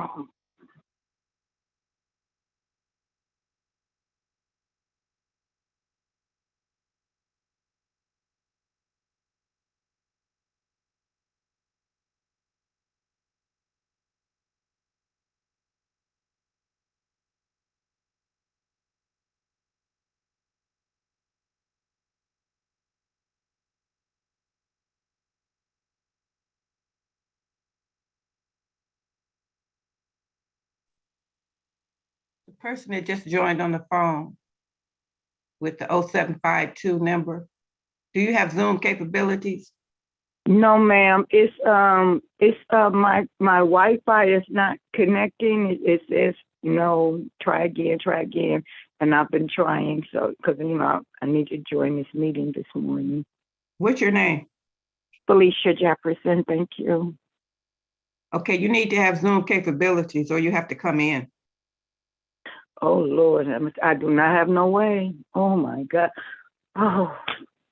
Oh, The person that just joined on the phone with the 0752 number, do you have Zoom capabilities? no, ma'am. It's my Wi-Fi is not connecting. It says no. Try again, and I've been trying. So, because I need to join this meeting this morning. What's your name? Felicia Jefferson. Thank you. Okay, you need to have Zoom capabilities or you have to come in. Oh Lord, I do not have no way. Oh my God. Oh,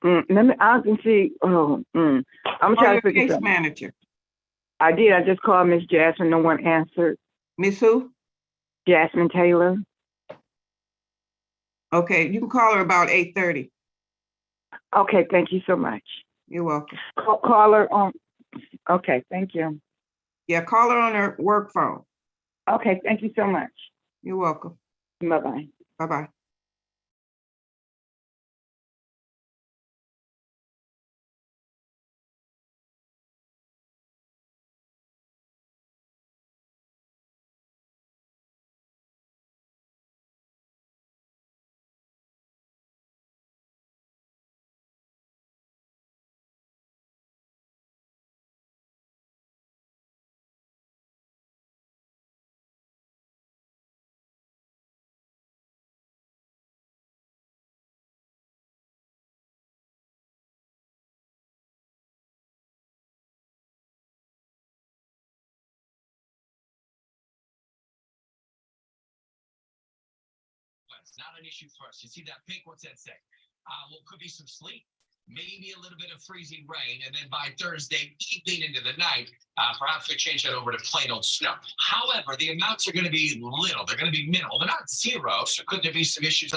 let me. I can see. I'm Call trying your to figure case something. manager. I did. I just called Miss Jasmine. No one answered. Miss who? Jasmine Taylor. Okay, you can call her about 8:30. Okay. Thank you so much. You're welcome. Call her on. Okay. Thank you. Yeah, call her on her work phone. Okay. Thank you so much. You're welcome. Bye bye. Bye-bye. It's not an issue for us. You see that pink? What's that say? Well, could be some sleet, maybe a little bit of freezing rain, and then by Thursday evening into the night, perhaps we change that over to plain old snow. However, the amounts are going to be little. They're going to be minimal. They're not zero. So could there be some issues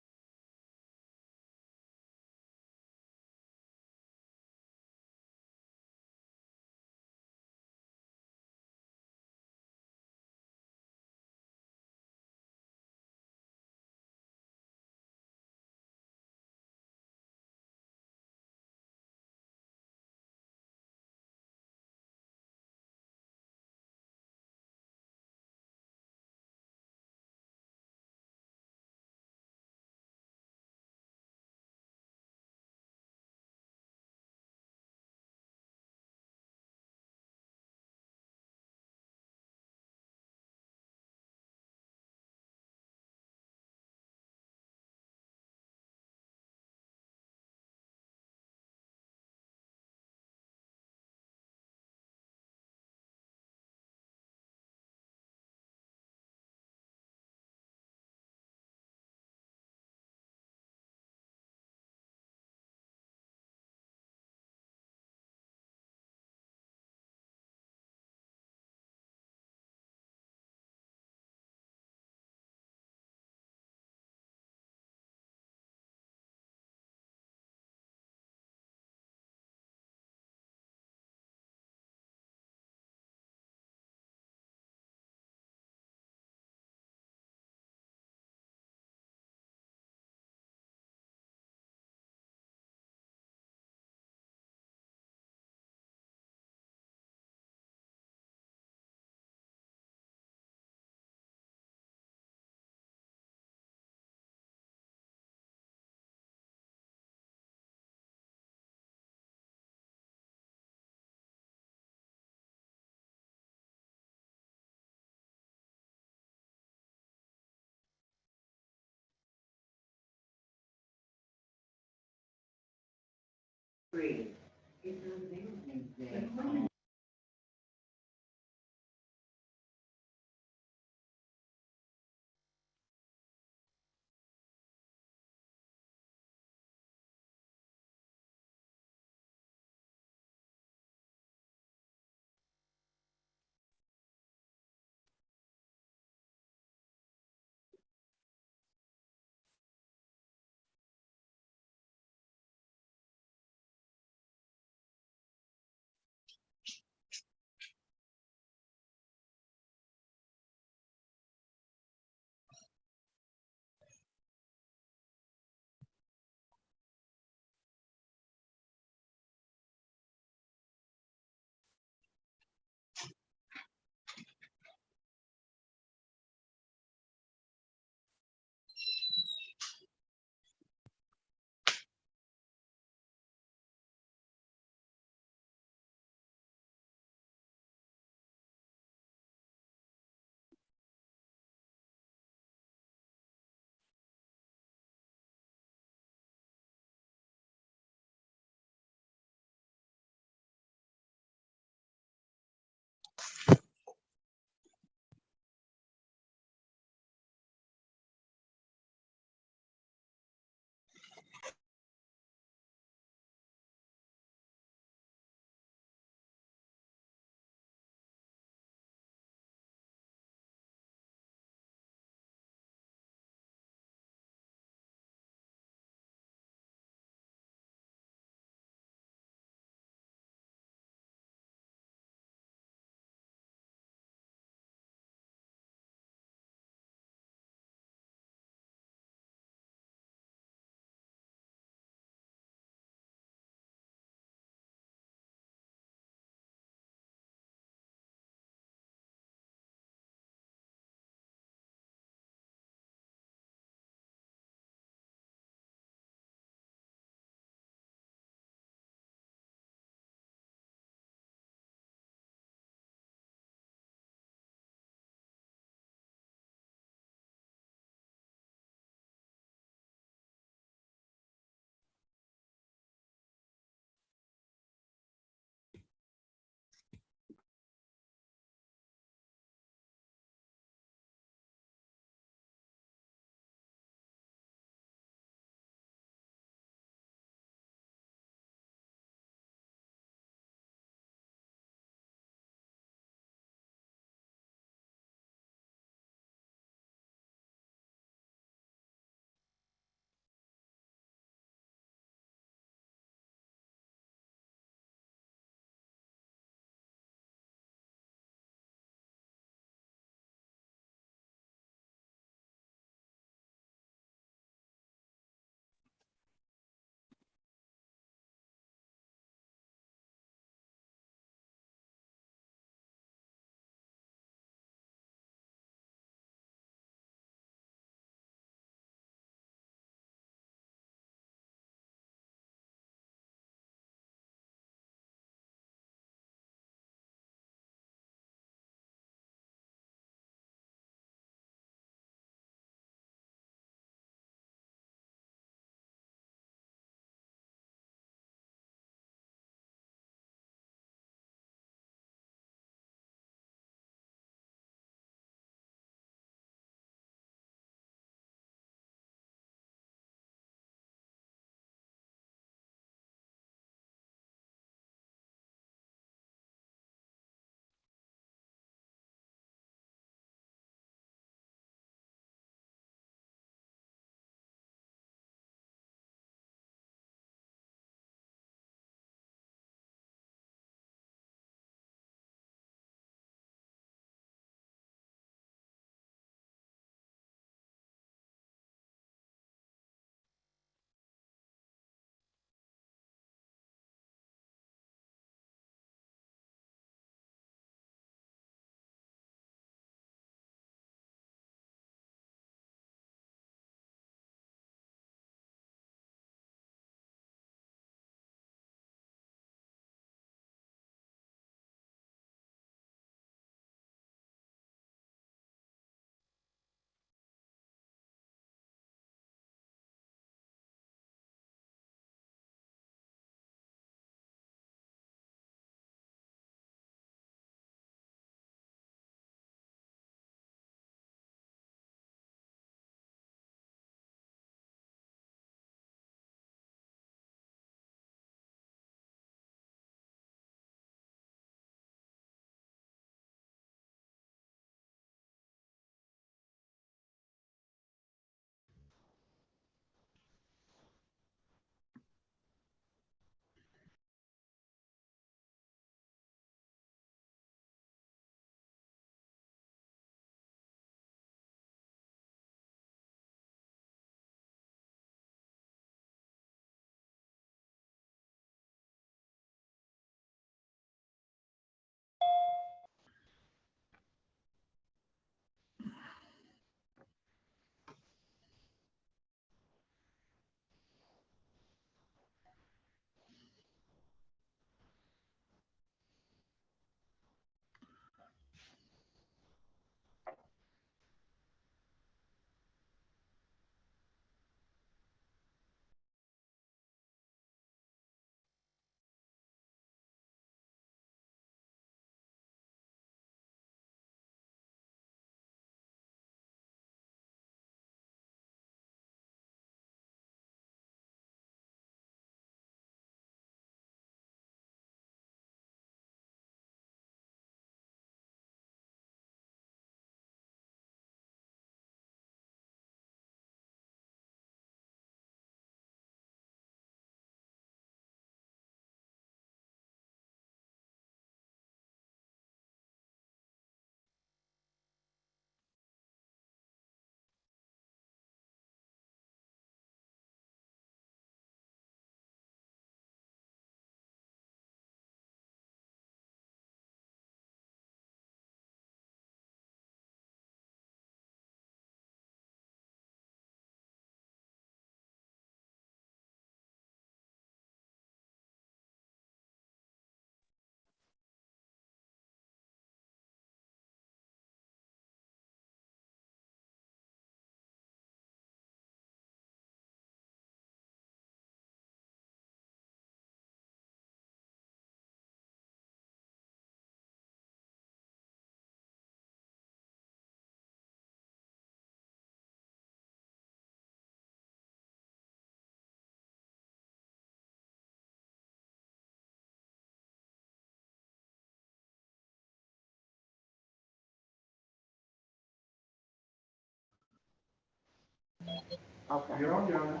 Okay, You're on, Your Honor.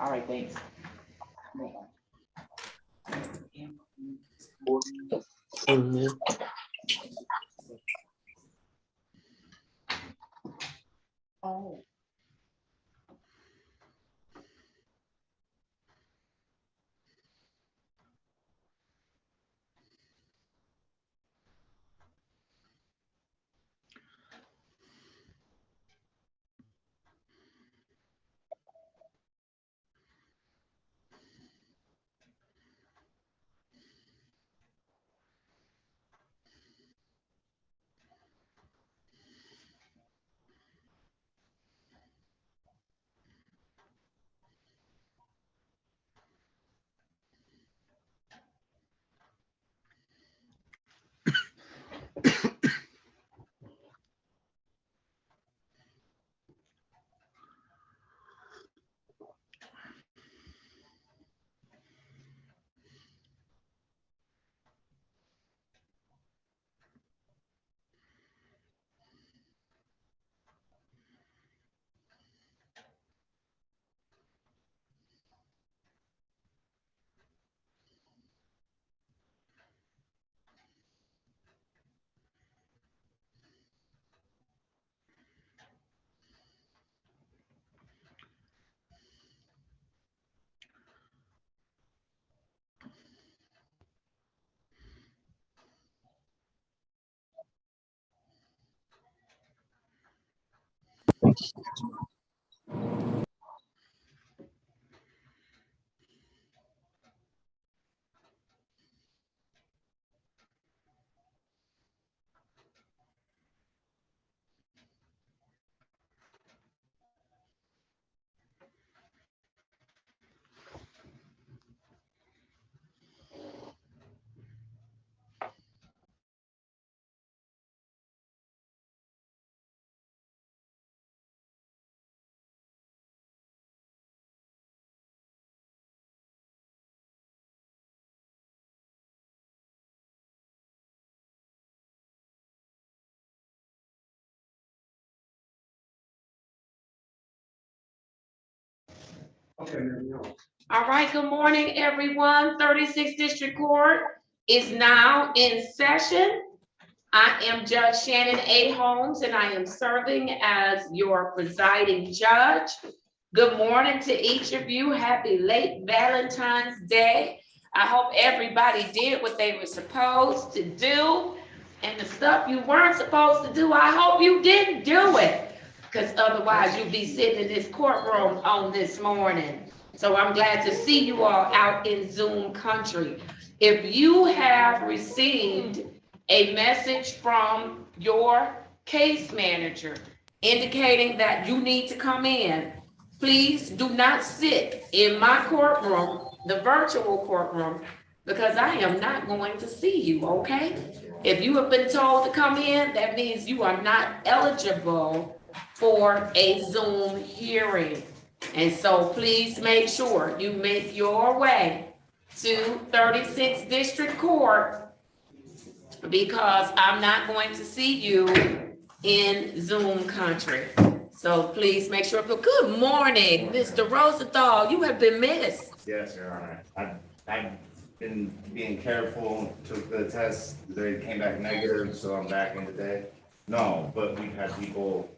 all right, thanks. Amen. Oh. Okay, ma'am. All right, good morning, everyone. 36th District Court is now in session. I am Judge Shannon A. Holmes, and I am serving as your presiding judge. Good morning to each of you. Happy late Valentine's Day. I hope everybody did what they were supposed to do. And the stuff you weren't supposed to do, I hope you didn't do it. Because otherwise you'd be sitting in this courtroom on this morning. So I'm glad to see you all out in Zoom country. If you have received a message from your case manager indicating that you need to come in, please do not sit in my courtroom, the virtual courtroom, because I am not going to see you, okay? If you have been told to come in, that means you are not eligible for a Zoom hearing. And so please make sure you make your way to 36th District Court, because I'm not going to see you in Zoom country. So please make sure. Good morning, Mr. Rosenthal. You have been missed. Yes, Your Honor. I've been being careful, took the test, they came back negative, so I'm back in today. No, but we've had people,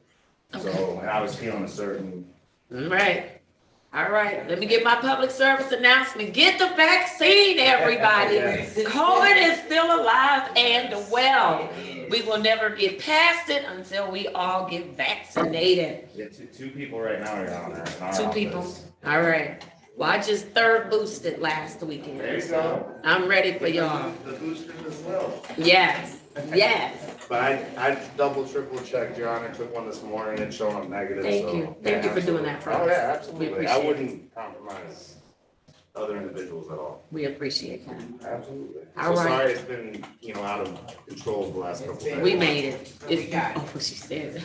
so I was feeling a certain. All right, let me get my public service announcement. Get the vaccine, everybody. Yes. COVID is still alive and well. We will never get past it until we all get vaccinated. Yeah, two people right now, Your Honor. In our Two people, office. all right. Well, I just third boosted last There weekend, you so go. I'm ready for y'all. The boosters as well. Yes, yes. But I double, triple checked, Your Honor, took one this morning, it's showing up negative, so. Thank you. Thank you for doing that for us. Oh, yeah, We absolutely. appreciate I it. wouldn't compromise other individuals at all. We appreciate that. Absolutely. All So right. sorry it's been, out of control the last couple of days. We made it. Oh, she said.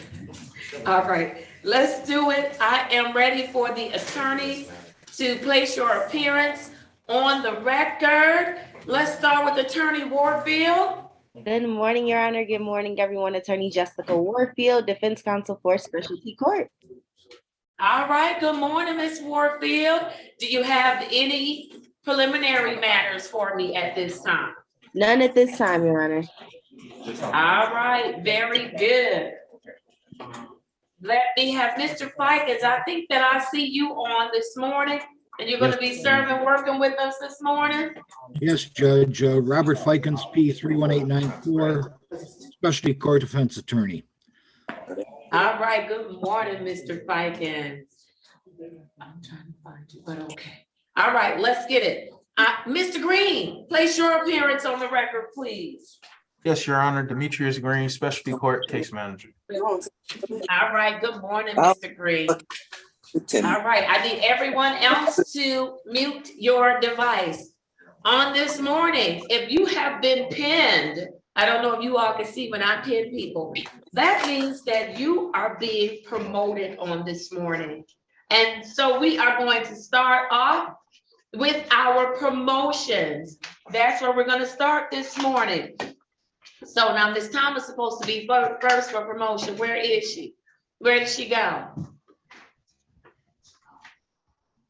All right, let's do it. I am ready for the attorneys to place your appearance on the record. Let's start with Attorney Warfield. Good morning, Your Honor. Good morning, everyone. Attorney Jessica Warfield, Defense Counsel for Specialty Court. All right, good morning, Ms. Warfield. Do you have any preliminary matters for me at this time? None at this time, Your Honor. All right, very good. Let me have Mr. Fikens. I think that I see you on this morning, and you're going to be working with us this morning. Yes, Judge. Robert Fikens, P 31894, Specialty Court Defense Attorney. All right, good morning, Mr. Fikens. I'm trying to find you, but okay. All right, let's get it. Mr. Green, place your appearance on the record, please. Yes, Your Honor. Demetrius Green, Specialty Court Case Manager. All right, good morning, Mr. Green. All right, I need everyone else to mute your device. On this morning, if you have been pinned, I don't know if you all can see when I pin people, that means that you are being promoted on this morning. And so we are going to start off with our promotions. That's where we're going to start this morning. So now Ms. Thomas is supposed to be first for promotion. Where is she? Where did she go?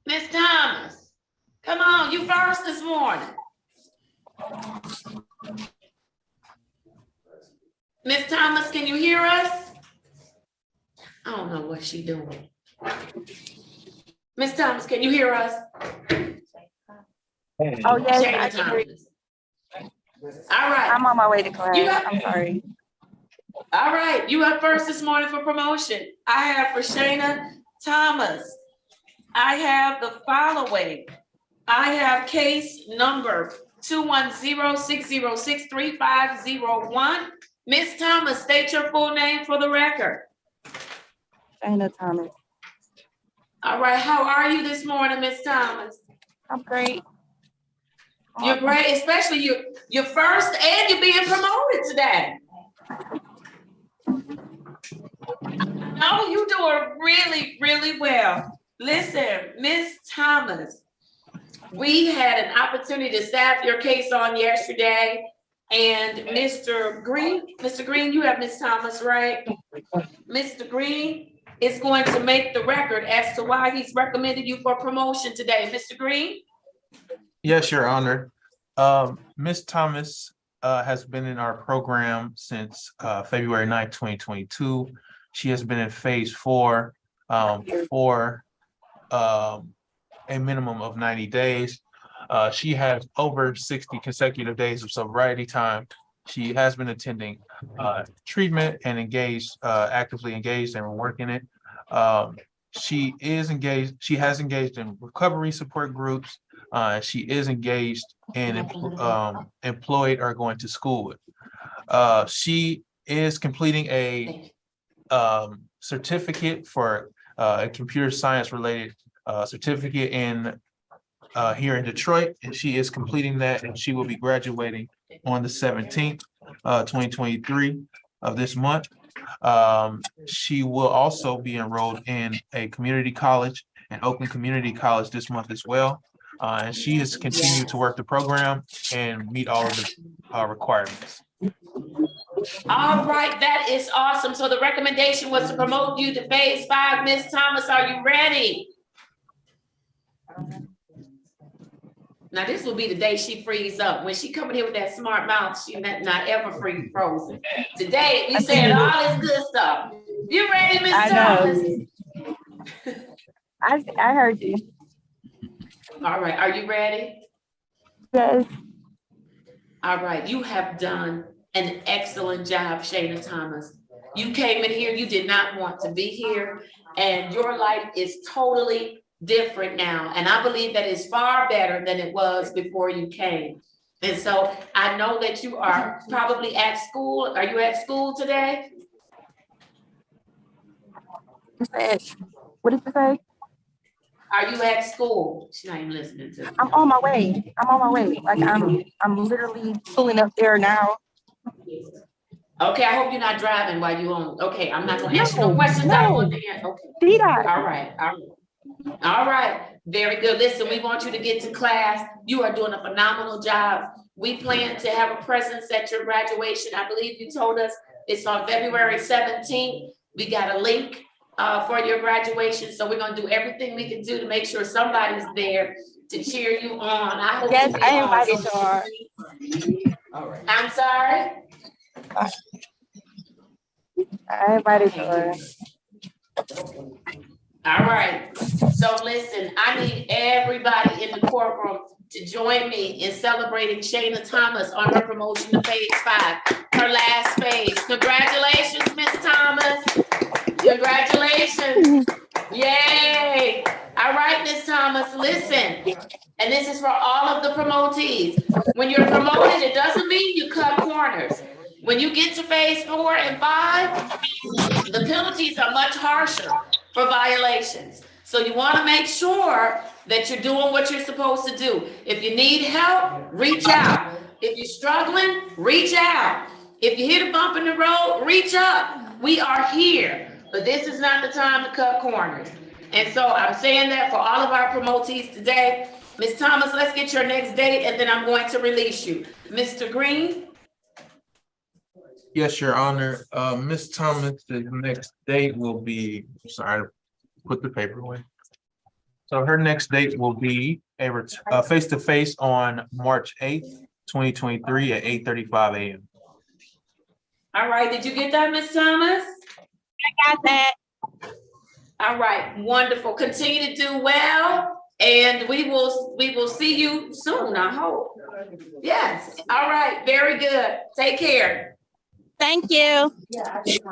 Ms. Thomas, come on, you first this morning. Ms. Thomas, can you hear us? I don't know what she's doing. Ms. Thomas, can you hear us? Oh, yes, Shannon I can hear you. Thomas. All right. I'm on my way to class. I'm sorry. All right, you up first this morning for promotion. I have for Shannon Thomas. I have the following. I have case number 210-606-3501. Ms. Thomas, state your full name for the record. Shannon Thomas. All right, how are you this morning, Ms. Thomas? I'm great. You're great, especially you're first and you're being promoted today. No, you're doing really, really well. Listen, Ms. Thomas, we had an opportunity to staff your case on yesterday, and Mr. Green, you have Ms. Thomas, right? Mr. Green is going to make the record as to why he's recommended you for promotion today. Mr. Green? Yes, Your Honor. Ms. Thomas has been in our program since February 9th, 2022. She has been in phase 4 for a minimum of 90 days. She has over 60 consecutive days of sobriety time. She has been attending treatment and actively engaged and working it. She has engaged in recovery support groups. She is engaged and employed or going to school with. She is completing a certificate for a computer science related certificate here in Detroit, and she is completing that, and she will be graduating on the 17th, 2023 of this month. She will also be enrolled in a community college, an Oakland Community College, this month as well. And she has continued to work the program and meet all of the requirements. All right, that is awesome. So the recommendation was to promote you to phase 5. Ms. Thomas, are you ready? Now this will be the day she frees up. When she coming here with that smart mouth, she not ever frozen. Today we said all this good stuff. You ready, Ms. Thomas? I heard you. All right, are you ready? Yes. All right, you have done an excellent job, Shannon Thomas. You came in here, you did not want to be here, and your life is totally different now. And I believe that it's far better than it was before you came. And so I know that you are probably at school. Are you at school today? What did you say? Are you at school? She's not even listening to me. I'm on my way. Like I'm literally pulling up there now. Okay, I hope you're not driving while you're on. Okay, I'm not gonna ask you no questions. I don't want to answer. Okay. Did I? All right. Very good. Listen, we want you to get to class. You are doing a phenomenal job. We plan to have a presence at your graduation. I believe you told us it's on February 17th. We got a link for your graduation. So we're gonna do everything we can do to make sure somebody's there to cheer you on. I hope Yes, you be I invited awesome. her. I'm sorry? I invited her. All right, so listen, I need everybody in the courtroom to join me in celebrating Shayna Thomas on her promotion to phase 5, her last phase. Congratulations, Miss Thomas. Congratulations. Yay. All right, Miss Thomas, listen, and this is for all of the promotees. When you're promoted, it doesn't mean you cut corners. When you get to phase 4 and 5, the penalties are much harsher for violations. So you want to make sure that you're doing what you're supposed to do. If you need help, reach out. If you're struggling, reach out. If you hit a bump in the road, reach up. We are here, but this is not the time to cut corners. And so I'm saying that for all of our promotees today. Ms. Thomas, let's get your next date and then I'm going to release you. Mr. Green? Yes, Your Honor. Ms. Thomas, the next date will be, sorry, put the paper away. So her next date will be a face-to-face on March 8th, 2023 at 8:35 a.m. All right, did you get that, Ms. Thomas? I got that. All right, wonderful. Continue to do well, and we will see you soon, I hope. Yes. All right, very good. Take care. Thank you. All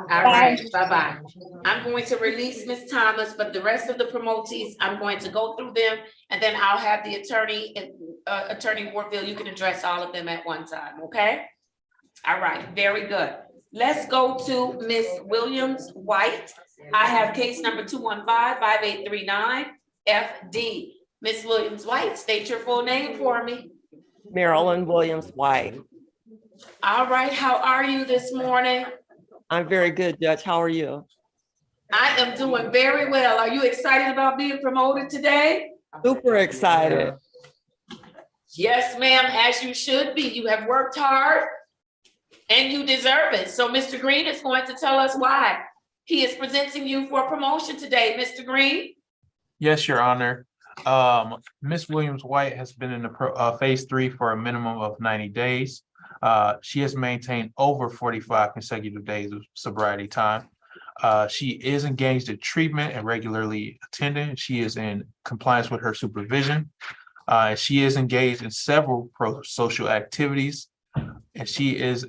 right, bye-bye. I'm going to release Ms. Thomas, but the rest of the promotees, I'm going to go through them, and then I'll have the attorney, Attorney Warfield, you can address all of them at one time, okay? All right, very good. Let's go to Ms. Williams-White. I have case number 215-5839 FD. Ms. Williams-White, state your full name for me. Marilyn Williams-White. All right, how are you this morning? I'm very good, Judge. How are you? I am doing very well. Are you excited about being promoted today? Super excited. Yes, ma'am, as you should be. You have worked hard and you deserve it. So Mr. Green is going to tell us why he is presenting you for promotion today. Mr. Green? Yes, Your Honor. Ms. Williams-White has been in the phase 3 for a minimum of 90 days. She has maintained over 45 consecutive days of sobriety time. She is engaged in treatment and regularly attending. She is in compliance with her supervision. She is engaged in several pro-social activities, and she is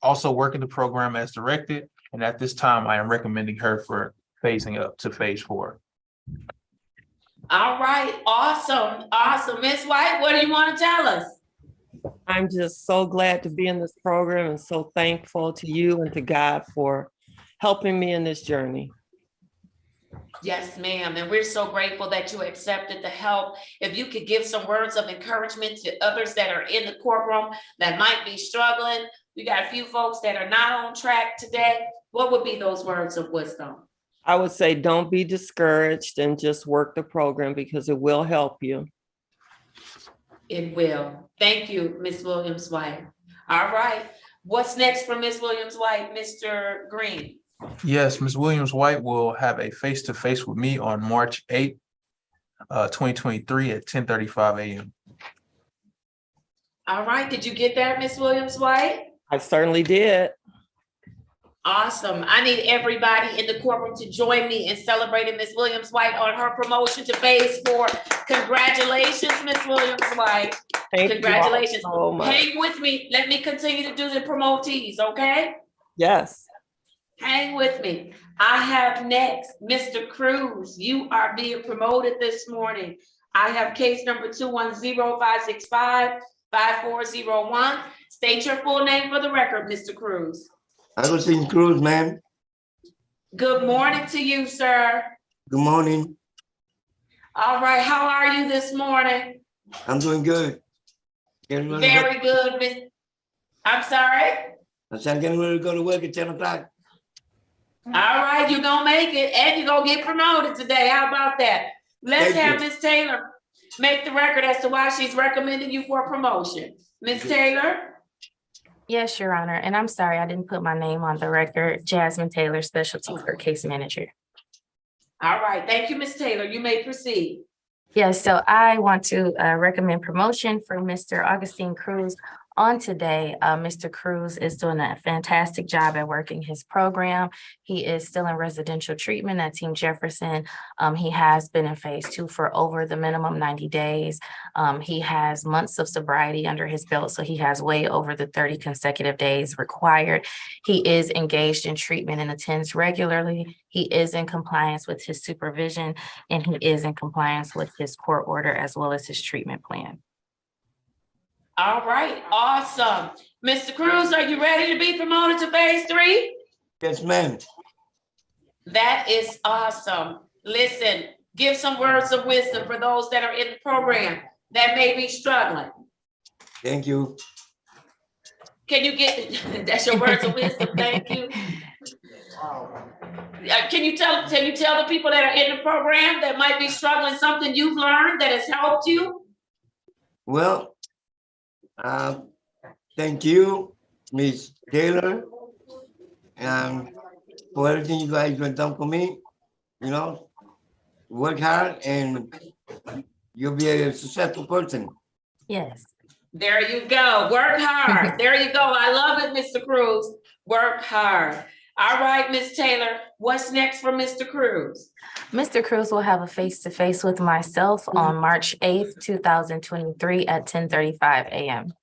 also working the program as directed. And at this time, I am recommending her for phasing up to phase 4. All right, awesome, awesome. Ms. White, what do you want to tell us? I'm just so glad to be in this program and so thankful to you and to God for helping me in this journey. Yes, ma'am. And we're so grateful that you accepted the help. If you could give some words of encouragement to others that are in the courtroom that might be struggling. We got a few folks that are not on track today. What would be those words of wisdom? I would say don't be discouraged and just work the program because it will help you. It will. Thank you, Ms. Williams-White. All right. What's next for Ms. Williams-White, Mr. Green? Yes, Ms. Williams-White will have a face-to-face with me on March 8th, 2023 at 10:35 a.m. All right. Did you get that, Ms. Williams-White? I certainly did. Awesome. I need everybody in the courtroom to join me in celebrating Ms. Williams-White on her promotion to phase 4. Congratulations, Ms. Williams-White. Congratulations. So much. Hang with me. Let me continue to do the promotees, okay? Yes. Hang with me. I have next, Mr. Cruz. You are being promoted this morning. I have case number 210-565-5401. State your full name for the record, Mr. Cruz. Agustin Cruz, ma'am. Good morning to you, sir. Good morning. All right, how are you this morning? I'm doing good. Very good, Miss. I'm sorry? I said I'm getting ready to go to work at 10 o'clock. All right, you're gonna make it and you're gonna get promoted today. How about that? Let's have Miss Taylor make the record as to why she's recommending you for a promotion. Miss Taylor? Yes, Your Honor. And I'm sorry, I didn't put my name on the record. Jasmine Taylor, Specialty Court Case Manager. All right, thank you, Ms. Taylor. You may proceed. Yes, so I want to recommend promotion for Mr. Augustine Cruz on today. Mr. Cruz is doing a fantastic job at working his program. He is still in residential treatment at Team Jefferson. He has been in phase 2 for over the minimum 90 days. He has months of sobriety under his belt, so he has way over the 30 consecutive days required. He is engaged in treatment and attends regularly. He is in compliance with his supervision, and he is in compliance with his court order as well as his treatment plan. All right, awesome. Mr. Cruz, are you ready to be promoted to phase 3? Yes, ma'am. That is awesome. Listen, give some words of wisdom for those that are in the program that may be struggling. Thank you. Can you get, that's your words of wisdom, thank you. Can you tell the people that are in the program that might be struggling something you've learned that has helped you? Well, thank you, Miss Taylor, for everything you guys have done for me. You know, work hard and you'll be a successful person. Yes. There you go. Work hard. There you go. I love it, Mr. Cruz. Work hard. All right, Ms. Taylor, what's next for Mr. Cruz? Mr. Cruz will have a face-to-face with myself on March 8th, 2023 at 10:35 a.m.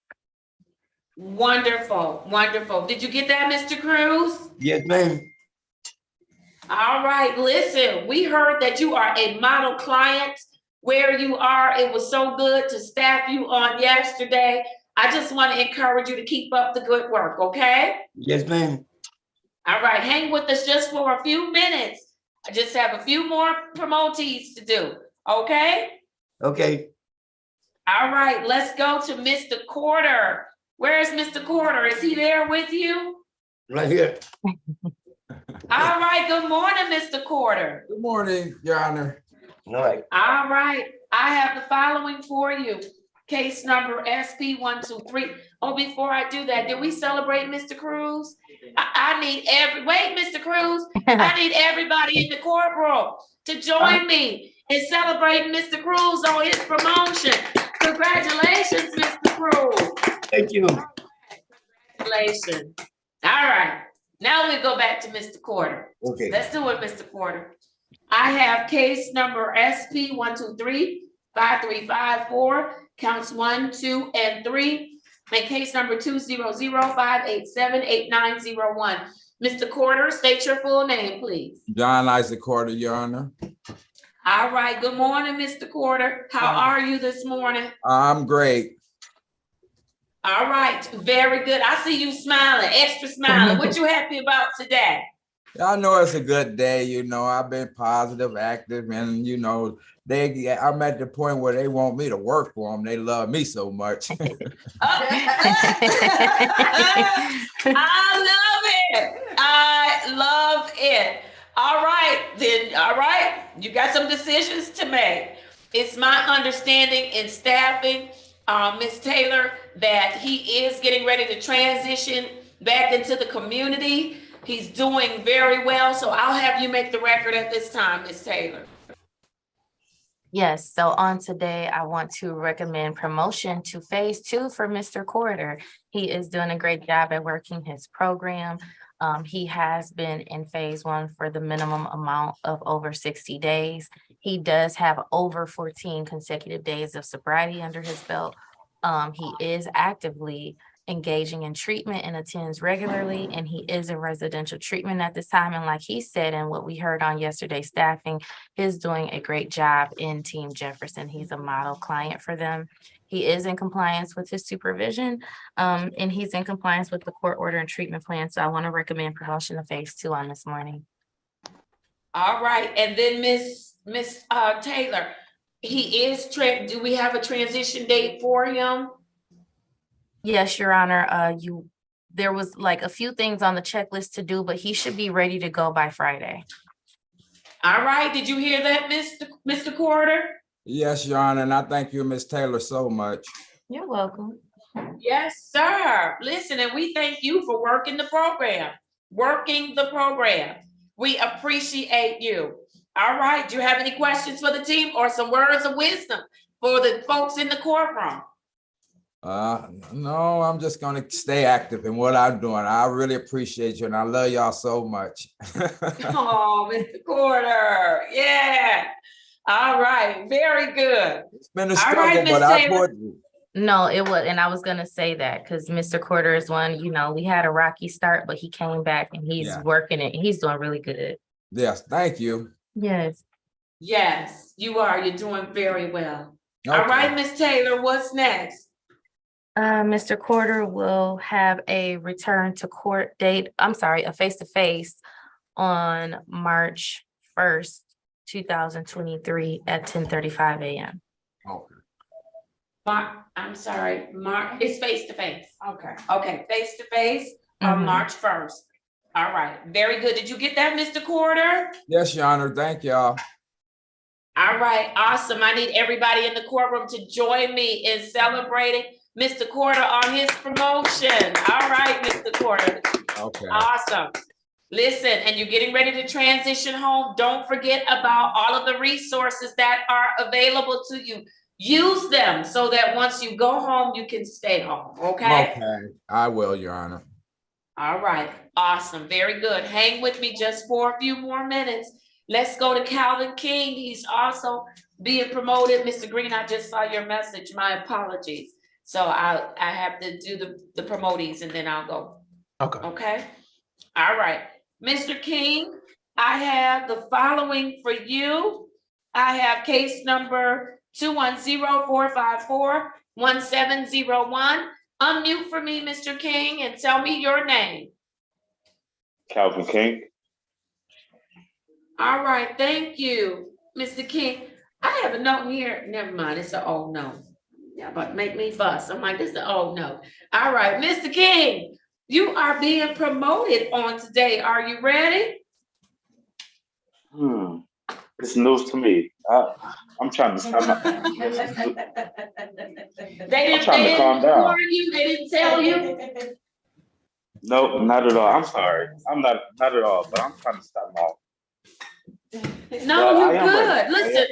Wonderful, wonderful. Did you get that, Mr. Cruz? Yes, ma'am. All right, listen, we heard that you are a model client where you are. It was so good to staff you on yesterday. I just want to encourage you to keep up the good work, okay? Yes, ma'am. All right, hang with us just for a few minutes. I just have a few more promotees to do, okay? Okay. All right, let's go to Mr. Corder. Where is Mr. Corder? Is he there with you? Right here. All right, good morning, Mr. Corder. Good morning, Your Honor. All right. All right, I have the following for you. Case number SP123. Oh, before I do that, did we celebrate Mr. Cruz? I need wait, Mr. Cruz, I need everybody in the courtroom to join me in celebrating Mr. Cruz on his promotion. Congratulations, Mr. Cruz. Thank you. Congratulations. All right, now we go back to Mr. Corder. Okay. Let's do it, Mr. Corder. I have case number SP123-5354, counts 1, 2, and 3. And case number 200-587-8901. Mr. Corder, state your full name, please. John Isaac Corder, Your Honor. All right, good morning, Mr. Corder. How are you this morning? I'm great. All right, very good. I see you smiling, extra smiling. What you happy about today? I know it's a good day, you know. I've been positive, active, and you know, I'm at the point where they want me to work for them. They love me so much. I love it. I love it. All right, then. All right, you got some decisions to make. It's my understanding in staffing, Ms. Taylor, that he is getting ready to transition back into the community. He's doing very well, so I'll have you make the record at this time, Ms. Taylor. Yes, so on today, I want to recommend promotion to phase 2 for Mr. Corder. He is doing a great job at working his program. He has been in phase 1 for the minimum amount of over 60 days. He does have over 14 consecutive days of sobriety under his belt. He is actively engaging in treatment and attends regularly, and he is in residential treatment at this time. And like he said, and what we heard on yesterday's staffing, is doing a great job in Team Jefferson. He's a model client for them. He is in compliance with his supervision, and he's in compliance with the court order and treatment plan. So I want to recommend promotion to phase 2 on this morning. All right, and then Miss Taylor, he is do we have a transition date for him? Yes, Your Honor. There was like a few things on the checklist to do, but he should be ready to go by Friday. All right. Did you hear that, Mr. Corder? Yes, Your Honor, and I thank you, Ms. Taylor, so much. You're welcome. Yes, sir. Listen, and we thank you for working the program. We appreciate you. All right. Do you have any questions for the team or some words of wisdom for the folks in the courtroom? No, I'm just gonna stay active in what I'm doing. I really appreciate you and I love y'all so much. Oh, Mr. Porter. Yeah. All right. Very good. It's been a All struggle, right, Miss but I Taylor. put you. No, it was, and I was gonna say that because Mr. Quarter is one, we had a rocky start, but he came back and he's Yeah. working it. He's doing really good. Yes, thank you. Yes. Yes, you are. You're doing very well. Okay. All right, Miss Taylor, what's next? Mr. Quarter will have a return to court date, a face-to-face on March 1st, 2023 at 10:35 a.m. Okay. I'm sorry, it's face-to-face. Okay, face-to-face on March 1st. All right, very good. Did you get that, Mr. Quarter? Yes, Your Honor. Thank y'all. All right, awesome. I need everybody in the courtroom to join me in celebrating Mr. Quarter on his promotion. All right, Mr. Quarter. Okay. Awesome. Listen, and you're getting ready to transition home. Don't forget about all of the resources that are available to you. Use them so that once you go home, you can stay home, okay? Okay, I will, Your Honor. All right, awesome, very good. Hang with me just for a few more minutes. Let's go to Calvin King. He's also being promoted. Mr. Green, I just saw your message. My apologies. So I have to do the promotees and then I'll go. Okay. Okay. All right. Mr. King, I have the following for you. I have case number 210-454-1701. Unmute for me, Mr. King, and tell me your name. Calvin King. All right, thank you, Mr. King. I have a note here. Never mind, it's an oh no. Yeah, but make me fuss. I'm like, this is an oh no. All right, Mr. King, you are being promoted on today. Are you ready? It's news to me. I'm trying to. They didn't calm down. warn you. They didn't tell you. No, not at all. I'm sorry. I'm not at all. But I'm trying to stop them all. No, you're good. Listen,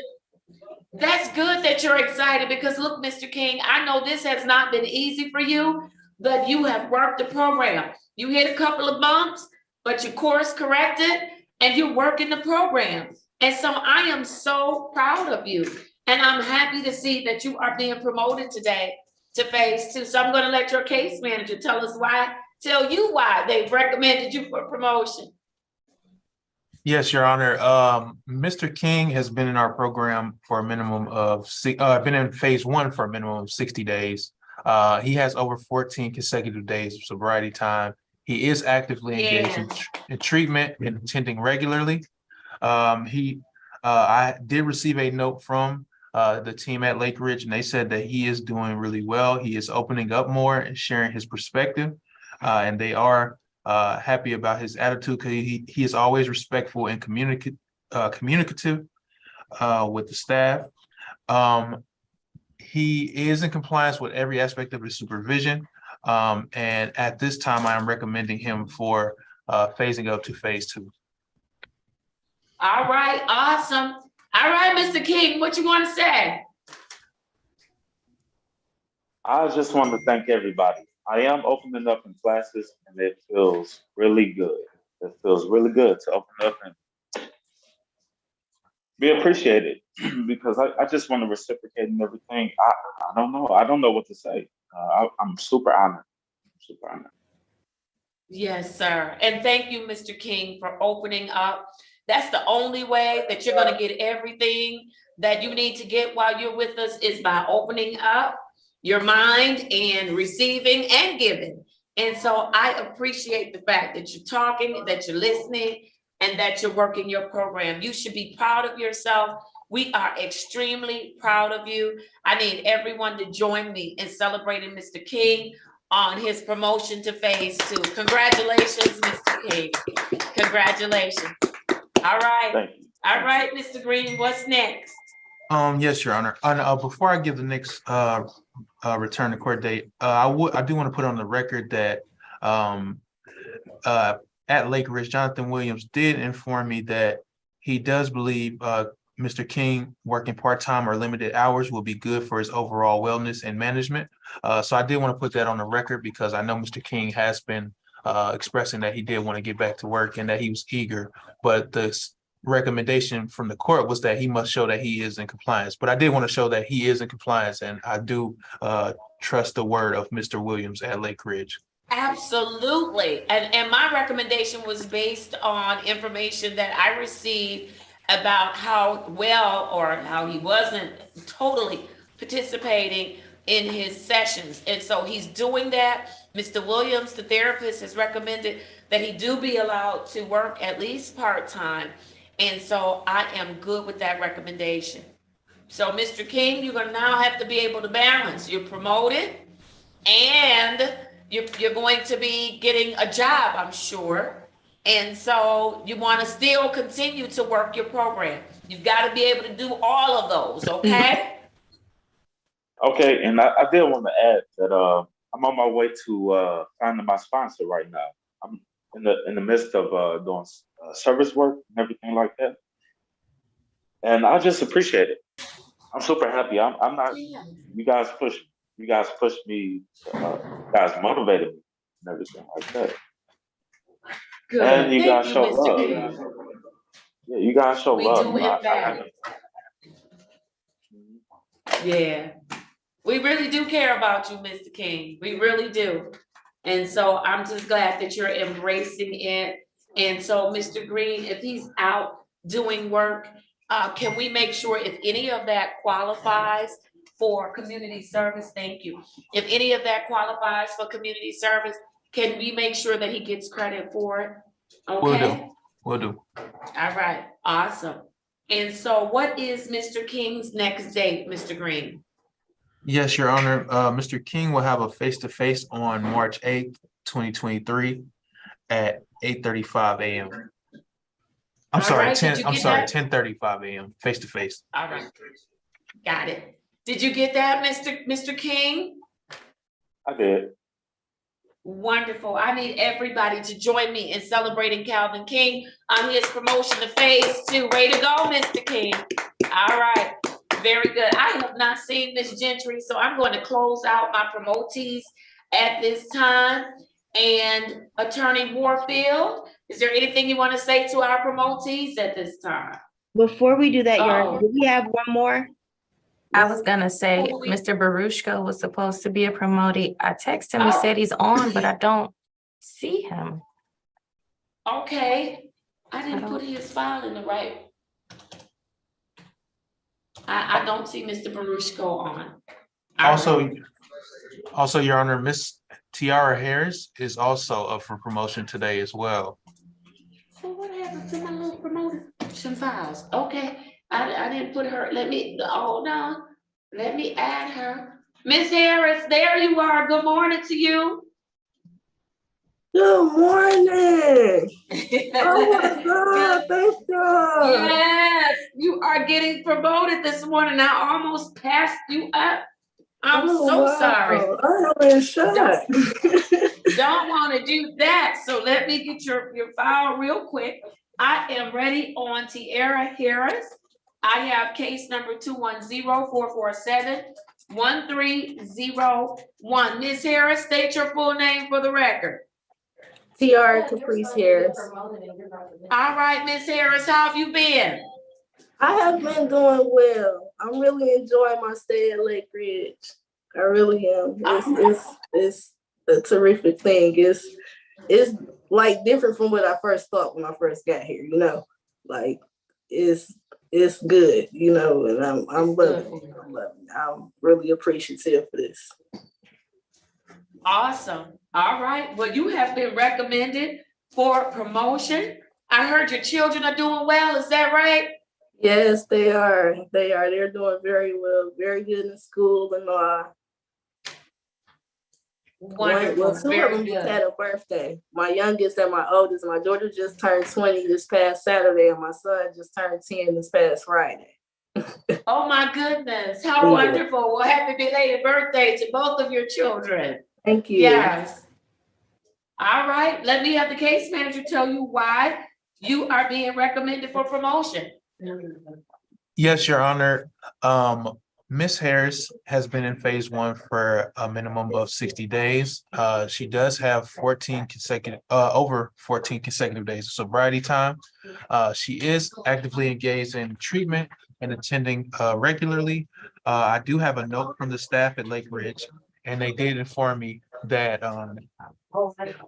that's good that you're excited because look, Mr. King, I know this has not been easy for you, but you have worked the program. You hit a couple of bumps, but you course corrected and you're working the program. And so I am so proud of you. And I'm happy to see that you are being promoted today to phase 2. So I'm going to let your case manager tell you why they've recommended you for promotion. Yes, Your Honor. Mr. King has been in our program for a minimum of been in phase 1 for a minimum of 60 days. He has over 14 consecutive days of sobriety time. He is actively engaged in treatment and attending regularly. I did receive a note from the team at Lake Ridge, and they said that he is doing really well. He is opening up more and sharing his perspective, and they are happy about his attitude because he is always respectful and communicative with the staff. He is in compliance with every aspect of his supervision, and at this time, I am recommending him for phasing up to phase 2. All right, awesome. All right, Mr. King, what you want to say? I just want to thank everybody. I am opening up in classes, and it feels really good. It feels really good to open up and be appreciated because I just want to reciprocate and everything. I don't know. I don't know what to say. I'm super honored. Super honored. Yes, sir. And thank you, Mr. King, for opening up. That's the only way that you're going to get everything that you need to get while you're with us is by opening up your mind and receiving and giving. And so I appreciate the fact that you're talking, that you're listening, and that you're working your program. You should be proud of yourself. We are extremely proud of you. I need everyone to join me in celebrating Mr. King on his promotion to phase 2. Congratulations, Mr. King. Congratulations. All right. All right, Mr. Green, what's next? Yes, Your Honor. And before I give the next return to court date. I do want to put on the record that at Lake Ridge, Jonathan Williams did inform me that he does believe Mr. King working part-time or limited hours will be good for his overall wellness and management. So I did want to put that on the record because I know Mr. King has been expressing that he did want to get back to work and that he was eager, but the recommendation from the court was that he must show that he is in compliance. But I did want to show that he is in compliance, and I do trust the word of Mr. Williams at Lake Ridge. Absolutely. And my recommendation was based on information that I received about how well or how he wasn't totally participating in his sessions. And so he's doing that. Mr. Williams, the therapist, has recommended that he do be allowed to work at least part-time. And so I am good with that recommendation. So Mr. King, you're gonna now have to be able to balance. You're promoted and you're going to be getting a job, I'm sure. And so you want to still continue to work your program. You've got to be able to do all of those, okay? Okay, and I did want to add that I'm on my way to finding my sponsor right now. I'm in the midst of doing service work and everything like that, and I just appreciate it. I'm super happy. I'm not. You guys pushed me. You guys motivated me and everything like that. Good. And you guys show Mr. love. King. Yeah, you guys show We love. do in fact. Yeah. We really do care about you, Mr. King. We really do. And so I'm just glad that you're embracing it. And so Mr. Green, if he's out doing work, can we make sure if any of that qualifies for community service? Thank you. If any of that qualifies for community service, can we make sure that he gets credit for it? Okay. Will do. All right. Awesome. And so what is Mr. King's next date, Mr. Green? Yes, Your Honor. Mr. King will have a face-to-face on March 8th, 2023 at 8:35 a.m. I'm sorry, 10:35 a.m. face-to-face. All right. Got it. Did you get that, Mr. King? I did. Wonderful. I need everybody to join me in celebrating Calvin King on his promotion to phase 2. Way to go, Mr. King. All right. Very good. I have not seen Miss Gentry, so I'm going to close out my promotees at this time. And Attorney Warfield, is there anything you want to say to our promotees at this time? Before we do that, do we have one more? I was gonna say, Mr. Barushko was supposed to be a promotee. I texted him, he said he's on, but I don't see him. Okay, I didn't put his file in the right. I don't see Mr. Barushko on. Also, Your Honor, Miss Tiara Harris is also up for promotion today as well. So what happened to my little promotion files? Okay, I didn't put her. Hold on. Let me add her. Miss Harris, there you are. Good morning to you. Good morning. Oh my God, thank you. Yes, you are getting promoted this morning. I almost passed you up. I'm so sorry. I'm in shock. Don't want to do that. So let me get your file real quick. I am ready on Tiara Harris. I have case number 210-447-1301. Ms. Harris, state your full name for the record. Tiara Caprice Harris. All right, Ms. Harris, how have you been? I have been doing well. I'm really enjoying my stay at Lake Ridge. I really am. It's a terrific thing. It's like different from what I first thought when I first got here, you know. Like it's good, you know, and I'm loving it. I'm really appreciative for this. Awesome. All right. Well, you have been recommended for promotion. I heard your children are doing well. Is that right? Yes, they are. They're doing very well, very good in school and all. Wonderful. Two of them just had a birthday. My youngest and my oldest. My daughter just turned 20 this past Saturday, and my son just turned 10 this past Friday. Oh my goodness, how Yeah. wonderful. Well, happy belated birthday to both of your children. Thank you. Yes. All right, let me have the case manager tell you why you are being recommended for promotion. Yes, Your Honor. Ms. Harris has been in phase one for a minimum of 60 days. She does have 14 consecutive, over 14 consecutive days of sobriety time. She is actively engaged in treatment and attending regularly. I do have a note from the staff at Lake Ridge, and they did inform me that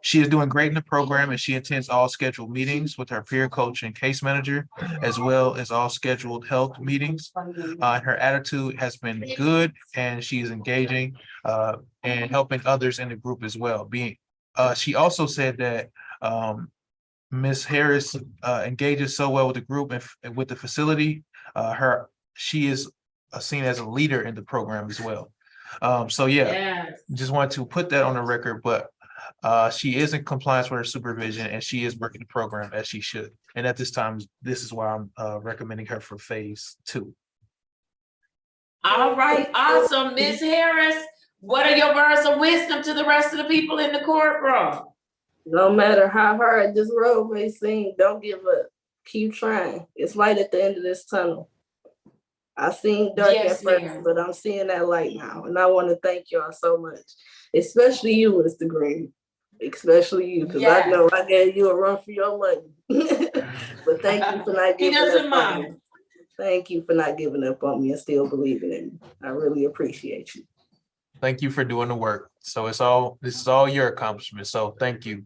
she is doing great in the program, and she attends all scheduled meetings with her peer coach and case manager, as well as all scheduled health meetings. Her attitude has been good, and she is engaging and helping others in the group as well. She also said that Ms. Harris engages so well with the group and with the facility. She is seen as a leader in the program as well. So yeah, Yes. just wanted to put that on the record, but she is in compliance with her supervision, and she is working the program as she should. And at this time, this is why I'm recommending her for phase 2. All right, awesome. Ms. Harris, what are your words of wisdom to the rest of the people in the courtroom? No matter how hard this road may seem, don't give up. Keep trying. It's light at the end of this tunnel. I seen dark Yes, at first, ma'am. but I'm seeing that light now. And I want to thank y'all so much, especially you, Mr. Green. Especially you, because I know I gave you a run for your money. But thank you for not He giving up doesn't on me. mind. Thank you for not giving up on me and still believing in me. I really appreciate you. Thank you for doing the work. So this is all your accomplishment. So thank you.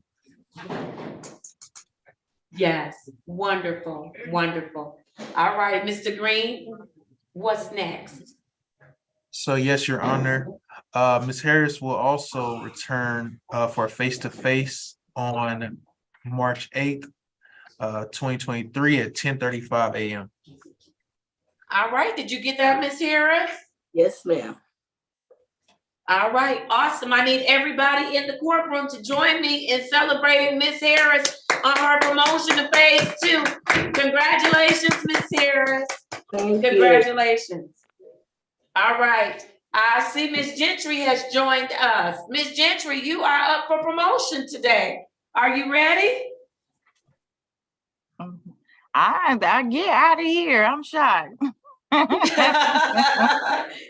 Yes, wonderful, wonderful. All right, Mr. Green, what's next? So yes, Your Honor, Ms. Harris will also return for face-to-face on March 8th, 2023 at 10:35 a.m. All right, did you get that, Ms. Harris? Yes, ma'am. All right, awesome. I need everybody in the courtroom to join me in celebrating Ms. Harris on her promotion to phase 2. Congratulations, Ms. Harris. Thank Congratulations. All right, I see Ms. Gentry has joined us. Ms. Gentry, you are up for promotion today. Are you ready? I get out of here. I'm shocked.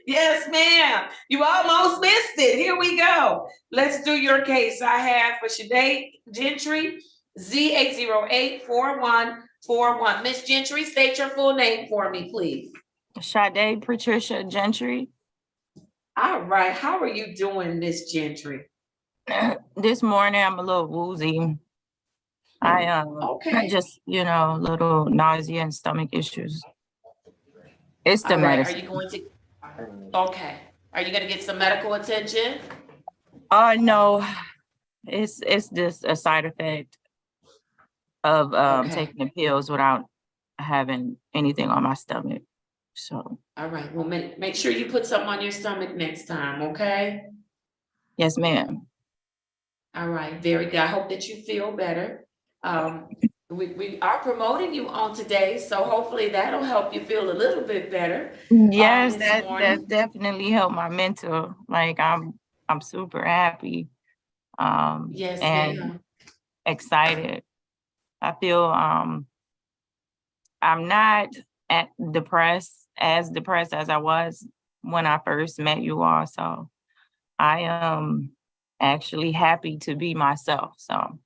Yes, ma'am. You almost missed it. Here we go. Let's do your case. I have for Shade Gentry, Z8084141. Miss Gentry, state your full name for me, please. Sade Patricia Gentry. All right. How are you doing, Miss Gentry? This morning I'm a little woozy. I just, a little nausea and stomach issues. It's the medicine. Are you going to? Okay. Are you going to get some medical attention? No, it's just a side effect of taking the pills without having anything on my stomach. So. All right. Well, make sure you put something on your stomach next time. Okay. Yes, ma'am. All right. Very good. I hope that you feel better. We are promoting you on today, so hopefully that'll help you feel a little bit better. Yes, that definitely helped my mental. Like I'm super happy. Yes, and ma'am. Excited. I feel I'm not depressed as I was when I first met you all. So I am actually happy to be myself. So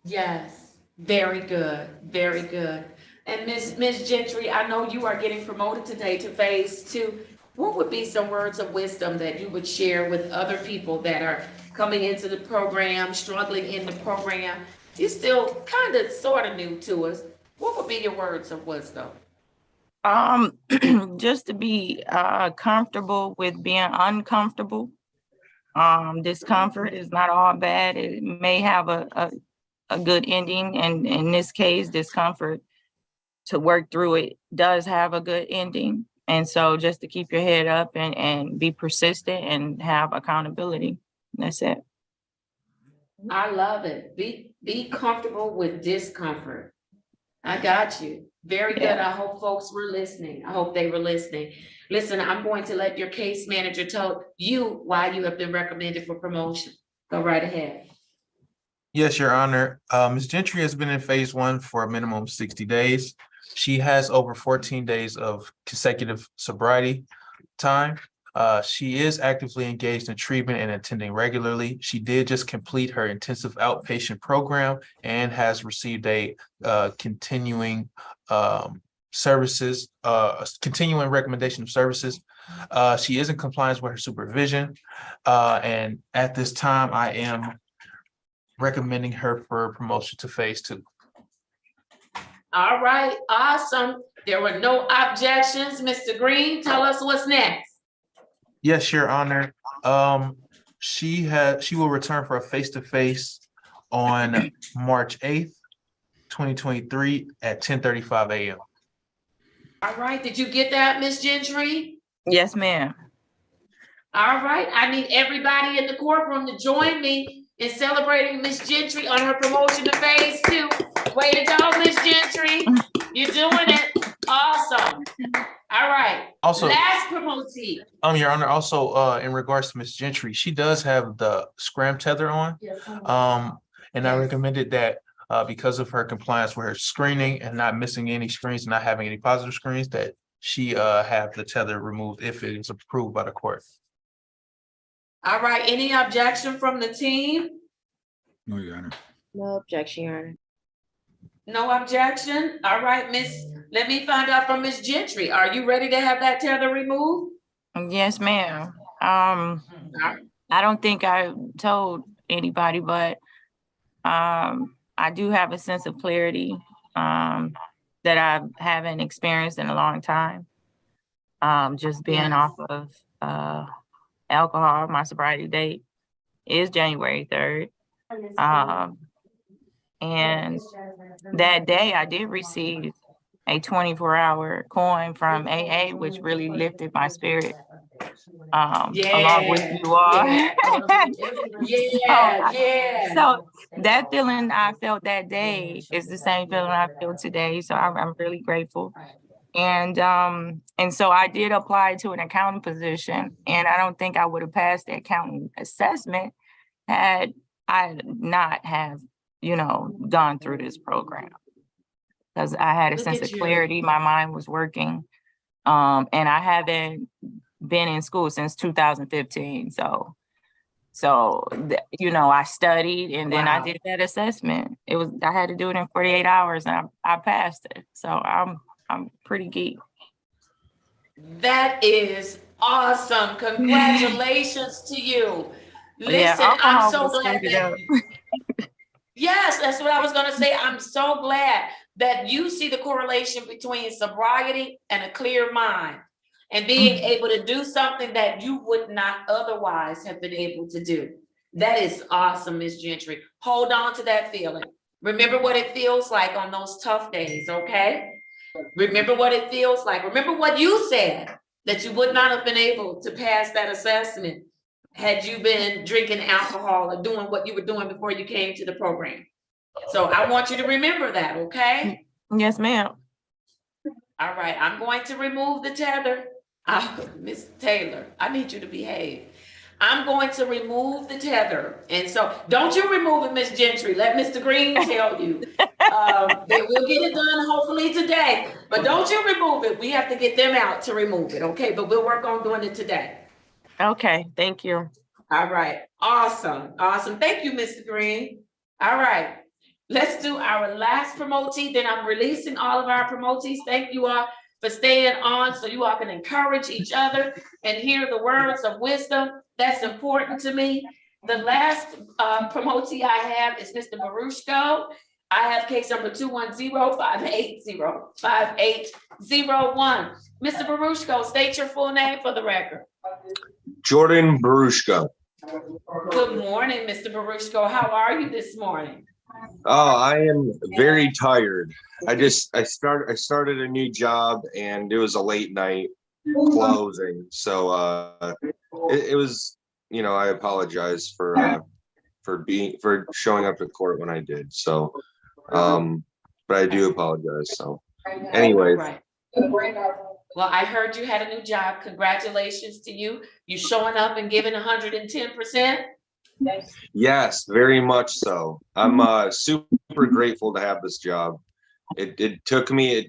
yes, very good, very good. And Miss Gentry, I know you are getting promoted today to phase 2. What would be some words of wisdom that you would share with other people that are coming into the program, struggling in the program? You're still kind of sort of new to us. What would be your words of wisdom? Just to be comfortable with being uncomfortable. Discomfort is not all bad. It may have a good ending, and in this case, discomfort, to work through it, does have a good ending. And so just to keep your head up and be persistent and have accountability. That's it. I love it. Be comfortable with discomfort. I got you. Very good. I hope folks were listening. I hope they were listening. Listen, I'm going to let your case manager tell you why you have been recommended for promotion. Go right ahead. Yes, Your Honor. Ms. Gentry has been in phase 1 for a minimum of 60 days. She has over 14 days of consecutive sobriety time. She is actively engaged in treatment and attending regularly. She did just complete her intensive outpatient program and has received a continuing continuing recommendation of services. She is in compliance with her supervision. And at this time, I am recommending her for promotion to phase 2. All right, awesome. There were no objections. Mr. Green, tell us what's next. Yes, Your Honor. She will return for a face-to-face on March 8th, 2023 at 10:35 a.m. All right, did you get that, Miss Gentry? Yes, ma'am. All right, I need everybody in the courtroom to join me in celebrating Miss Gentry on her promotion to phase 2. Way to go, Miss Gentry. You're doing it. Awesome. All right. Also, last promotee. Your Honor, also in regards to Miss Gentry, she does have the scram tether on. And I recommended that because of her compliance with her screening and not missing any screens and not having any positive screens, that she have the tether removed if it is approved by the court. All right, any objection from the team? No, Your Honor. No objection, Your Honor. No objection? All right, Miss, let me find out from Miss Gentry. Are you ready to have that tether removed? Yes, ma'am. I don't think I told anybody, but I do have a sense of clarity that I haven't experienced in a long time. Just being off of alcohol. My sobriety date is January 3rd. And that day I did receive a 24-hour coin from AA, which really lifted my spirit. Along with you all. So that feeling I felt that day is the same feeling I feel today. So I'm really grateful. And so I did apply to an accounting position, and I don't think I would have passed the accounting assessment had I not have, gone through this program. Because I had a sense of clarity, my mind was working, and I haven't been in school since 2015. So I studied, and then I did that assessment. I had to do it in 48 hours, and I passed it. So I'm pretty geek. That is awesome. Congratulations to you. Listen, yeah, I'm so glad that yes, that's what I was going to say. I'm so glad that you see the correlation between sobriety and a clear mind and being able to do something that you would not otherwise have been able to do. That is awesome, Miss Gentry. Hold on to that feeling. Remember what it feels like on those tough days, okay? Remember what it feels like. Remember what you said, that you would not have been able to pass that assessment had you been drinking alcohol or doing what you were doing before you came to the program. So I want you to remember that, okay? Yes, ma'am. All right, I'm going to remove the tether. Miss Taylor, I need you to behave. I'm going to remove the tether. And so don't you remove it, Miss Gentry. Let Mr. Green tell you. They will get it done hopefully today, but don't you remove it. We have to get them out to remove it, okay? But we'll work on doing it today. Okay, thank you. All right, awesome, awesome. Thank you, Mr. Green. All right, let's do our last promotee, then I'm releasing all of our promotees. Thank you all for staying on so you all can encourage each other and hear the words of wisdom. That's important to me. The last promotee I have is Mr. Marushko. I have case number 210-580-5801. Mr. Marushko, state your full name for the record. Jordan Barushko. Good morning, Mr. Barushko. How are you this morning? Oh, I am very tired. I started a new job and it was a late night closing. So it was, I apologize for showing up to court when I did. So but but I do apologize. So All anyways, right. Well, I heard you had a new job. Congratulations to you. You showing up and giving 110%. yes, very much so. I'm super grateful to have this job. It took me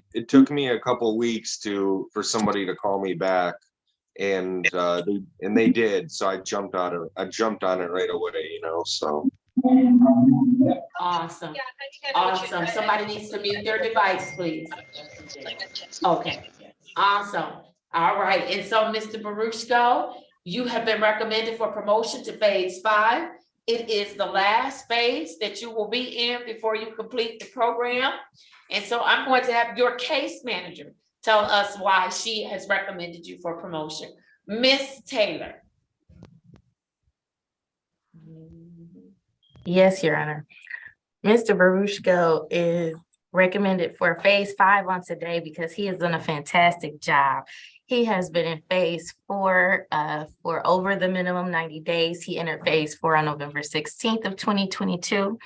a couple of weeks for somebody to call me back, and they did. So I jumped on it right away, you know. So Awesome. Awesome. Somebody needs to mute their device, please. Okay. Awesome. All right. And so, Mr. Baruchko, you have been recommended for promotion to phase 5. It is the last phase that you will be in before you complete the program. And so I'm going to have your case manager tell us why she has recommended you for promotion. Miss Taylor. Yes, Your Honor. Mr. Baruchko is recommended for phase 5 on today because he has done a fantastic job. He has been in phase 4 for over the minimum 90 days. He entered phase 4 on November 16th of 2022.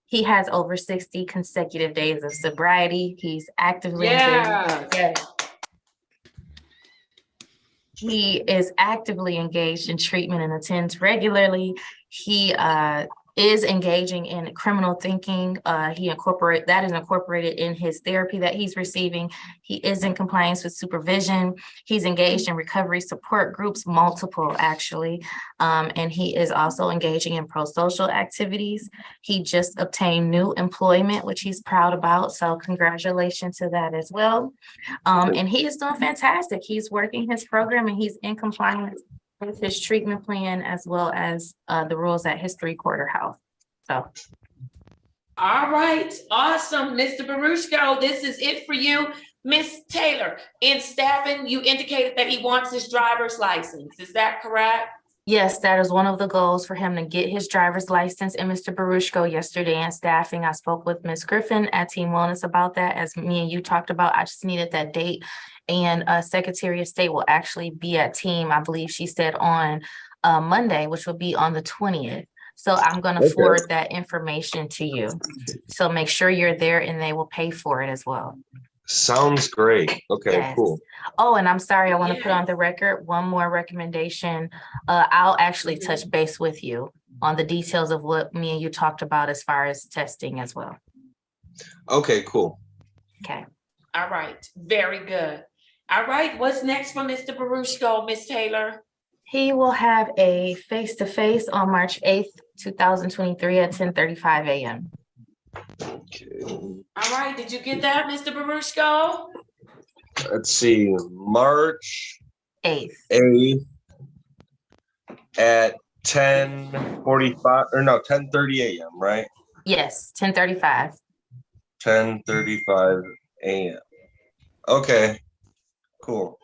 He has over 60 consecutive days of sobriety. He's actively engaged. Yes. He is actively engaged in treatment and attends regularly. He is engaging in criminal thinking. That is incorporated in his therapy that he's receiving. He is in compliance with supervision. He's engaged in recovery support groups, multiple actually. And he is also engaging in pro-social activities. He just obtained new employment, which he's proud about. So congratulations to that as well. And he is doing fantastic. He's working his program and he's in compliance with his treatment plan as well as the rules at his 3-quarter health. So. All right, awesome, Mr. Baruchko, this is it for you. Miss Taylor, in staffing, you indicated that he wants his driver's license. Is that correct? Yes, that is one of the goals for him to get his driver's license. And Mr. Baruchko, yesterday in staffing, I spoke with Ms. Griffin at Team Wellness about that. As me and you talked about, I just needed that date. And Secretary of State will actually be at Team, I believe she said on Monday, which will be on the 20th. So I'm going to forward that information to you. So make sure you're there and they will pay for it as well. sounds great. Okay, Yes. cool. Oh, and I'm sorry, I want to put on the record one more recommendation. I'll actually touch base with you on the details of what me and you talked about as far as testing as well. Okay, cool. Okay. All right, very good. All right, what's next for Mr. Baruchko, Miss Taylor? He will have a face-to-face on March 8th, 2023 at 10:35 a.m. Okay. All right, did you get that, Mr. Baruchko? Let's see, March 8th at 10:45 or no, 10:30 a.m., right? Yes, 10:35. 10:35 a.m. Okay, cool.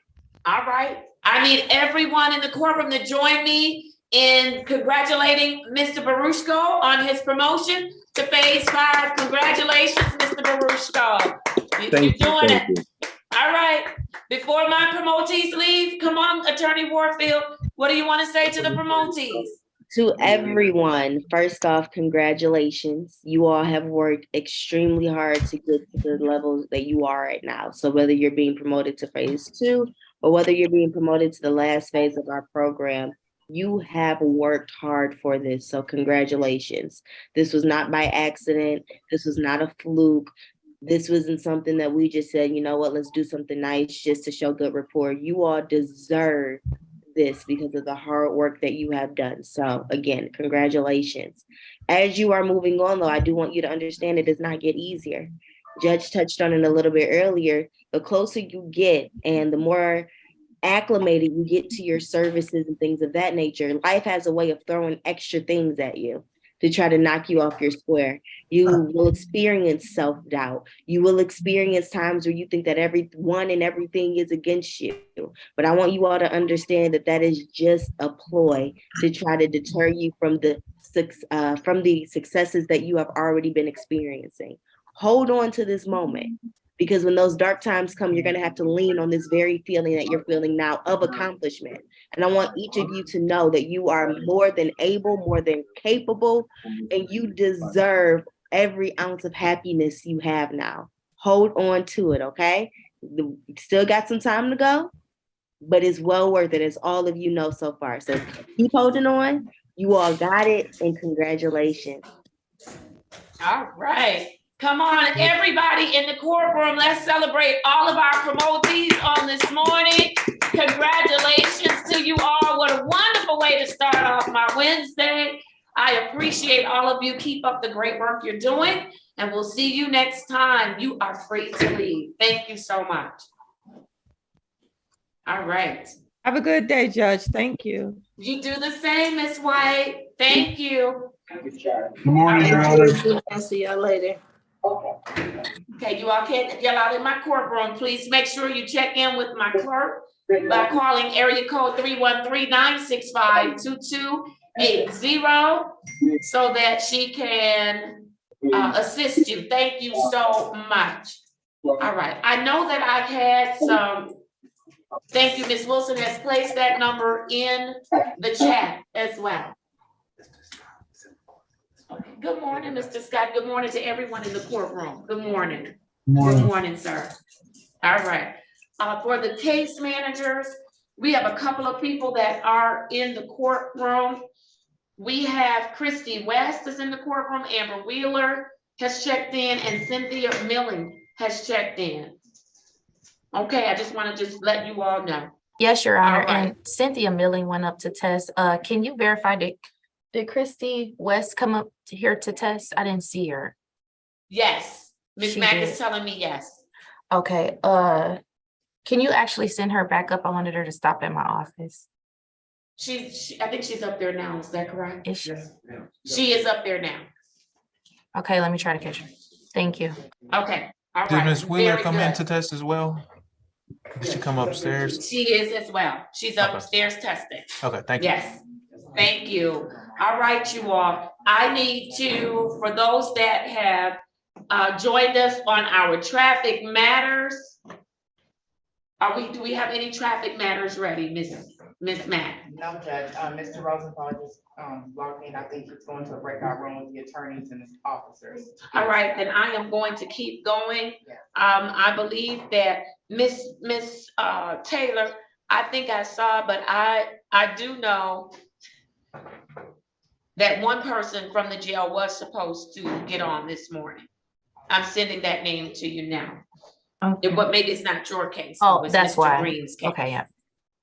All right, I need everyone in the courtroom to join me in congratulating Mr. Baruchko on his promotion to phase 5. Congratulations, Mr. Baruchko. You're doing it. All right, before my promotees leave, come on, Attorney Warfield, what do you want to say to the promotees? To everyone, first off, congratulations. You all have worked extremely hard to get to the levels that you are at now. So whether you're being promoted to phase 2 or whether you're being promoted to the last phase of our program, you have worked hard for this. So congratulations. This was not by accident. This was not a fluke. This wasn't something that we just said, you know what, let's do something nice just to show good rapport. You all deserve this because of the hard work that you have done. So again, congratulations. As you are moving on though, I do want you to understand it does not get easier. Judge touched on it a little bit earlier. The closer you get and the more acclimated you get to your services and things of that nature, life has a way of throwing extra things at you to try to knock you off your square. You will experience self-doubt. You will experience times where you think that everyone and everything is against you. But I want you all to understand that that is just a ploy to try to deter you from the successes that you have already been experiencing. Hold on to this moment, because when those dark times come, you're going to have to lean on this very feeling that you're feeling now of accomplishment. And I want each of you to know that you are more than able, more than capable, and you deserve every ounce of happiness you have now. hold on to it, okay? Still got some time to go, but it's well worth it, as all of you know so far. So keep holding on. You all got it, and congratulations. All right. Come on, everybody in the courtroom. Let's celebrate all of our promotees on this morning. Congratulations to you all. What a wonderful way to start off my Wednesday. I appreciate all of you. Keep up the great work you're doing, and we'll see you next time. You are free to leave. Thank you so much. All right. Have a good day, Judge. Thank you. You do the same, Ms. White. Thank you. Good morning, Your Honor. I'll see y'all later. Okay, you all can't yell out in my courtroom. Please make sure you check in with my clerk by calling area code 313-965-2280 so that she can assist you. Thank you so much. All right, I know that I had some, thank you, Ms. Wilson has placed that number in the chat as well. Good morning, Mr. Scott. Good morning to everyone in the courtroom. Good morning. Good morning, sir. All right. For the case managers, we have a couple of people that are in the courtroom. We have Christy West is in the courtroom. Amber Wheeler has checked in, and Cynthia Milling has checked in. Okay, I just want to just let you all know. Yes, Your Honor. All right. And Cynthia Milling went up to test. Can you verify did Christy West come up here to test? I didn't see her. Yes, Ms. She Mack did. is telling me yes. Okay, can you actually send her back up? I wanted her to stop at my office. I think she's up there now. Is that correct? Is she? She is up there now. Okay, let me try to catch her. Thank you. Okay, all Did right. Ms. Wheeler Very come good. in to test as well? Did she come upstairs? She is as well. She's upstairs testing. Okay, thank you. Yes, thank you. All right, you all. I need to, for those that have joined us on our traffic matters. Do we have any traffic matters ready, Ms. Mack? No, Judge. Mr. Rosenthal just logged in. I think he's going to a breakout room with the attorneys and the officers. All right, then I am going to keep going. I believe that Miss Taylor, I think I saw, but I do know that one person from the jail was supposed to get on this morning. I'm sending that name to you now. Okay. But maybe it's not your case. Oh, it was that's Mr. why. Green's case. Okay, yeah.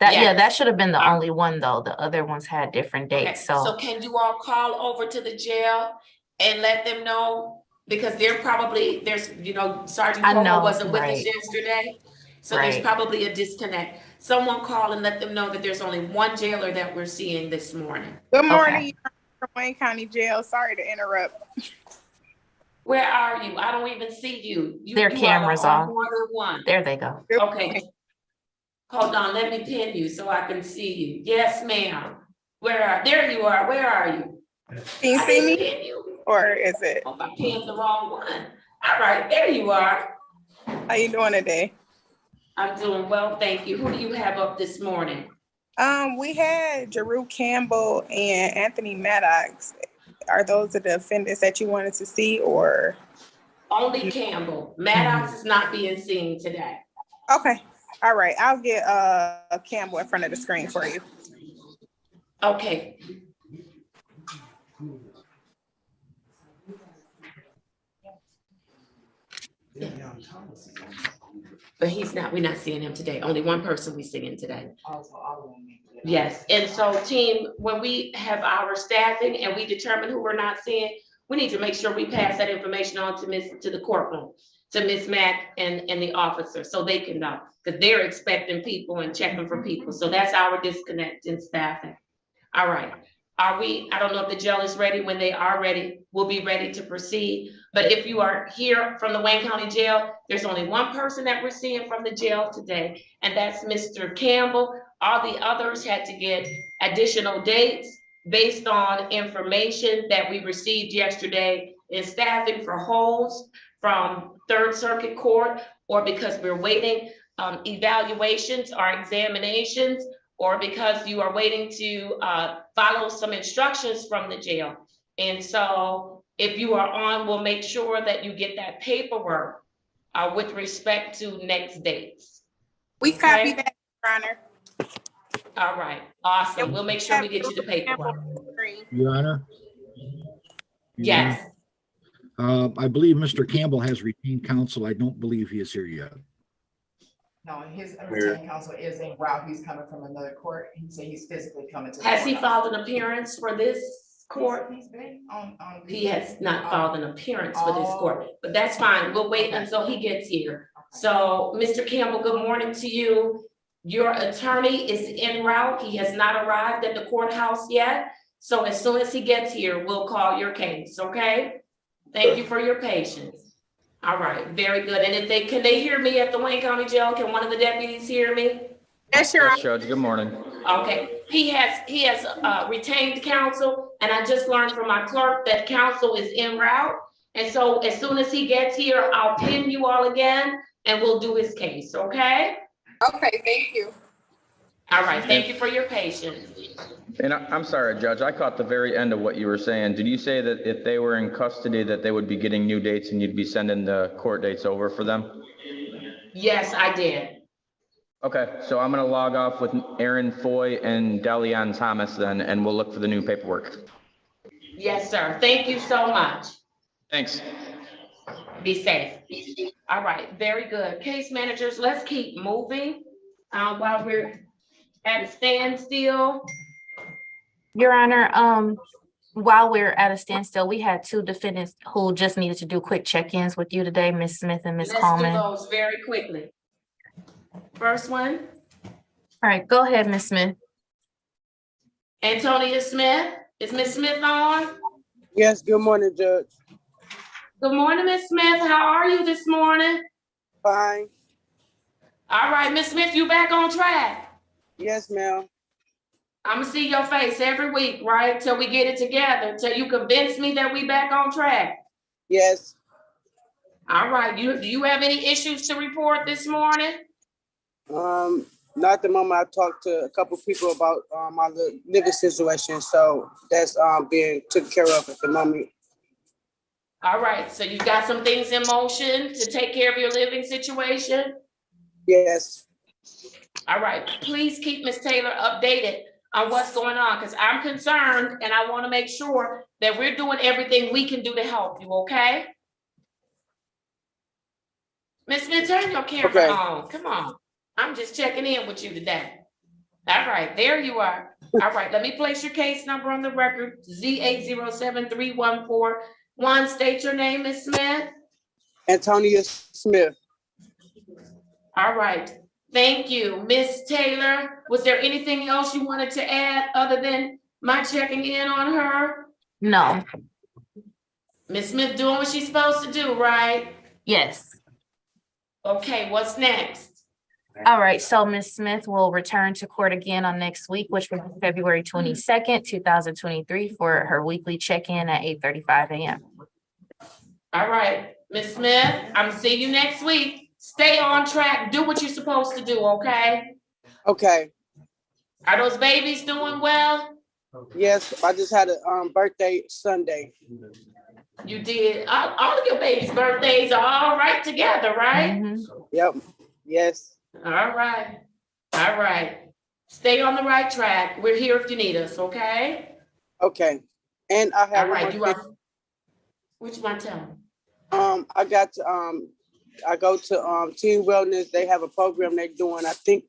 Yeah, Yes. that should have been the only one though. The other ones had different Okay, dates. so So can you all call over to the jail and let them know? Because there's, Sergeant I Como know, wasn't with us right. yesterday. So there's Right. probably a disconnect. Someone call and let them know that there's only one jailer that we're seeing this morning. Good morning, from Wayne County Jail. Sorry to interrupt. Where are you? I don't even see you. Their you cameras are on off. more than one. There they go. Okay. Hold on, let me pin you so I can see you. Yes, ma'am. There you are. Where are you? Can you see me? Pin you. Or is it? Oh, I pinned the wrong one. All right, there you are. How you doing today? I'm doing well, thank you. Who do you have up this morning? We had Jeru Campbell and Anthony Maddox. Are those the defendants that you wanted to see, or? Only Campbell. Maddox is not being seen today. Okay, all right. I'll get Campbell in front of the screen for you. Okay. But we're not seeing him today. Only one person we're seeing today. Yes, and so team, when we have our staffing and we determine who we're not seeing, we need to make sure we pass that information on to the courtroom, to Ms. Mack and the officer, so they can know, because they're expecting people and checking for people. So that's our disconnect in staffing. All right. I don't know if the jail is ready. When they are ready, we'll be ready to proceed. But if you are here from the Wayne County Jail, there's only one person that we're seeing from the jail today, and that's Mr. Campbell. All the others had to get additional dates based on information that we received yesterday in staffing for Holmes from Third Circuit Court, or because we're waiting evaluations or examinations, or because you are waiting to follow some instructions from the jail. And so if you are on, we'll make sure that you get that paperwork with respect to next dates. We copy Okay? that, Your Honor. All right, awesome. We'll make sure we get you the paperwork. Your Honor. Yes. I believe Mr. Campbell has retained counsel. I don't believe he is here yet. No, his retained counsel is en route. He's coming from another court. He said he's physically coming to. Has he filed an appearance for this court? He's been on. He has not filed an appearance for this court, but that's fine. We'll wait until he gets here. So, Mr. Campbell, good morning to you. Your attorney is en route. He has not arrived at the courthouse yet. So as soon as he gets here, we'll call your case, okay? Thank you for your patience. All right, very good. And if can they hear me at the Wayne County Jail? Can one of the deputies hear me? Yes, Your Honor. Judge, good morning. Okay, he has retained counsel, and I just learned from my clerk that counsel is en route. And so as soon as he gets here, I'll pin you all again and we'll do his case, okay? Okay, thank you. All right, thank you for your patience. And I'm sorry, Judge, I caught the very end of what you were saying. Did you say that if they were in custody that they would be getting new dates and you'd be sending the court dates over for them? Yes, I did. Okay, so I'm gonna log off with Aaron Foy and Delian Thomas then, and we'll look for the new paperwork. Yes, sir. Thank you so much. Thanks. Be safe. All right, very good. Case managers, let's keep moving while we're at a standstill. Your Honor, while we're at a standstill, we had two defendants who just needed to do quick check-ins with you today, Ms. Smith and Ms. Coleman. Let's do those very quickly. First one. All right, go ahead, Ms. Smith. Antonia Smith. Is Ms. Smith on? Yes, good morning, Judge. Good morning, Ms. Smith. How are you this morning? Fine. All right, Ms. Smith, you back on track? Yes, ma'am. I'm gonna see your face every week, right? Till we get it together, till you convince me that we back on track. Yes. All right, do you have any issues to report this morning? Not at the moment. I talked to a couple people about my living situation, so that's being taken care of at the moment. All right, so you've got some things in motion to take care of your living situation? Yes. All right, please keep Ms. Taylor updated on what's going on, because I'm concerned and I want to make sure that we're doing everything we can do to help you, okay? Ms. Smith, turn your camera on. Come on. I'm just checking in with you today. All right, there you are. All right, let me place your case number on the record, Z807314. State your name, Ms. Smith. Antonia Smith. All right, thank you. Ms. Taylor, was there anything else you wanted to add other than my checking in on her? No. Ms. Smith doing what she's supposed to do, right? Yes. Okay, what's next? All right, so Ms. Smith will return to court again on next week, which will be February 22nd, 2023 for her weekly check-in at 8:35 a.m. All right, Ms. Smith, I'm gonna see you next week. Stay on track, do what you're supposed to do, okay? Okay. Are those babies doing well? Yes, I just had a birthday Sunday. You did. All of your babies' birthdays are all right together, right? Mm-hmm. Yep. Yes. All right. All right. Stay on the right track. We're here if you need us, okay? Okay. And I have all right. You are. What you want to tell me? I got to I go to Teen Wellness. They have a program they're doing, I think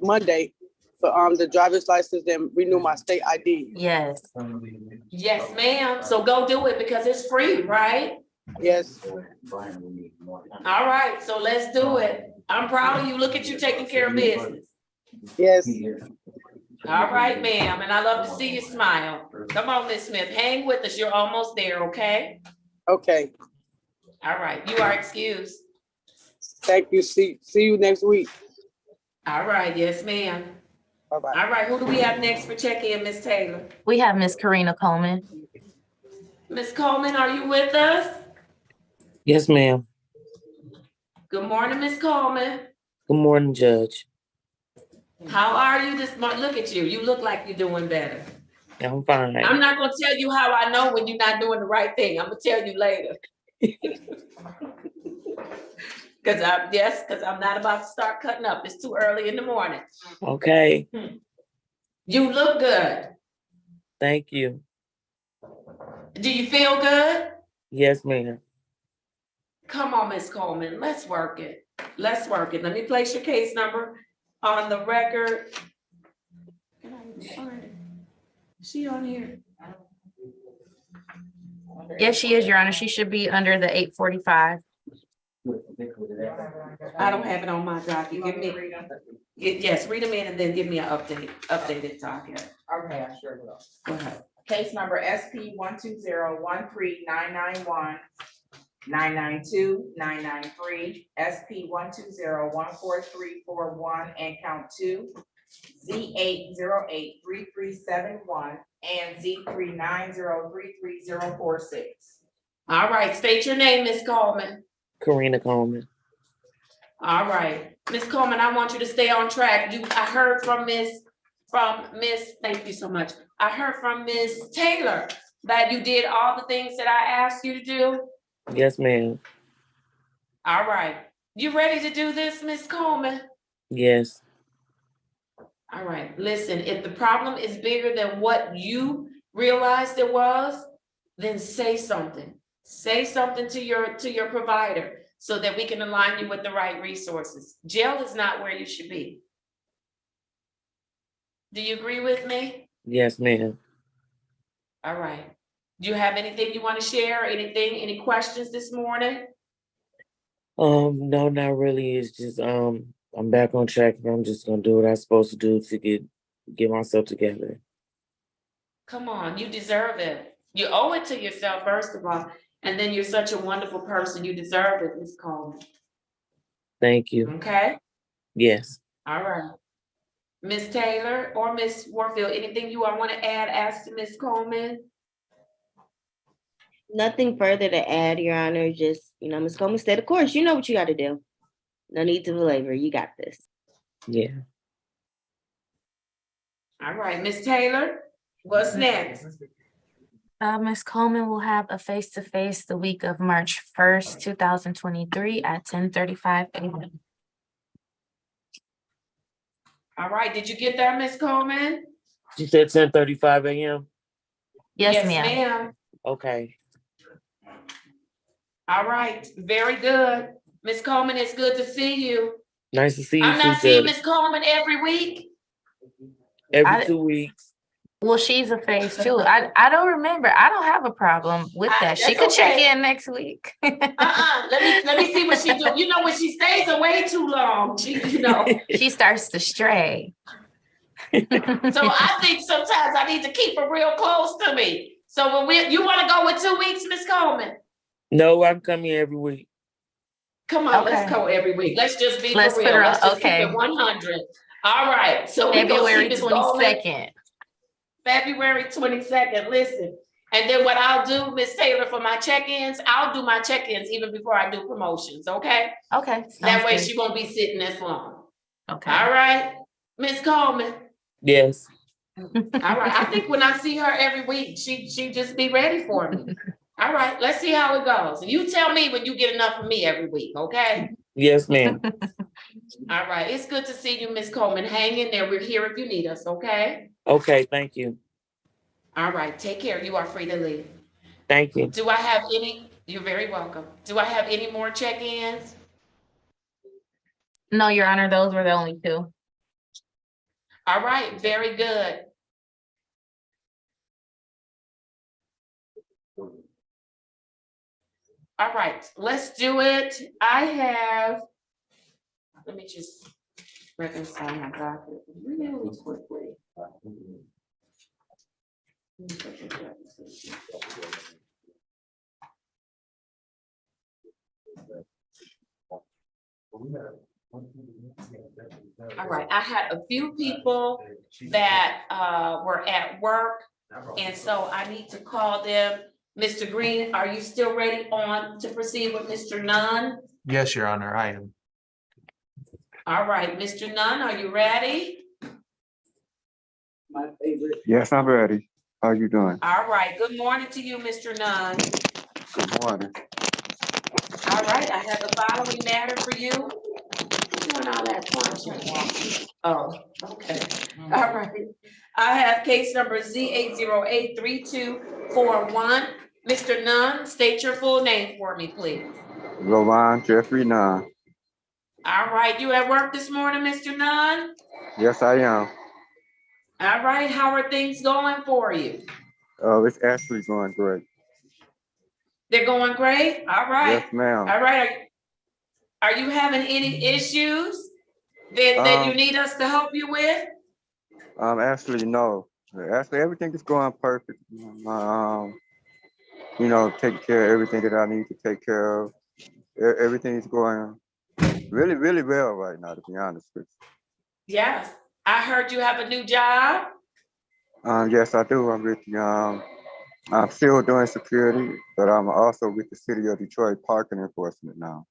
Monday, for the driver's license and renew my state ID. Yes. Yes, ma'am. So go do it because it's free, right? Yes. All right, so let's do it. I'm proud of you. Look at you taking care of business. Yes. All right, ma'am. And I love to see you smile. Come on, Ms. Smith. Hang with us. You're almost there, okay? Okay. All right. You are excused. Thank you. See you next week. All right. Yes, ma'am. Bye-bye. All right. Who do we have next for check-in, Ms. Taylor? We have Ms. Karina Coleman. Ms. Coleman, are you with us? Yes, ma'am. Good morning, Ms. Coleman. Good morning, Judge. How are you this morning? Look at you. You look like you're doing better. I'm fine. I'm not going to tell you how I know when you're not doing the right thing. I'm going to tell you later. Because I'm not about to start cutting up. It's too early in the morning. Okay, You look good. thank you. Do you feel good? Yes, ma'am. Come on, Miss Coleman, let's work it. Let's work it. Let me place your case number on the record. Can I even find it? Is she on here? Yes, she is, Your Honor. She should be under the 845. I don't have it on my docket. Give me, yes, read them in and then give me an updated docket. Okay, I sure will. Go ahead. Case number SP 12013991992 993, SP 120143441 and count 2, Z8083371 and Z3903346. All right, state your name, Miss Coleman. Karina Coleman. All right, Miss Coleman, I want you to stay on track. I heard from Miss, thank you so much. I heard from Miss Taylor that you did all the things that I asked you to do. Yes, ma'am. All right, you ready to do this, Miss Coleman? Yes. All right, listen, if the problem is bigger than what you realized it was, then say something. Say something to your provider so that we can align you with the right resources. Jail is not where you should be. Do you agree with me? Yes, ma'am. All right. Do you have anything you want to share? Any questions this morning? No, not really. It's just I'm back on track and I'm just gonna do what I'm supposed to do to get myself together. Come on, you deserve it. You owe it to yourself, first of all. And then you're such a wonderful person. You deserve it, Ms. Coleman. Thank you. Okay? Yes. All right. Ms. Taylor or Ms. Warfield, anything you all want to add as to Ms. Coleman? Nothing further to add, Your Honor. Just, Ms. Coleman, stay the course. You know what you got to do. No need to belabor. You got this. Yeah. All right, Ms. Taylor, what's next? Ms. Coleman will have a face-to-face the week of March 1st, 2023 at 10:35 a.m. All right, did you get that, Ms. Coleman? She said 10:35 a.m. Yes, ma'am. Ma'am. Okay. All right, very good. Ms. Coleman, it's good to see you. Nice to see you I'm too, not seeing Judge. Ms. Coleman every week. Every 2 weeks. Well, she's a phase too. I don't remember. I don't have a problem with that. She could That's check okay. in next week. Let me see what she do. You know, when she stays away too long, She starts to stray. So I think sometimes I need to keep her real close to me. So when you want to go with 2 weeks, Ms. Coleman? No, I can come here every week. Come on, Okay. let's go every week. Let's just be Let's for put real. her Let's on- just okay. keep it 100. All right. So we go see February Ms. Coleman. 22nd. February 22nd. Listen. And then what I'll do, Ms. Taylor, for my check-ins, I'll do my check-ins even before I do promotions, okay? Okay. That way good. she won't be sitting as long. Okay. All right, Ms. Coleman. Yes. All right, I think when I see her every week, she just be ready for me. All right, let's see how it goes. And you tell me when you get enough of me every week, okay? Yes, ma'am. All right, it's good to see you, Ms. Coleman. Hang in there. We're here if you need us, okay? Okay, thank you. All right, take care. You are free to leave. Thank you. Do I have any? You're very welcome. Do I have any more check-ins? No, Your Honor, those were the only two. All right, very good. All right, let's do it. Let me just reconcile my docket really quickly. All right, I had a few people that were at work, and so I need to call them. Mr. Green, are you still ready to proceed with Mr. Nunn? Yes, Your Honor, I am. All right, Mr. Nunn, are you ready? Yes, I'm ready. How you doing? All right, good morning to you, Mr. Nunn. Good morning. All right, I have the following matter for you. Doing all that punching. Oh, okay. All right. I have case number Z8083241. Mr. Nunn, state your full name for me, please. Rowan Jeffrey Nunn. All right, you at work this morning, Mr. Nunn? Yes, I am. All right, how are things going for you? It's actually going great. They're going great? All right. Yes, ma'am. All right. Are you having any issues that you need us to help you with? Actually, no. Actually, everything is going perfect. You know, taking care of everything that I need to take care of. Everything is going really, really well right now, to be honest with Yes. I heard you have a new job. you. Yes, I do. I'm still doing security, but I'm also with the City of Detroit Parking Enforcement now.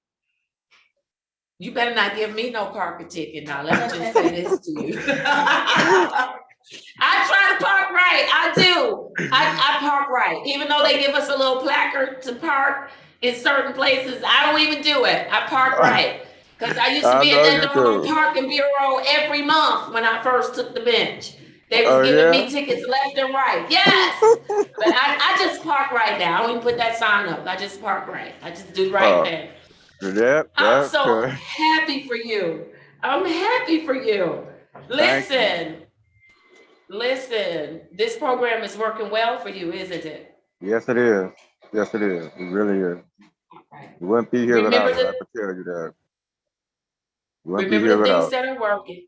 You better not give me no parking ticket now. Let me just say this to you. I try to park right. I do. I park right. Even though they give us a little placard to park in certain places, I don't even do it. I park right. Because I used to be at that doggone parking bureau every month when I first took the bench. They was giving me tickets left and right. Yes. But I just park right now. I don't even put that sign up. I just park right. I just do right there. Yep, I'm so happy for you. I'm happy for you. Listen, this program is working well for you, isn't it? Yes, it is. Yes, it is. It really is. You wouldn't be here without it. I can tell you that. You wouldn't be here Remember the things without. that are working.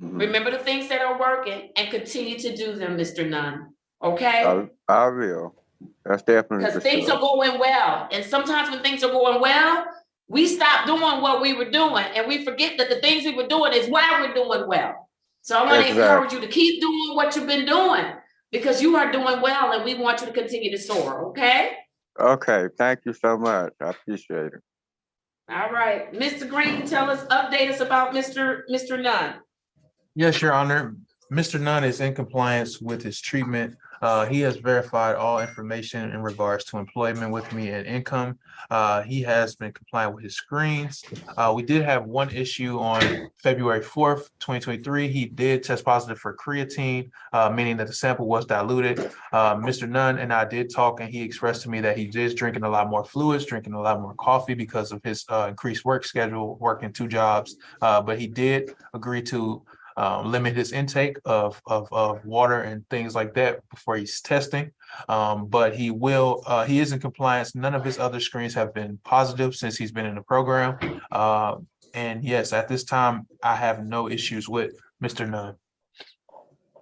Remember the things that are working and continue to do them, Mr. Nunn. Okay? I will. That's definitely Because for things sure. are going well. And sometimes when things are going well, we stop doing what we were doing and we forget that the things we were doing is why we're doing well. So I want to encourage you to keep doing what you've been doing because you are doing well and we want you to continue to soar, okay? Okay, thank you so much. I appreciate it. All right. Mr. Green, update us about Mr. Nunn. Yes, Your Honor. Mr. Nunn is in compliance with his treatment. He has verified all information in regards to employment with me and income. He has been compliant with his screens. We did have one issue on February 4th, 2023. He did test positive for creatine, meaning that the sample was diluted. Mr. Nunn and I did talk and he expressed to me that he is drinking a lot more fluids, drinking a lot more coffee because of his increased work schedule, working 2 jobs. But he did agree to limit his intake of water and things like that before he's testing. But he is in compliance. None of his other screens have been positive since he's been in the program. And yes, at this time, I have no issues with Mr. Nunn.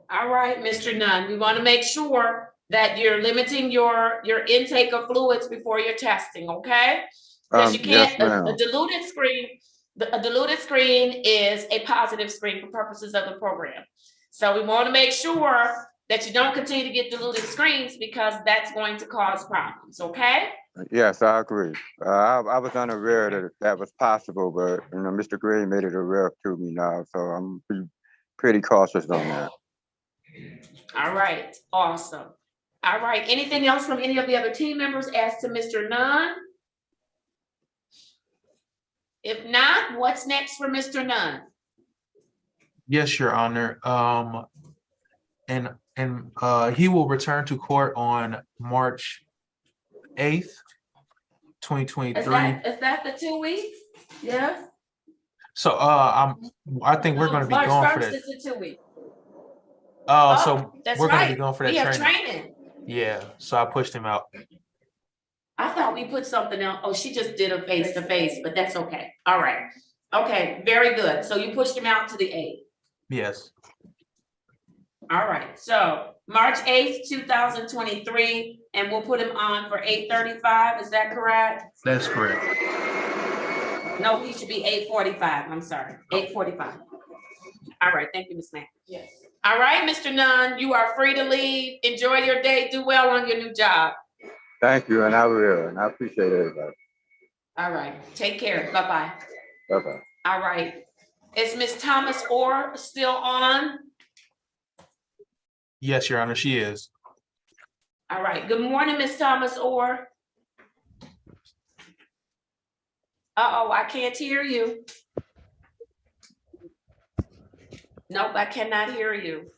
All right, Mr. Nunn, we want to make sure that you're limiting your intake of fluids before you're testing, okay? Because you can't, a diluted screen is a positive screen for purposes of the program. So we want to make sure that you don't continue to get diluted screens because that's going to cause problems, okay? Yes, I agree. I was unaware that that was possible, but you know, Mr. Green made it aware to me now, so I'm pretty cautious on that. All right, awesome. All right, anything else from any of the other team members as to Mr. Nunn? If not, what's next for Mr. Nunn? Yes, Your Honor. And he will return to court on March 8th, 2023. Is that the 2 weeks? Yes. So I think we're going to be March going for 1st that. is the 2 weeks. So that's we're going to right. be going for that We have training. training. Yeah, so I pushed him out. I thought we put something else. Oh, she just did a face-to-face, but that's okay. All right. Okay, very good. So you pushed him out to the 8th. Yes. All right, so March 8th, 2023, and we'll put him on for 8:35. Is that correct? That's correct. No, he should be 8:45. I'm sorry, 8:45. All right, thank you, Ms. Mack. Yes. All right, Mr. Nunn, you are free to leave. Enjoy your day. Do well on your new job. Thank you, and I will, and I appreciate everybody. All right, take care. Bye-bye. Bye-bye. All right, is Ms. Thomas Orr still on? Yes, Your Honor, she is. All right, good morning, Ms. Thomas Orr. Uh-oh, I can't hear you. Nope, I cannot hear you.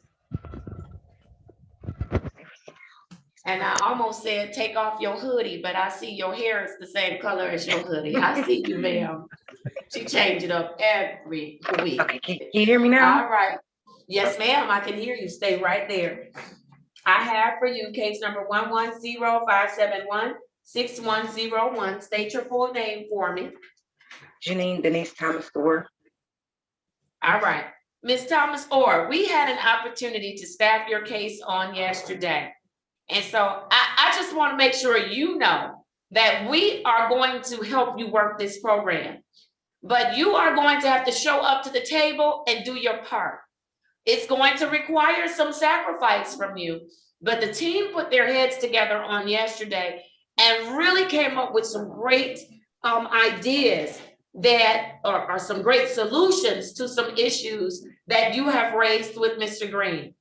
And I almost said, take off your hoodie, but I see your hair is the same color as your hoodie. I see you, ma'am. She changed it up every week. Okay, can you hear me now? All right. Yes, ma'am, I can hear you. Stay right there. I have for you case number 110-571-6101. State your full name for me. Janine Denise Thomas Orr. All right. Ms. Thomas Orr, we had an opportunity to staff your case on yesterday. And so I just want to make sure you know that we are going to help you work this program. But you are going to have to show up to the table and do your part. It's going to require some sacrifice from you. But the team put their heads together on yesterday and really came up with some great ideas that are some great solutions to some issues that you have raised with Mr. Green.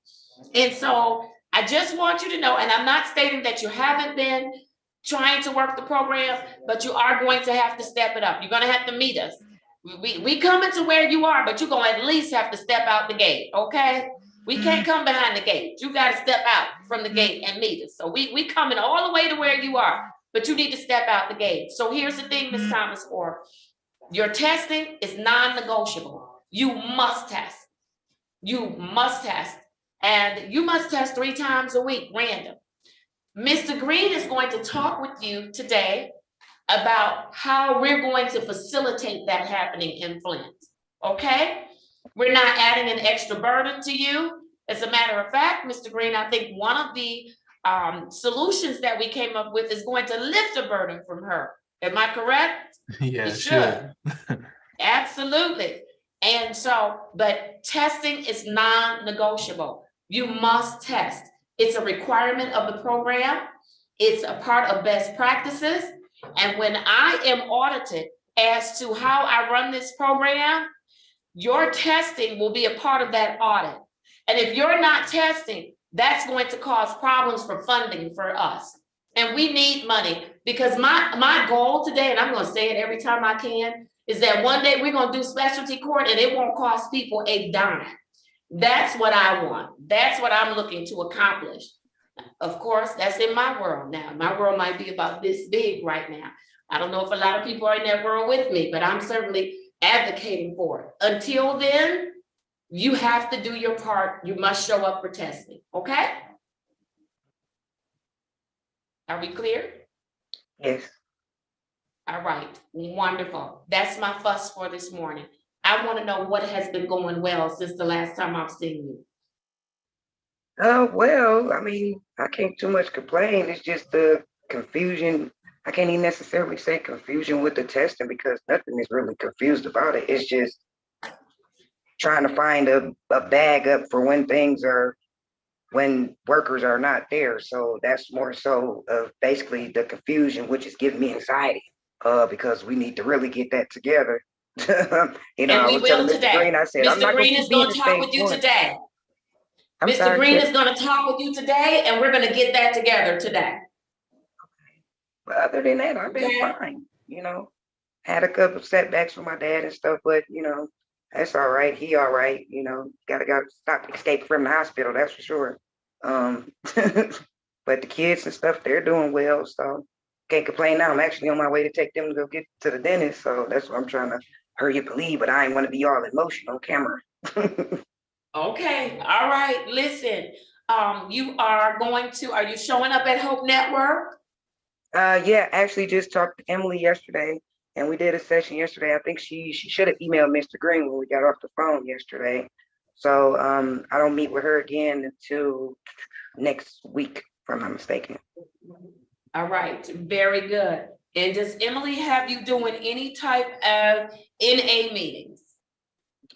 And so I just want you to know, and I'm not stating that you haven't been trying to work the program, but you are going to have to step it up. You're going to have to meet us. We coming to where you are, but you're going to at least have to step out the gate, okay? We can't come behind the gate. You got to step out from the gate and meet us. So we coming all the way to where you are, but you need to step out the gate. So here's the thing, Ms. Thomas Orr. Your testing is non-negotiable. You must test. You must test. And you must test 3 times a week, random. Mr. Green is going to talk with you today about how we're going to facilitate that happening in Flint, okay? We're not adding an extra burden to you. As a matter of fact, Mr. Green, I think one of the solutions that we came up with is going to lift a burden from her. Am I correct? Yeah, It should. Absolutely. And so, but testing is non-negotiable. You must test. It's a requirement of the program. It's a part of best practices. And when I am audited as to how I run this program, your testing will be a part of that audit. And if you're not testing, that's going to cause problems for funding for us. And we need money because my goal today, and I'm going to say it every time I can, is that one day we're going to do specialty court and it won't cost people a dime. That's what I want. That's what I'm looking to accomplish. Of course, that's in my world now. My world might be about this big right now. I don't know if a lot of people are in that world with me, but I'm certainly advocating for it. Until then, you have to do your part. You must show up for testing, okay? Are we clear? Yes. All right, wonderful. That's my fuss for this morning. I want to know what has been going well since the last time I've seen you. Well, I mean, I can't too much complain. It's just the confusion. I can't even necessarily say confusion with the testing because nothing is really confused about it. It's just trying to find a bag up for when workers are not there. So that's more so of basically the confusion, which is giving me anxiety because we need to really get that together. You know, And I we was will telling Mr. today. Green, I said, I'm Mr. not Green going is to be going in to the talk with you same today. I'm Mr. sorry, Green Jeff. is going to talk with you today, and we're going to get that together today. But other than that, I've been Okay. fine. You know, had a couple setbacks with my dad and stuff, but you know, that's all right. He all right. You know, gotta stop escaping from the hospital. That's for sure. But the kids and stuff, they're doing well, so can't complain now. I'm actually on my way to take them to go get to the dentist, so that's what I'm trying to hurry up and leave. But I ain't want to be all emotional on camera. Okay, all right, listen, are you showing up at Hope Network? Yeah, actually just talked to Emily yesterday and we did a session yesterday. I think she should have emailed Mr. Green when we got off the phone yesterday. So I don't meet with her again until next week, if I'm not mistaken. All right, very good. And does Emily have you doing any type of NA meetings?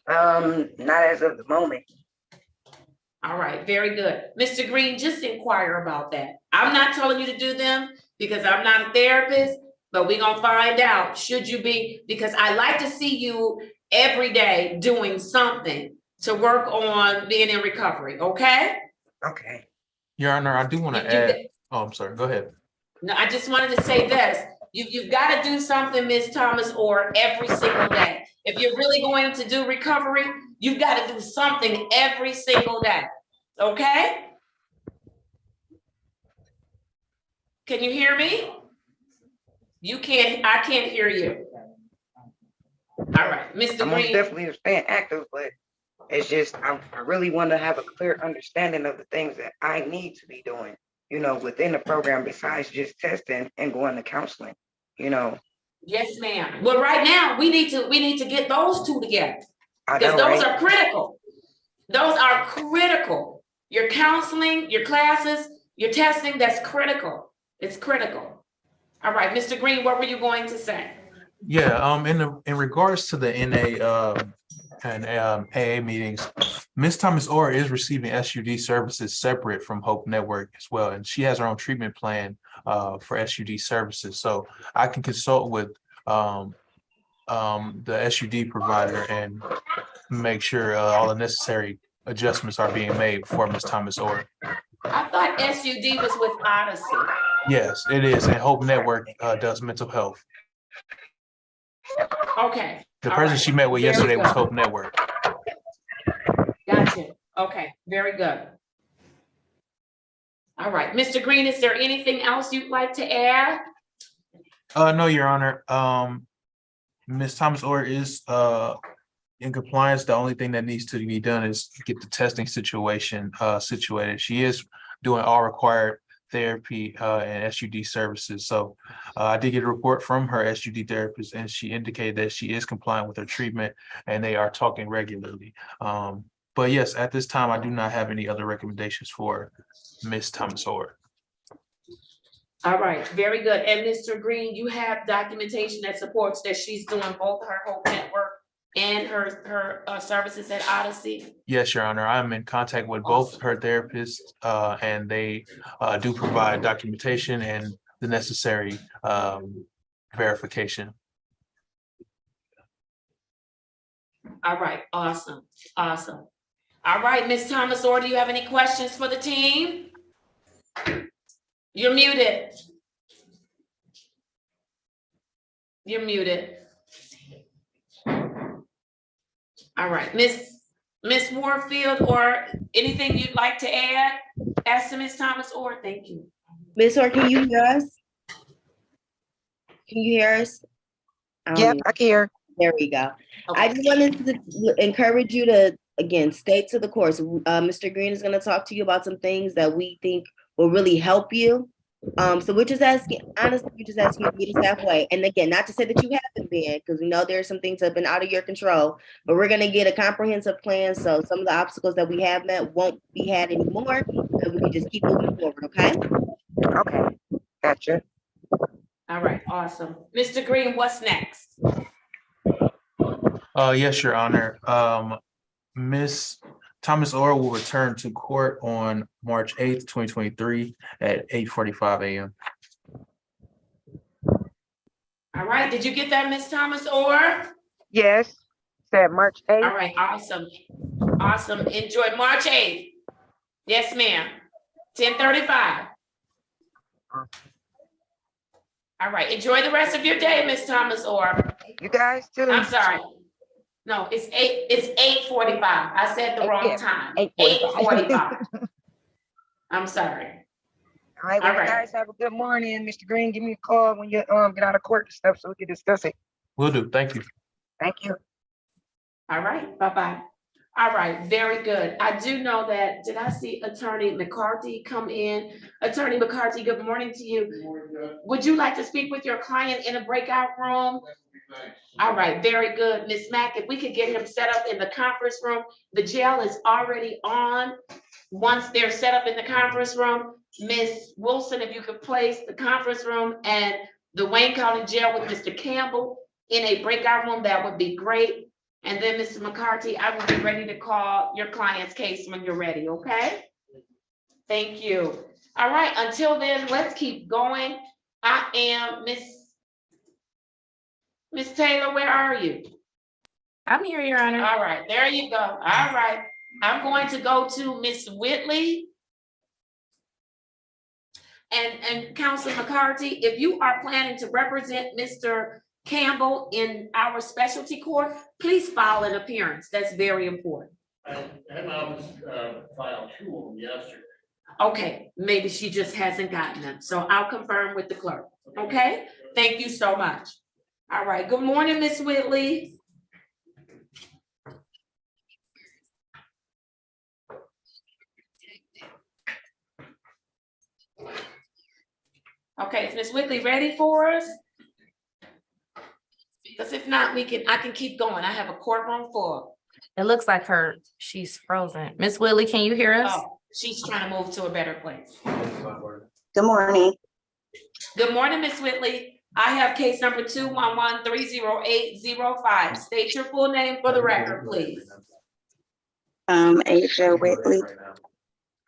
Not as of the moment. All right, very good. Mr. Green, just inquire about that. I'm not telling you to do them because I'm not a therapist, but we're gonna find out, should you be, because I like to see you every day doing something to work on being in recovery, okay? Okay. Your Honor, I do want to add, oh, I'm sorry, go ahead. No, I just wanted to say this. You've got to do something, Ms. Thomas, or every single day. If you're really going to do recovery, you've got to do something every single day. Okay? Can you hear me? You can't, I can't hear you. All right, Mr. I'm most Green. definitely staying active, but it's just I really want to have a clear understanding of the things that I need to be doing, you know, within the program besides just testing and going to counseling, you know. Yes, ma'am. Well, right now we need to get those two together because know, those right? are critical. Those are critical. Your counseling, your classes, your testing, that's critical. It's critical. All right, Mr. Green, what were you going to say? Yeah, in regards to the NA and AA meetings, Ms. Thomas Orr is receiving SUD services separate from Hope Network as well, and she has her own treatment plan for SUD services. So I can consult with the SUD provider and make sure all the necessary adjustments are being made for Ms. Thomas Orr. I thought SUD was with Odyssey. Yes, it is, and Hope Network does mental health. Okay. The person she met with yesterday was Hope Network. Gotcha. Okay, very good. All right, Mr. Green, is there anything else you'd like to add? No, Your Honor. Ms. Thomas Orr is in compliance. The only thing that needs to be done is get the testing situation situated. She is doing all required therapy and SUD services. So I did get a report from her SUD therapist, and she indicated that she is compliant with her treatment and they are talking regularly. But yes, at this time, I do not have any other recommendations for Ms. Thomas Orr. All right, very good. And Mr. Green, you have documentation that supports that she's doing both her Hope Network and her services at Odyssey? Yes, Your Honor. I'm in contact with both her therapists, and they do provide documentation and the necessary verification. All right, awesome, awesome. All right, Ms. Thomas Orr, do you have any questions for the team? You're muted. You're muted. All right, Miss Warfield, or anything you'd like to add? Ask to Ms. Thomas Orr. Thank you. Ms. Orr, can you hear us? Can you hear us? Yep, I can hear. There we go. Okay. I just wanted to encourage you to, again, stay to the course. Mr. Green is going to talk to you about some things that we think will really help you. So we're just asking, honestly, we're just asking you to meet us halfway. And again, not to say that you haven't been, because we know there are some things that have been out of your control, but we're going to get a comprehensive plan. So some of the obstacles that we have met won't be had anymore. And we can just keep moving forward, okay? Okay, gotcha. All right, awesome. Mr. Green, what's next? Yes, Your Honor. Ms. Thomas Orr will return to court on March 8th, 2023 at 8:45 a.m. All right, did you get that, Ms. Thomas Orr? Yes, said March 8th. All right, awesome. Awesome. Enjoy March 8th. Yes, ma'am. 10:35. All right, enjoy the rest of your day, Ms. Thomas Orr. You guys too. I'm sorry. No, it's 8:45. I said the wrong time. 8:45. I'm sorry. All right, well, you guys have a good morning. Mr. Green, give me a call when you get out of court and stuff so we can discuss it. Will do. Thank you. Thank you. All right, bye-bye. All right, very good. I do know that, did I see Attorney McCarthy come in? Attorney McCarthy, good morning to you. Would you like to speak with your client in a breakout room? All right, very good. Ms. Mack, if we could get him set up in the conference room, the jail is already on. Once they're set up in the conference room, Ms. Wilson, if you could place the conference room and the Wayne County Jail with Mr. Campbell in a breakout room, that would be great. And then, Mr. McCarthy, I will be ready to call your client's case when you're ready, okay? Thank you. All right, until then, let's keep going. I am Miss Taylor, where are you? I'm here, Your Honor. All right, there you go. All right, I'm going to go to Miss Whitley. And Councilor McCarthy, if you are planning to represent Mr. Campbell in our specialty court, please file an appearance. That's very important. I filed 2 of them yesterday. Okay, maybe she just hasn't gotten them. So I'll confirm with the clerk. Okay, thank you so much. All right, good morning, Ms. Whitley. Okay, is Ms. Whitley ready for us? Because if not, I can keep going. I have a courtroom full. It looks like she's frozen. Miss Willie, can you hear us? Oh, she's trying to move to a better place. Good morning. Good morning, Ms. Whitley. I have case number 211-30805. State your full name for the record, please. Asia Whitley.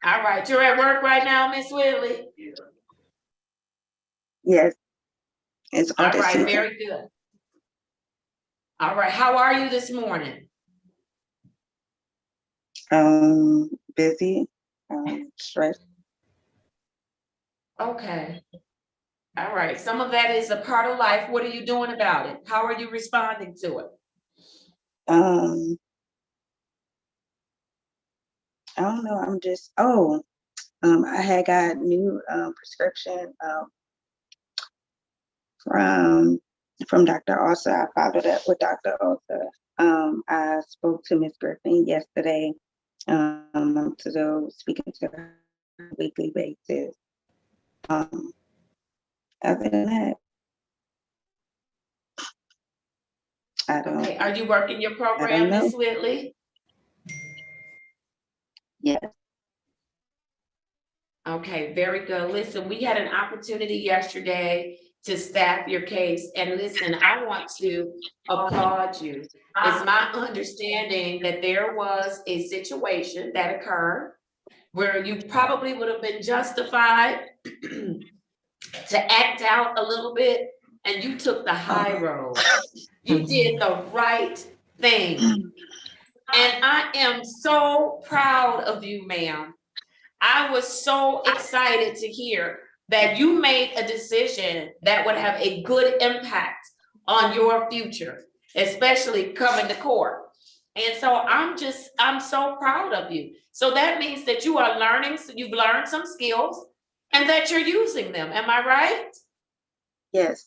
All right, you're at work right now, Ms. Whitley? Yes. It's all right, very good. All right, how are you this morning? Busy, stressed. Okay. All right, some of that is a part of life. What are you doing about it? How are you responding to it? I don't know. I'm just, I had got new prescription from Dr. Osa. I followed up with Dr. Osa. I spoke to Ms. Griffin yesterday. Speaking to her on a weekly basis. Other than that, I don't. Okay, are you working your program, Ms. Whitley? Yes. Okay, very good. Listen, we had an opportunity yesterday to staff your case. And listen, I want to applaud you. It's my understanding that there was a situation that occurred where you probably would have been justified to act out a little bit, and you took the high road. You did the right thing. And I am so proud of you, ma'am. I was so excited to hear that you made a decision that would have a good impact on your future, especially coming to court. And so I'm so proud of you. So that means that you are learning, so you've learned some skills and that you're using them. Am I right? Yes.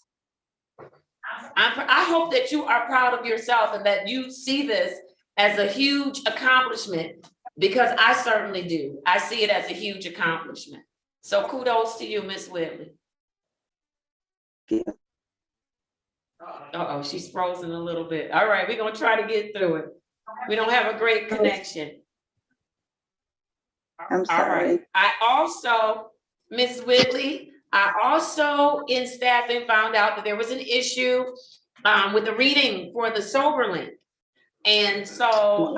I hope that you are proud of yourself and that you see this as a huge accomplishment, because I certainly do. I see it as a huge accomplishment. So kudos to you, Ms. Whitley. Yeah. Uh-oh, she's frozen a little bit. All right, we're gonna try to get through it. We don't have a great connection. I'm sorry. All right. Ms. Whitley, I also in staffing found out that there was an issue with the reading for the sober link. And so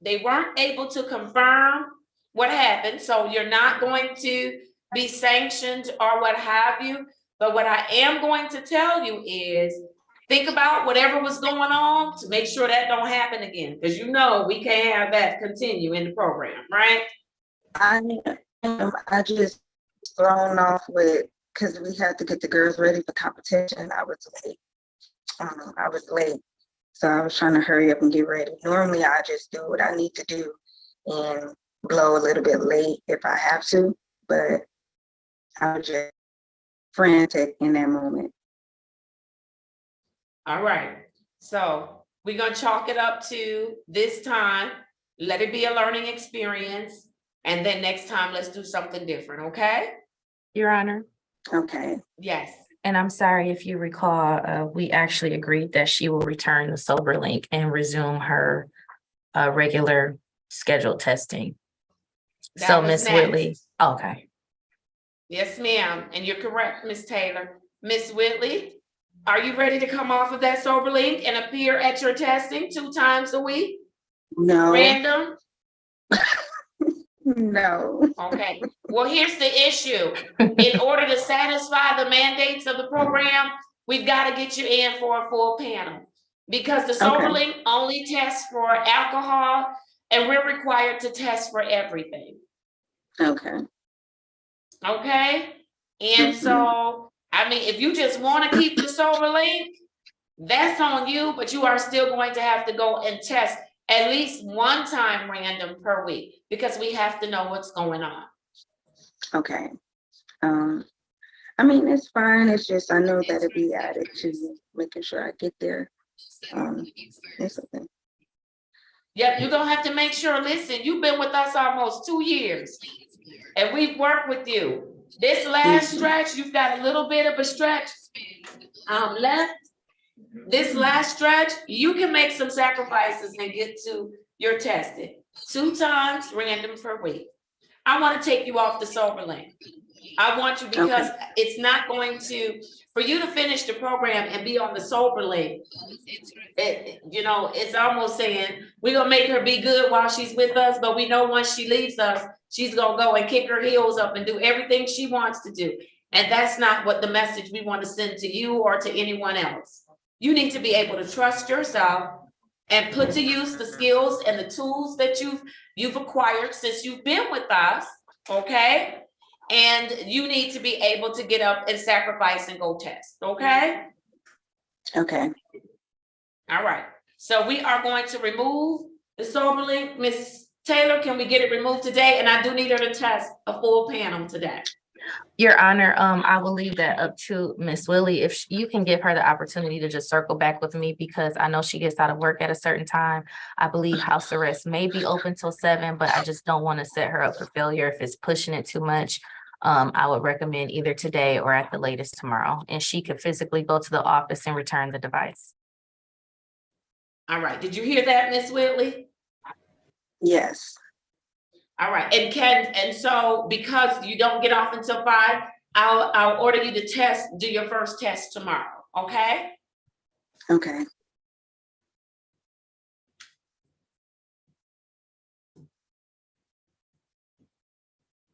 they weren't able to confirm what happened. So you're not going to be sanctioned or what have you. But what I am going to tell you is think about whatever was going on to make sure that don't happen again. Because you know we can't have that continue in the program, right? I just thrown off with, because we had to get the girls ready for competition. I was late. So I was trying to hurry up and get ready. Normally I just do what I need to do and blow a little bit late if I have to, but I was just frantic in that moment. All right, so we're gonna chalk it up to this time, let it be a learning experience, and then next time, let's do something different, okay? Your Honor. Okay. Yes. And I'm sorry, if you recall, we actually agreed that she will return the sober link and resume her regular scheduled testing. So Ms. Whitley, okay. Yes, ma'am, and you're correct, Ms. Taylor. Ms. Whitley, are you ready to come off of that sober link and appear at your testing 2 times a week? No. Random? No. Okay, well, here's the issue. In order to satisfy the mandates of the program, we've got to get you in for a full panel, because the sober link only tests for alcohol and we're required to test for everything. Okay. Okay, And so, I mean, if you just want to keep the sober link, that's on you, but you are still going to have to go and test at least one time random per week because we have to know what's going on. Okay. I mean, it's fine. It's just, I know that it'll be added to making sure I get there. It's okay. Yep, you're gonna have to make sure, listen, you've been with us almost 2 years and we've worked with you. This last stretch, you've got a little bit of a stretch left. This last stretch, you can make some sacrifices and get to your testing 2 times random per week. I want to take you off the sober link. I want you because it's not going to, for you to finish the program and be on the sober link, it's almost saying we're gonna make her be good while she's with us, but we know once she leaves us, she's gonna go and kick her heels up and do everything she wants to do. And that's not what the message we want to send to you or to anyone else. You need to be able to trust yourself and put to use the skills and the tools that you've acquired since you've been with us, okay? And you need to be able to get up and sacrifice and go test, okay? Okay. All right. So we are going to remove the sober link. Ms. Taylor, can we get it removed today? And I do need her to test a full panel today. Your Honor, I will leave that up to Miss Willie. If you can give her the opportunity to just circle back with me, because I know she gets out of work at a certain time. I believe house arrest may be open till 7, but I just don't want to set her up for failure if it's pushing it too much. I would recommend either today or at the latest tomorrow, and she could physically go to the office and return the device. All right. Did you hear that, Miss Whitley? Yes. All right. And so because you don't get off until 5, I'll order you to do your first test tomorrow. Okay? Okay.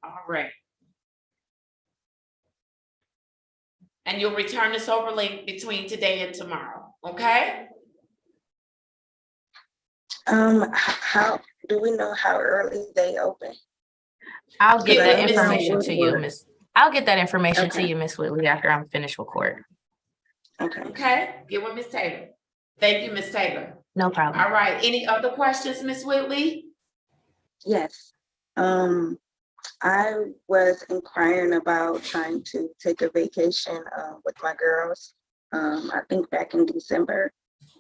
All right. And you'll return the sober link between today and tomorrow. Okay? How do we know how early they open? I'll get that Miss information to you, Miss. I'll get that information to Okay. you, Miss Whitley, after I'm finished with court. Okay. Okay? Get with Miss Taylor. Thank you, Miss Taylor. No problem. All right. Any other questions, Miss Whitley? Yes. I was inquiring about trying to take a vacation with my girls. I think back in December.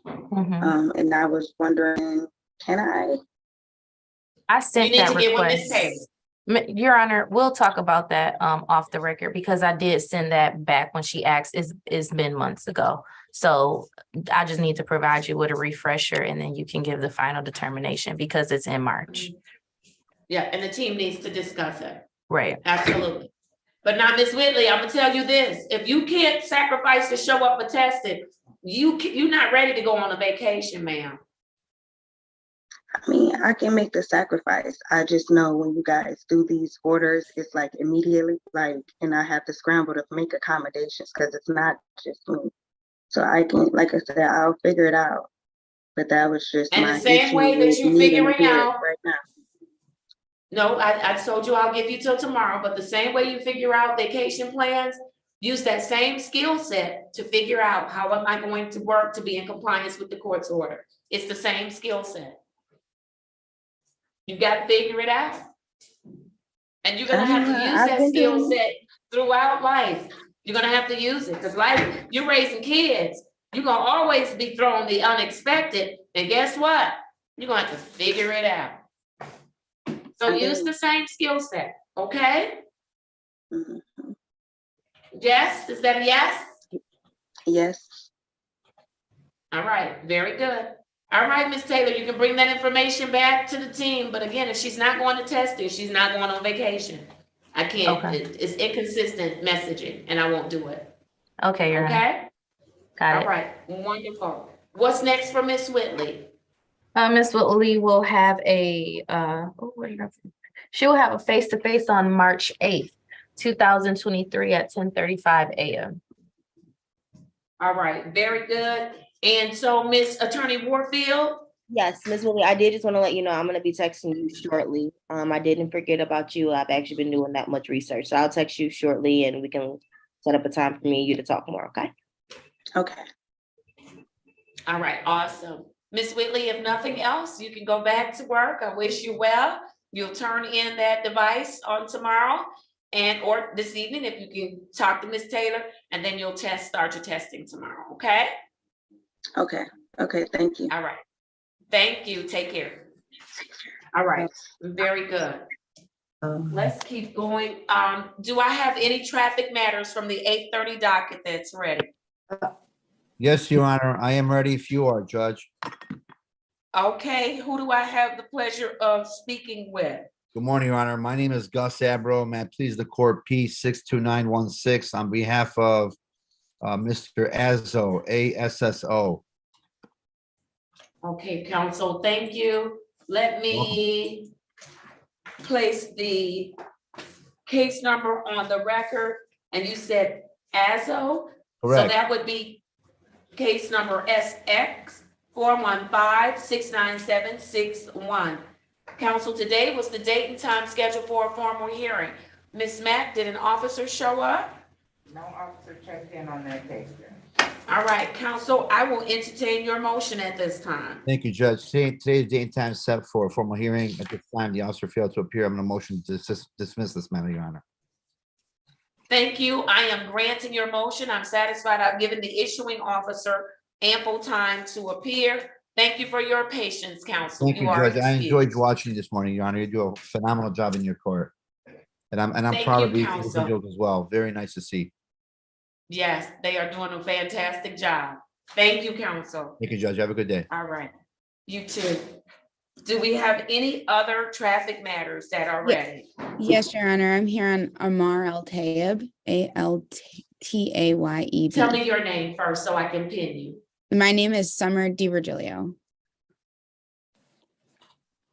And I was wondering, can I? I sent You need that to get with Miss request. Taylor. Your Honor, we'll talk about that off the record, because I did send that back when she asked. It's been months ago. So I just need to provide you with a refresher, and then you can give the final determination because it's in March. Yeah, and the team needs to discuss it. Right. Absolutely. But now, Miss Whitley, I'm gonna tell you this: if you can't sacrifice to show up for testing, you're not ready to go on a vacation, ma'am. I mean, I can make the sacrifice. I just know when you guys do these orders, it's like immediately, and I have to scramble to make accommodations because it's not just me. So I can, like I said, I'll figure it out. But that was just And my the same issue way that with you needing to figuring do it out, right now. no, I told you I'll give you till tomorrow, but the same way you figure out vacation plans, use that same skill set to figure out how am I going to work to be in compliance with the court's order. It's the same skill set. You got to figure it out. And you're going to have to use that skill set throughout life. You're going to have to use it because life, you're raising kids. You're going to always be thrown the unexpected. And guess what? You're going to have to figure it out. So use the same skill set. Okay? Yes? Is that a yes? Yes. All right. Very good. All right, Ms. Taylor, you can bring that information back to the team. But again, if she's not going to testing, she's not going on vacation. I can't. Okay. It's inconsistent messaging, and I won't do it. Okay, Your Honor. Okay? Got it. All right. Wonderful. What's next for Ms. Whitley? Ms. Whitley will have she will have a face-to-face on March 8th, 2023 at 10:35 a.m. All right. Very good. And so, Ms. Attorney Warfield, Yes, Ms. Willie, I did just want to let you know I'm going to be texting you shortly. I didn't forget about you. I've actually been doing that much research. So I'll text you shortly and we can set up a time for me and you to talk more, okay? Okay. All right, awesome. Ms. Whitley, if nothing else, you can go back to work. I wish you well. You'll turn in that device on tomorrow or this evening if you can talk to Ms. Taylor, and then you'll start your testing tomorrow, okay? Okay. Okay. Thank you. All right. Thank you. Take care. All right. Very good. Let's keep going. Do I have any traffic matters from the 8:30 docket that's ready? Yes, Your Honor, I am ready if you are, Judge. Okay, who do I have the pleasure of speaking with? Good morning, Your Honor. My name is Gus Abro. May I please the court P62916 on behalf of Mr. Asso, ASSO. Okay, counsel, thank you. Let me place the case number on the record. And you said Asso? Correct. So that would be case number SX 415-69761. Counsel, today was the date and time scheduled for a formal hearing. Ms. Mack, did an officer show up? No officer checked in on that case. All right, counsel, I will entertain your motion at this time. Thank you, Judge. Today's date and time set for a formal hearing. At this time, the officer failed to appear. I'm going to motion to dismiss this matter, Your Honor. Thank you. I am granting your motion. I'm satisfied I've given the issuing officer ample time to appear. Thank you for your patience, counsel. Thank you, Judge. I enjoyed watching this morning, Your Honor. You do a phenomenal job in your court. And I'm Thank proud you, of these counsel. individuals as well. Very nice to see. Yes, they are doing a fantastic job. Thank you, counsel. Thank you, Judge. Have a good day. All right. You too. Do we have any other traffic matters that are ready? Yes, Your Honor. I'm here on Amar Al-Tayeb, Altayeb. Tell me your name first so I can pin you. My name is Summer DiVirgilio.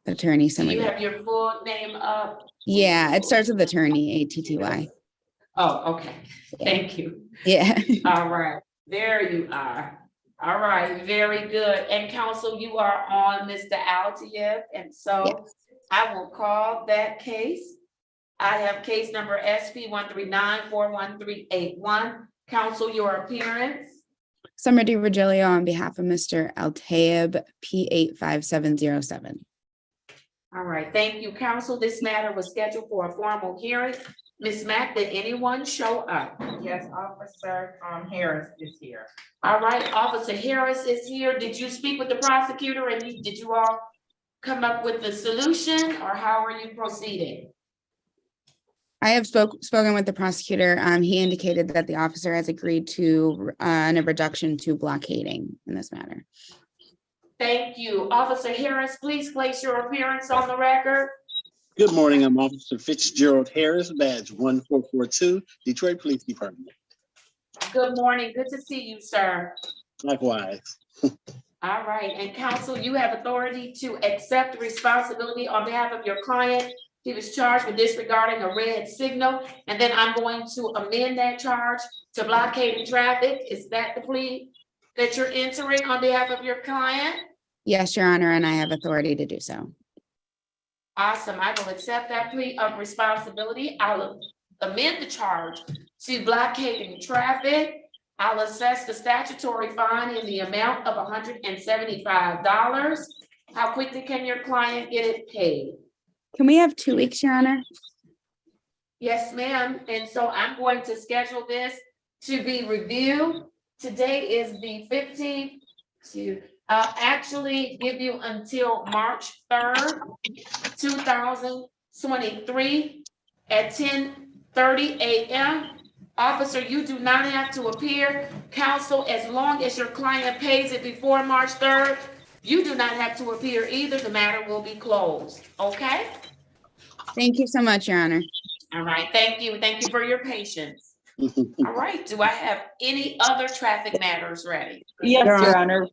Attorney Do Summer. you have your full name up? Yeah, it starts with attorney, ATTY. Oh, okay. Thank you. Yeah. All right. There you are. All right. Very good. And counsel, you are on Mr. Altayeb. And so Yes. I will call that case. I have case number SP 139-41381. Counsel, your appearance. Summer DiVirgilio on behalf of Mr. Altayeb, P85707. All right. Thank you, counsel. This matter was scheduled for a formal hearing. Ms. Mack, did anyone show up? Yes, Officer Harris is here. All right, Officer Harris is here. Did you speak with the prosecutor and did you all come up with the solution, or how are you proceeding? I have spoken with the prosecutor. He indicated that the officer has agreed to a reduction to blockading in this matter. Thank you. Officer Harris, please place your appearance on the record. Good morning, I'm Officer Fitzgerald Harris, badge 1442, Detroit Police Department. Good morning. Good to see you, sir. Likewise. All right, and counsel, you have authority to accept responsibility on behalf of your client. He was charged with disregarding a red signal, and then I'm going to amend that charge to blockading traffic. Is that the plea that you're entering on behalf of your client? Yes, Your Honor, and I have authority to do so. Awesome. I will accept that plea of responsibility. I'll amend the charge to blockading traffic. I'll assess the statutory fine in the amount of $175. How quickly can your client get it paid? Can we have 2 weeks, Your Honor? Yes, ma'am. And so I'm going to schedule this to be reviewed. Today is the 15th. I'll actually give you until March 3rd, 2023 at 10:30 a.m. Officer, you do not have to appear. Counsel, as long as your client pays it before March 3rd, you do not have to appear either. The matter will be closed. Okay? Thank you so much, Your Honor. All right. Thank you. Thank you for your patience. All right. Do I have any other traffic matters ready? Yes, Your Honor.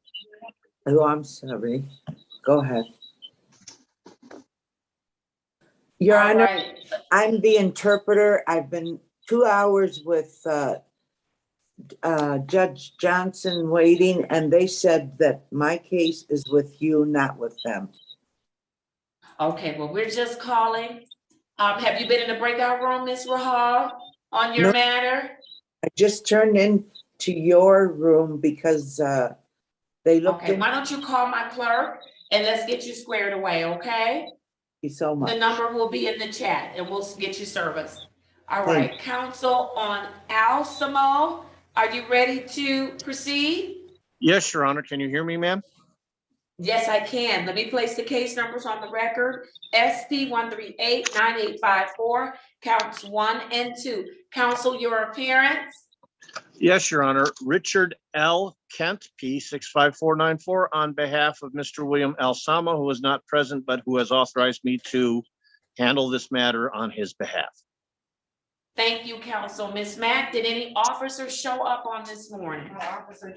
Oh, I'm sorry. Go ahead. Your All Honor, right. I'm the interpreter. I've been 2 hours with Judge Johnson waiting, and they said that my case is with you, not with them. Okay, well, we're just calling. Have you been in the breakout room, Ms. Rahal, on your No. matter? I just turned into your room because they looked Okay, in. why don't you call my clerk and let's get you squared away, okay? You so much. The number will be in the chat and we'll get you service. All Thank right, counsel on Alsamo, are you ready to proceed? Yes, Your Honor. Can you hear me, ma'am? Yes, I can. Let me place the case numbers on the record. SP 1389854, counts 1 and 2. Counsel, your appearance. Yes, Your Honor. Richard L. Kent, P 65494, on behalf of Mr. William Alsamo, who is not present, but who has authorized me to handle this matter on his behalf. Thank you, counsel. Ms. Mack, did any officers show up on this morning? Officer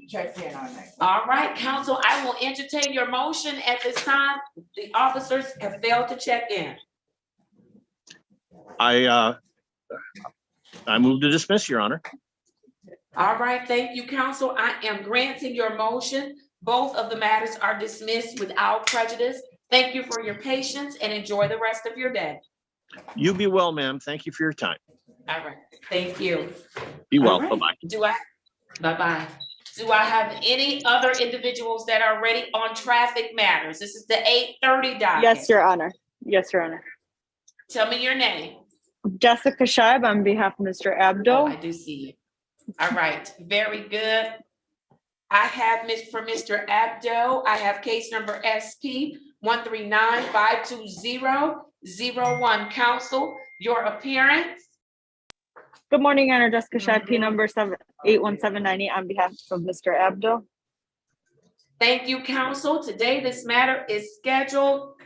checked in on that. All right, counsel, I will entertain your motion at this time. The officers have failed to check in. I move to dismiss, Your Honor. All right, thank you, counsel. I am granting your motion. Both of the matters are dismissed without prejudice. Thank you for your patience and enjoy the rest of your day. You be well, ma'am. Thank you for your time. All right, thank you. Be well. All right. Bye-bye. Bye-bye. Do I have any other individuals that are ready on traffic matters? This is the 8:30 docket. Yes, Your Honor. Yes, Your Honor. Tell me your name. Jessica Scheib on behalf of Mr. Oh, Abdo. I do see you. All right, very good. I have for Mr. Abdo, I have case number SP 139-520-01. Counsel, your appearance. Good morning, Your Honor. Jessica Scheib, P number 81798 on behalf of Mr. Abdo. Thank you, counsel. Today, this matter is scheduled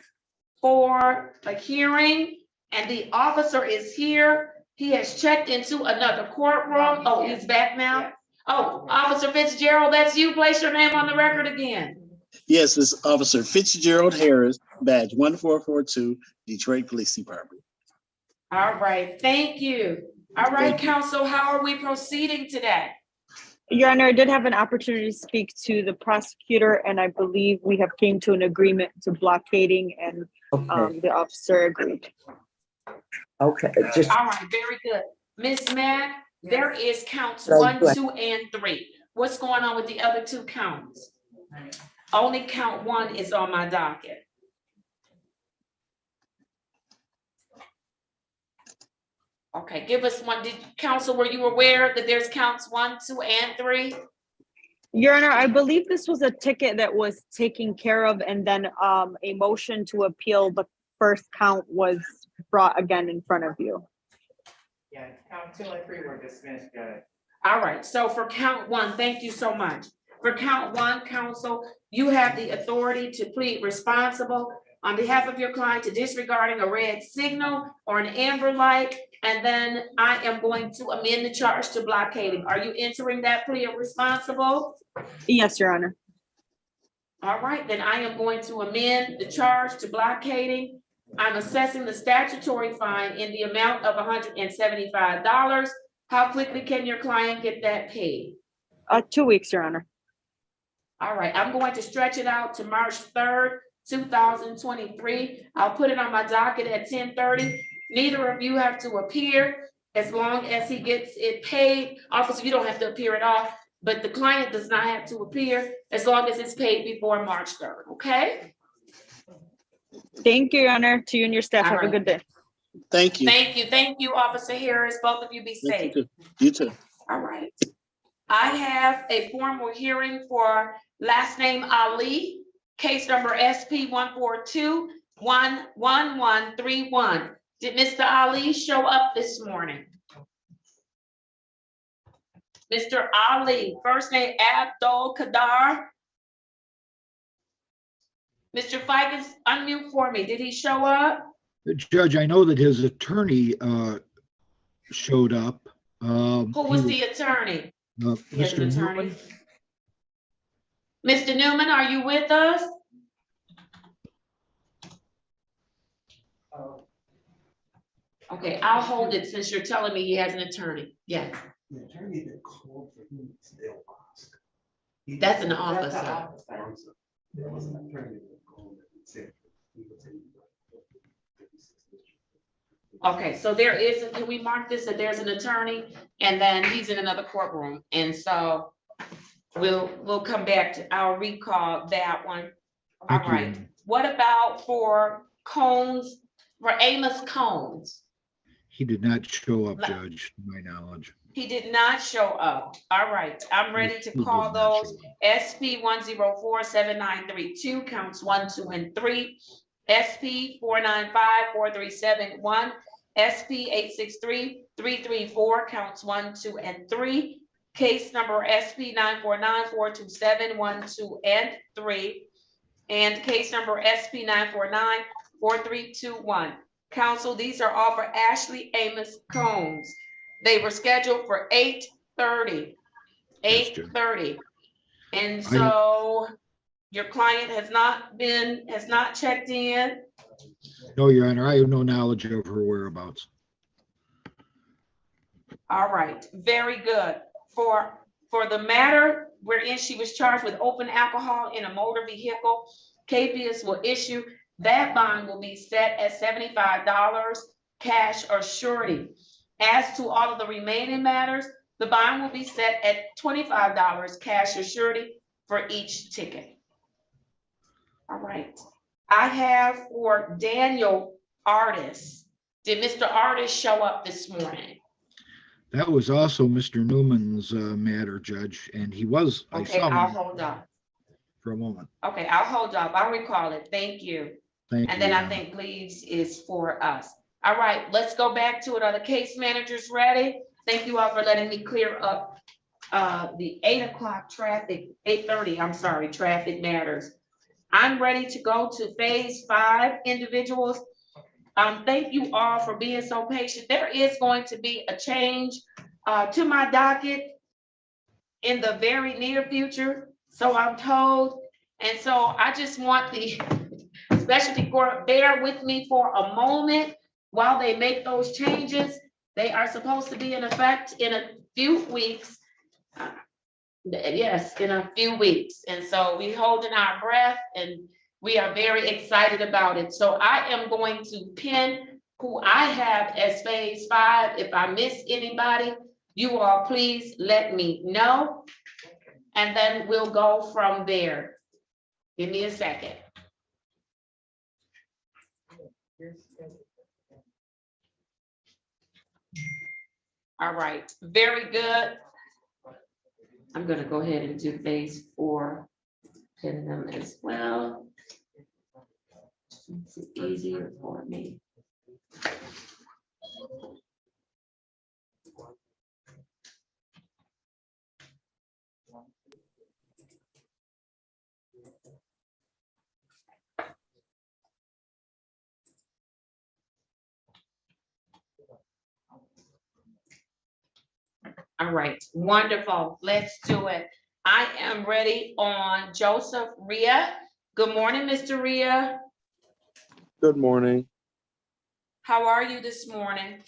for a hearing and the officer is here. He has checked into another courtroom. Oh, he's back now? Oh, Officer Fitzgerald, that's you. Place your name on the record again. Yes, it's Officer Fitzgerald Harris, badge 1442, Detroit Police Department. All right, thank you. All right, Thank you. counsel, how are we proceeding today? Your Honor, I did have an opportunity to speak to the prosecutor, and I believe we have came to an agreement to blockading, and the officer agreed. Okay, All right, very good. Ms. Mack, there is counts 1, 2, and 3. What's going on with the other 2 counts? Only count 1 is on my docket. Okay, give us one. Counsel, were you aware that there's counts 1, 2, and 3? Your Honor, I believe this was a ticket that was taken care of, and then a motion to appeal the first count was brought again in front of you. Yeah, count 2 and 3 were dismissed, Judge. All right, so for count 1, thank you so much. For count 1, counsel, you have the authority to plead responsible on behalf of your client to disregarding a red signal or an amber light, and then I am going to amend the charge to blockading. Are you entering that plea of responsible? Yes, Your Honor. All right, then I am going to amend the charge to blockading. I'm assessing the statutory fine in the amount of $175. How quickly can your client get that paid? 2 weeks, Your Honor. All right, I'm going to stretch it out to March 3rd, 2023. I'll put it on my docket at 10:30. Neither of you have to appear as long as he gets it paid. Officer, you don't have to appear at all, but the client does not have to appear as long as it's paid before March 3rd, okay? Thank you, Your Honor. To you and your staff. All Have a right. good day. Thank you. Thank you, Officer Harris. Both of you be safe. You too. All right. I have a formal hearing for last name Ali, case number SP 142-11131. Did Mr. Ali show up this morning? Mr. Ali, first name Abdul Kadar. Mr. Fikens, unmute for me. Did he show up? Judge, I know that his attorney showed up. Who was the attorney? He has an Mr. attorney. Newman. Mr. Newman, are you with us? Okay, I'll hold it since you're telling me he has an attorney. Yes. That's an officer. Okay, so there is, can we mark this that there's an attorney and then he's in another courtroom? And so we'll come back to, I'll recall that one. All Thank you. right, what about for Combs, for Amos Combs? He did not show up, Judge, to my knowledge. He did not show up. All right, I'm ready to He did call not those. show SP 1047932 counts 1, 2, and 3. SP 4954371. SP 863334 counts 1, 2, and 3. Case number SP 9494271 1, 2, and 3. And case number SP 9494321. Counsel, these are all for Ashley Amos Combs. They were scheduled for 8:30. 8:30. And so your client has not checked in. No, Your Honor, I have no knowledge of her whereabouts. All right, very good. For the matter wherein she was charged with open alcohol in a motor vehicle, KPS will issue, that bond will be set at $75 cash or surety. As to all of the remaining matters, the bond will be set at $25 cash or surety for each ticket. All right. I have for Daniel Artis. Did Mr. Artis show up this morning? That was also Mr. Newman's matter, Judge, and he was, I Okay, saw I'll him hold up. for a moment. Okay, I'll hold up. I'll recall it. Thank you. Thank And you, then Your I Honor. think leaves is for us. All right, let's go back to it. Are the case managers ready? Thank you all for letting me clear up the 8 o'clock traffic, 8:30, I'm sorry, traffic matters. I'm ready to go to phase 5 individuals. Thank you all for being so patient. There is going to be a change to my docket in the very near future, so I'm told. And so I just want the specialty court bear with me for a moment while they make those changes. They are supposed to be in effect in a few weeks. Yes, in a few weeks. And so we holding our breath and we are very excited about it. So I am going to pin who I have as phase 5. If I miss anybody, you all please let me know. And then we'll go from there. Give me a second. All right, very good. I'm gonna go ahead and do phase 4, pin them as well. It's easier for me. All right, wonderful. Let's do it. I am ready on Joseph Rhea. Good morning, Mr. Rhea. Good morning. How are you this morning?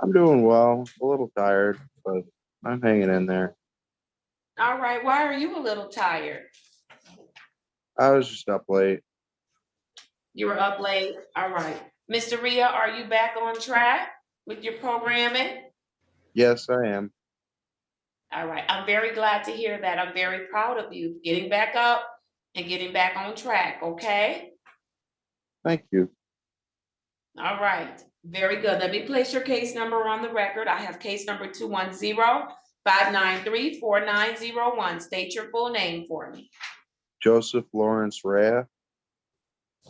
I'm doing well, a little tired, but I'm hanging in there. All right, why are you a little tired? I was just up late. You were up late. All right. Mr. Rhea, are you back on track with your programming? Yes, I am. All right, I'm very glad to hear that. I'm very proud of you getting back up and getting back on track, okay? Thank you. All right, very good. Let me place your case number on the record. I have case number 210-593-4901. State your full name for me. Joseph Lawrence Rhea.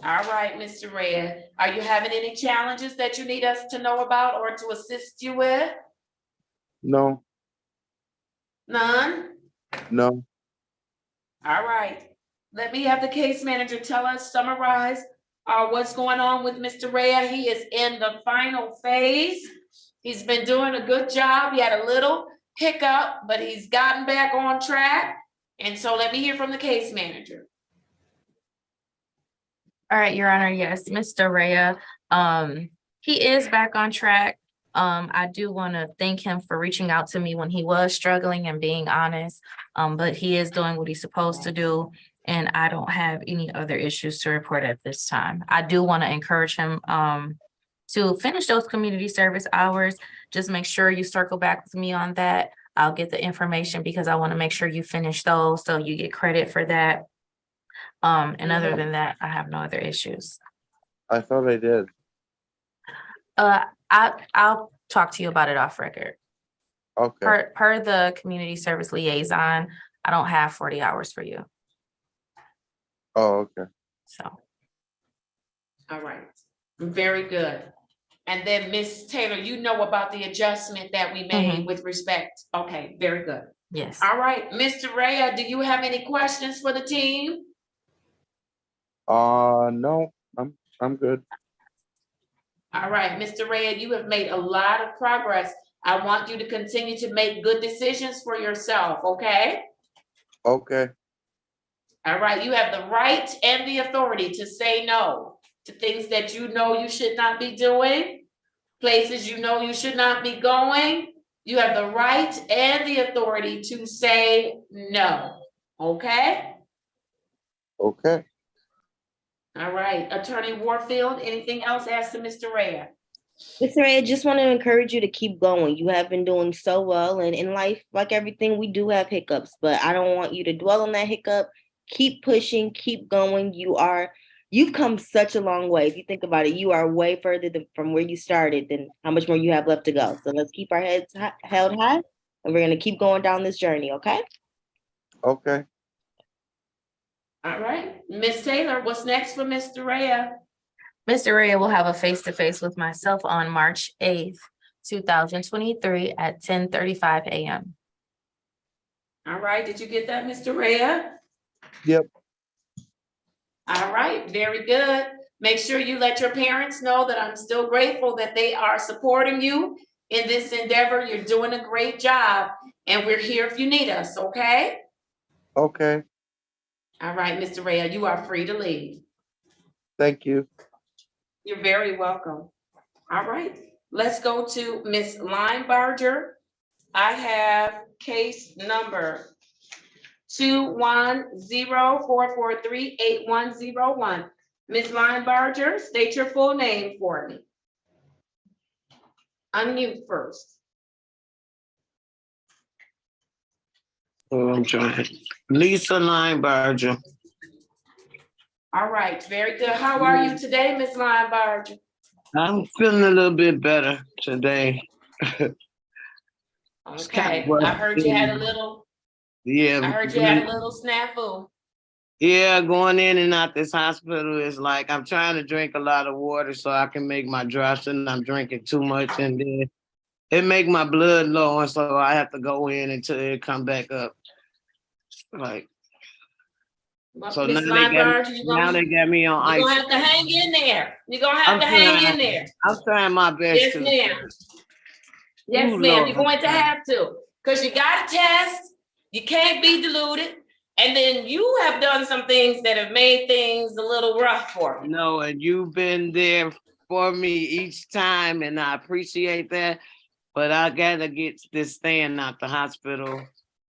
All right, Mr. Rhea, are you having any challenges that you need us to know about or to assist you with? No. None? No. All right. Let me have the case manager tell us, summarize what's going on with Mr. Rhea. He is in the final phase. He's been doing a good job. He had a little hiccup, but he's gotten back on track. And so let me hear from the case manager. All right, Your Honor, yes, Mr. Rhea, he is back on track. I do want to thank him for reaching out to me when he was struggling and being honest. But he is doing what he's supposed to do, and I don't have any other issues to report at this time. I do want to encourage him to finish those community service hours. Just make sure you circle back with me on that. I'll get the information because I want to make sure you finish those so you get credit for that. And other than that, I have no other issues. I thought I did. I'll talk to you about it off record. Okay. Per the community service liaison, I don't have 40 hours for you. Oh, okay. So. All right, very good. And then Ms. Taylor, you know about the adjustment that we made with respect. Okay, very good. Yes. All right, Mr. Rea, do you have any questions for the team? No, I'm good. All right, Mr. Rea, you have made a lot of progress. I want you to continue to make good decisions for yourself, okay? Okay. All right, you have the right and the authority to say no to things that you know you should not be doing, places you know you should not be going. You have the right and the authority to say no, okay? Okay. All right, Attorney Warfield, anything else asked to Mr. Rea? Mr. Ray, I just want to encourage you to keep going. You have been doing so well, and in life, like everything, we do have hiccups, but I don't want you to dwell on that hiccup. Keep pushing, keep going. You've come such a long way. If you think about it, you are way further from where you started than how much more you have left to go. So let's keep our heads held high, and we're going to keep going down this journey, okay? Okay. All right, Ms. Taylor, what's next for Mr. Rea? Mr. Rea will have a face-to-face with myself on March 8th, 2023 at 10:35 a.m. All right, did you get that, Mr. Rea? Yep. All right, very good. Make sure you let your parents know that I'm still grateful that they are supporting you in this endeavor. You're doing a great job, and we're here if you need us, okay? Okay. All right, Mr. Rea, you are free to leave. Thank you. You're very welcome. All right, let's go to Ms. Linebarger. I have case number 210-443-8101. Ms. Linebarger, state your full name for me. Unmute first. Oh, I'm trying. Lisa Linebarger. All right, very good. How are you today, Ms. Linebarger? I'm feeling a little bit better today. Okay, I heard you had a little, Yeah. I heard you had a little snafu. Yeah, going in and out this hospital is like I'm trying to drink a lot of water so I can make my drops, and I'm drinking too much, and then it make my blood low, and so I have to go in until it come back up. Like, so Ms. Linebarger, now they got me on ice. You're gonna have to hang in there. You're gonna have to hang in there. I'm trying my best. Yes, ma'am. Yes, Ooh, ma'am, Lord. you're going to have to, because you got a test, you can't be deluded, and then you have done some things that have made things a little rough for you. No, and you've been there for me each time, and I appreciate that. But I gotta get this thing out the hospital.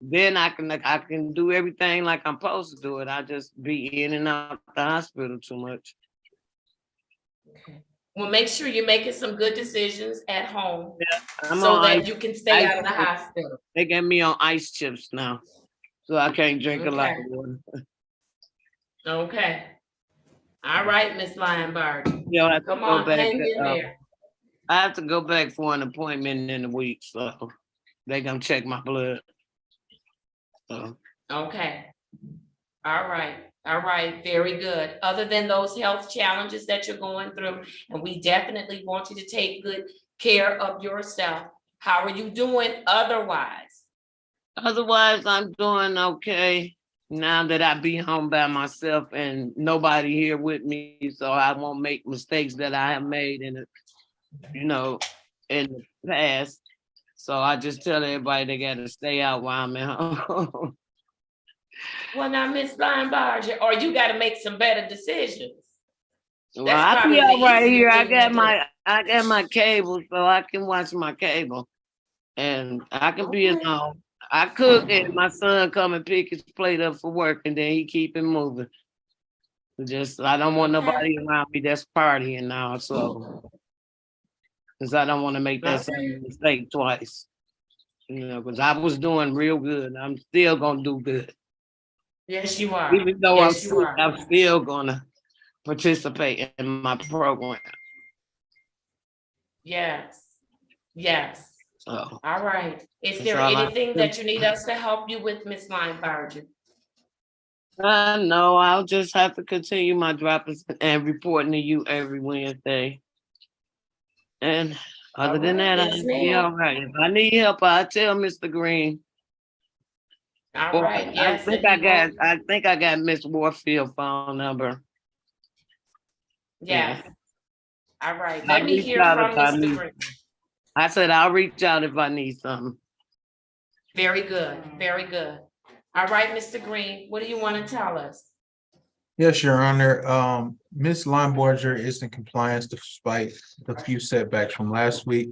Then I can do everything like I'm supposed to do it. I just be in and out the hospital too much. Well, make sure you're making some good decisions at home, I'm so on that ice- you can stay ice out of the chips. hospital. They got me on ice chips now, so I can't drink a lot Okay. of water. Okay. All right, Ms. Linebarger. Yo, I have to Come go on, back hang to, in there. I have to go back for an appointment in a week, so they gonna check my blood. So. Okay. All right, very good. Other than those health challenges that you're going through, and we definitely want you to take good care of yourself. How are you doing otherwise? Otherwise, I'm doing okay now that I be home by myself and nobody here with me, so I won't make mistakes that I have made in the, in the past. So I just tell everybody they gotta stay out while I'm at home. Well, now, Ms. Linebarger, or you gotta make some better decisions. Well, That's I'll be probably the all right easier here. thing to do. I got my cable, so I can watch my cable, and I can be Okay. alone. I cook, and my son come and pick his plate up for work, and then he keep it moving. Just I don't want Okay. nobody around me that's partying now, so because I don't want to make that Okay. same mistake twice. You know, because I was doing real good. I'm still gonna do good, Yes, you are. even though I'm Yes, you sick. are. I'm still gonna participate in my program. Yes. Yes. So All right. Is that's there all I. anything that you need us to help you with, Miss Linebarger? No, I'll just have to continue my droppings and reporting to you every Wednesday. And other All than right. that, Yes, I'll be ma'am. all right. If I need help, I'll tell Mr. Green. All Or right. Yes, and he will. I think I got Miss Warfield phone number. Yeah. Yes. All right. I'll Let me reach hear out from if I Mr. need. Green. I said I'll reach out if I need something. Very good. Very good. All right, Mr. Green, what do you want to tell us? Yes, Your Honor. Ms. Linebarger is in compliance despite the few setbacks from last week.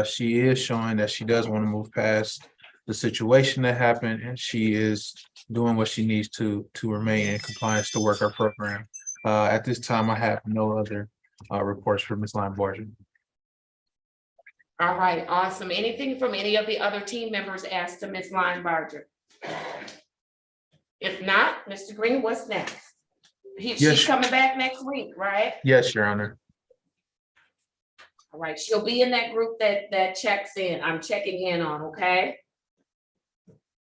She is showing that she does want to move past the situation that happened, and she is doing what she needs to remain in compliance to work our program. At this time, I have no other reports for Ms. Linebarger. All right, awesome. Anything from any of the other team members asked to Ms. Linebarger? If not, Mr. Green, what's next? She's Yes. coming back next week, right? Yes, Your Honor. All right, she'll be in that group that checks in. I'm checking in on, okay?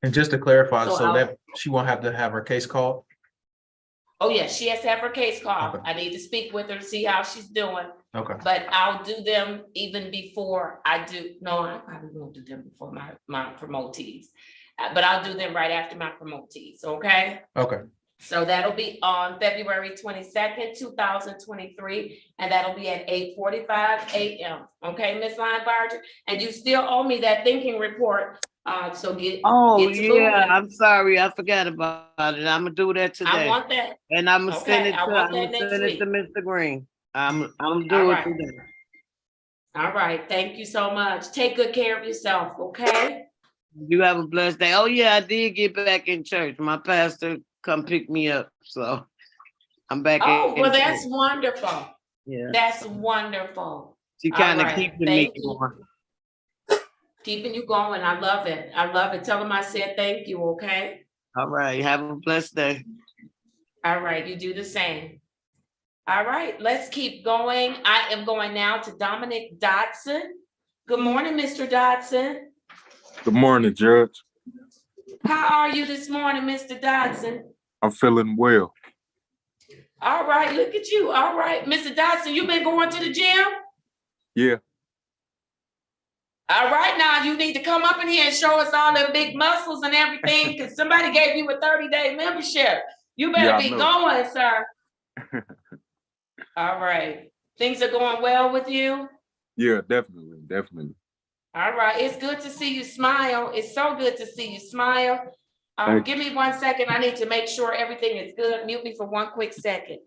And just to clarify, So so that she won't have to have her case called? Oh, yeah, she has to have her case called. Okay. I need to speak with her to see how she's doing. Okay. But I'll do them even before I do, no, I probably won't do them before my promotees. But I'll do them right after my promotees, okay? Okay. So that'll be on February 22nd, 2023, and that'll be at 8:45 a.m. Okay, Ms. Linebarger? And you still owe me that thinking report, so get Oh, to yeah, moving. I'm sorry. I forgot about it. I'm gonna do that today. I want that. And I'm gonna send Okay, it I to, want I'm that gonna next send it week. to Mr. Green. I'm All do it right. today. All right, thank you so much. Take good care of yourself, okay? You have a blessed day. Oh, yeah, I did get back in church. My pastor come pick me up, so I'm back Oh, in well, church. that's wonderful. Yeah. That's wonderful. She All kind of right, keeping thank me you. going. Keeping you going. I love it. I love it. Tell them I said thank you, okay? All right, have a blessed day. All right, you do the same. All right, let's keep going. I am going now to Dominic Dodson. Good morning, Mr. Dodson. Good morning, Judge. How are you this morning, Mr. Dodson? I'm feeling well. All right, look at you. All right, Mr. Dodson, you been going to the gym? Yeah, All right, now you need to come up in here and show us all them big muscles and everything, because somebody gave you a 30-day membership. You better Yeah, I be know. going, sir. All right. Things are going well with you? Yeah, definitely. All right. It's good to see you smile. It's so good to see you smile. Thank Give me 1 second. I need to make sure everything is good. Mute me for 1 quick second.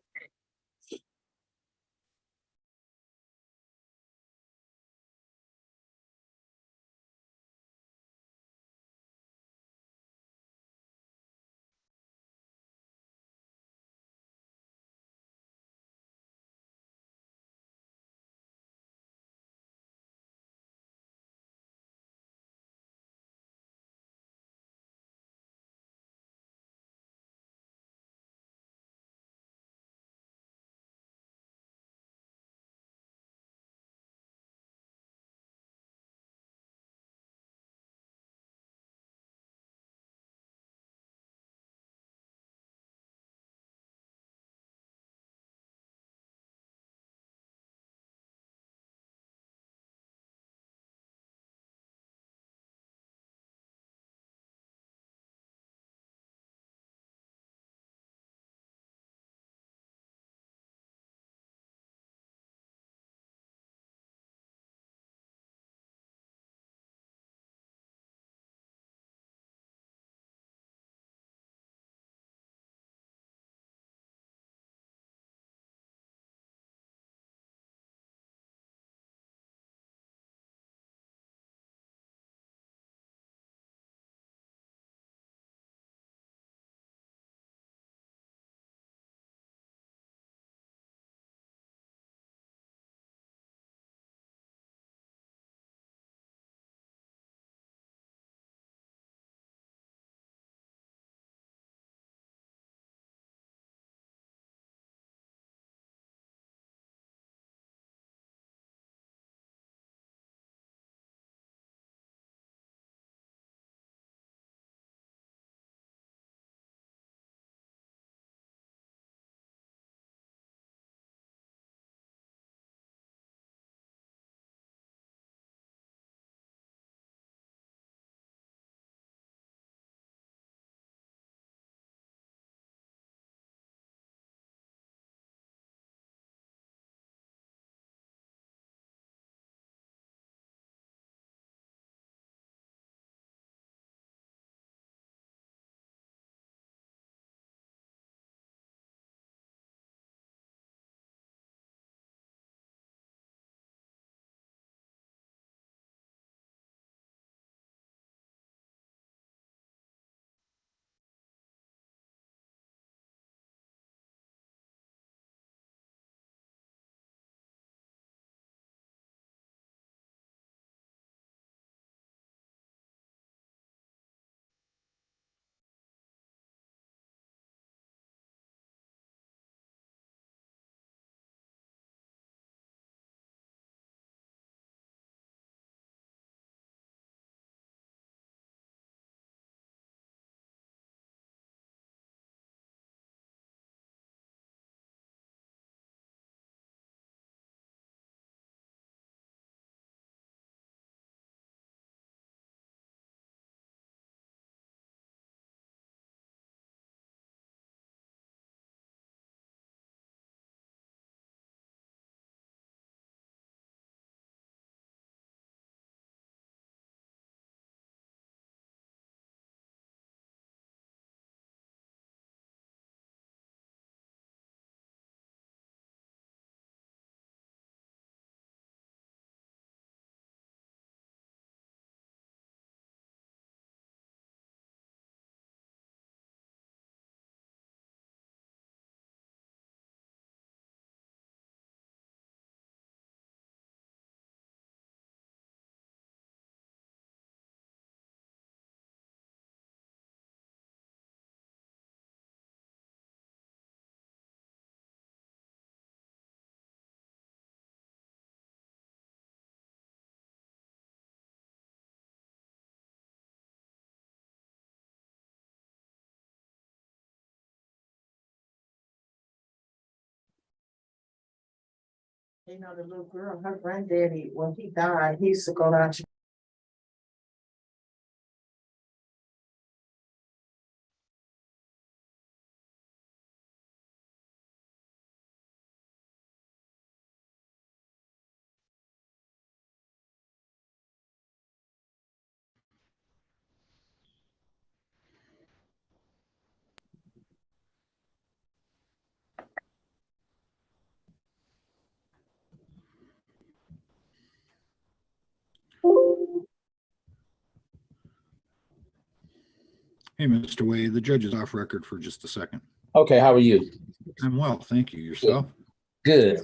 You know, the little girl, her granddaddy, when he died, he used to go down to Hey, Mr. Wade, the judge is off record for just a second. Okay, how are you? I'm well, thank you. Yourself? Good.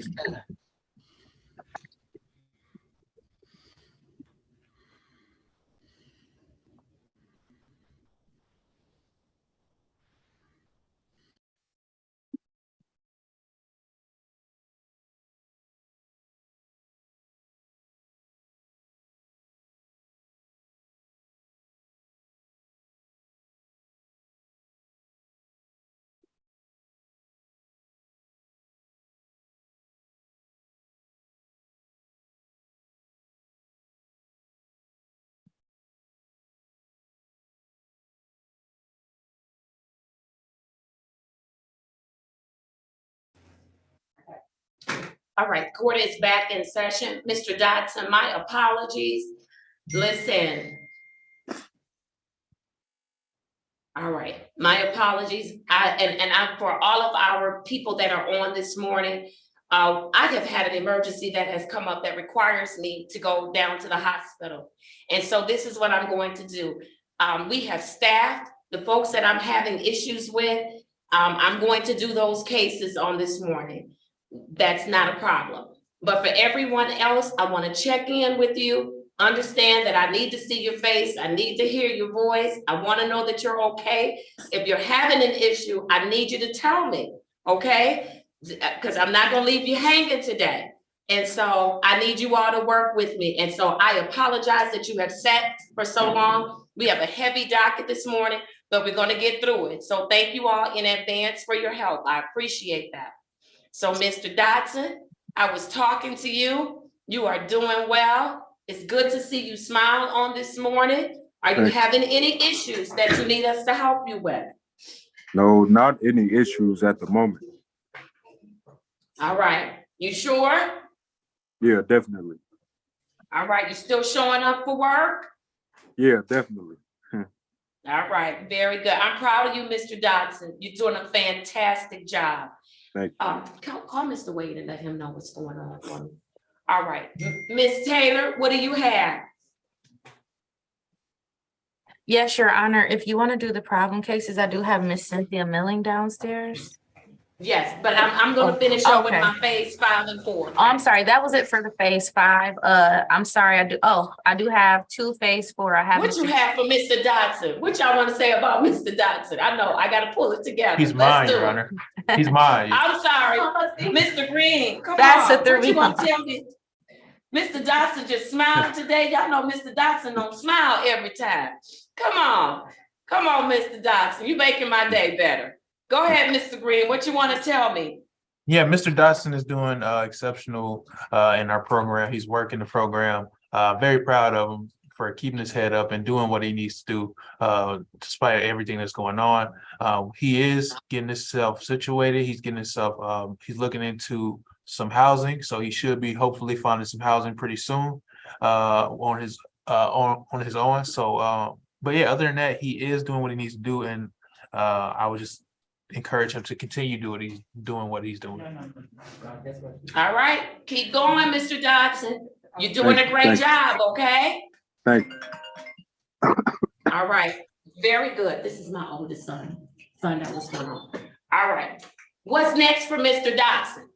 All right, court is back in session. Mr. Dodson, my apologies. Listen. All right, my apologies. I'm for all of our people that are on this morning. I have had an emergency that has come up that requires me to go down to the hospital. And so this is what I'm going to do. We have staff, the folks that I'm having issues with. I'm going to do those cases on this morning. That's not a problem. But for everyone else, I want to check in with you. Understand that I need to see your face. I need to hear your voice. I want to know that you're okay. If you're having an issue, I need you to tell me, okay? Because I'm not going to leave you hanging today. And so I need you all to work with me. And so I apologize that you have sat for so long. We have a heavy docket this morning, but we're going to get through it. So thank you all in advance for your help. I appreciate that. So Mr. Dodson, I was talking to you. You are doing well. It's good to see you smile on this morning. Are you having any issues that you need us to help you with? No, not any issues at the moment. All right. You sure? Yeah, definitely. All right. You still showing up for work? Yeah, definitely. All right. Very good. I'm proud of you, Mr. Dodson. You're doing a fantastic job. Thank you. Call Mr. Wade and let him know what's going on for me. All right. Miss Taylor, what do you have? Yes, Your Honor. If you want to do the problem cases, I do have Miss Cynthia Milling downstairs. Yes, but I'm going to finish up with my phase 5 and 4. Oh, I'm sorry. That was it for the phase 5. I'm sorry. I do have 2 phase 4. I have. What you have for Mr. Dodson? What y'all want to say about Mr. Dodson? I know I got to pull it together. He's mine, Your Honor. He's mine. I'm sorry, Mr. Green. Come That's on. what You want to tell me? Mr. Dodson just smiled today. Y'all know Mr. Dodson don't smile every time. Come on, Mr. Dodson. You making my day better. Go ahead, Mr. Green. What you want to tell me? Yeah, Mr. Dodson is doing exceptional in our program. He's working the program. Very proud of him for keeping his head up and doing what he needs to do despite everything that's going on. He is getting himself situated. He's getting himself, he's looking into some housing. So he should be hopefully finding some housing pretty soon on his own. So, but yeah, other than that, he is doing what he needs to do. And I would just encourage him to continue doing what he's doing. All right, keep going, Mr. Dodson. You're doing a great job, okay? Thank you. All right, very good. This is my oldest son. Find out what's going on. All right, what's next for Mr. Dodson?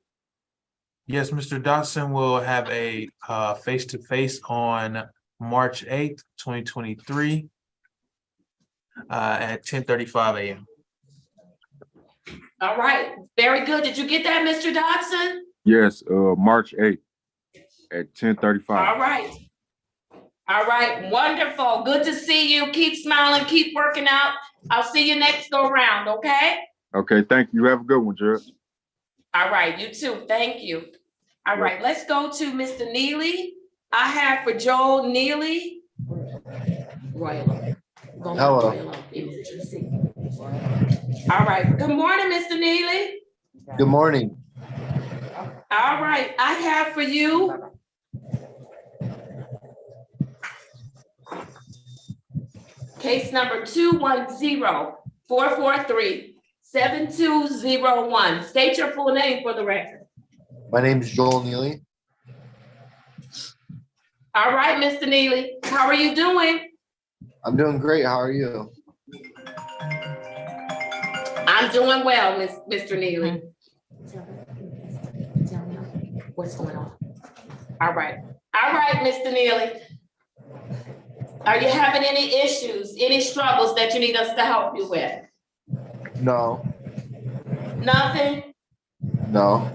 Yes, Mr. Dodson will have a face-to-face on March 8th, 2023 at 10:35 a.m. All right, very good. Did you get that, Mr. Dodson? Yes, March 8th at 10:35. All right, wonderful. Good to see you. Keep smiling, keep working out. I'll see you next go round, okay? Okay, thank you. Have a good one, Judge. All right, you too. Thank you. All right, let's go to Mr. Neely. I have for Joel Neely. Royal. Hello. All right, good morning, Mr. Neely. Good morning. All right, I have for you case number 210-443-7201. State your full name for the record. My name is Joel Neely. All right, Mr. Neely, how are you doing? I'm doing great. How are you? I'm doing well, Mr. Neely. What's going on? All right, Mr. Neely. Are you having any issues, any struggles that you need us to help you with? No. Nothing? No.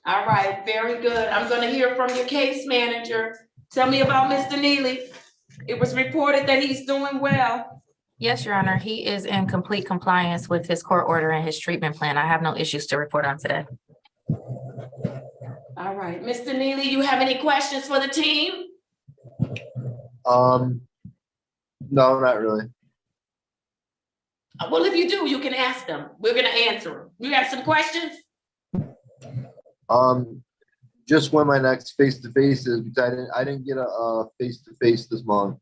All right, very good. I'm gonna hear from your case manager. Tell me about Mr. Neely. It was reported that he's doing well. Yes, Your Honor, he is in complete compliance with his court order and his treatment plan. I have no issues to report on today. All right, Mr. Neely, you have any questions for the team? No, not really. Well, if you do, you can ask them. We're gonna answer them. You got some questions? Just when my next face-to-face is, because I didn't get a face-to-face this month.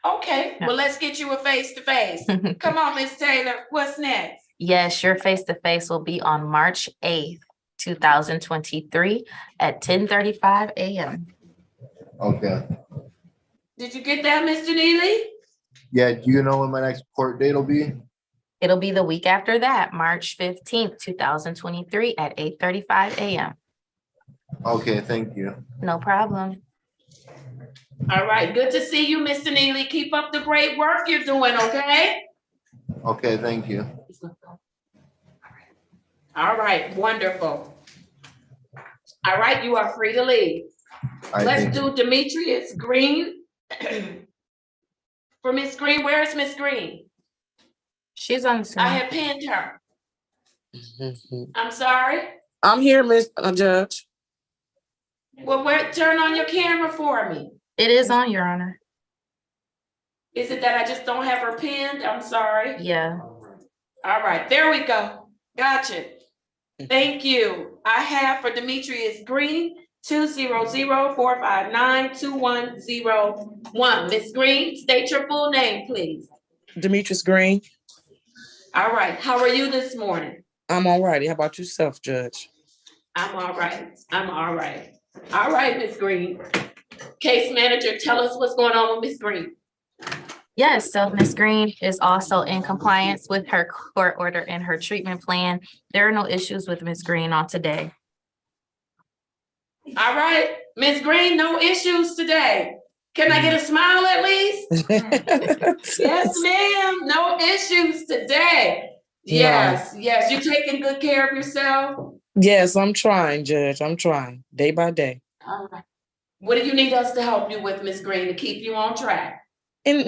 Okay, well, let's get you a face-to-face. Come on, Miss Taylor, what's next? Yes, your face-to-face will be on March 8th, 2023 at 10:35 a.m. Okay. Did you get that, Mr. Neely? Yeah, do you know when my next court date will be? It'll be the week after that, March 15th, 2023 at 8:35 a.m. Okay, thank you. No problem. All right, good to see you, Mr. Neely. Keep up the great work you're doing, okay? Okay, thank you. All right, wonderful. All right, you are free to leave. Let's do Demetrius Green. For Miss Green, where is Miss Green? She's on the screen. I have pinned her. I'm sorry. I'm here, Miss Judge. Well, turn on your camera for me. It is on, Your Honor. Is it that I just don't have her pinned? I'm sorry. Yeah. All right, there we go. Gotcha. Thank you. I have for Demetrius Green, 200-459-2101. Miss Green, state your full name, please. Demetrius Green. All right, how are you this morning? I'm all righty. How about yourself, Judge? I'm all right. All right, Miss Green. Case manager, tell us what's going on with Miss Green. Yes, so Ms. Green is also in compliance with her court order and her treatment plan. There are no issues with Ms. Green on today. All right, Ms. Green, no issues today. Can I get a smile at least? Yes, ma'am, no issues today. Yes, yes, you taking good care of yourself? Yes, I'm trying, Judge. I'm trying day by day. All right. What do you need us to help you with, Ms. Green, to keep you on track? And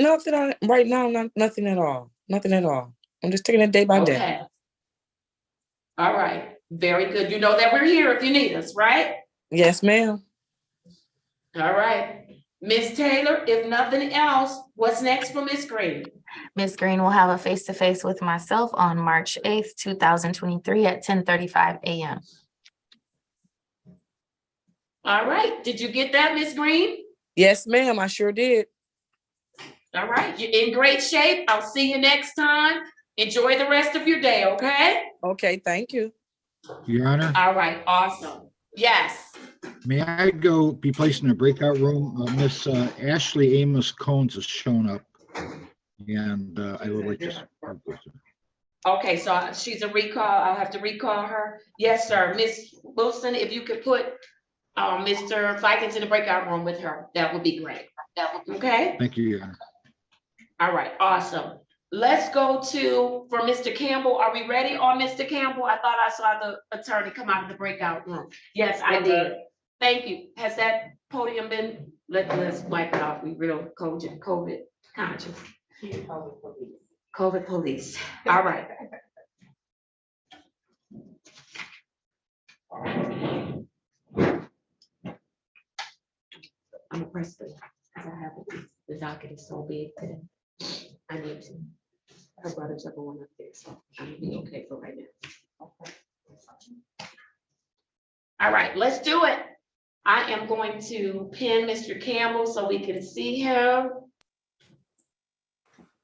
right now, nothing at all. Nothing at all. I'm just taking it day by day. Okay. All right, very good. You know that we're here if you need us, right? Yes, ma'am. All right. Ms. Taylor, if nothing else, what's next for Ms. Green? Ms. Green will have a face-to-face with myself on March 8th, 2023 at 10:35 a.m. All right. Did you get that, Ms. Green? Yes, ma'am. I sure did. All right. You're in great shape. I'll see you next time. Enjoy the rest of your day, okay? Okay, thank you. Your Honor, All right. Awesome. Yes. may I go be placed in a breakout room? Miss Ashley Amos Cones has shown up. And I would like to. Okay, so she's a recall. I'll have to recall her. Yes, sir. Miss Wilson, if you could put Mr. Vikings in the breakout room with her, that would be great. Okay? Thank you, Your Honor. All right, awesome. Let's go for Mr. Campbell. Are we ready on Mr. Campbell? I thought I saw the attorney come out of the breakout room. Yes, I did. Thank you. Has that podium been, let's wipe it off. We real COVID conscious. COVID police. All right. I'm gonna press the, because I have the docket is so big that I need to. Her brother's up one up there, so I'm gonna be okay for right now. All right, let's do it. I am going to pin Mr. Campbell so we can see him.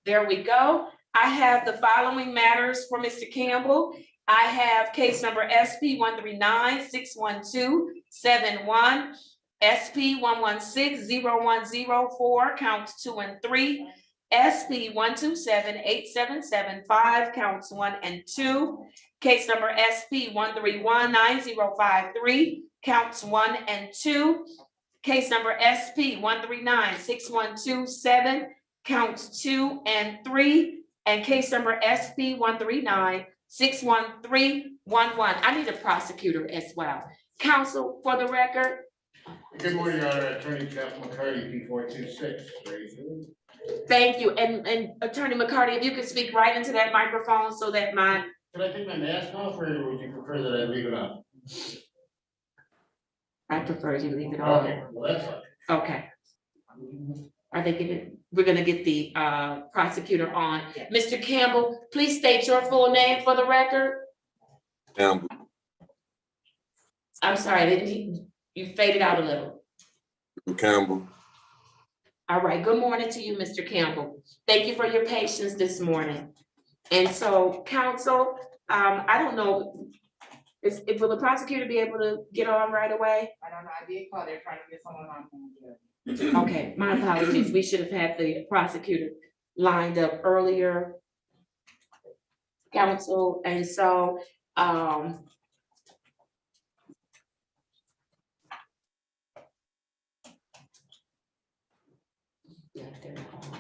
There we go. I have the following matters for Mr. Campbell. I have case number SP 139-612-71, SP 116-0104, counts 2 and 3, SP 127-8775, counts 1 and 2, case number SP 131-9053, counts 1 and 2, case number SP 139-6127, counts 2 and 3, and case number SP 139-61311. I need a prosecutor as well. Counsel, for the record. Good morning, Your Honor. Attorney Jeff McCarty, P426. Thank you. And Attorney McCarty, if you could speak right into that microphone so that my. Can I take my mask off, or would you prefer that I leave it on? I prefer you leave it on. Okay, well, that's fine. Okay. Are they giving, we're gonna get the prosecutor on. Mr. Campbell, please state your full name for the record. Campbell. I'm sorry, you faded out a little. Campbell. All right, good morning to you, Mr. Campbell. Thank you for your patience this morning. And so, counsel, I don't know, will the prosecutor be able to get on right away? I don't know, I did call, they're trying to get someone on. Okay, my apologies. We should have had the prosecutor lined up earlier. Counsel, and so, yeah, they're on.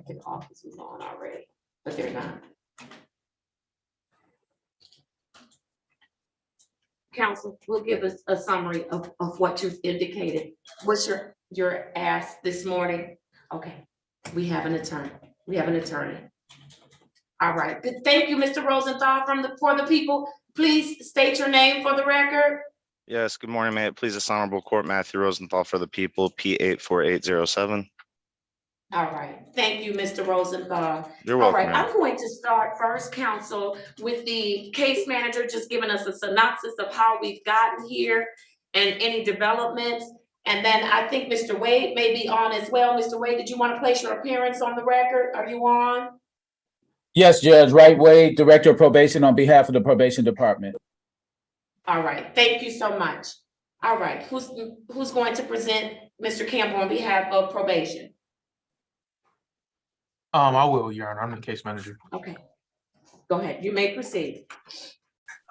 The office is on already, but they're not. Counsel, will give us a summary of what you've indicated. What's your ask this morning? Okay, we have an attorney. All right, good. Thank you, Mr. Rosenthal for the people. Please state your name for the record. Yes, good morning, may it please this honorable court, Matthew Rosenthal for the people, P84807. All right, thank you, Mr. Rosenthal. You're welcome, All right, ma'am. I'm going to start first, counsel, with the case manager just giving us a synopsis of how we've gotten here and any developments. And then I think Mr. Wade may be on as well. Mr. Wade, did you want to place your appearance on the record? Are you on? Yes, Judge Wright Wade, Director of Probation on behalf of the Probation Department. All right, thank you so much. All right, who's going to present Mr. Campbell on behalf of probation? I will, Your Honor. I'm the case manager. Okay, go ahead. You may proceed.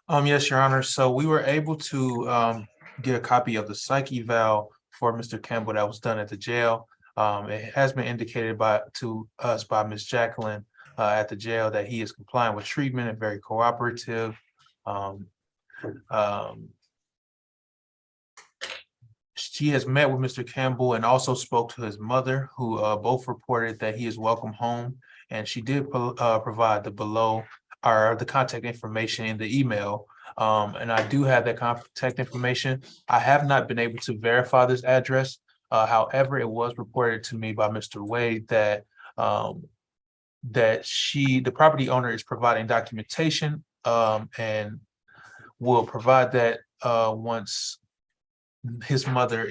Yes, Your Honor. So we were able to get a copy of the psych eval for Mr. Campbell that was done at the jail. It has been indicated to us by Ms. Jacqueline at the jail that he is complying with treatment and very cooperative. She has met with Mr. Campbell and also spoke to his mother, who both reported that he is welcome home. And she did provide the contact information in the email. And I do have that contact information. I have not been able to verify this address. However, it was reported to me by Mr. Wade that the property owner is providing documentation and will provide that once his mother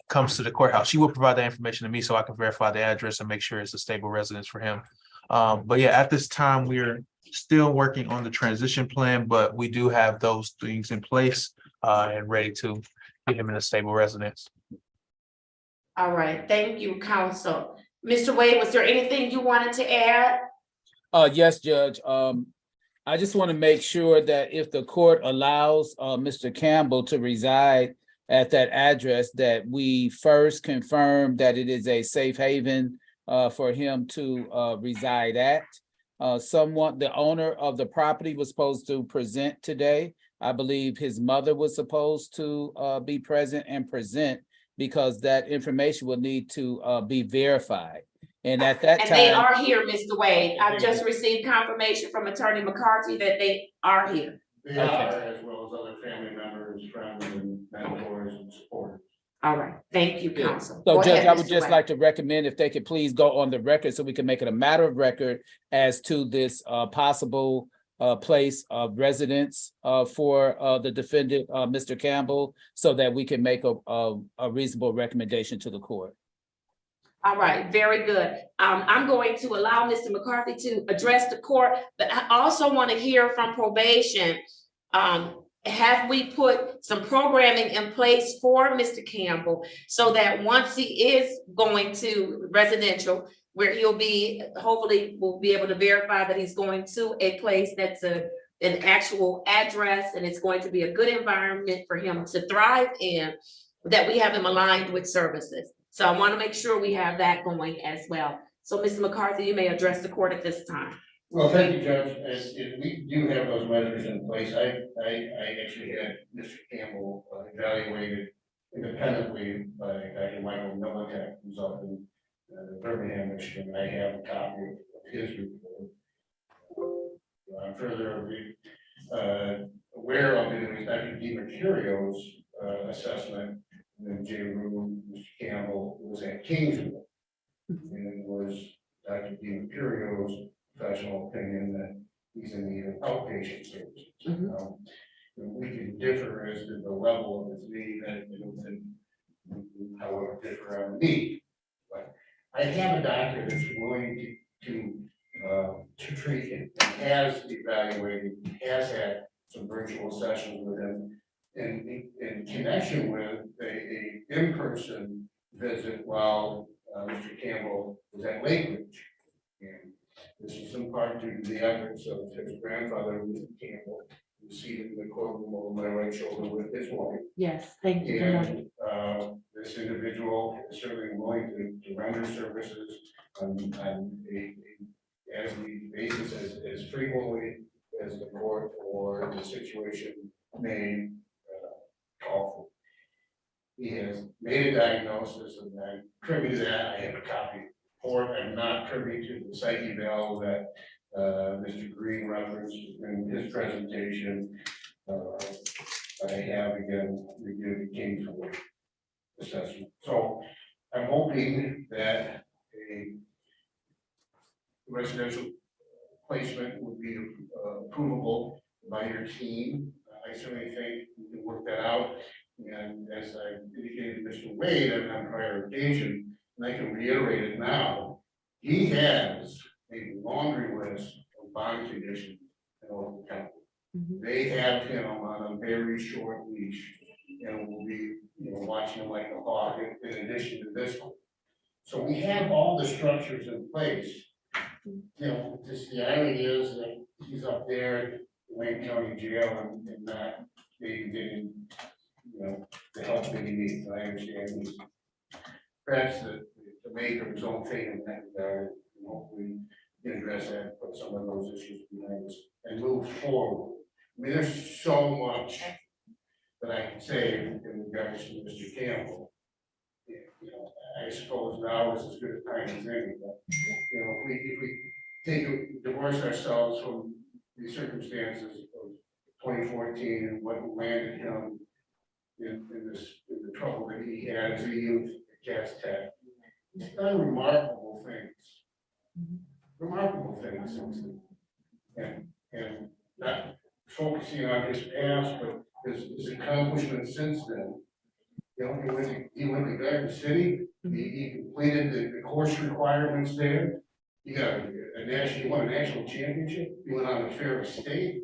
comes to the courthouse. She will provide that information to me so I can verify the address and make sure it's a stable residence for him. But yeah, at this time, we're still working on the transition plan, but we do have those things in place and ready to get him in a stable residence. All right, thank you, counsel. Mr. Wade, was there anything you wanted to add? Yes, Judge. I just want to make sure that if the court allows Mr. Campbell to reside at that address, that we first confirm that it is a safe haven for him to reside at. The owner of the property was supposed to present today. I believe his mother was supposed to be present and present because that information will need to be verified. And at that time. And they are here, Mr. Wade. I've just received confirmation from Attorney McCarthy that they are here. They are, as well as other family members, friends, and mentors and supporters. All right, thank you, Yeah. counsel. So Go Judge, ahead, I would Mr. just Webb. like to recommend if they could please go on the record so we can make it a matter of record as to this possible place of residence for the defendant, Mr. Campbell, so that we can make a reasonable recommendation to the court. All right, very good. I'm going to allow Mr. McCarthy to address the court, but I also want to hear from probation. Have we put some programming in place for Mr. Campbell so that once he is going to residential, where he'll be, hopefully we'll be able to verify that he's going to a place that's an actual address and it's going to be a good environment for him to thrive in, that we have him aligned with services. So I want to make sure we have that going as well. So Mr. McCarthy, you may address the court at this time. Well, thank you, Judge. As if we do have those measures in place, I actually had Mr. Campbell evaluated independently by Dr. Michael Millitek, who's up in Birmingham, Michigan. I have a copy of his report. I'm further aware of it is Dr. DiMartirio's assessment. And J. Rue, Mr. Campbell was at Kingsville, and it was Dr. DiMartirio's professional opinion that he's in need of outpatient services. We can differ as to the level of his need and however differ on need. But I have a doctor that's willing to treat him and has evaluated, has had some virtual sessions with him in connection with a in-person visit while Mr. Campbell was at Lake Ridge. And this is in part due to the efforts of his grandfather, Mr. Campbell, who's seated in the courtroom over my right shoulder with his wife. Yes, thank you. And this individual is certainly willing to render services on a as the basis as frequently as the court or the situation may call for. He has made a diagnosis, and I'm privy to that. I have a copy of the report. I'm not privy to the psych eval that Mr. Green referenced in his presentation. But I have again reviewed the Kingsville assessment. So I'm hoping that a residential placement would be approvable by your team. I certainly think we can work that out. And as I indicated to Mr. Wade on prior occasion, and I can reiterate it now, he has a laundry list of bond conditions in Oakland County. They have him on a very short leash and will be, watching him like a hawk in addition to this one. So we have all the structures in place. Just the irony is that he's up there at Wayne County Jail and not maybe getting, the help that he needs. I understand he's perhaps the maker of his own fate in that regard. And hopefully we can address that, put some of those issues behind us and move forward. I mean, there's so much that I can say in regards to Mr. Campbell. I suppose now is as good a time as any, but if we divorce ourselves from the circumstances of 2014 and what landed him in the trouble that he had as a youth at Cass Tech, he's done remarkable things since then. And not focusing on his past, but his accomplishments since then. He went to Garden City. He completed the course requirements there. He won a national championship. He went on to Fair State.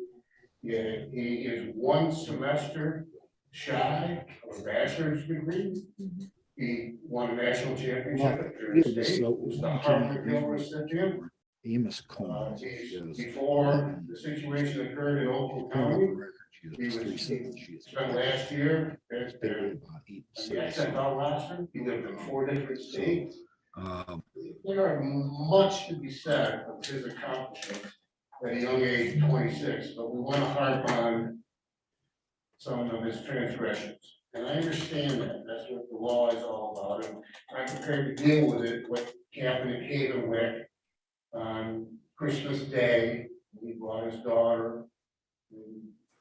Yeah, he is one semester shy of a bachelor's degree. He won a national championship at Fair State. He was the Harvard Hill recipient. Before the situation occurred in Oakland County, he spent last year as the XFL roster. He lived in 4 different states. There are much to be said of his accomplishments at a young age of 26, but we want to harp on some of his transgressions. And I understand that. That's what the law is all about. And I'm prepared to deal with it, what happened in Havenwick on Christmas Day. He brought his daughter,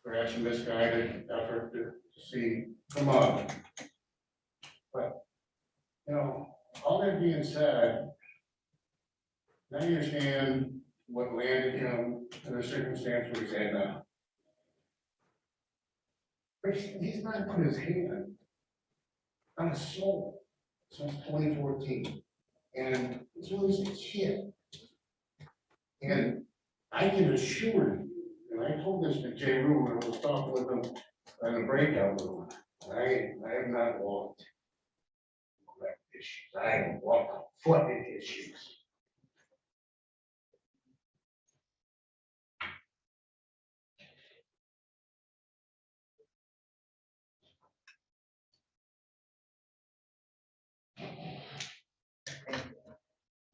perhaps a misguided effort to see, come on. But, you know, all that being said, now you understand what landed him in the circumstance where he's at now. But he's not put his hand on a soul since 2014. And so he's a kid. And I can assure you, and I told this to Jay Rue when I was talking with him in the breakout room, I have not walked issues. I have walked on foot in issues.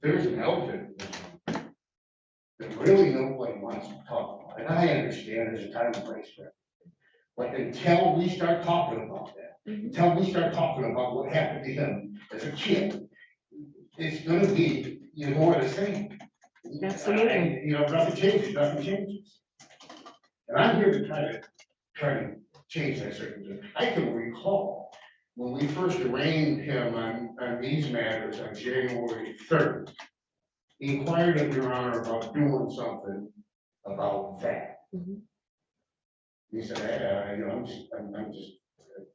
There's an elephant that really nobody wants to talk about, and I understand there's a time and place for it. But until we start talking about that, until we start talking about what happened to him as a kid, it's gonna be, you know, more of the same. Absolutely. You know, nothing changes, nothing changes. And I'm here to try to change that circumstance. I can recall when we first arraigned him on these matters on January 3rd. He inquired of your honor about doing something about that. He said, you know, I'm just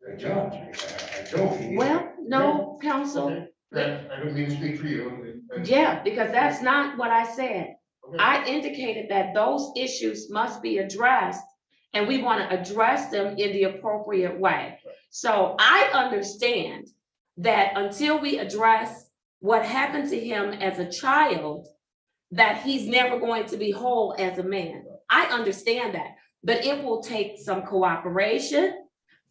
a judge. I don't. Well, no, counsel. Okay. I don't mean to speak for you. Yeah, because that's not what I said. I indicated that those issues must be addressed and we want to address them in the appropriate way. So I understand that until we address what happened to him as a child, that he's never going to be whole as a man. I understand that, but it will take some cooperation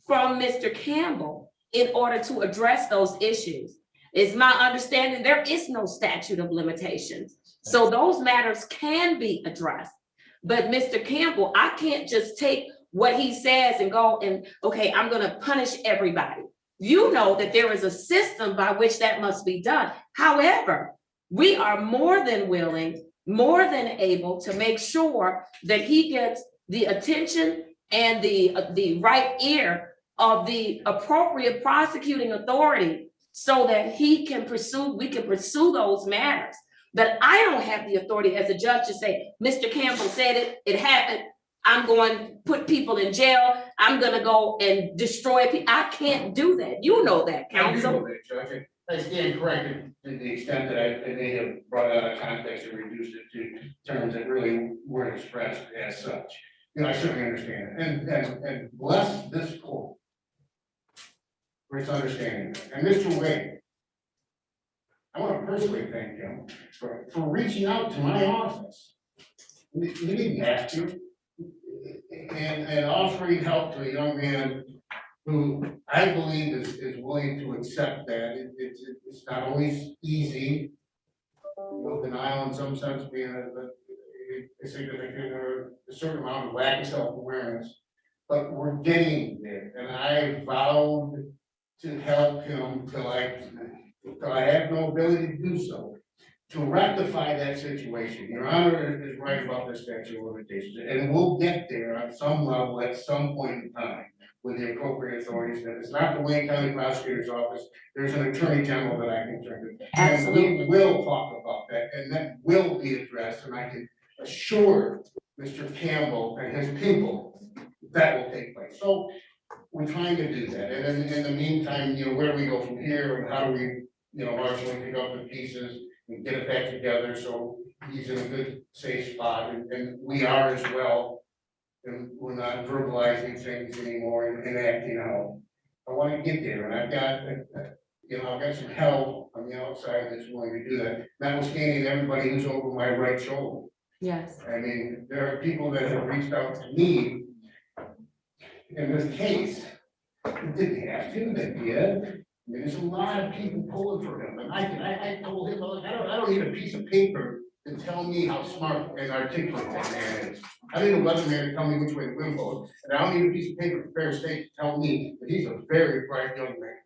from Mr. Campbell in order to address those issues. It's my understanding there is no statute of limitations. So those matters can be addressed. But Mr. Campbell, I can't just take what he says and go and, okay, I'm gonna punish everybody. You know that there is a system by which that must be done. However, we are more than willing, more than able to make sure that he gets the attention and the right ear of the appropriate prosecuting authority so that we can pursue those matters. But I don't have the authority as a judge to say, Mr. Campbell said it happened, I'm going to put people in jail, I'm gonna go and destroy people. I can't do that. You know that, counsel. I do know that, Judge. I stand corrected to the extent that I may have brought it out of context and reduced it to terms that really weren't expressed as such. You know, I certainly understand it. And bless this court for its understanding. And Mr. Wade, I want to personally thank him for reaching out to my office. You didn't have to. And offering help to a young man who I believe is willing to accept that. It's not always easy. You know, denial in some sense being a significant or a certain amount of lack of self-awareness. But we're getting there, and I vowed to help him till I have no ability to do so, to rectify that situation. Your Honor is right about the statute of limitations, and we'll get there on some level at some point in time with the appropriate authorities. That it's not the Wayne County Prosecutor's Office. There's an Attorney General that I can turn to. Absolutely. And we will talk about that, and that will be addressed, and I can assure Mr. Campbell and his people that will take place. So we're trying to do that, and in the meantime, you know, where do we go from here, and how do we, you know, largely pick up the pieces and get it back together, so he's in a good, safe spot, and we are as well. And we're not verbalizing things anymore and acting out. I want to get there, and I've got some help on the outside that's willing to do that. Notwithstanding everybody who's over my right shoulder. Yes. I mean, there are people that have reached out to me in this case. It didn't have to, they did. I mean, there's a lot of people pulling for him, and I told him, well, I don't need a piece of paper to tell me how smart and articulate that man is. I need a weatherman to tell me which way the wind blows, and I don't need a piece of paper from Fair State to tell me that he's a very bright young man.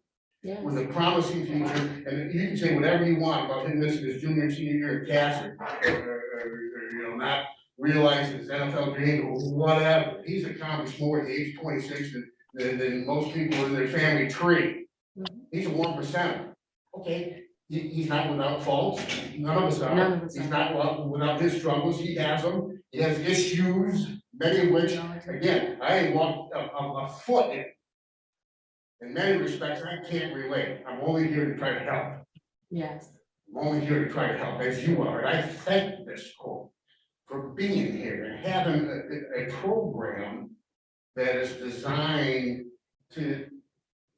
Yes. With a promising future, and you can say whatever you want about him missing his junior and senior year at Cass, or you know, not realizing his NFL dream or whatever. He's accomplished more at the age 26 than most people in their family tree. He's a 1%. Okay, he's not without faults. None of us None are. of us He's are. not without his struggles. He has them. He has issues, many of which, again, I walked a foot in many respects, I can't relate. I'm only here to try to help. Yes. I'm only here to try to help, as you are, and I thank this court for being here and having a program that is designed to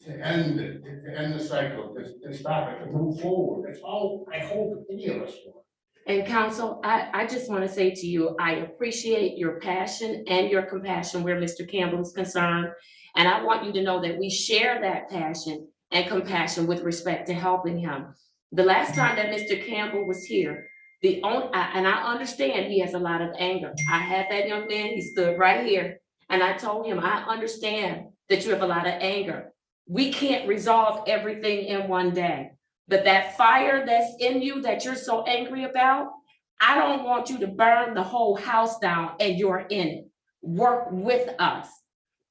end it, to end the cycle, to stop it, to move forward. That's all I hope any of us want. And counsel, I just want to say to you, I appreciate your passion and your compassion where Mr. Campbell is concerned. And I want you to know that we share that passion and compassion with respect to helping him. The last time that Mr. Campbell was here, and I understand he has a lot of anger. I had that young man, he stood right here, and I told him, I understand that you have a lot of anger. We can't resolve everything in one day. But that fire that's in you that you're so angry about, I don't want you to burn the whole house down and you're in it. Work with us.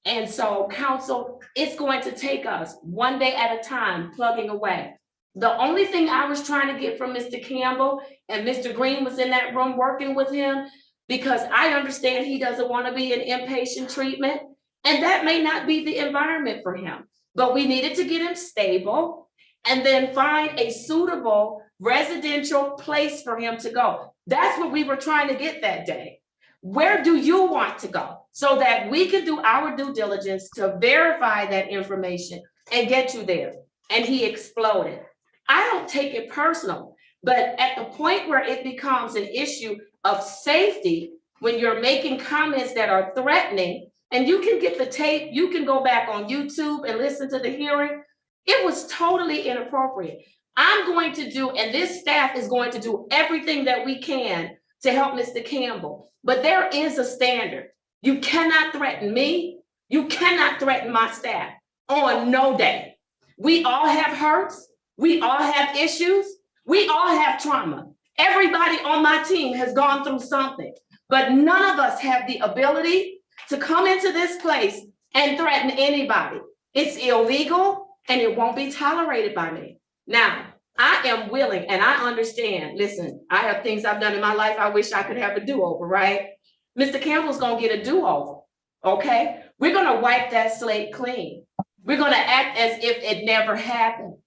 And so, counsel, it's going to take us one day at a time, plugging away. The only thing I was trying to get from Mr. Campbell, and Mr. Green was in that room working with him, because I understand he doesn't want to be in inpatient treatment, and that may not be the environment for him. But we needed to get him stable and then find a suitable residential place for him to go. That's what we were trying to get that day. Where do you want to go? So that we can do our due diligence to verify that information and get you there. And he exploded. I don't take it personal, but at the point where it becomes an issue of safety, when you're making comments that are threatening, and you can get the tape, you can go back on YouTube and listen to the hearing. It was totally inappropriate. I'm going to do, and this staff is going to do everything that we can to help Mr. Campbell. But there is a standard. You cannot threaten me. You cannot threaten my staff on no day. We all have hurts. We all have issues. We all have trauma. Everybody on my team has gone through something, but none of us have the ability to come into this place and threaten anybody. It's illegal. And it won't be tolerated by me. Now, I am willing and I understand. Listen, I have things I've done in my life I wish I could have a do-over, right? Mr. Campbell's gonna get a do-over, okay? We're gonna wipe that slate clean. We're gonna act as if it never happened.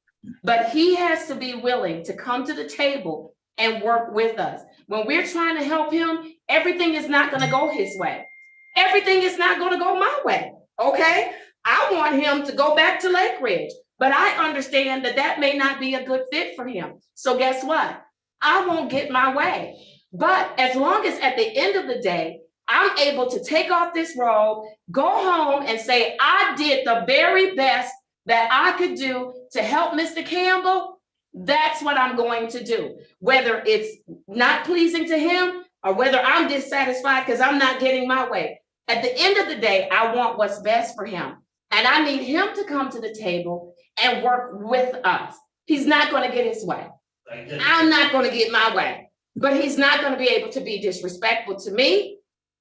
But he has to be willing to come to the table and work with us. When we're trying to help him, everything is not gonna go his way. Everything is not gonna go my way, okay? I want him to go back to Lake Ridge, but I understand that that may not be a good fit for him. So guess what? I won't get my way. But as long as at the end of the day, I'm able to take off this robe, go home and say, I did the very best that I could do to help Mr. Campbell, that's what I'm going to do. Whether it's not pleasing to him or whether I'm dissatisfied because I'm not getting my way. At the end of the day, I want what's best for him. And I need him to come to the table and work with us. He's not going to get his way. I'm not going to get my way. But he's not going to be able to be disrespectful to me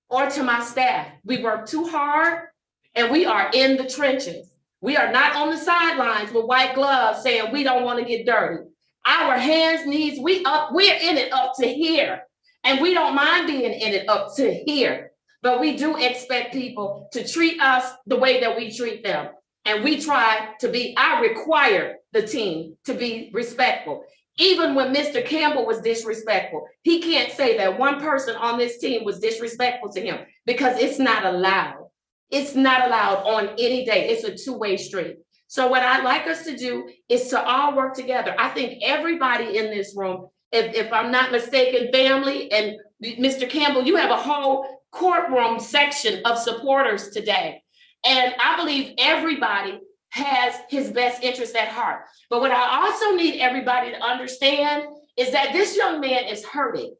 or to my staff. We work too hard and we are in the trenches. We are not on the sidelines with white gloves saying we don't want to get dirty. Our hands, knees, we're in it up to here. And we don't mind being in it up to here. But we do expect people to treat us the way that we treat them. And we try to be, I require the team to be respectful. Even when Mr. Campbell was disrespectful, he can't say that one person on this team was disrespectful to him because it's not allowed. It's not allowed on any day. It's a two-way street. So what I'd like us to do is to all work together. I think everybody in this room, if I'm not mistaken, family and Mr. Campbell, you have a whole courtroom section of supporters today. And I believe everybody has his best interest at heart. But what I also need everybody to understand is that this young man is hurting.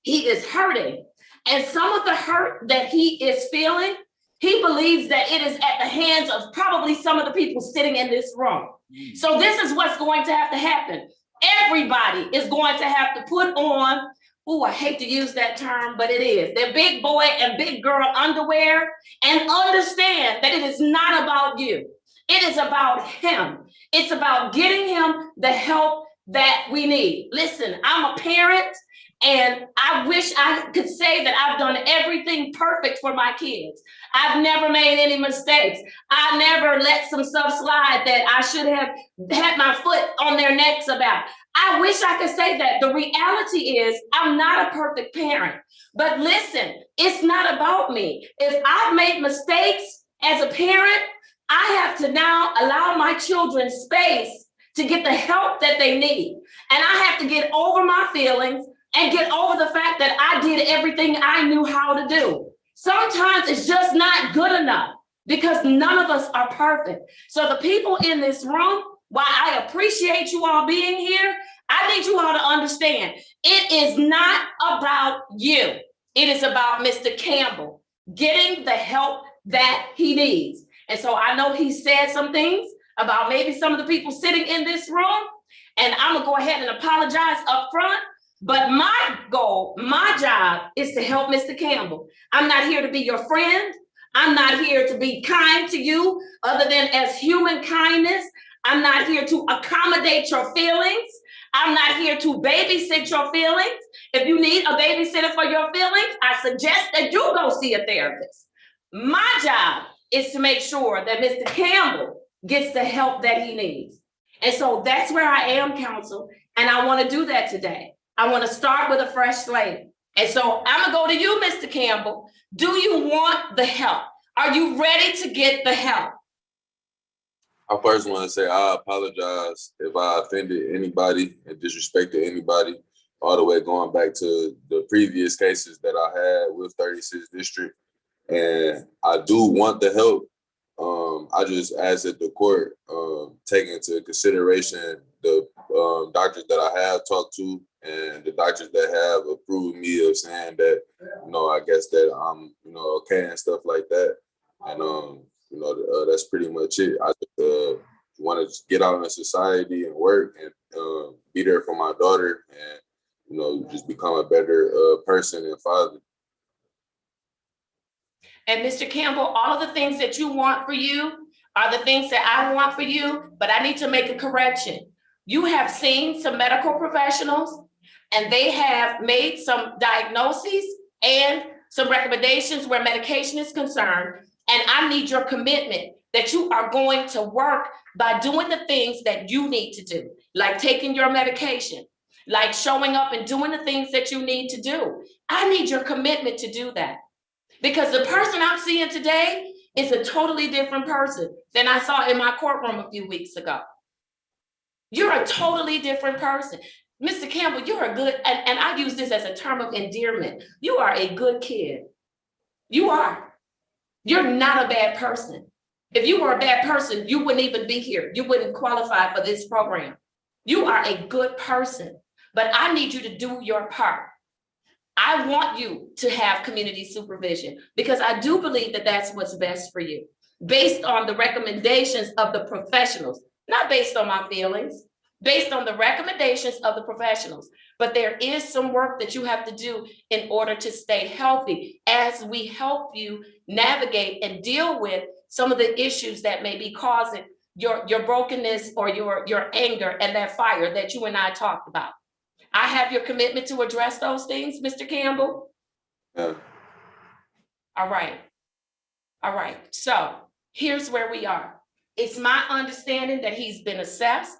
He is hurting. And some of the hurt that he is feeling, he believes that it is at the hands of probably some of the people sitting in this room. So this is what's going to have to happen. Everybody is going to have to put on, oh, I hate to use that term, but it is, their big boy and big girl underwear, and understand that it is not about you. It is about him. It's about getting him the help that we need. Listen, I'm a parent, and I wish I could say that I've done everything perfect for my kids. I've never made any mistakes. I never let some stuff slide that I should have had my foot on their necks about. I wish I could say that. The reality is I'm not a perfect parent. But listen, it's not about me. If I've made mistakes as a parent, I have to now allow my children space to get the help that they need. And I have to get over my feelings and get over the fact that I did everything I knew how to do. Sometimes it's just not good enough because none of us are perfect. So the people in this room, while I appreciate you all being here, I need you all to understand, it is not about you. It is about Mr. Campbell getting the help that he needs. And so I know he said some things about maybe some of the people sitting in this room, and I'm gonna go ahead and apologize up front. But my goal, my job is to help Mr. Campbell. I'm not here to be your friend. I'm not here to be kind to you other than as human kindness. I'm not here to accommodate your feelings. I'm not here to babysit your feelings. If you need a babysitter for your feelings, I suggest that you go see a therapist. My job is to make sure that Mr. Campbell gets the help that he needs. And so that's where I am, counsel. And I want to do that today. I want to start with a fresh slate. And so I'm going to go to you, Mr. Campbell. Do you want the help? Are you ready to get the help? I first want to say I apologize if I offended anybody and disrespected anybody, all the way going back to the previous cases that I had with 36th District. And I do want the help. I just ask that the court take into consideration the doctors that I have talked to and the doctors that have approved me of saying that, I guess that I'm, okay and stuff like that. And, that's pretty much it. I just want to get out in society and work and be there for my daughter and, just become a better person and father. And Mr. Campbell, all of the things that you want for you are the things that I want for you, but I need to make a correction. You have seen some medical professionals and they have made some diagnoses and some recommendations where medication is concerned. And I need your commitment that you are going to work by doing the things that you need to do, like taking your medication, like showing up and doing the things that you need to do. I need your commitment to do that. Because the person I'm seeing today is a totally different person than I saw in my courtroom a few weeks ago. You're a totally different person. Mr. Campbell, you're a good, and I use this as a term of endearment. You are a good kid. You are. You're not a bad person. If you were a bad person, you wouldn't even be here. You wouldn't qualify for this program. You are a good person, but I need you to do your part. I want you to have community supervision because I do believe that that's what's best for you, based on the recommendations of the professionals, not based on my feelings, based on the recommendations of the professionals. But there is some work that you have to do in order to stay healthy as we help you navigate and deal with some of the issues that may be causing your brokenness or your anger and that fire that you and I talked about. I have your commitment to address those things, Mr. Campbell. Yeah. All right. All right. So here's where we are. It's my understanding that he's been assessed,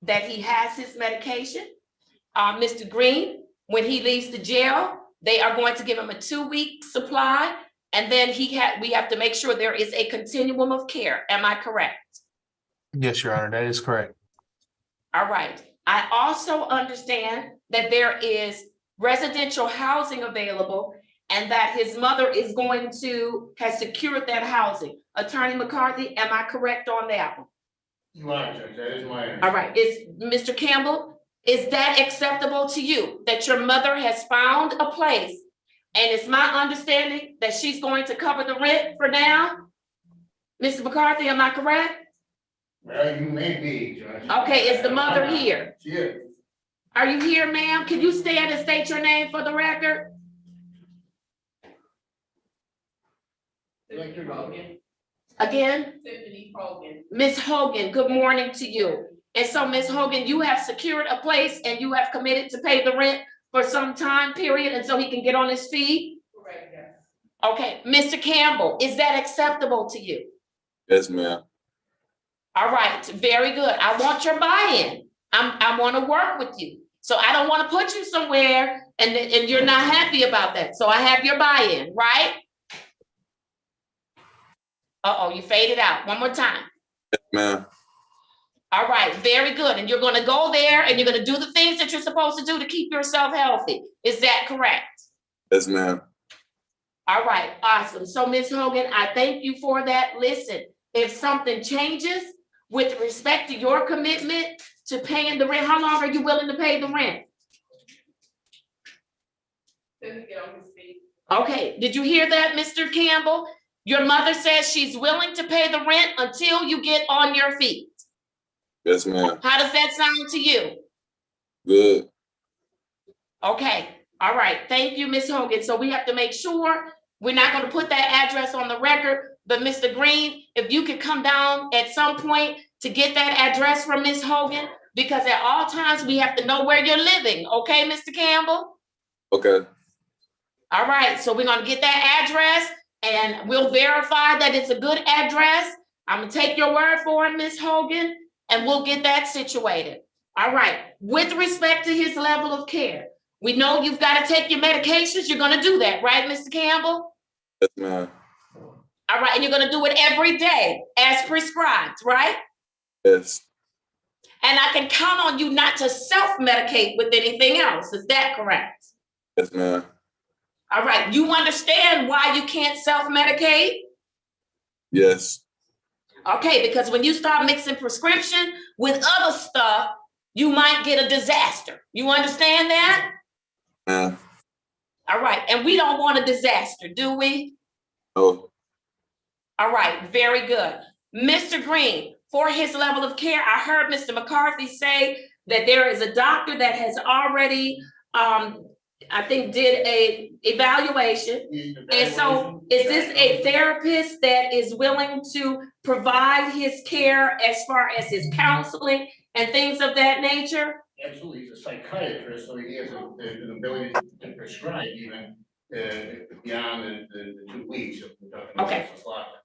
that he has his medication. Mr. Green, when he leaves the jail, they are going to give him a 2-week supply. And then we have to make sure there is a continuum of care. Am I correct? Yes, Your Honor, that is correct. All right. I also understand that there is residential housing available and that his mother has secured that housing. Attorney McCarthy, am I correct on that one? You are, Judge. That is my answer. All right. Mr. Campbell, is that acceptable to you, that your mother has found a place and it's my understanding that she's going to cover the rent for now? Mr. McCarthy, am I correct? Well, you may be, Judge. Okay, is the mother here? She is. Are you here, ma'am? Can you stand and state your name for the record? Again? Ms. Hogan, good morning to you. And so, Ms. Hogan, you have secured a place and you have committed to pay the rent for some time period, and so he can get on his feet? Correct, yes. Okay, Mr. Campbell, is that acceptable to you? Yes, ma'am. All right, very good. I want your buy-in. I want to work with you. So I don't want to put you somewhere and you're not happy about that. So I have your buy-in, right? Uh-oh, you faded out. One more time. Yes, ma'am. All right, very good. And you're going to go there and you're going to do the things that you're supposed to do to keep yourself healthy. Is that correct? Yes, ma'am. All right, awesome. So Ms. Hogan, I thank you for that. Listen, if something changes with respect to your commitment to paying the rent, how long are you willing to pay the rent? Okay, did you hear that, Mr. Campbell? Your mother says she's willing to pay the rent until you get on your feet. Yes, ma'am. How does that sound to you? Good. Okay, all right. Thank you, Ms. Hogan. So we have to make sure we're not going to put that address on the record, but Mr. Green, if you could come down at some point to get that address from Ms. Hogan, because at all times we have to know where you're living. Okay, Mr. Campbell? Okay. All right, so we're going to get that address and we'll verify that it's a good address. I'm going to take your word for it, Ms. Hogan, and we'll get that situated. All right, with respect to his level of care, we know you've got to take your medications. You're going to do that, right, Mr. Campbell? Yes, ma'am. All right, and you're going to do it every day as prescribed, right? Yes. And I can count on you not to self-medicate with anything else. Is that correct? Yes, ma'am. All right, you understand why you can't self-medicate? Yes. Okay, because when you start mixing prescription with other stuff, you might get a disaster. You understand that? Ma'am. All right, and we don't want a disaster, do we? No. All right, very good. Mr. Green, for his level of care, I heard Mr. McCarthy say that there is a doctor that has already, I think, did a evaluation. And so is this a therapist that is willing to provide his care as far as his counseling and things of that nature? Absolutely, he's a psychiatrist, so he has an ability to prescribe even beyond the 2 weeks. Okay.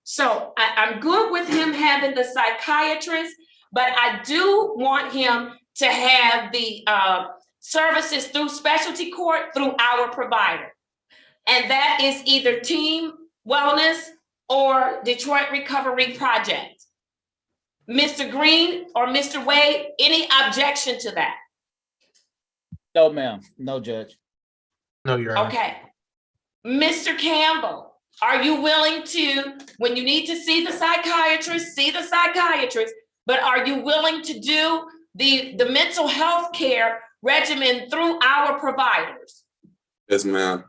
So I'm good with him having the psychiatrist, but I do want him to have the services through specialty court through our provider. And that is either Team Wellness or Detroit Recovery Project. Mr. Green or Mr. Wade, any objection to that? No, ma'am. No, Judge. No, Your Honor. Okay. Mr. Campbell, are you willing to, when you need to see the psychiatrist, but are you willing to do the mental health care regimen through our providers? Yes, ma'am.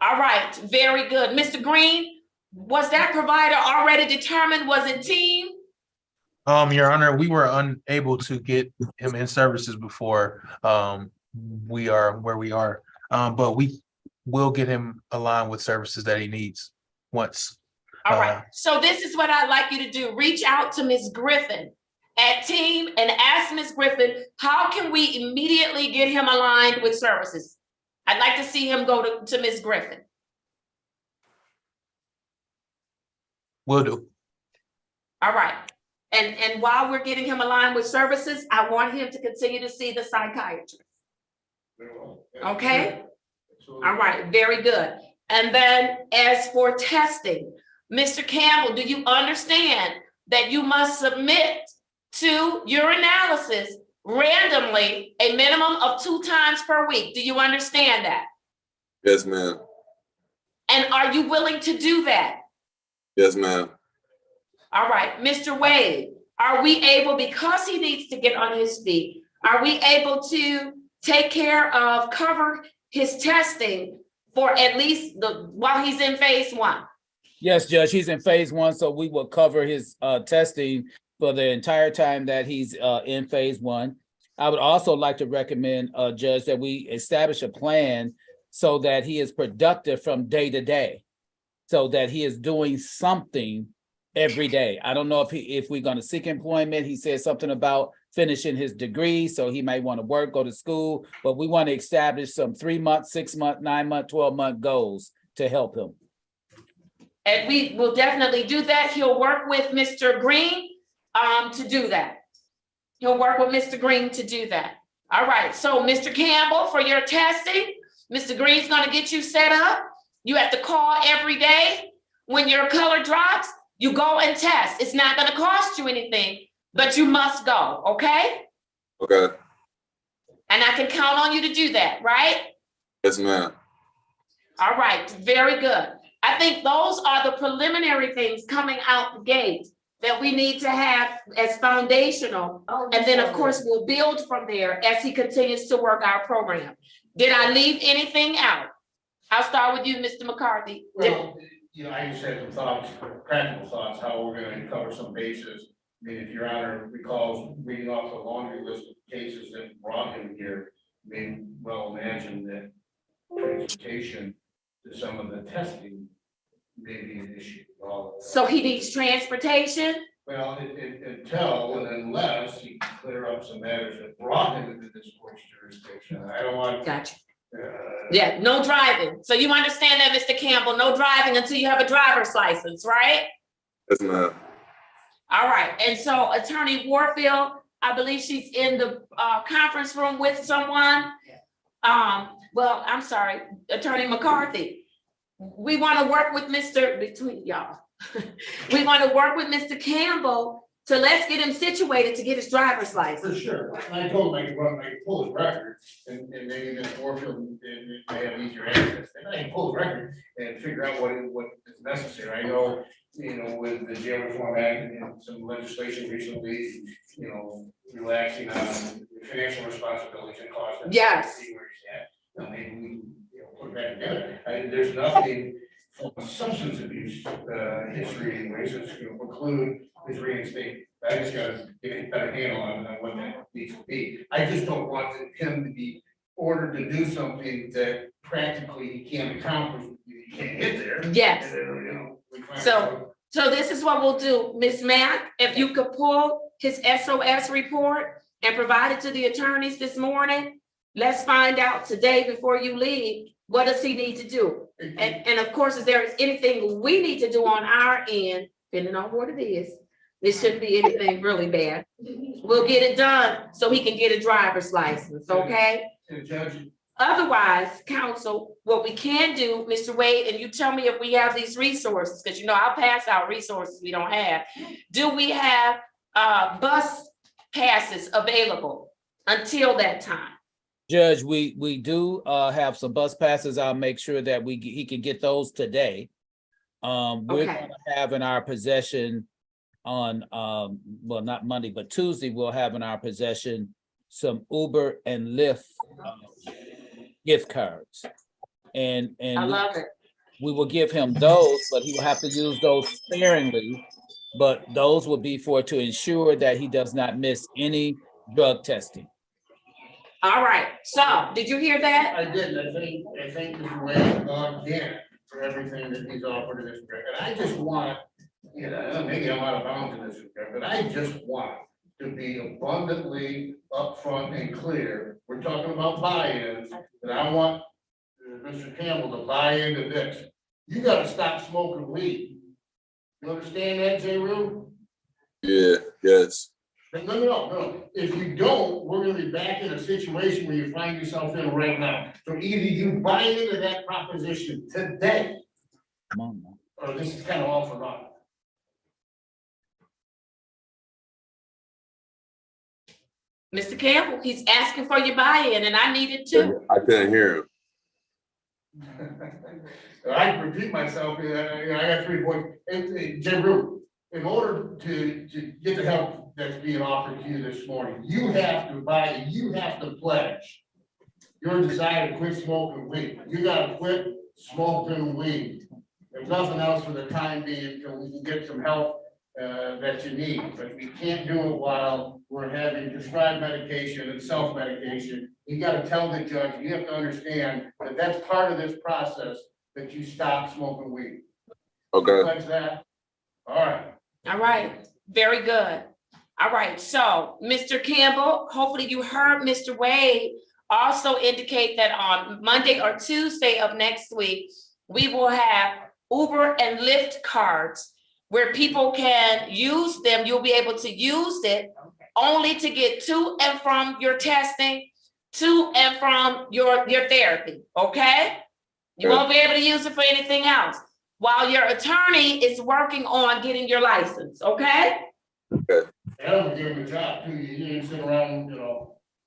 All right, very good. Mr. Green, was that provider already determined? Was it Team? Your Honor, we were unable to get him in services before we are where we are, but we will get him aligned with services that he needs once. All right, so this is what I'd like you to do. Reach out to Ms. Griffin at Team and ask Ms. Griffin, how can we immediately get him aligned with services? I'd like to see him go to Ms. Griffin. Will do. All right. And while we're getting him aligned with services, I want him to continue to see the psychiatrist. Okay? All right, very good. And then as for testing, Mr. Campbell, do you understand that you must submit to urinalysis randomly a minimum of 2 times per week? Do you understand that? Yes, ma'am. And are you willing to do that? Yes, ma'am. All right, Mr. Wade, are we able, because he needs to get on his feet, are we able to take care of, cover his testing for at least while he's in phase 1? Yes, Judge, he's in phase 1, so we will cover his testing for the entire time that he's in phase 1. I would also like to recommend, Judge, that we establish a plan so that he is productive from day to day, so that he is doing something every day. I don't know if we're gonna seek employment. He said something about finishing his degree, so he might want to work, go to school, but we want to establish some 3-month, 6-month, 9-month, 12-month goals to help him. And we will definitely do that. He'll work with Mr. Green to do that. He'll work with Mr. Green to do that. All right, so Mr. Campbell, for your testing, Mr. Green's gonna get you set up. You have to call every day. When your color drops, you go and test. It's not gonna cost you anything, but you must go, okay? Okay. And I can count on you to do that, right? Yes, ma'am. All right, very good. I think those are the preliminary things coming out the gate that we need to have as foundational. And then, of course, we'll build from there as he continues to work our program. Did I leave anything out? I'll start with you, Mr. McCarthy. Well, I just had some thoughts, practical thoughts, how we're gonna cover some bases. I mean, if Your Honor recalls reading off the laundry list of cases that brought him here, may well imagine that transportation to some of the testing may be an issue. So he needs transportation? Well, until and unless he can clear up some matters that brought him into this court's jurisdiction. I don't want. Gotcha. Yeah, no driving. So you understand that, Mr. Campbell, no driving until you have a driver's license, right? Yes, ma'am. All right, and so Attorney Warfield, I believe she's in the conference room with someone. Well, I'm sorry, Attorney McCarthy. We want to work with between y'all. We want to work with Mr. Campbell to let's get him situated to get his driver's license. For sure. And I told him I could pull his record and maybe Mr. Warfield may have easier access. And I can pull his record and figure out what is necessary. I know, with the Jail Reform Act and some legislation recently, relaxing on financial responsibilities and costs. Yes. See where he's at. Maybe we put it back together. There's nothing from a substance abuse history anyways that's going to preclude his reinstatement. I just gotta get a better handle on what that needs to be. I just don't want him to be ordered to do something that practically he can't accomplish. He can't get there. Yes. So this is what we'll do. Ms. Mack, if you could pull his SOS report and provide it to the attorneys this morning. Let's find out today before you leave, what does he need to do? And of course, if there is anything we need to do on our end, depending on what it is, there shouldn't be anything really bad. We'll get it done so he can get a driver's license, okay? Otherwise, counsel, what we can do, Mr. Wade, and you tell me if we have these resources, because I'll pass out resources we don't have. Do we have bus passes available until that time? Judge, we do have some bus passes. I'll make sure that he can get those today. We're gonna have in our possession on well, not Monday, but Tuesday, we'll have in our possession some Uber and Lyft gift cards. And I love it. We will give him those, but he will have to use those sparingly. But those will be to ensure that he does not miss any drug testing. All right, so did you hear that? I did, I think Mr. Wade logged in for everything that he's offered in this regard. And I just want, maybe I'm out of bounds in this regard, but I just want to be abundantly upfront and clear. We're talking about buy-ins, and I want Mr. Campbell to buy into this. You gotta stop smoking weed. You understand that, J. Rue? Yeah, yes. No. If you don't, we're gonna be back in a situation where you find yourself in right now. So either you buy into that proposition today, or this is kind of all for naught. Mr. Campbell, he's asking for your buy-in, and I need it too. I couldn't hear him. I repeat myself, I got 3 points. Jim Root, in order to get the help that's being offered to you this morning, you have to pledge your desire to quit smoking weed. You gotta quit smoking weed. There's nothing else for the time being until we can get some help that you need, but we can't do it while we're having prescribed medication and self-medication. You gotta tell the judge, you have to understand that that's part of this process, that you stop smoking weed. Okay. Like that. All right. All right, very good. All right, so Mr. Campbell, hopefully you heard Mr. Wade also indicate that on Monday or Tuesday of next week, we will have Uber and Lyft cards where people can use them. You'll be able to use it only to get to and from your testing, to and from your therapy, okay? You won't be able to use it for anything else while your attorney is working on getting your license, okay? Okay. That would give him a job too. You didn't sit around,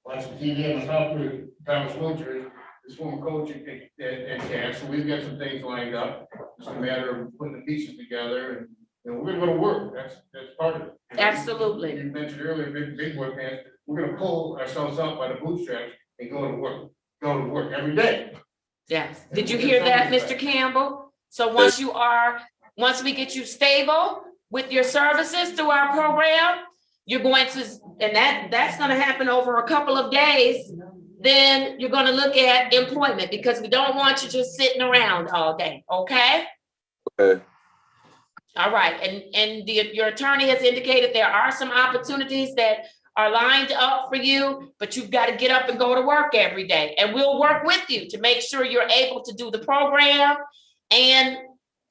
watching TV. I talked with Thomas Wiltshire, his former coach at Cass, so we've got some things lined up. It's a matter of putting the pieces together and we're gonna work. That's part of it. Absolutely. You mentioned earlier, big boy pants. We're gonna pull ourselves up by the bootstraps and go to work every day. Yes. Did you hear that, Mr. Campbell? So once we get you stable with your services through our program, you're going to, and that's gonna happen over a couple of days, then you're gonna look at employment because we don't want you just sitting around all day, okay? Okay. All right, and your attorney has indicated there are some opportunities that are lined up for you, but you've got to get up and go to work every day. And we'll work with you to make sure you're able to do the program and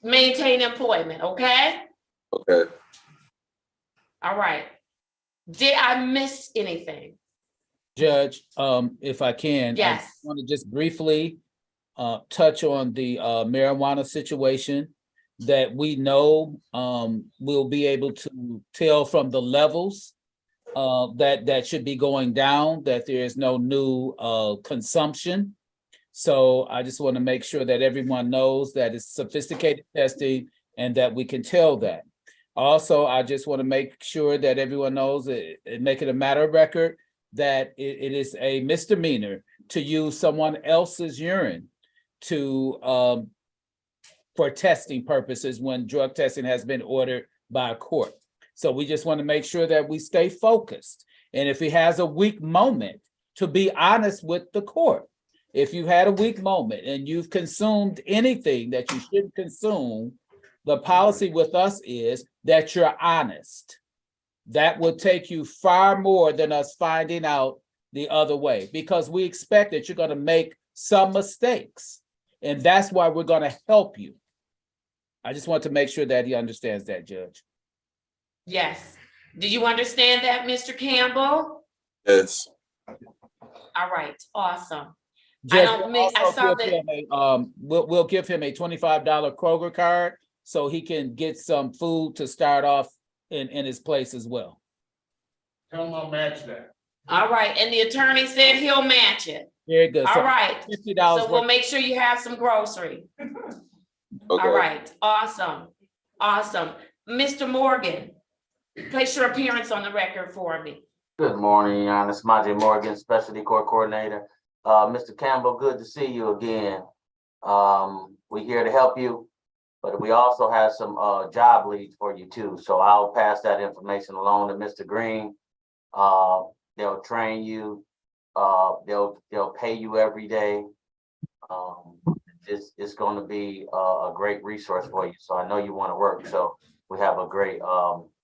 maintain employment, okay? Okay. All right. Did I miss anything? Judge, if I can. Yes. I want to just briefly touch on the marijuana situation that we know we'll be able to tell from the levels that should be going down, that there is no new consumption. So I just want to make sure that everyone knows that it's sophisticated testing and that we can tell that. Also, I just want to make sure that everyone knows make it a matter of record that it is a misdemeanor to use someone else's urine to for testing purposes when drug testing has been ordered by a court. So we just want to make sure that we stay focused. And if he has a weak moment, to be honest with the court. If you had a weak moment and you've consumed anything that you shouldn't consume, the policy with us is that you're honest. That will take you far more than us finding out the other way, because we expect that you're going to make some mistakes. And that's why we're going to help you. I just want to make sure that he understands that, Judge. Yes. Do you understand that, Mr. Campbell? Yes. All right, awesome. Judge, we'll give him a $25 Kroger card so he can get some food to start off in his place as well. Tell him I'll match that. All right, and the attorney said he'll match it. Very good. All So right, $50 so we'll worth. make sure you have some grocery. Okay. All right, awesome, awesome. Mr. Morgan, place your appearance on the record for me. Good morning, Your Honor. It's Majay Morgan, Specialty Court Coordinator. Mr. Campbell, good to see you again. We're here to help you, but we also have some job leads for you too. So I'll pass that information along to Mr. Green. They'll train you. They'll pay you every day. It's going to be a great resource for you. So I know you want to work. So we have a great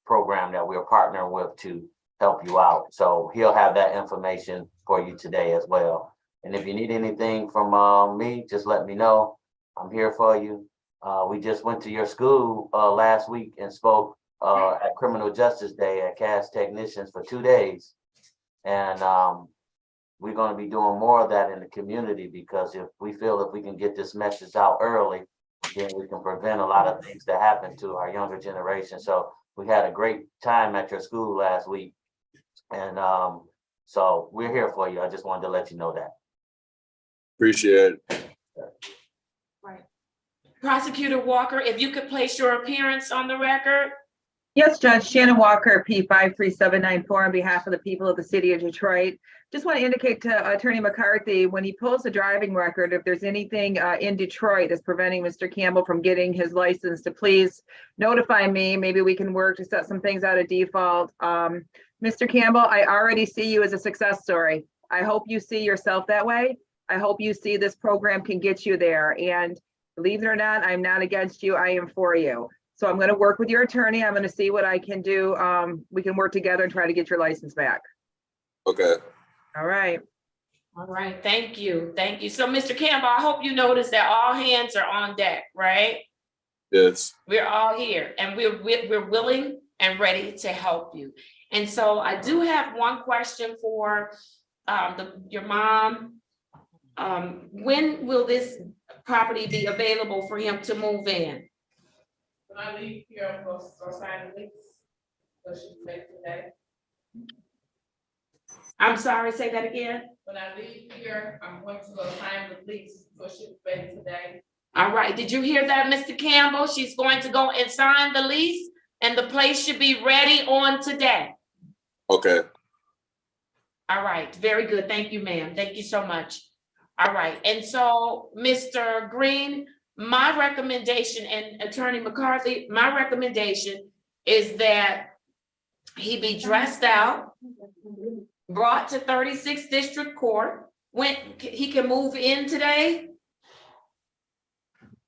program that we're partnering with to help you out. So he'll have that information for you today as well. And if you need anything from me, just let me know. I'm here for you. We just went to your school last week and spoke at Criminal Justice Day at Cass Technicians for 2 days. And we're going to be doing more of that in the community, because if we can get this message out early, then we can prevent a lot of things that happen to our younger generation. So we had a great time at your school last week. And so we're here for you. I just wanted to let you know that. Appreciate it. Right. Prosecutor Walker, if you could place your appearance on the record. Yes, Judge. Shannon Walker, P53794, on behalf of the people of the city of Detroit. Just want to indicate to Attorney McCarthy, when he pulls the driving record, if there's anything in Detroit that's preventing Mr. Campbell from getting his license, to please notify me. Maybe we can work to set some things out of default. Mr. Campbell, I already see you as a success story. I hope you see yourself that way. I hope you see this program can get you there. And believe it or not, I'm not against you. I am for you. So I'm gonna work with your attorney. I'm gonna see what I can do. We can work together and try to get your license back. Okay. All right. All right, thank you, thank you. So, Mr. Campbell, I hope you notice that all hands are on deck, right? Yes. We're all here and we're willing and ready to help you. And so I do have one question for your mom. When will this property be available for him to move in? When I leave here, I'm going to sign the lease. So she's back today. I'm sorry, say that again. When I leave here, I'm going to go sign the lease. So she's back today. All right, did you hear that, Mr. Campbell? She's going to go and sign the lease and the place should be ready on today. Okay. All right, very good. Thank you, ma'am. Thank you so much. All right, and so, Mr. Green, my recommendation, and Attorney McCarthy, my recommendation is that he be dressed out, brought to 36th District Court. When he can move in today?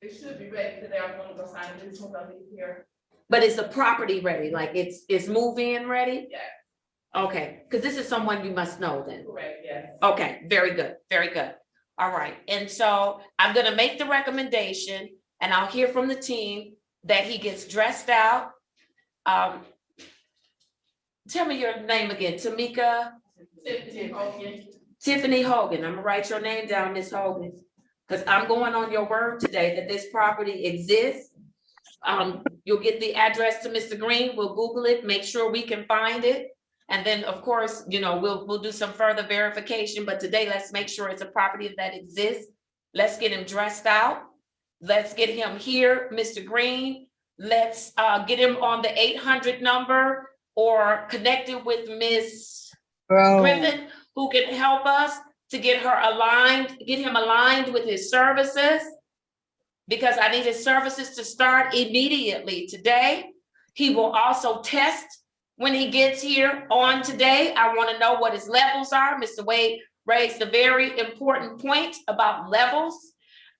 It should be ready today. I'm gonna go sign the lease when I leave here. But is the property ready? Like it's move-in ready? Yeah. Okay, because this is someone you must know then. Correct, yes. Okay, very good, very good. All right, and so I'm gonna make the recommendation and I'll hear from the team that he gets dressed out. Tell me your name again, Tamika? Tiffany Hogan. I'm gonna write your name down, Miss Hogan, because I'm going on your word today that this property exists. You'll get the address to Mr. Green. We'll Google it, make sure we can find it. And then, of course, you know, we'll do some further verification, but today let's make sure it's a property that exists. Let's get him dressed out. Let's get him here, Mr. Green. Let's get him on the 800 number or connected with Miss Griffin, who can help us to get her aligned, get him aligned with his services, because I need his services to start immediately today. He will also test when he gets here on today. I want to know what his levels are. Mr. Wade raised a very important point about levels.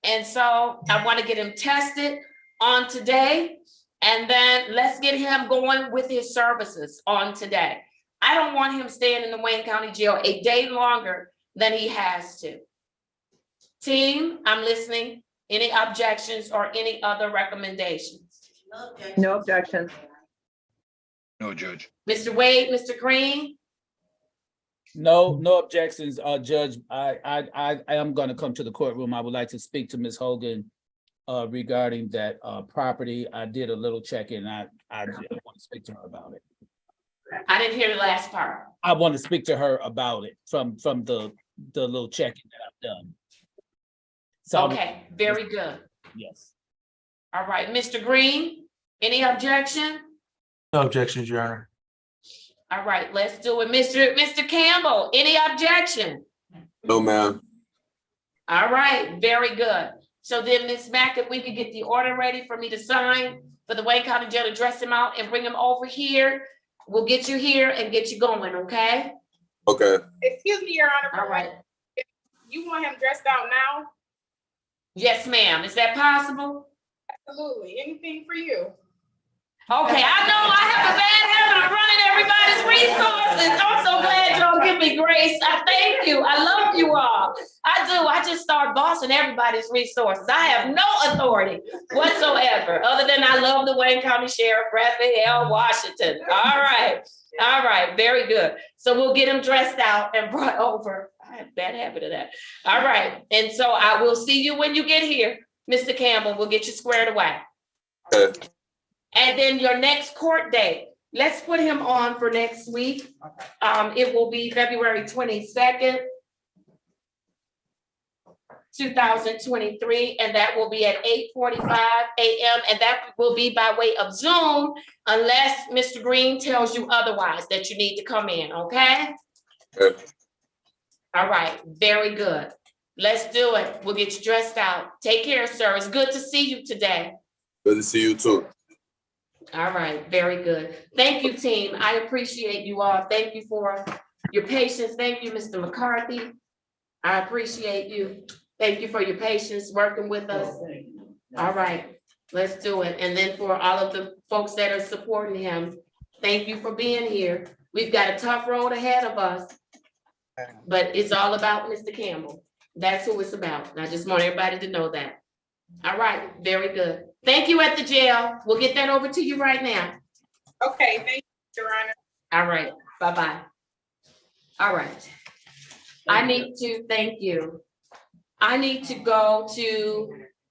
And so I want to get him tested on today. And then let's get him going with his services on today. I don't want him staying in the Wayne County Jail a day longer than he has to. Team, I'm listening. Any objections or any other recommendations? No objections. No, Judge. Mr. Wade, Mr. Green? No objections, Judge. I am gonna come to the courtroom. I would like to speak to Ms. Hogan regarding that property. I did a little check-in. I want to speak to her about it. I didn't hear the last part. I want to speak to her about it from the little check-in that I've done. So Okay, very good. yes. All right, Mr. Green, any objection? No objections, Your Honor. All right, let's do it. Mr. Campbell, any objection? No, ma'am. All right, very good. So then, Ms. Mack, if we could get the order ready for me to sign for the Wayne County Jail to dress him out and bring him over here, we'll get you here and get you going, okay? Okay. Excuse me, Your Honor. All right. You want him dressed out now? Yes, ma'am. Is that possible? Absolutely. Anything for you. Okay, I know I have a bad habit of running everybody's resources. I'm so glad y'all give me grace. I thank you. I love you all. I do. I just start bossing everybody's resources. I have no authority whatsoever, other than I love the Wayne County Sheriff, Raphael Washington. All right. All right. Very good. So we'll get him dressed out and brought over. I have a bad habit of that. All right. And so I will see you when you get here, Mr. Campbell. We'll get you squared away. Okay. And then your next court date, let's put him on for next week. It will be February 22nd, 2023, and that will be at 8:45 a.m. And that will be by way of Zoom, unless Mr. Green tells you otherwise that you need to come in, okay? Okay. All right, very good. Let's do it. We'll get you dressed out. Take care, sir. It's good to see you today. Good to see you too. All right, very good. Thank you, team. I appreciate you all. Thank you for your patience. Thank you, Mr. McCarthy. I appreciate you. Thank you for your patience working with us. All right. Let's do it. And then for all of the folks that are supporting him, thank you for being here. We've got a tough road ahead of us, but it's all about Mr. Campbell. That's who it's about. And I just want everybody to know that. All right, very good. Thank you at the jail. We'll get that over to you right now. Okay, thank you, Your Honor. All right, bye-bye. All right. I need to, thank you. I need to go to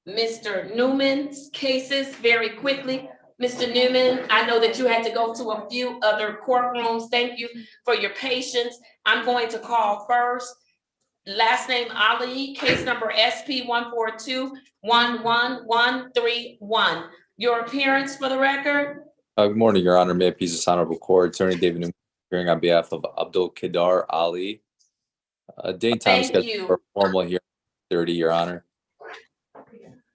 Mr. Newman's cases very quickly. Mr. Newman, I know that you had to go to a few other courtrooms. Thank you for your patience. I'm going to call first. Last name Ali, case number SP 142-11131. Your appearance for the record? Good morning, Your Honor. May it please this honorable court, Attorney David Newman, hearing on behalf of Abdul Kedar Ali. Date and time Thank scheduled you. for formal hearing 30, Your Honor.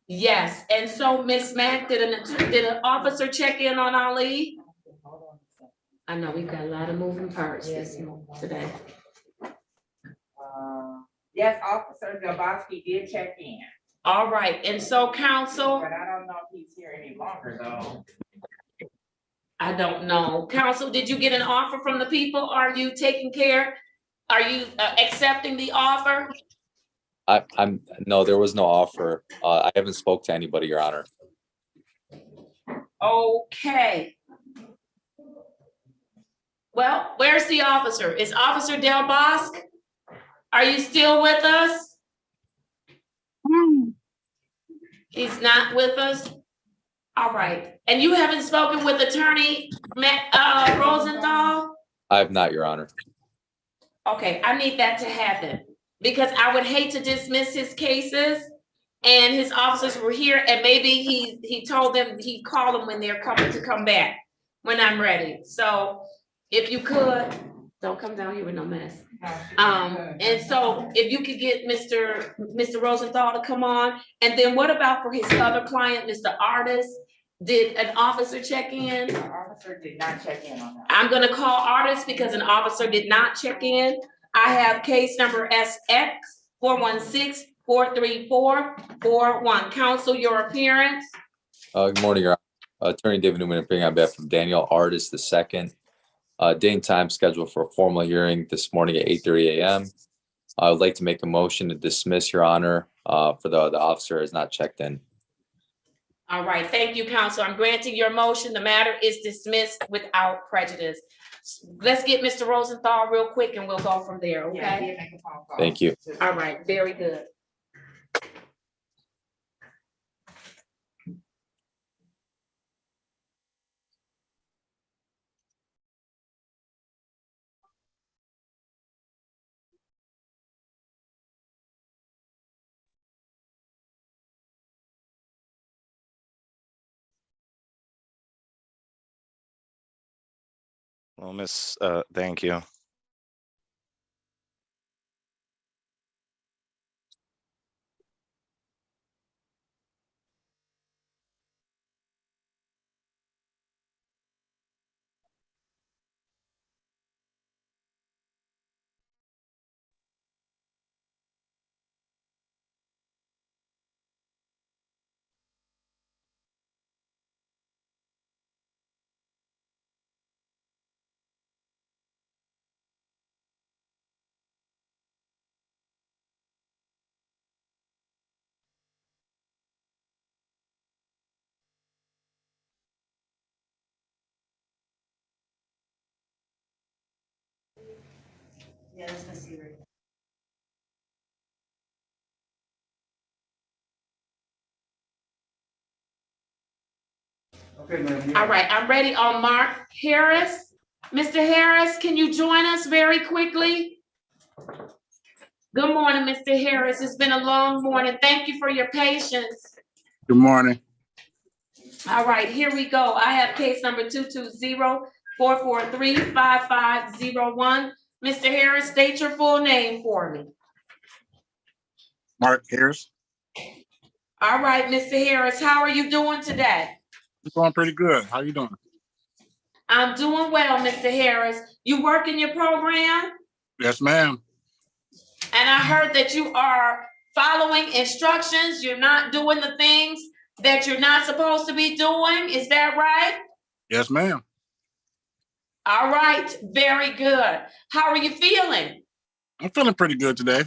Yes, and so Ms. Mack, did an officer check in on Ali? I know we've got a lot of moving parts today. Yes, Officer Gabowski did check in. All right, and so counsel? But I don't know if he's here any longer though. I don't know. Counsel, did you get an offer from the people? Are you taking care? Are you accepting the offer? No, there was no offer. I haven't spoke to anybody, Your Honor. Okay. Well, where's the officer? Is Officer Del Bosque? Are you still with us? He's not with us. All right. And you haven't spoken with Attorney Rosenthal? I have not, Your Honor. Okay, I need that to happen because I would hate to dismiss his cases and his officers were here and maybe he told them he'd call them when they're coming to come back when I'm ready. So if you could, don't come down here with no mess. And so if you could get Mr. Rosenthal to come on, and then what about for his other client, Mr. Artist? Did an officer check in? The officer did not check in on that. I'm gonna call Artist because an officer did not check in. I have case number SX 416-43441. Counsel, your appearance. Good morning, Your Honor. Attorney David Newman, appearing on behalf of Daniel Artist II. Date and time scheduled for a formal hearing this morning at 8:30 a.m. I would like to make a motion to dismiss, Your Honor, for the officer has not checked in. All right, thank you, counsel. I'm granting your motion. The matter is dismissed without prejudice. Let's get Mr. Rosenthal real quick and we'll go from there, Yeah, he okay? did make a phone call. Thank you. All right, very good. Well, thank you. Yeah, let's go see her. Okay, ma'am. All right, I'm ready on Mark Harris. Mr. Harris, can you join us very quickly? Good morning, Mr. Harris. It's been a long morning. Thank you for your patience. Good morning. All right, here we go. I have case number 220-443-5501. Mr. Harris, state your full name for me. Mark Harris. All right, Mr. Harris, how are you doing today? I'm doing pretty good. How you doing? I'm doing well, Mr. Harris. You work in your program? Yes, ma'am. And I heard that you are following instructions. You're not doing the things that you're not supposed to be doing. Is that right? Yes, ma'am. All right, very good. How are you feeling? I'm feeling pretty good today.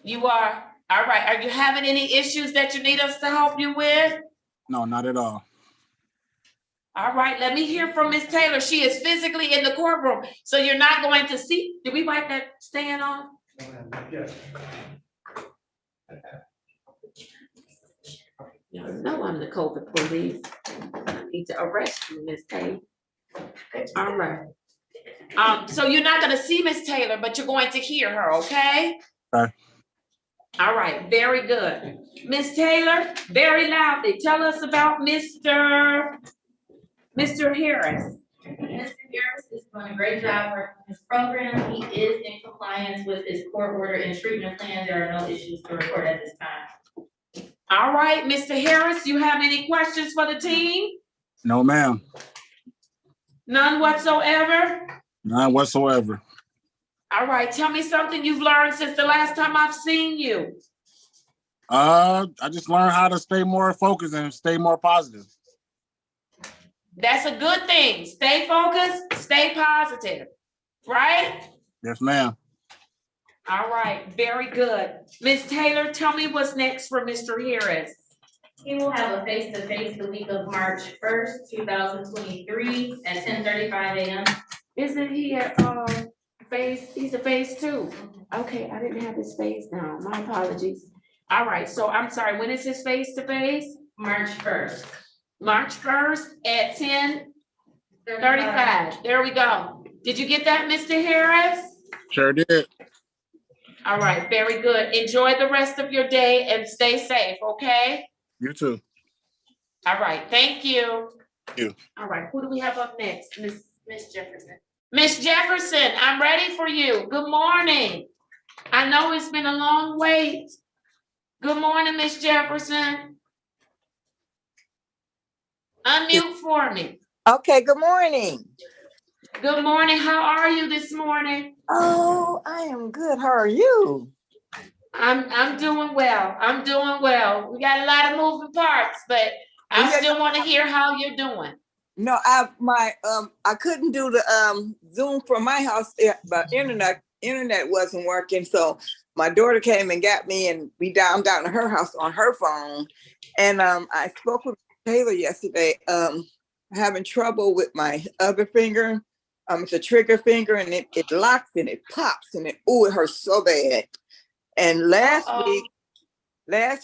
You are? All right. Are you having any issues that you need us to help you with? No, not at all. All right, let me hear from Miss Taylor. She is physically in the courtroom, so you're not going to see. Did we wipe that stand on? Yes. You know I'm the COVID police. I need to arrest you, Miss Taylor. All right. So you're not gonna see Miss Taylor, but you're going to hear her, okay? Okay. All right, very good. Miss Taylor, very loudly, tell us about Mr. Harris. Mr. Harris is doing a great job working his program. He is in compliance with his court order and treatment plan. There are no issues to report at this time. All right, Mr. Harris, you have any questions for the team? No, ma'am. None whatsoever? None whatsoever. All right, tell me something you've learned since the last time I've seen you. I just learned how to stay more focused and stay more positive. That's a good thing. Stay focused, stay positive, right? Yes, ma'am. All right, very good. Ms. Taylor, tell me what's next for Mr. Harris. He will have a face-to-face the week of March 1st, 2023 at 10:35 a.m. Isn't he a he's a phase 2? Okay, I didn't have his face down. My apologies. All right, so I'm sorry, when is his face-to-face? March 1st. March 1st at 10:35. There we go. Did you get that, Mr. Harris? Sure did. All right, very good. Enjoy the rest of your day and stay safe, okay? You too. All right, thank you. Thank you. All right, who do we have up next? Miss Jefferson. Miss Jefferson, I'm ready for you. Good morning. I know it's been a long wait. Good morning, Miss Jefferson. Unmute for me. Okay, good morning. Good morning. How are you this morning? Oh, I am good. How are you? I'm doing well. I'm doing well. We got a lot of moving parts, but I still want to hear how you're doing. No, I couldn't do the Zoom from my house, but internet wasn't working. So my daughter came and got me, and I'm down to her house on her phone. And I spoke with Taylor yesterday, having trouble with my other finger. It's a trigger finger, and it locks and it pops, and it hurts so bad. And last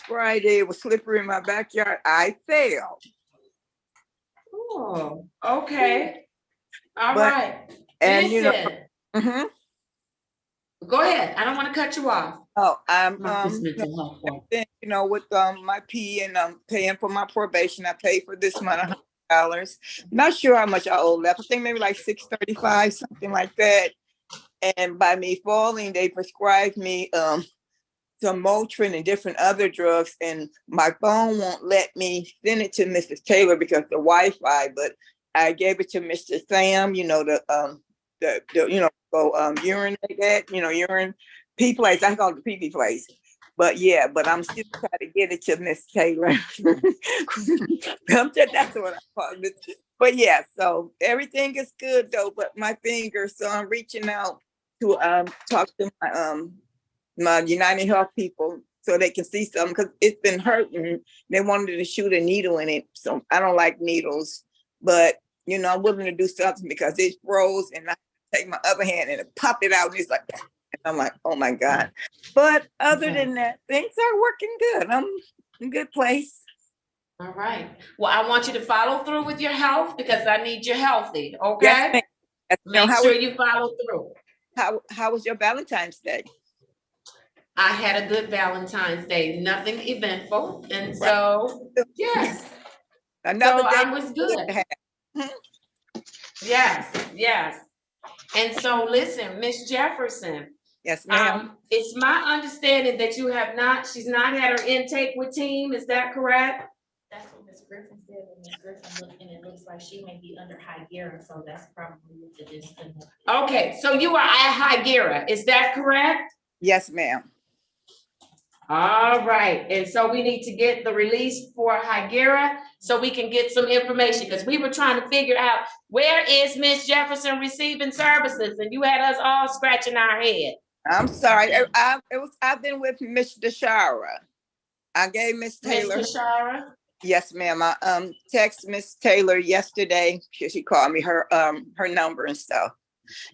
Friday, it was slippery in my backyard. I fell. Oh, okay. All right. And listen. Go ahead. I don't want to cut you off. Oh, I'm with my P and paying for my probation. I paid for this month $100. Not sure how much I owe left. I think maybe like $635, something like that. And by me falling, they prescribed me some Motrin and different other drugs, and my phone won't let me send it to Mrs. Taylor because the Wi-Fi. But I gave it to Mr. Sam, urinate at, urine pee place. I call it the pee place. But yeah, I'm still trying to get it to Miss Taylor. That's what I call it. But yeah, so everything is good though, but my finger. So I'm reaching out to talk to my United Health people so they can see something, because it's been hurting. They wanted to shoot a needle in it. So I don't like needles, but I'm willing to do something because it froze, and I take my other hand and pop it out, and it's like, and I'm like, oh my God. But other than that, things are working good. I'm in a good place. All right. Well, I want you to follow through with your health because I need you healthy. Okay. Yes, Make sure you follow through. How was your Valentine's Day? I had a good Valentine's Day, nothing eventful. And so, yes. Another day I was good. Yes. And so listen, Miss Jefferson. Yes, ma'am. It's my understanding that she's not had her intake with team. Is that correct? That's what Ms. Griffin said. Ms. Griffin looked, and it looks like she may be under Higera, so that's probably what the disconnect. Okay, so you are at Higera, is that correct? Yes, ma'am. All right, and so we need to get the release for Higuera so we can get some information, because we were trying to figure out where is Miss Jefferson receiving services, and you had us all scratching our head. I'm sorry. I've been with Miss DeShara. I gave Miss Taylor. Miss DeShara? Yes, ma'am. I text Miss Taylor yesterday. She called me her number and stuff.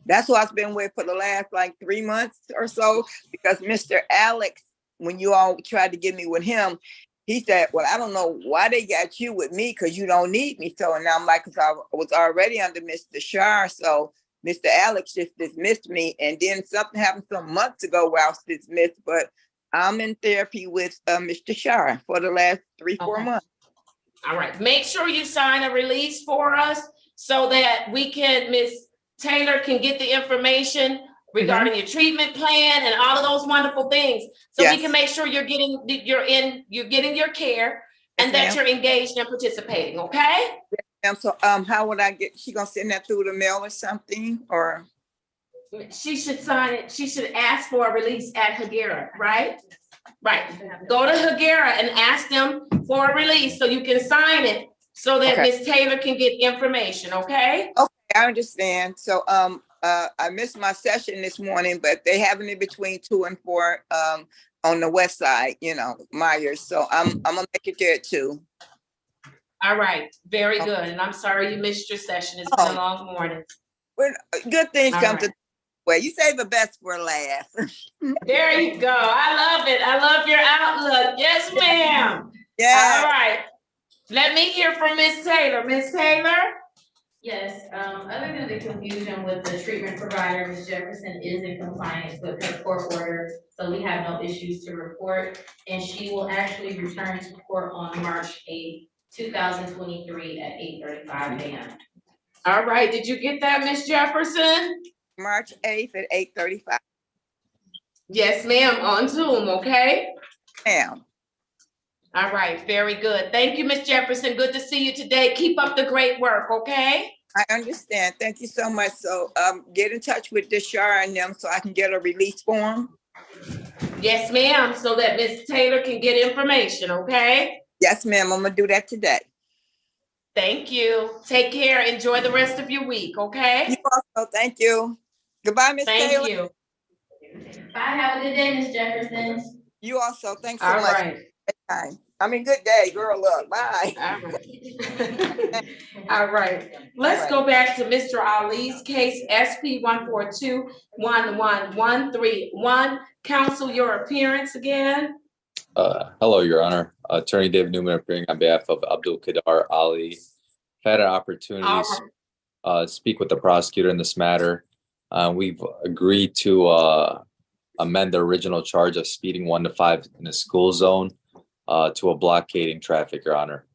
That's who I've been with for the last like 3 months or so, because Mr. Alex, when you all tried to get me with him, he said, well, I don't know why they got you with me because you don't need me. So now I'm like, because I was already under Mr. Shar. So Mr. Alex just dismissed me. And then something happened some months ago where I was dismissed. But I'm in therapy with Mr. Shar for the last 3-4 months. All right, make sure you sign a release for us so that we can, Miss Taylor can get the information regarding your treatment plan and all of those wonderful things. So we can make sure you're getting your care and that you're engaged and participating, okay? So how would I get, she gonna send that through the mail or something, or? She should sign it, she should ask for a release at Higuera, right? Right, go to Higuera and ask them for a release so you can sign it so that Miss Taylor can get information, okay? Okay, I understand. So I missed my session this morning, but they having it between 2 and 4 on the west side, you know, Myers. So I'm gonna make it there too. All right, very good. And I'm sorry you missed your session. It's been a long morning. When good things come to well, you say the best for last. There you go. I love it. I love your outlook. Yes, ma'am. Yeah. All right. Let me hear from Miss Taylor. Miss Taylor? Yes, other than the confusion with the treatment provider, Ms. Jefferson is in compliance with her court order, so we have no issues to report. And she will actually return to court on March 8th, 2023 at 8:35 a.m. All right, did you get that, Miss Jefferson? March 8th at 8:35. Yes, ma'am, on Zoom, okay? Ma'am. All right, very good. Thank you, Miss Jefferson. Good to see you today. Keep up the great work, okay? I understand. Thank you so much. So get in touch with DeShara and them so I can get a release form. Yes, ma'am, so that Miss Taylor can get information, okay? Yes, ma'am. I'm gonna do that today. Thank you. Take care. Enjoy the rest of your week, okay? You also. Thank you. Goodbye, Miss Taylor. Thank you. Bye. Have a good day, Ms. Jefferson. You also. Thanks so All much. right. I mean, good day, girl. Look, bye. All right. All right. Let's go back to Mr. Ali's case, SP 142-11131. Counsel, your appearance again. Hello, Your Honor. Attorney David Newman appearing on behalf of Abdul Qadar Ali. Had an opportunity to speak with the prosecutor in this matter. We've agreed to amend the original charge of speeding 1 to 5 in a school zone to a blockading traffic, Your Honor.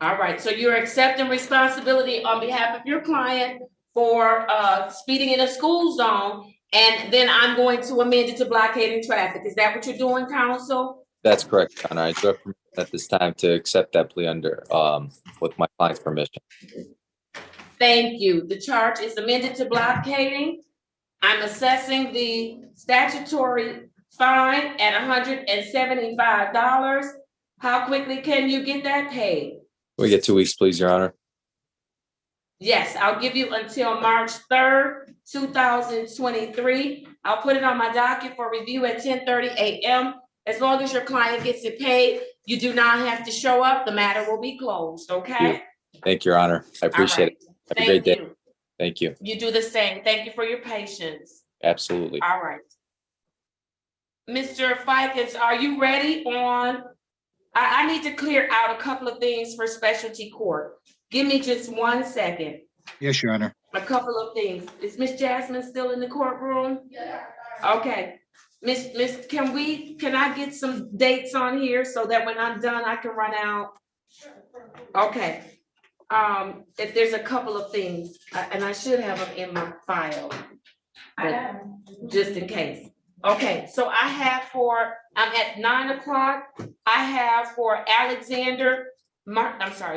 All right, so you're accepting responsibility on behalf of your client for speeding in a school zone, and then I'm going to amend it to blockading traffic. Is that what you're doing, counsel? That's correct, Your Honor. I do have permission at this time to accept that plea under with my client's permission. Thank you. The charge is amended to blockading. I'm assessing the statutory fine at $175. How quickly can you get that paid? We get 2 weeks, please, Your Honor. Yes, I'll give you until March 3rd, 2023. I'll put it on my docket for review at 10:30 a.m. As long as your client gets it paid, you do not have to show up. The matter will be closed, okay? Thank you, Your Honor. I appreciate it. Have a great day. Thank you. You do the same. Thank you for your patience. Absolutely. All right. Mr. Fikens, are you ready on? I need to clear out a couple of things for specialty court. Give me just 1 second. Yes, Your Honor. A couple of things. Is Miss Jasmine still in the courtroom? Yeah. Okay. Miss, can I get some dates on here so that when I'm done, I can run out? Okay. If there's a couple of things, and I should have them in my file, but just in case. Okay, so I have I'm at 9 o'clock. I have for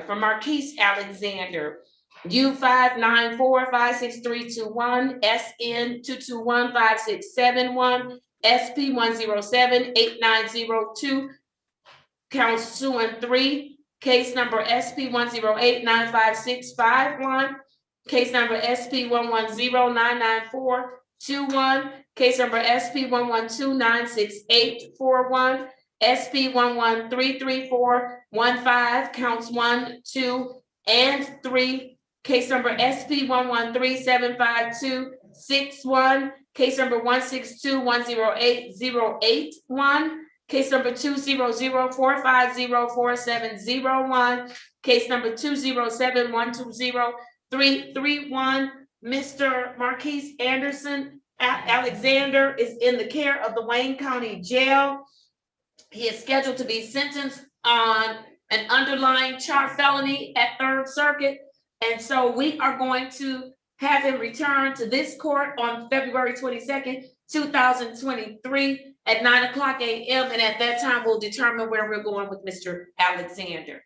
Marquise Alexander, U5945631, SN2215671, SP 107-8902, counts 2 and 3. Case number SP 108-95651. Case number SP 110-99421. Case number SP 112-96841. SP 1133415, counts 1, 2, and 3. Case number SP 113752661. Case number 162108081. Case number 20045047001. Case number 207120331. Mr. Marquise Anderson Alexander is in the care of the Wayne County Jail. He is scheduled to be sentenced on an underlying charged felony at Third Circuit. And so we are going to have him return to this court on February 22nd, 2023 at 9:00 a.m. And at that time, we'll determine where we're going with Mr. Alexander.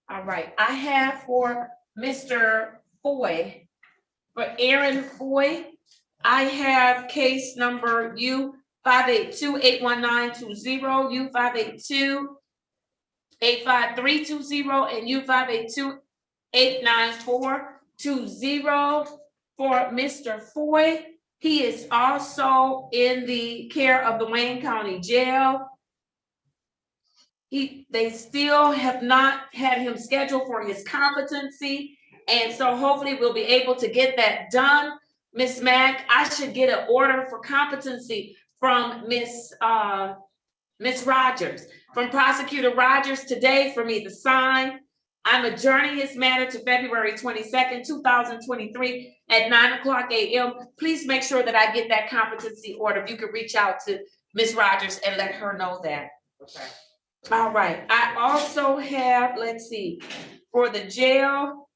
All right, I have for Mr. Foy, for Aaron Foy, I have case number U582-81920, U582-85320, and U582-89420 for Mr. Foy. He is also in the care of the Wayne County Jail. They still have not had him scheduled for his competency, and so hopefully we'll be able to get that done. Ms. Mack, I should get an order for competency from Ms. Rogers, from Prosecutor Rogers today for me to sign. I'm adjourning his matter to February 22nd, 2023 at 9:00 a.m. Please make sure that I get that competency order. If you could reach out to Ms. Rogers and let her know that. Okay. All right, I also have, let's see, for the jail.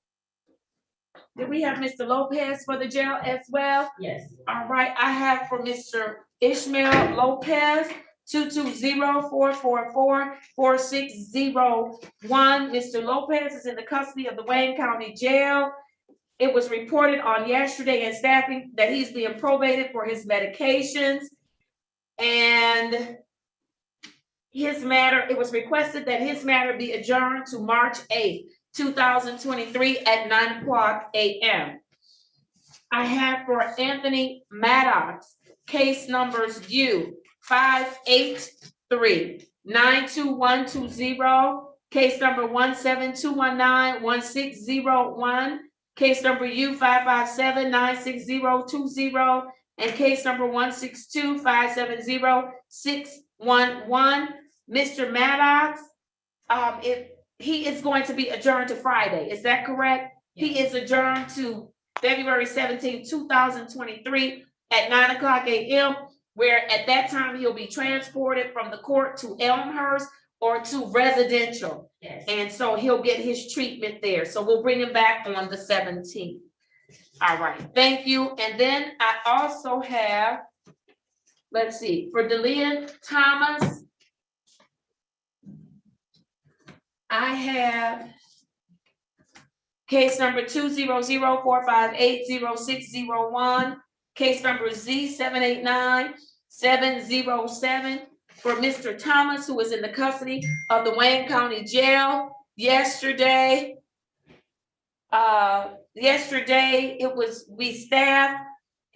Did we have Mr. Lopez for the jail as well? Yes. All right, I have for Mr. Ishmael Lopez, 220-444-4601. Mr. Lopez is in the custody of the Wayne County Jail. It was reported on yesterday in staffing that he's being probated for his medications. And his matter, it was requested that his matter be adjourned to March 8th, 2023 at 9:00 a.m. I have for Anthony Maddox, case numbers U583-92120, case number 17219-1601, case number U557-96020, and case number 162570611. Mr. Maddox, he is going to be adjourned to Friday. Is that correct? Yes. He is adjourned to February 17, 2023 at 9:00 a.m., where at that time he'll be transported from the court to Elmhurst or to residential. Yes. And so he'll get his treatment there. So we'll bring him back on the 17th. All right, thank you. And then I also have, let's see, for Delian Thomas, I have case number 200-458-0601, case number Z789707 for Mr. Thomas, who is in the custody of the Wayne County Jail. Yesterday, we staffed,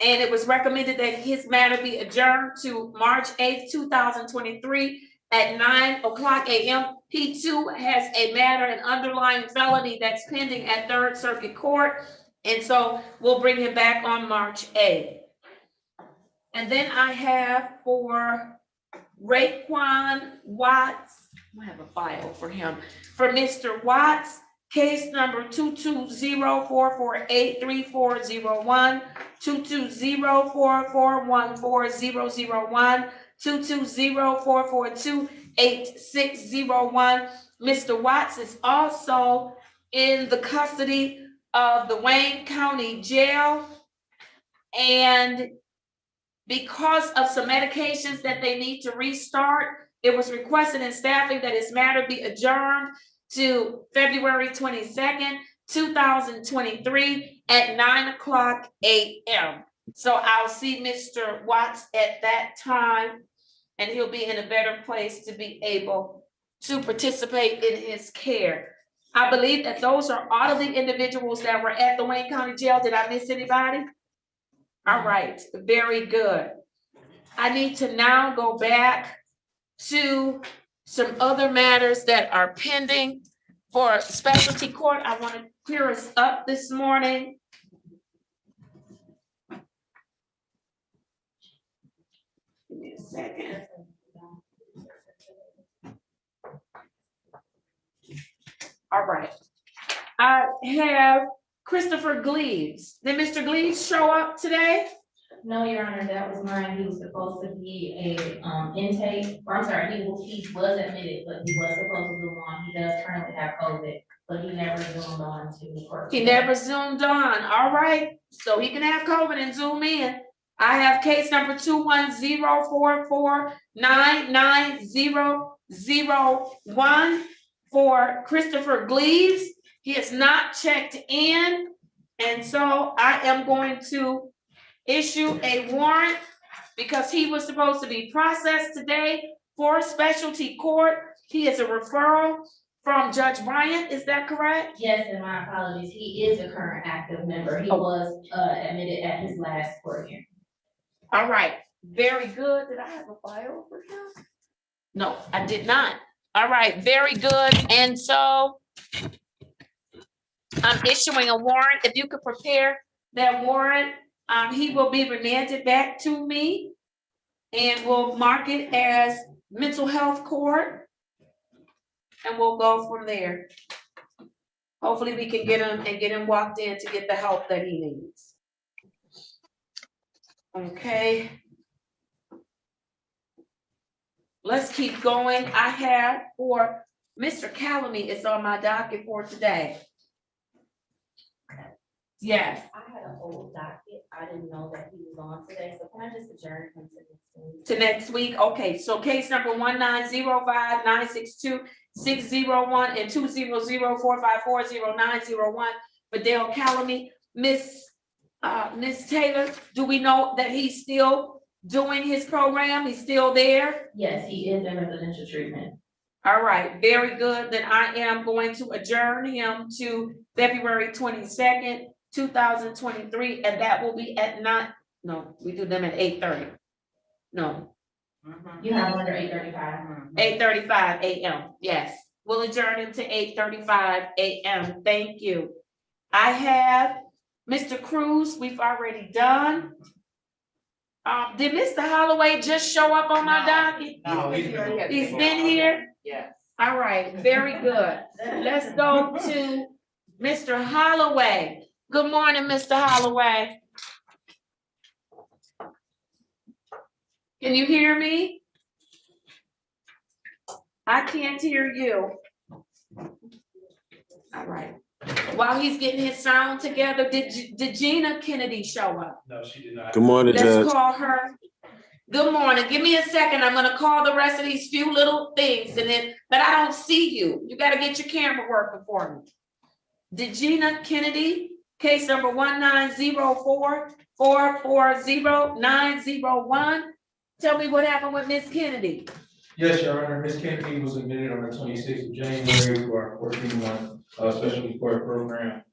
and it was recommended that his matter be adjourned to March 8th, 2023 at 9:00 a.m. He too has a matter, an underlying felony that's pending at Third Circuit Court. And so we'll bring him back on March 8th. And then I have for Raekwon Watts, I have a file for him. For Mr. Watts, case number 220-448-3401, 220-4414001, 220-442-8601. Mr. Watts is also in the custody of the Wayne County Jail. And because of some medications that they need to restart, it was requested in staffing that his matter be adjourned to February 22nd, 2023 at 9:00 a.m. So I'll see Mr. Watts at that time, and he'll be in a better place to be able to participate in his care. I believe that those are all of the individuals that were at the Wayne County Jail. Did I miss anybody? All right, very good. I need to now go back to some other matters that are pending for specialty court. I want to clear us up this morning. Give me a second. All right. I have Christopher Gleaves. Did Mr. Gleaves show up today? No, Your Honor, that was mine. He was supposed to be a intake, or I'm sorry, he was admitted, but he was supposed to Zoom on. He does currently have COVID, but he never Zoomed on to the court. He never Zoomed on. All right. So he can have COVID and Zoom in. I have case number 21044999001 for Christopher Gleaves. He has not checked in, and so I am going to issue a warrant because he was supposed to be processed today for specialty court. He is a referral from Judge Bryant. Is that correct? Yes, and my apologies. He is a current active member. He was admitted at his last court hearing. All right, very good. Did I have a file for him? No, I did not. All right, very good. And so I'm issuing a warrant. If you could prepare that warrant, he will be remanded back to me, and we'll mark it as mental health court, and we'll go from there. Hopefully we can get him walked in to get the help that he needs. Okay. Let's keep going. I have for Mr. Calamy is on my docket for today. Yes. I had an old docket. I didn't know that he was on today, so can I just adjourn him to next week? To next week, okay, so case number 19059626001 and 20045400901 for Dale Calamy. Miss Taylor, do we know that he's still doing his program? He's still there? Yes, he is in residential treatment. All right, very good. Then I am going to adjourn him to February 22nd, 2023, and that will be at no, we do them at 8:30. No. You have under 8:35. 8:35 a.m. Yes, we'll adjourn him to 8:35 a.m. Thank you. I have Mr. Cruz, we've already done. Did Mr. Holloway just show up on my docket? No, He's been here? Yes. All right, very good. Let's go to Mr. Holloway. Good morning, Mr. Holloway. Can you hear me? I can't hear you. All right. While he's getting his sound together, did Gina Kennedy show up? No, she did not. Good morning, Judge. Let's call her. Good morning. Give me a second. I'm gonna call the rest of these few little things but I don't see you. You gotta get your camera working for me. Did Gina Kennedy, case number 19044400901. Tell me what happened with Miss Kennedy. Yes, Your Honor. Ms. Kennedy was admitted on the 26th of January to our 14-month specialty court program.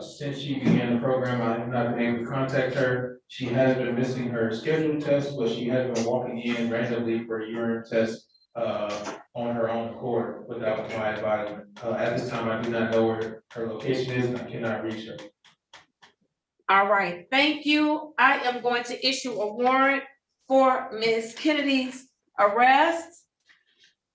Since she began the program, I have not been able to contact her. She has been missing her scheduled tests, but she has been walking in randomly for urine tests on her own accord without my advisement. At this time, I do not know where her location is, and I cannot reach her. All right, thank you. I am going to issue a warrant for Ms. Kennedy's arrest.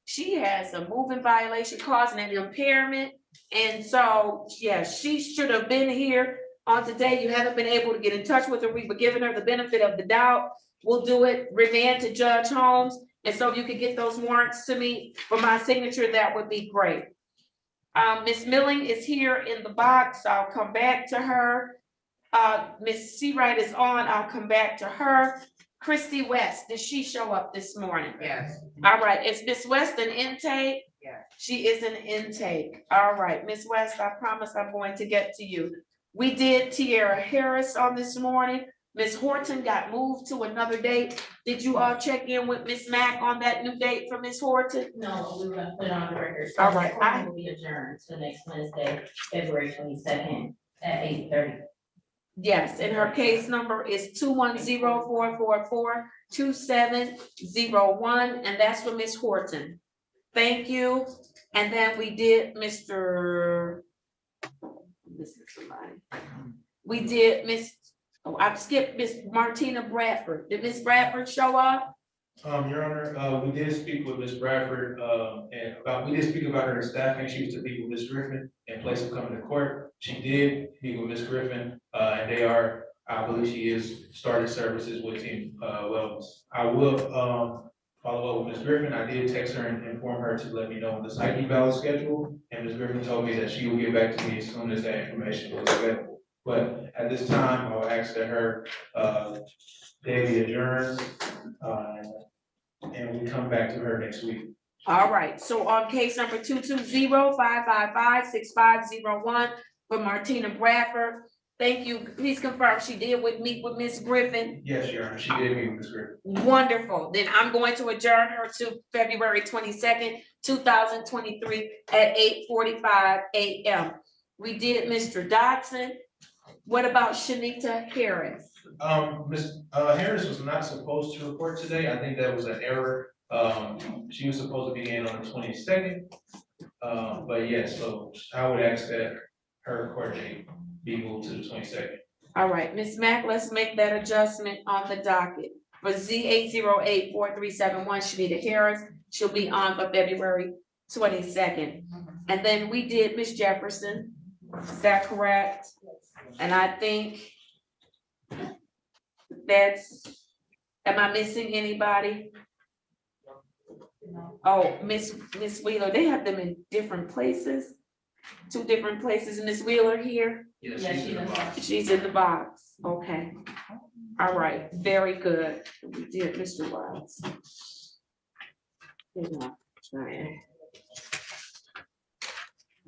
She has a moving violation causing an impairment. And so, yeah, she should have been here on today. You haven't been able to get in touch with her. We were giving her the benefit of the doubt. We'll do it, remand to Judge Holmes. And so if you could get those warrants to me for my signature, that would be great. Ms. Milling is here in the box. I'll come back to her. Ms. Seawright is on. I'll come back to her. Christy West, did she show up this morning? Yes. All right, is Ms. West an intake? Yes. She is an intake. All right, Ms. West, I promise I'm going to get to you. We did Tierra Harris on this morning. Ms. Horton got moved to another date. Did you all check in with Ms. Mack on that new date for Ms. Horton? No, we were gonna put it on the record. So All right, the court will be adjourned to next Wednesday, February 22nd at 8:30. Yes, and her case number is 210-444-2701, and that's for Ms. Horton. Thank you. And then we did we did I skipped Miss Martina Bradford. Did Miss Bradford show up? Your Honor, we did speak with Ms. Bradford, we did speak about her staffing. She was to meet with Ms. Griffin in place of coming to court. She did meet with Ms. Griffin, and they are, I believe she is starting services with Team Wellness. I will, follow up with Ms. Griffin. I did text her and inform her to let me know the psyche ballot schedule, and Ms. Griffin told me that she will get back to me as soon as that information was available. But at this time, I'll ask that her, day be adjourned, and we come back to her next week. All right, so on case number 220-555-6501 for Martina Bradford. Thank you. Please confirm she did meet with Ms. Griffin. Yes, Your Honor, she did meet with Ms. Griffin. Wonderful. Then I'm going to adjourn her to February 22nd, 2023 at 8:45 a.m. We did Mr. Dodson. What about Shanita Harris? Ms. Harris was not supposed to report today. I think that was an error. She was supposed to be in on the 22nd. But yes, so I would ask that her court date be moved to the 22nd. All right, Ms. Mack, let's make that adjustment on the docket. For Z8084371, Shanita Harris, she'll be on for February 22nd. And then we did Ms. Jefferson. Is that correct? And I think am I missing anybody? Oh, Miss Wheeler, they have them in different places, 2 different places. Miss Wheeler here? Yes, she's in the box. She's in the box, okay. All right, very good. We did Mr. Watts.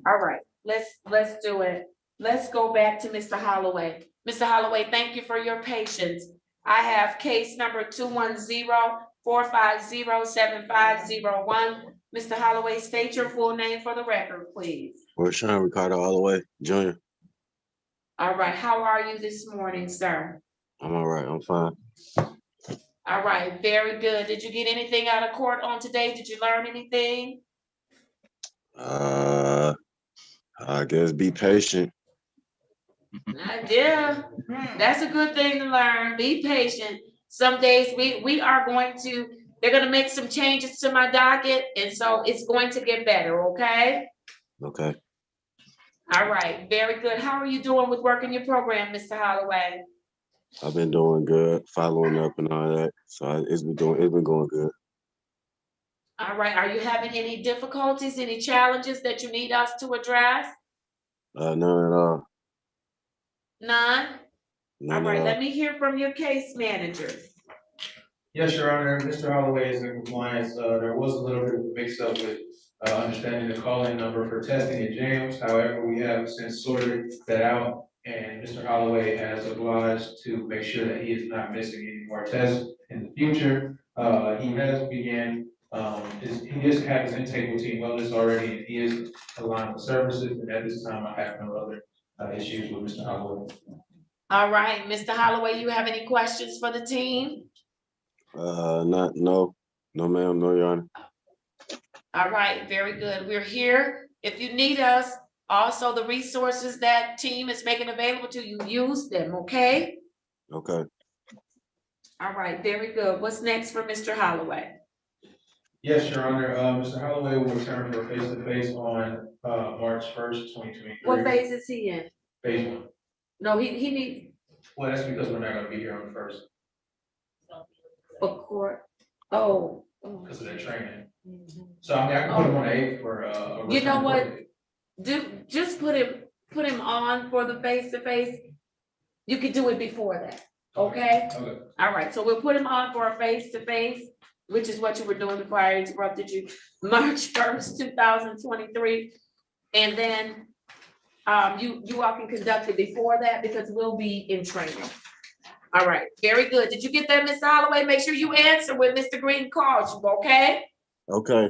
All right, let's do it. Let's go back to Mr. Holloway. Mr. Holloway, thank you for your patience. I have case number 210-450-7501. Mr. Holloway, state your full name for the record, please. Sean Ricardo Holloway, Jr. All right, how are you this morning, sir? I'm all right. I'm fine. All right, very good. Did you get anything out of court on today? Did you learn anything? I guess be patient. Yeah, that's a good thing to learn. Be patient. Some days they're gonna make some changes to my docket, and so it's going to get better, okay? Okay. All right, very good. How are you doing with working your program, Mr. Holloway? I've been doing good, following up and all that. So it's been going good. All right, are you having any difficulties, any challenges that you need us to address? None at all. None? None All right, at all. let me hear from your case manager. Yes, Your Honor, Mr. Holloway is in compliance. There was a little bit of a mix up with understanding the call-in number for testing at James. However, we have since sorted that out, and Mr. Holloway has obliged to make sure that he is not missing any more tests in the future. He has began, he does have his intake routine wellness already, and he is aligned with services, and at this time, I have no other issues with Mr. Holloway. All right, Mr. Holloway, you have any questions for the team? No, ma'am, no, Your Honor. All right, very good. We're here. If you need us, also the resources that team is making available to you, use them, okay? Okay. All right, very good. What's next for Mr. Holloway? Yes, Your Honor, Mr. Holloway will return for face-to-face on March 1st, 2023. What phase is he in? Phase 1. No, he needs. Well, that's because we're not gonna be here on the 1st. For court. Oh. Because of that training. So I mean, I can put him on 8 for a You know return what? court. Just put him on for the face-to-face. You could do it before that, okay? Okay. All right, so we'll put him on for a face-to-face, which is what you were doing before I interrupted you, March 1st, 2023. And then you all can conduct it before that because we'll be in training. All right, very good. Did you get that, Ms. Holloway? Make sure you answer when Mr. Green calls you, okay? Okay,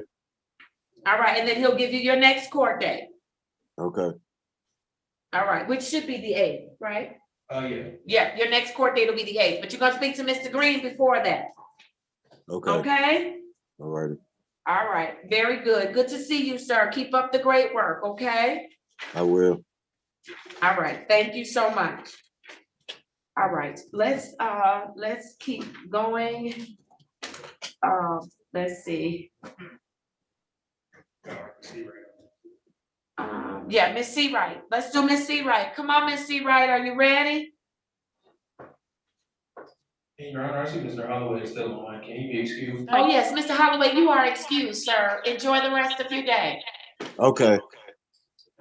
All right, and then he'll give you your next court date. okay. All right, which should be the 8th, right? Yeah. Yeah, your next court date will be the 8th, but you're gonna speak to Mr. Green before that, Okay, okay? all righty. All right, very good. Good to see you, sir. Keep up the great work, okay? I will. All right, thank you so much. All right, let's keep going. Let's see. Yeah, Miss Seawright. Let's do Miss Seawright. Come on, Miss Seawright, are you ready? And Your Honor, I see Mr. Holloway is still on. Can he be excused? Oh, yes, Mr. Holloway, you are excused, sir. Enjoy the rest of your day. Okay,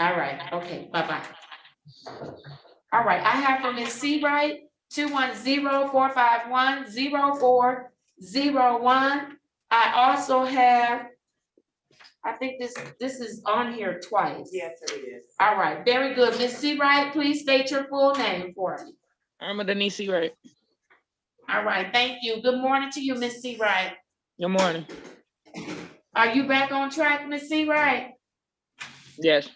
All right, okay, bye-bye. All right, I have for Ms. Seawright, 210-451-0401. I also have, I think this is on here twice. Yes, it is. All right, very good. Ms. Seawright, please state your full name for me. Irma Denise Seawright. All right, thank you. Good morning to you, Ms. Seawright. Good morning. Are you back on track, Ms. Seawright? Yes.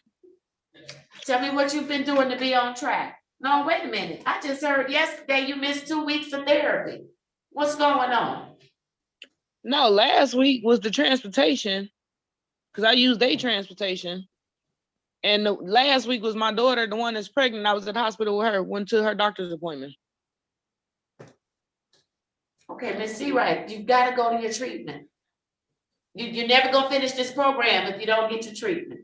Tell me what you've been doing to be on track. No, wait a minute. I just heard yesterday you missed 2 weeks of therapy. What's going on? No, last week was the transportation, because I used their transportation. And the last week was my daughter, the one that's pregnant. I was at the hospital with her, went to her doctor's appointment. Okay, Ms. Seawright, you've got to go to your treatment. You're never gonna finish this program if you don't get your treatment.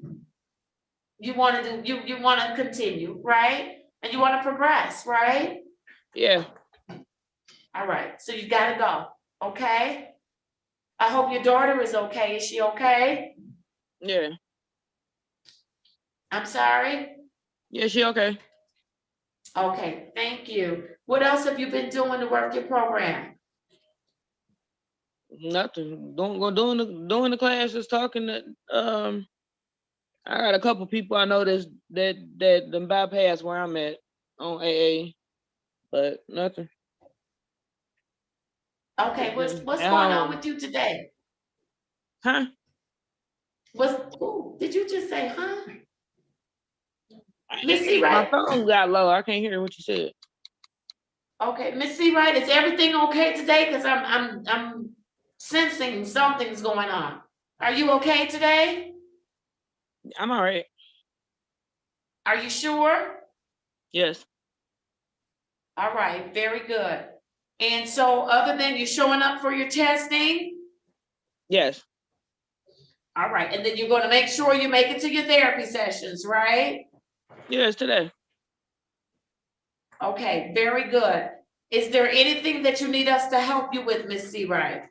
You want to do, you want to continue, right? And you want to progress, right? Yeah. All right, so you got to go, okay? I hope your daughter is okay. Is she okay? Yeah. I'm sorry? Yeah, she okay. Okay, thank you. What else have you been doing to work your program? Nothing. Doing the classes, talking to I got a couple people I know that them bypass where I'm at on AA, but nothing. Okay, what's going on with you today? Huh? Did you just say, huh? My Miss Seawright. phone got low. I can't hear what you said. Okay, Miss Seawright, is everything okay today? Because I'm sensing something's going on. Are you okay today? I'm all right. Are you sure? Yes. All right, very good. And so other than you showing up for your testing? Yes. All right, and then you're going to make sure you make it to your therapy sessions, right? Yes, today. Okay, very good. Is there anything that you need us to help you with, Miss Seawright?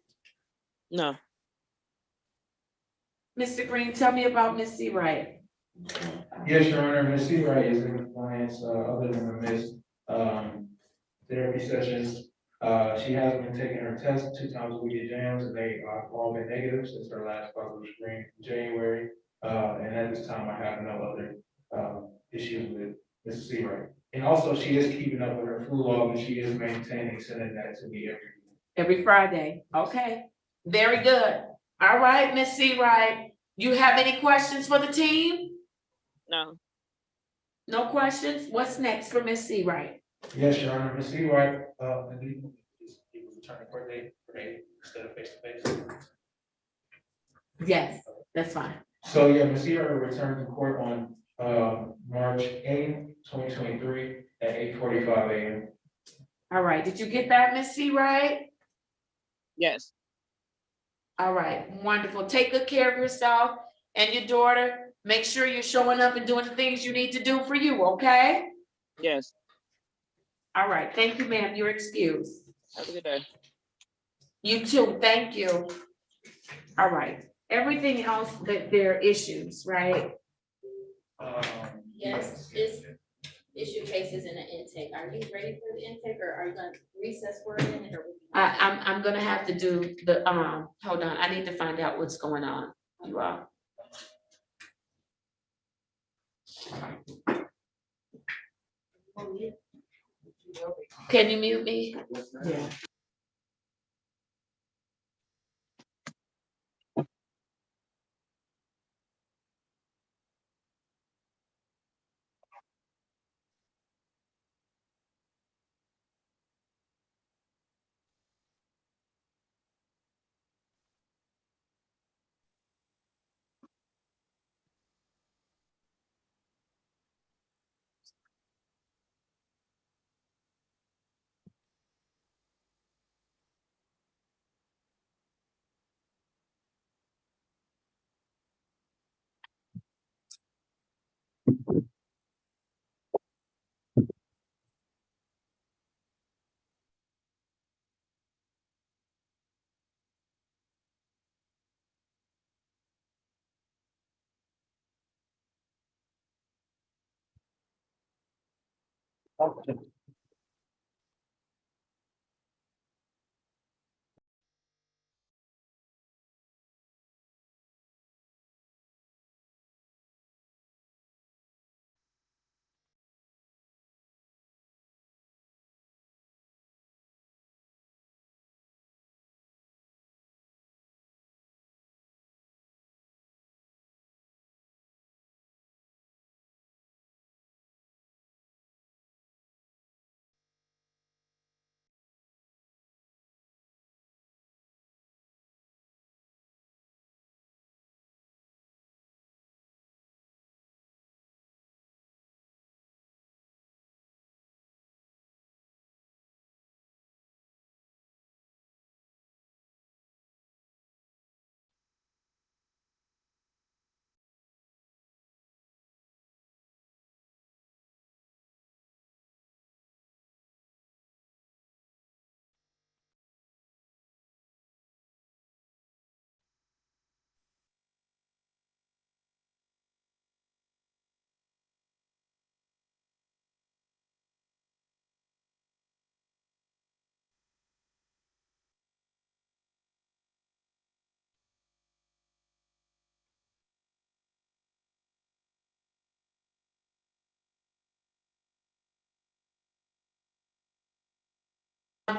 No. Mr. Green, tell me about Miss Seawright. Yes, Your Honor, Ms. Seawright is in compliance, other than the missed, therapy sessions. She has been taking her test 2 times a week exams, and they have all been negative since her last positive screen in January. And at this time, I have no other, issues with Ms. Seawright. And also, she is keeping up with her flu log, and she is maintaining sending that to me Every Friday, okay, very good. All right, Miss Seawright, you have any questions for the team? No. No questions? What's next for Miss Seawright? Yes, Your Honor, Ms. Seawright, I believe he was returning court date for a instead of face to face. Yes, that's fine. So, yeah, Ms. Seawright will return to court on, March 8th, 2023 at 8:45 a.m. All right, did you get that, Miss Seawright? Yes. All right, wonderful. Take good care of yourself and your daughter. Make sure you're showing up and doing the things you need to do for you, okay? Yes. All right, thank you, ma'am. You're excused. Have a good day. You too, thank you. All right, everything else that there are issues, right? Yes, it's issue cases in the intake. Are you ready for the intake, or are you gonna recess for it in it, or? I'm gonna have to do the, hold on, I need to find out what's going on, you all. Can you mute me? Yeah.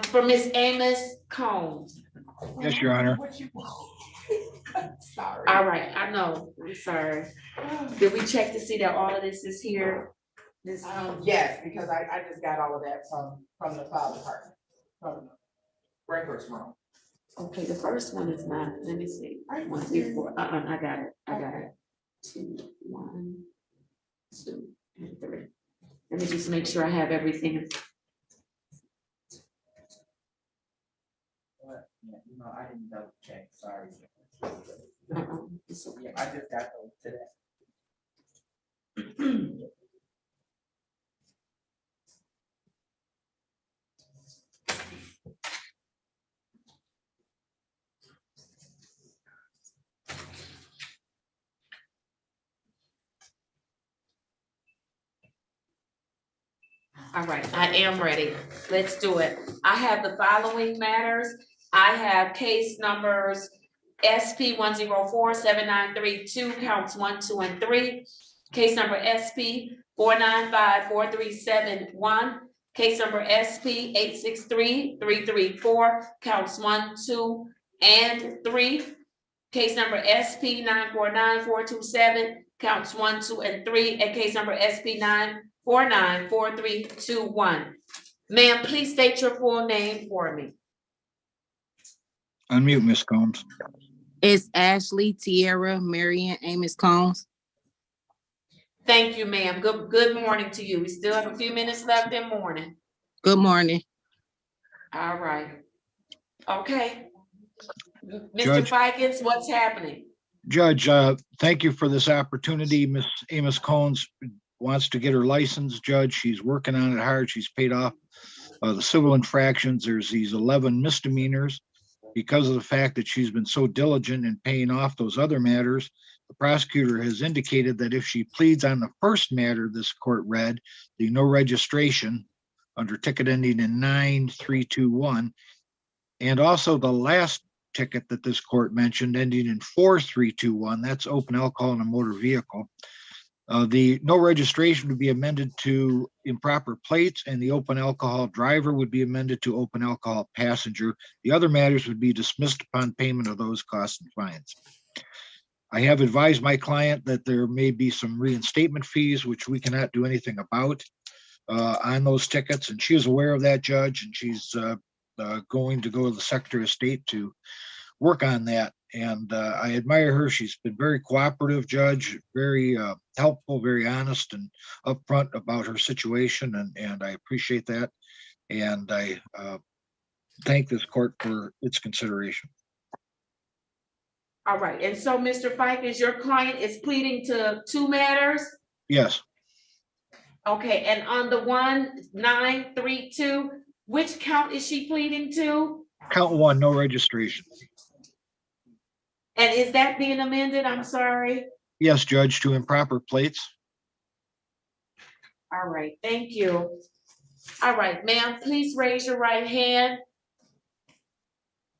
For Miss Amos Combs. Yes, Your Honor. Sorry. All right, I know, I'm sorry. Did we check to see that all of this is here? This, Yes, because I just got all of that from the file department, from the records room. okay, the first one is not, let me see. 1, 3, 4, I got it. 2, 1, 2, and 3. Let me just make sure I have everything. Yeah, you know, I didn't double check, sorry. It's okay. Yeah, I just got those today. All right, I am ready. Let's do it. I have the following matters. I have case numbers SP 1047932, counts 1, 2, and 3. Case number SP 4954371. Case number SP 863334, counts 1, 2, and 3. Case number SP 949427, counts 1, 2, and 3, and case number SP 9494321. Ma'am, please state your full name for me. Unmute, Ms. Combs. It's Ashley Tierra Marion Amos Combs. Thank you, ma'am. Good morning to you. We still have a few minutes left in morning. Good morning. All right. Okay. Mr. Judge. Fikens, what's happening? Judge, thank you for this opportunity. Miss Amos Combs wants to get her license, Judge. She's working on it hard. She's paid off the civil infractions. There's these 11 misdemeanors. Because of the fact that she's been so diligent in paying off those other matters, the prosecutor has indicated that if she pleads on the first matter this court read, the no registration under ticket ending in 9321, and also the last ticket that this court mentioned ending in 4321, that's open alcohol in a motor vehicle. The no registration would be amended to improper plates, and the open alcohol driver would be amended to open alcohol passenger. The other matters would be dismissed upon payment of those costs and fines. I have advised my client that there may be some reinstatement fees, which we cannot do anything about on those tickets, and she is aware of that, Judge, and she's going to go to the Secretary of State to work on that. And I admire her. She's been very cooperative, Judge, very helpful, very honest and upfront about her situation, and I appreciate that. And I thank this court for its consideration. All right, and so Mr. Fikes, your client is pleading to 2 matters? Yes. Okay, and on the 1932, which count is she pleading to? Count 1, no registration. And is that being amended? I'm sorry. Yes, Judge, to improper plates. All right, thank you. All right, ma'am, please raise your right hand.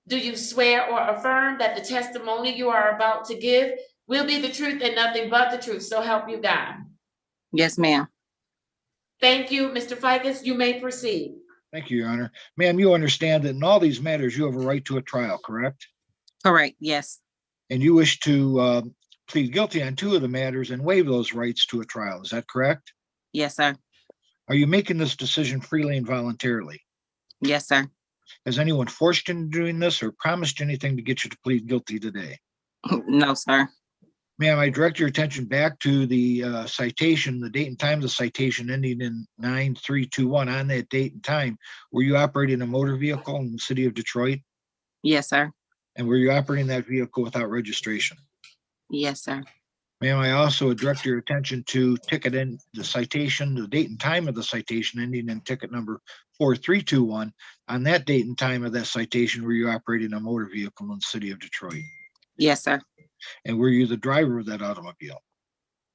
Do you swear or affirm that the testimony you are about to give will be the truth and nothing but the truth? So help you God. Yes, ma'am. Thank you, Mr. Fikes. You may proceed. Thank you, Your Honor. Ma'am, you understand that in all these matters, you have a right to a trial, correct? Correct, yes. And you wish to plead guilty on 2 of the matters and waive those rights to a trial. Is that correct? Yes, sir. Are you making this decision freely and voluntarily? Yes, sir. Has anyone forced you into doing this or promised you anything to get you to plead guilty today? No, sir. Ma'am, I direct your attention back to the citation, the date and time of the citation ending in 9321. On that date and time, were you operating a motor vehicle in the city of Detroit? Yes, sir. And were you operating that vehicle without registration? Yes, sir. Ma'am, I also direct your attention to ticket in the citation, the date and time of the citation ending in ticket number 4321. On that date and time of that citation, were you operating a motor vehicle in the city of Detroit? Yes, sir. And were you the driver of that automobile?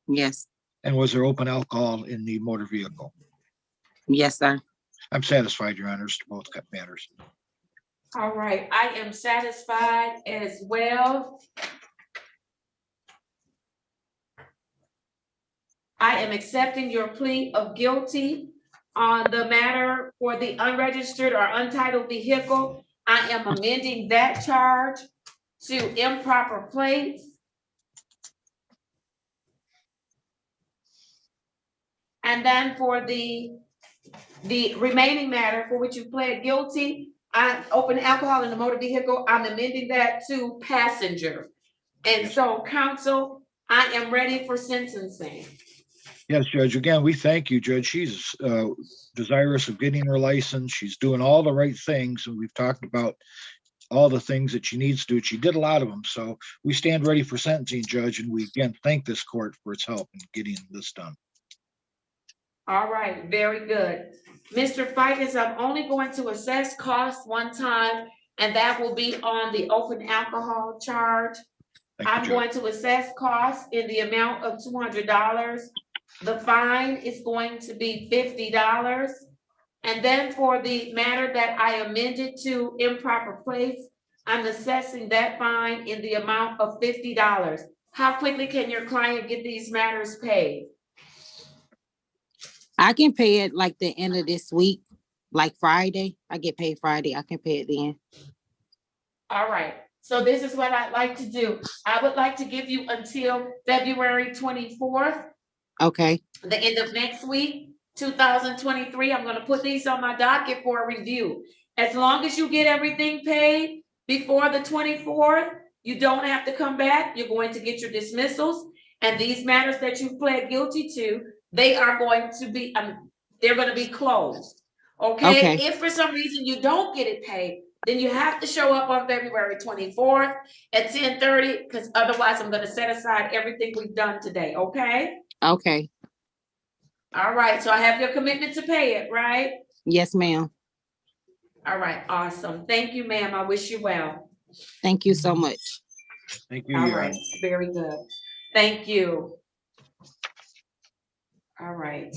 Yes. And was there open alcohol in the motor vehicle? Yes, sir. I'm satisfied, Your Honors, to both matters. All right, I am satisfied as well. I am accepting your plea of guilty on the matter for the unregistered or untitled vehicle. I am amending that charge to improper plates. And then for the remaining matter for which you pled guilty, open alcohol in the motor vehicle, I'm amending that to passenger. And so, counsel, I am ready for sentencing. Yes, Judge. Again, we thank you, Judge. She's desirous of getting her license. She's doing all the right things, and we've talked about all the things that she needs to do. She did a lot of them. So we stand ready for sentencing, Judge, and we again thank this court for its help in getting this done. All right, very good. Mr. Fikes, I'm only going to assess costs one time, and that will be on the open alcohol charge. I'm going to assess costs in the amount of $200. The fine is going to be $50. And then for the matter that I amended to improper place, I'm assessing that fine in the amount of $50. How quickly can your client get these matters paid? I can pay it like the end of this week, like Friday. I get paid Friday. I can pay it then. All right. So this is what I'd like to do. I would like to give you until February 24th. Okay. The end of next week, 2023. I'm going to put these on my docket for a review. As long as you get everything paid before the 24th, you don't have to come back. You're going to get your dismissals. And these matters that you pled guilty to, they are going to be, they're going to be closed. Okay? If for some reason you don't get it paid, then you have to show up on February 24th at 10:30, because otherwise I'm going to set aside everything we've done today. Okay? Okay. All right. So I have your commitment to pay it, right? Yes, ma'am. All right. Awesome. Thank you, ma'am. I wish you well. Thank you so much. Thank you. All right. Very good. Thank you. All right.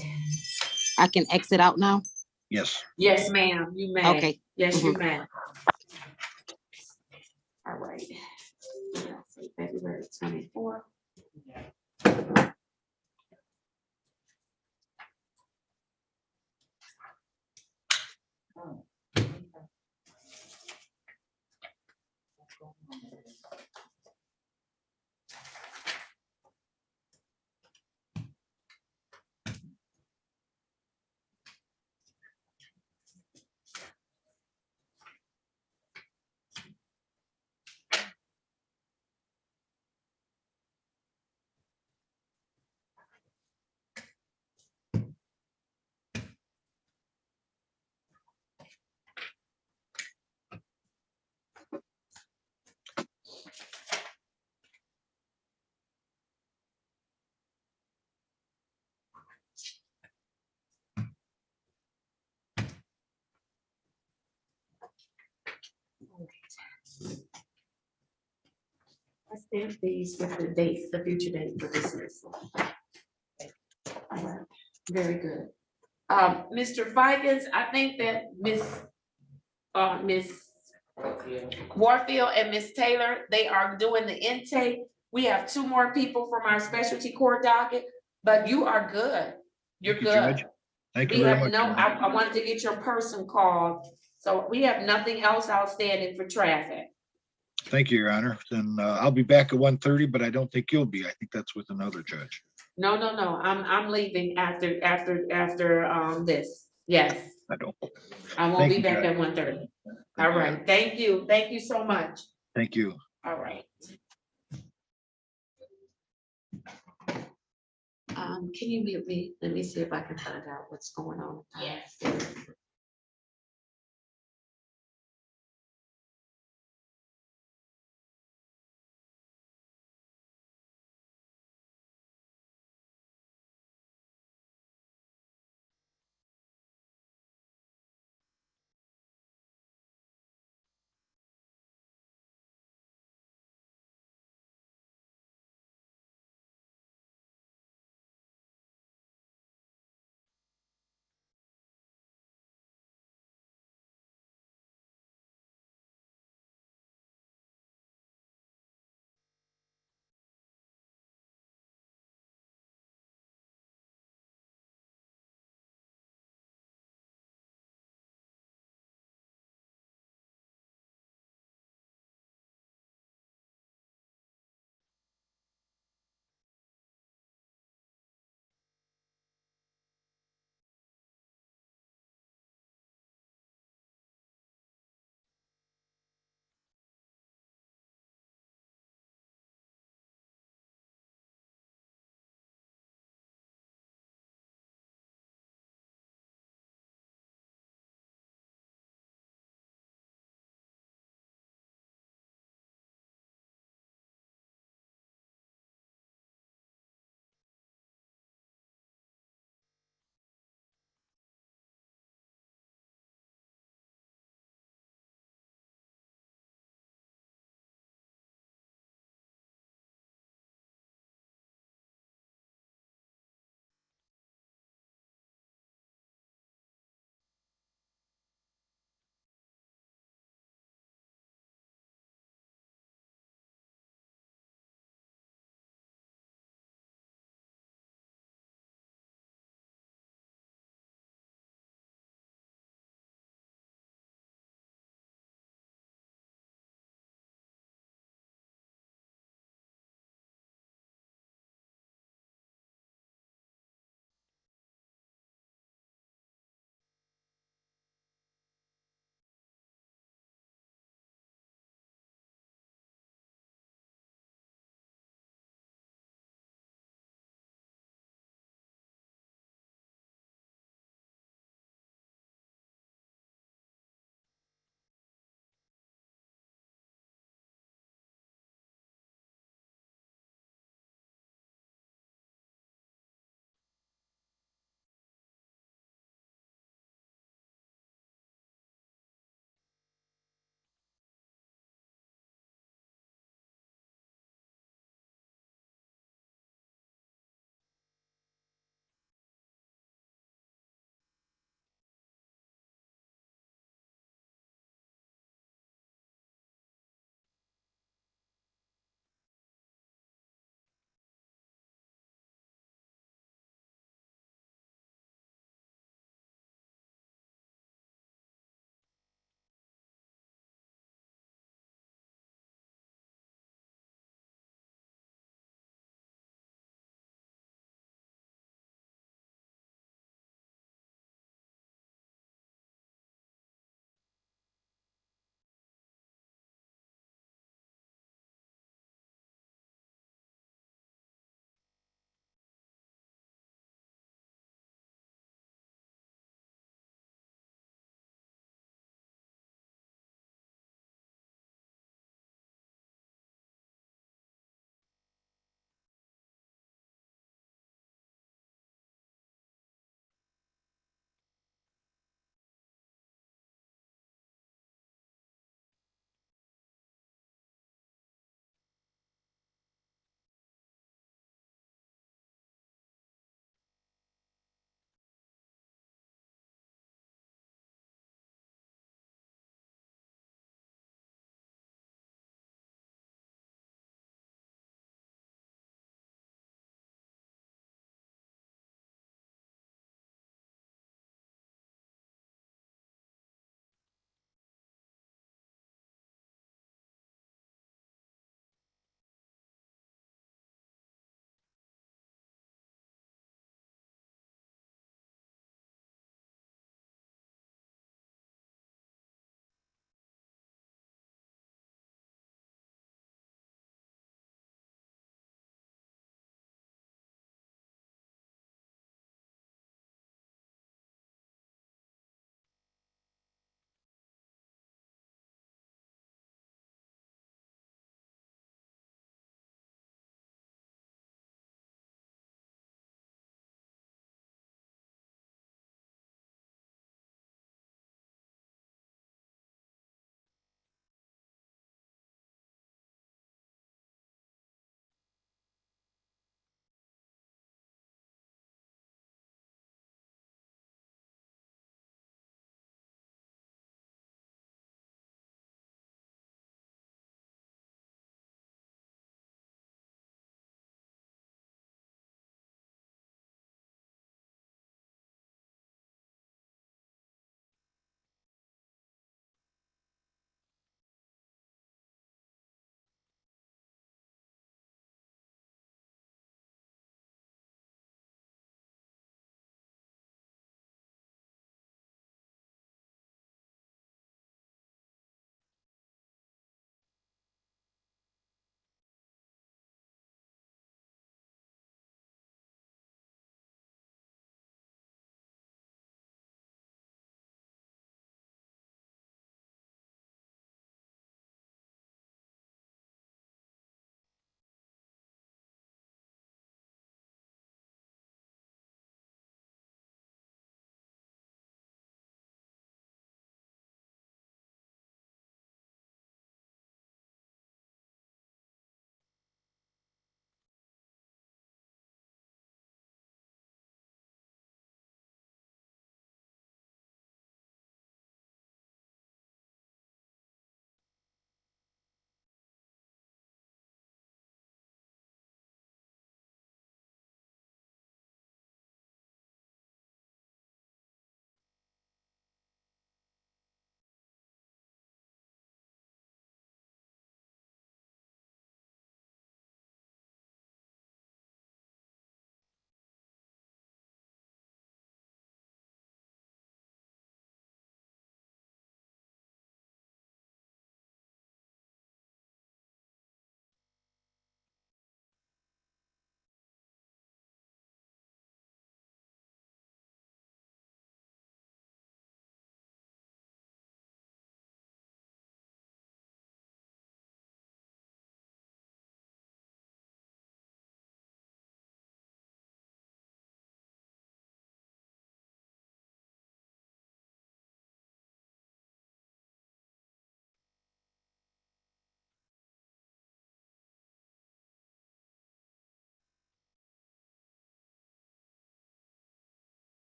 I can exit out now? Yes. Yes, ma'am. You may. Okay. Yes, you may. All right. February 24th. I stamp these with the dates, the future date for dismissal. Very good. Mr. Vikings, I think that Miss Warfield and Miss Taylor, they are doing the intake. We have two more people from our specialty court docket, but you are good. You're Thank you, good. Judge. Thank you We very have much. no, I wanted to get your person called, so we have nothing else outstanding for traffic. Thank you, Your Honor. Then I'll be back at 1:30, but I don't think you'll be. I think that's with another judge. No, I'm leaving after this. Yes, I don't. I won't Thank be you, back Judge. at 1:30. All right, thank you so much. Thank you. All right. Can you mute me? Let me see if I can find out what's going on. Yes.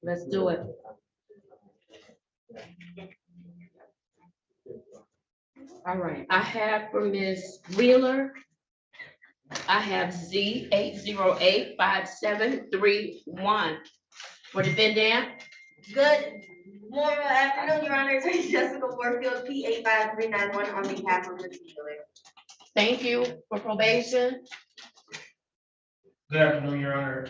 Let's do it. All right, I have for Ms. Wheeler, I have Z 8085731. For defendant, Good morning, afternoon, Your Honor. Attorney Jessica Warfield, P 85391 on behalf of Ms. Wheeler. thank you. For probation, Good afternoon, Your Honor.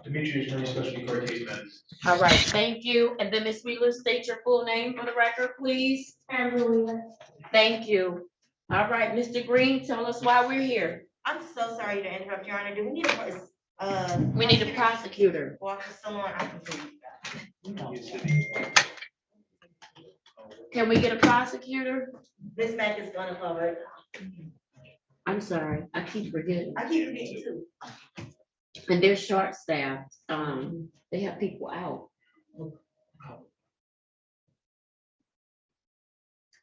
Demetrius, Marine Specialty Court Case Management. all right, thank you. And then Ms. Wheeler, state your full name for the record, please. Amber Wheeler. Thank you. All right, Mr. Green, tell us why we're here. I'm so sorry to interrupt, Your Honor. Do we need We need a prosecutor. Walker Salon, I can see. Can we get a prosecutor? Ms. Mack is gonna cover it. I'm sorry, I keep forgetting. I keep forgetting too. And they're short staffed. They have people out.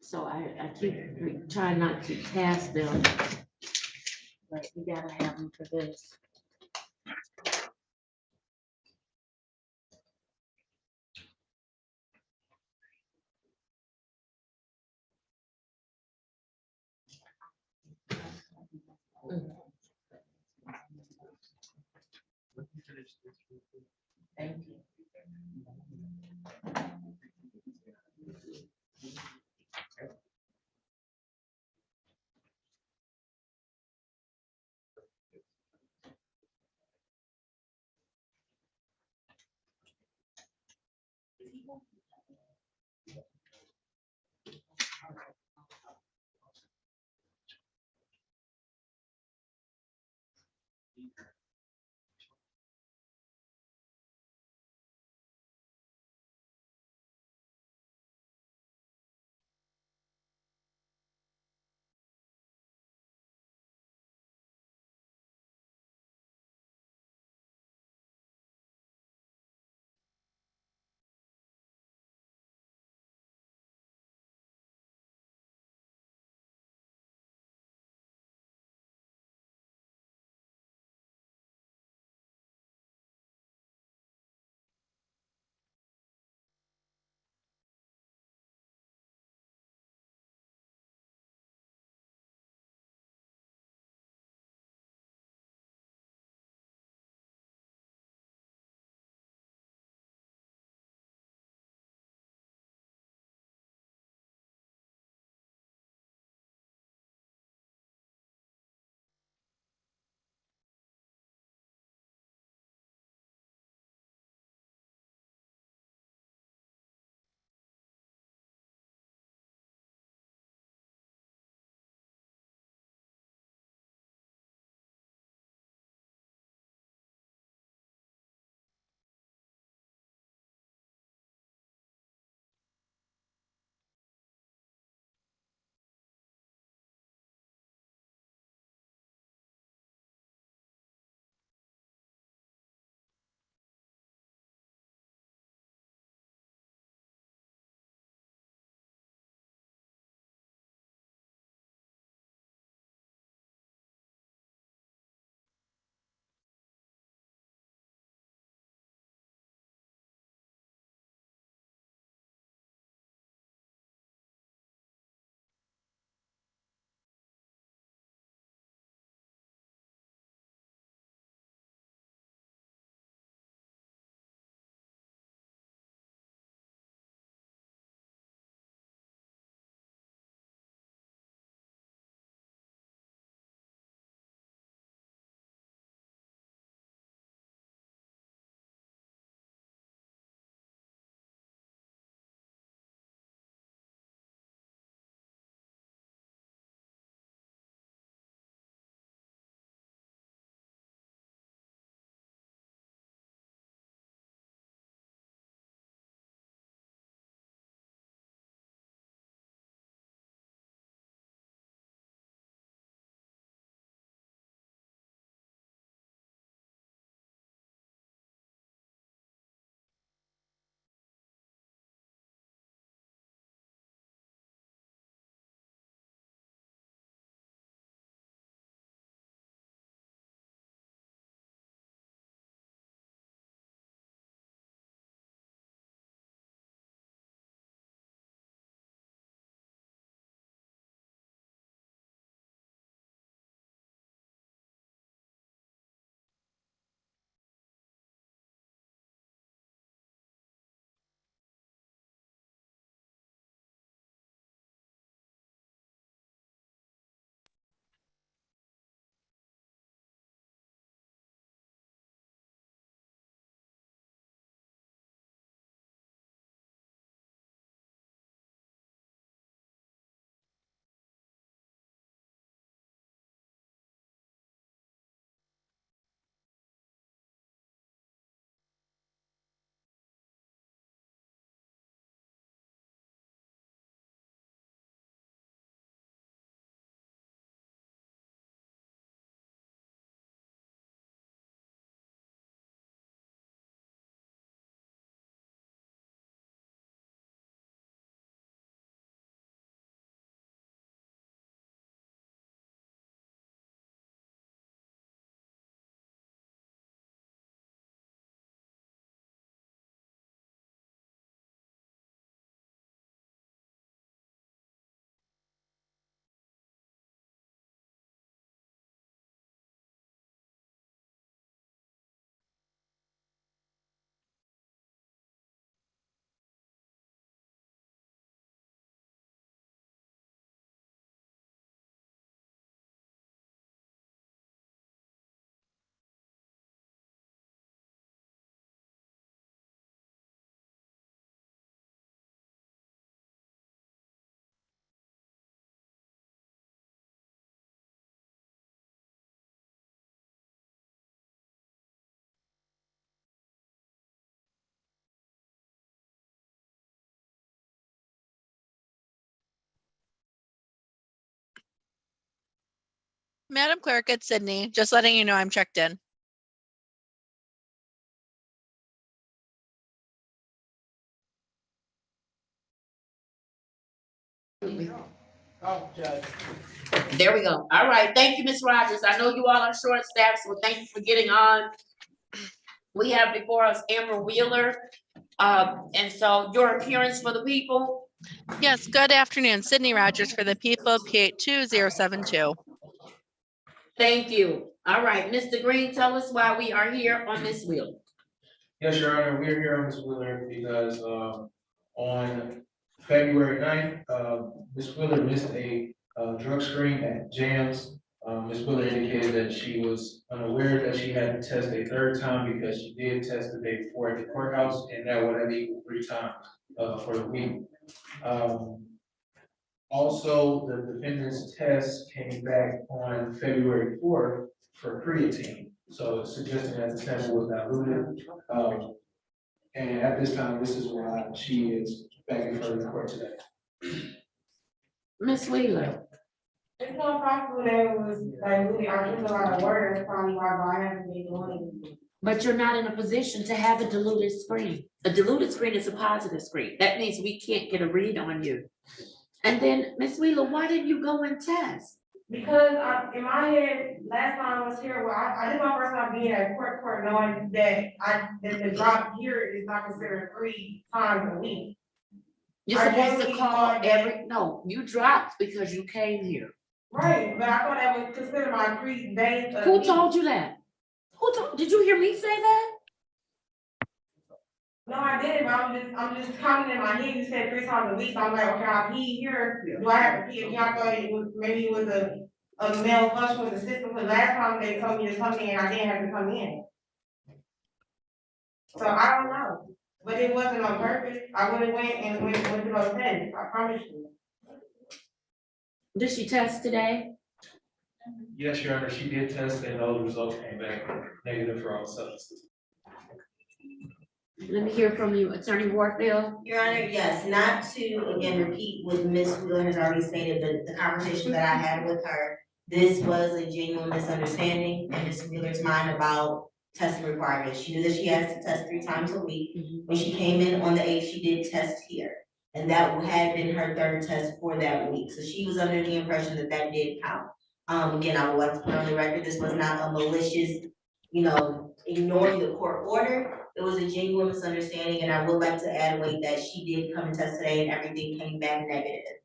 So I keep trying not to task them. But we gotta have them for this. Thank you. Madam Clerk, it's Sydney. Just letting you know I'm checked in. Oh, Judge. There we go. All right, thank you, Ms. Rogers. I know you all are short staffed, so thank you for getting on. We have before us Amber Wheeler. And so your appearance for the people. Yes, good afternoon. Sydney Rogers for the people, P82072. Thank you. All right, Mr. Green, tell us why we are here on Ms. Wheeler. Yes, Your Honor, we're here on Ms. Wheeler because on February 9th, Ms. Wheeler missed a drug screen at JAMS. Ms. Wheeler indicated that she was unaware that she had to test a third time because she did test the day before at the courthouse, and that would have equaled 3 times for the week. Also, the defendant's test came back on February 4th for creatine. So suggesting that the sample was diluted. And at this time, this is why she is back in front of the court today. Ms. Wheeler. It's not possible that it was diluted. I took a lot of water. That's probably why I haven't been doing anything. But you're not in a position to have a diluted screen. A diluted screen is a positive screen. That means we can't get a read on you. And then, Ms. Wheeler, why didn't you go and test? Because in my head, last time I was here, well, I did my first time being at court knowing that the drop here is not considered 3 times a week. You're supposed to call no, you dropped because you came here. Right, but I thought that was considered my 3 days. Who told you that? Did you hear me say that? No, I didn't, but I'm just counting in my head, you said 3 times a week, so I'm like, okay, I'll pee here, do I have to pee again? I thought maybe it was a malfunction with the system, because last time they told me to come in, I didn't have to come in. So I don't know, but it wasn't on purpose, I would've went to those tests, I promise you. Did she test today? Yes, Your Honor, she did test and those results came back negative for all substances. Let me hear from you, Attorney Warfield. Your Honor, yes, not to again repeat what Ms. Wheeler has already stated, but the conversation that I had with her, this was a genuine misunderstanding in Ms. Wheeler's mind about testing requirements. She knew that she has to test 3 times a week. When she came in on the 8th, she did test here. And that had been her 3rd test for that week. So she was under the impression that that did count. Again, I would like to put on the record, this was not a malicious, ignoring the court order. It was a genuine misunderstanding, and I would like to add weight that she did come and test today and everything came back negative.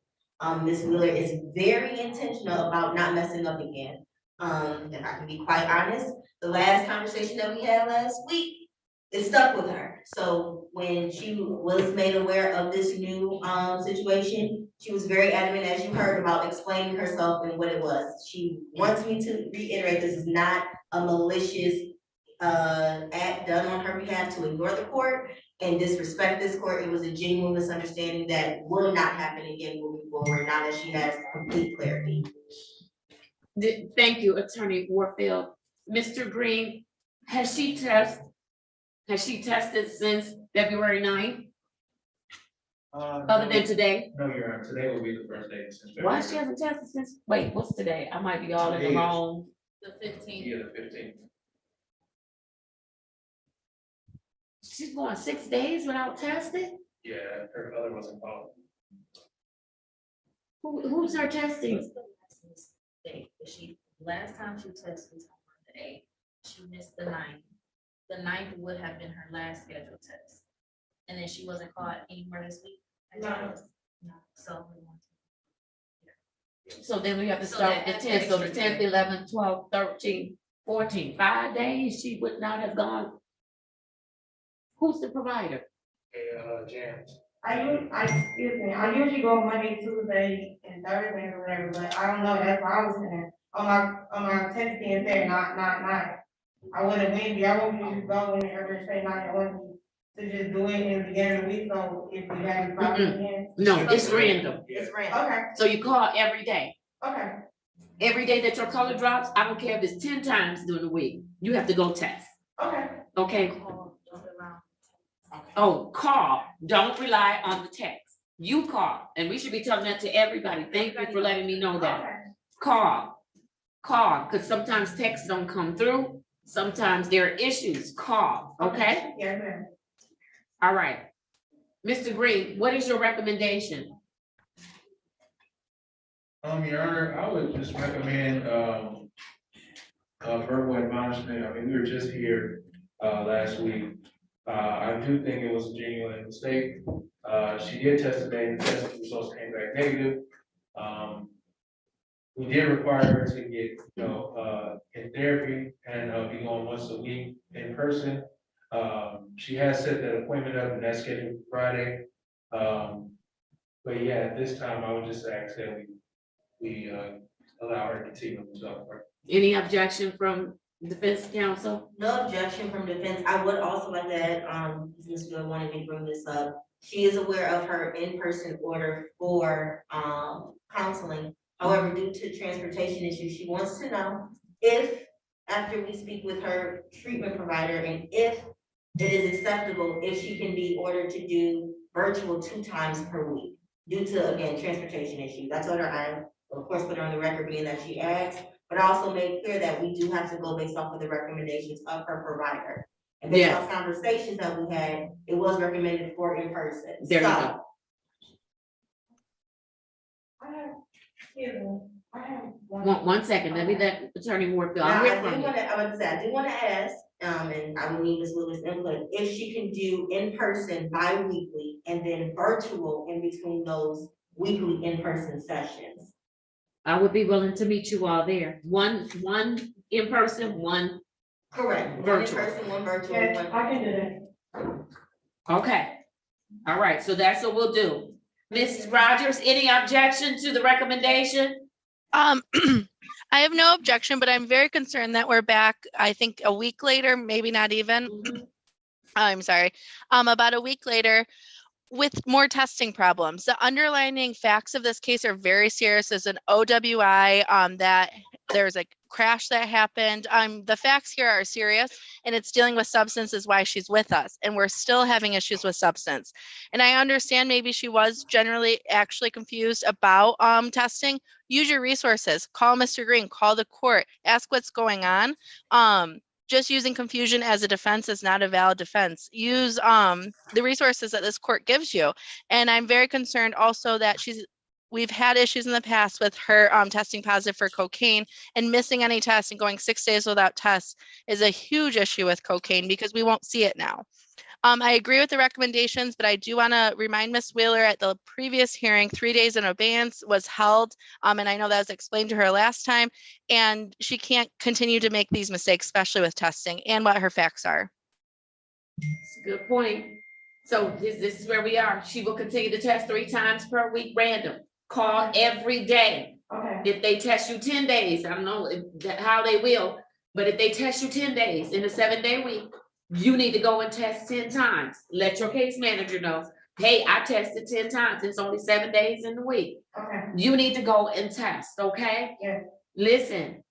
Ms. Wheeler is very intentional about not messing up again. If I can be quite honest, the last conversation that we had last week, it stuck with her. So when she was made aware of this new situation, she was very adamant, as you heard, about explaining herself and what it was. She wants me to reiterate, this is not a malicious act done on her behalf to ignore the court and disrespect this court. It was a genuine misunderstanding that will not happen again moving forward now that she has complete clarity. Thank you, Attorney Warfield. Mr. Green, has she tested since February 9th? Other than today? No, Your Honor, today will be the first day since. Why she hasn't tested since, wait, what's today? I might be all in the wrong. The 15th. Yeah, the 15th. She's going 6 days without testing? Yeah, her father wasn't called. Who's her testing? Last time she tested was on the 8th. She missed the 9th. The 9th would have been her last scheduled test. And then she wasn't caught anywhere this week? No. So. So then we have to start with the 10th, so the 10th, 11th, 12th, 13th, 14th, 5 days she would not have gone. Who's the provider? James. I usually go Monday, Tuesday, and Thursday or whatever, but I don't know, that's what I was saying. On my text being said, not. I wouldn't maybe, I wouldn't just go in every say night, I wanted to just do it in the beginning of the week, so if we had to stop again. No, it's random. It's random, okay, So you call every day. okay. Every day that your color drops, I don't care if it's 10 times during the week, you have to go test. Okay. Okay? Oh, call, don't rely on the text. You call, and we should be telling that to everybody. Thank you for letting me know that. Call. call, because sometimes texts don't come through. Sometimes there are issues, call, okay? Yes, ma'am. All right. Mr. Green, what is your recommendation? Your Honor, I would just recommend, verbal admonishment. I mean, we were just here, last week. I do think it was a genuine mistake. She did test today, the test results came back negative. We did require her to get, in therapy and, be going once a week in person. She has set that appointment up and that's scheduled for Friday. But yeah, at this time, I would just ask that we allow her to continue with the work. Any objection from defense counsel? No objection from defense. I would also like to add, Ms. Wheeler wanted me to bring this up. She is aware of her in-person order for, counseling. However, due to transportation issues, she wants to know if, after we speak with her treatment provider, and if it is acceptable, if she can be ordered to do virtual 2 times per week, due to, again, transportation issues. I told her I, of course, put her on the record being that she asked, but I also made clear that we do have to go based off of the recommendations of her provider. And based Yes. on conversations that we had, it was recommended for in person. There you So, go. One second, let me let Attorney Warfield. Now, I'll I hear do from you. wanna, I would say, I do wanna ask, and I will need Ms. Lewis' input, if she can do in-person bi-weekly and then virtual in between those weekly in-person sessions. I would be willing to meet you all there. One in person, one Correct. One virtual. in-person, one virtual. Yes, one- I can do that. Okay. All right, so that's what we'll do. Mrs. Rogers, any objection to the recommendation? I have no objection, but I'm very concerned that we're back, I think, a week later, maybe not even. I'm sorry, about a week later with more testing problems. The underlying facts of this case are very serious. There's an OWI, that there's a crash that happened. The facts here are serious, and it's dealing with substance is why she's with us, and we're still having issues with substance. And I understand maybe she was generally actually confused about testing. Use your resources. Call Mr. Green, call the court, ask what's going on. Just using confusion as a defense is not a valid defense. Use the resources that this court gives you. And I'm very concerned also that we've had issues in the past with her testing positive for cocaine, and missing any tests and going 6 days without tests is a huge issue with cocaine because we won't see it now. I agree with the recommendations, but I do want to remind Ms. Wheeler at the previous hearing, 3 days in abeyance was held. And I know that was explained to her last time, and she can't continue to make these mistakes, especially with testing and what her facts are. It's a good point. So this is where we are. She will continue to test 3 times per week, random. Call every day. Okay. If they test you 10 days, I don't know how they will, but if they test you 10 days in a 7-day week, you need to go and test 10 times. Let your case manager know, hey, I tested 10 times. It's only 7 days in the week. Okay. You need to go and test, okay? Yeah. Listen,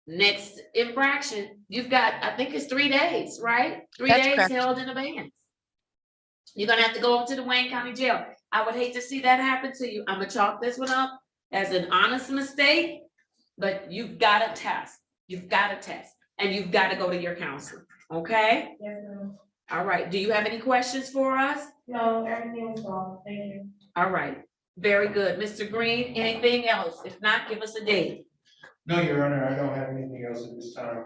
next infraction, you've got, I think it's 3 days, right? 3 That's days correct. held in abeyance. You're gonna have to go to the Wayne County Jail. I would hate to see that happen to you. I'm gonna chalk this one up as an honest mistake, but you've gotta test. You've gotta test, and you've gotta go to your counselor, okay? Yes, ma'am. All right, do you have any questions for us? No, everything was all, thank you. All right, very good. Mr. Green, anything else? If not, give us a date. No, Your Honor, I don't have anything else at this time.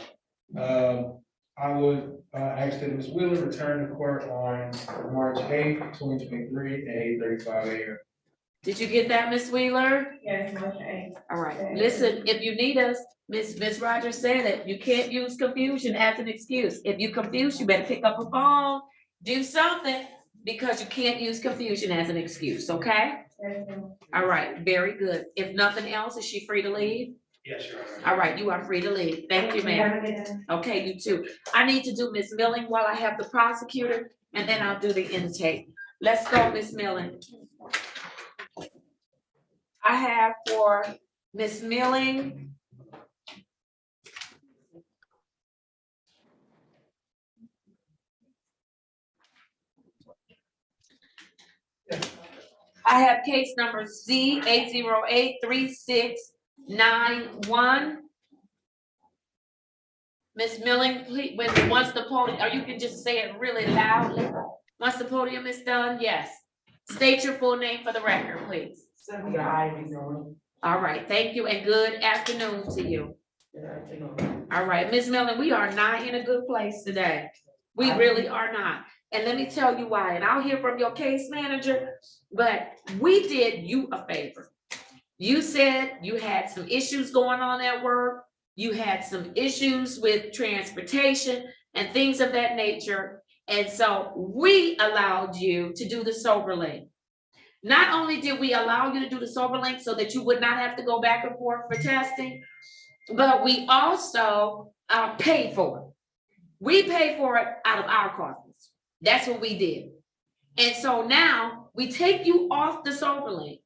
I would ask that Ms. Wheeler return to court on March 8th, 2023 at 8:35 a.m. Did you get that, Ms. Wheeler? Yes, March 8th. All right, listen, if you need us, Ms. Rogers said it, you can't use confusion as an excuse. If you confused, you better pick up a phone, do something, because you can't use confusion as an excuse, okay? Yes, ma'am. All right, very good. If nothing else, is she free to leave? Yes, Your Honor. All right, you are free to leave. Thank you, ma'am. Have a good day. Okay, you too. I need to do Ms. Milling while I have the prosecutor, and then I'll do the intake. Let's go, Ms. Milling. I have for Ms. Milling. I have case number Z 8083691. Ms. Milling, please, once the podium, or you can just say it really loudly. Once the podium is done, yes. State your full name for the record, please. All right, thank you and good afternoon to you. All right, Ms. Milling, we are not in a good place today. We really are not. And let me tell you why, and I'll hear from your case manager, but we did you a favor. You said you had some issues going on at work. You had some issues with transportation and things of that nature. And so we allowed you to do the sober link. Not only did we allow you to do the sober link so that you would not have to go back and forth for testing, but we also paid for it. We paid for it out of our coffers. That's what we did. And so now we take you off the sober link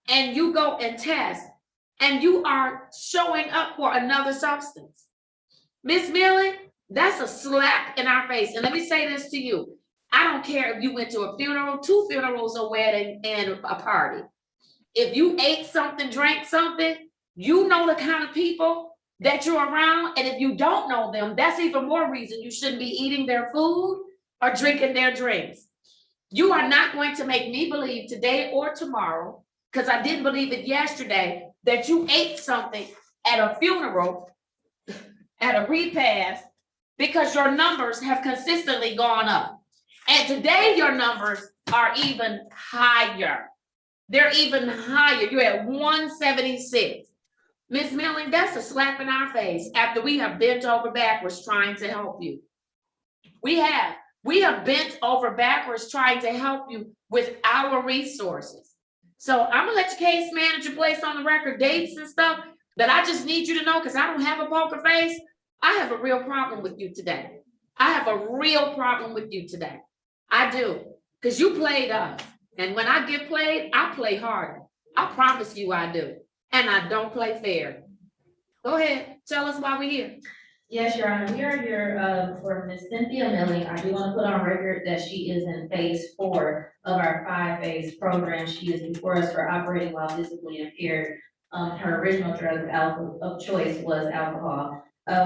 and you go and test and you are showing up for another substance. Miss Milling, that's a slap in our face. And let me say this to you. I don't care if you went to a funeral, 2 funerals, a wedding, and a party. If you ate something, drank something, you know the kind of people that you're around. And if you don't know them, that's even more reason you shouldn't be eating their food or drinking their drinks. You are not going to make me believe today or tomorrow, because I didn't believe it yesterday, that you ate something at a funeral, at a repast, because your numbers have consistently gone up. And today your numbers are even higher. They're even higher. You're at 176. Ms. Milling, that's a slap in our face after we have bent over backwards trying to help you. We have bent over backwards trying to help you with our resources. So I'm gonna let your case manager place on the record dates and stuff that I just need you to know, because I don't have a poker face. I have a real problem with you today. I have a real problem with you today. I do, because you played us. And when I get played, I play harder. I promise you I do. And I don't play fair. Go ahead, tell us why we're here. Yes, Your Honor, we are here for Ms. Cynthia Milling. I do want to put on record that she is in phase 4 of our 5-phase program. She is before us for operating while visibly impaired. Her original drug of choice was alcohol.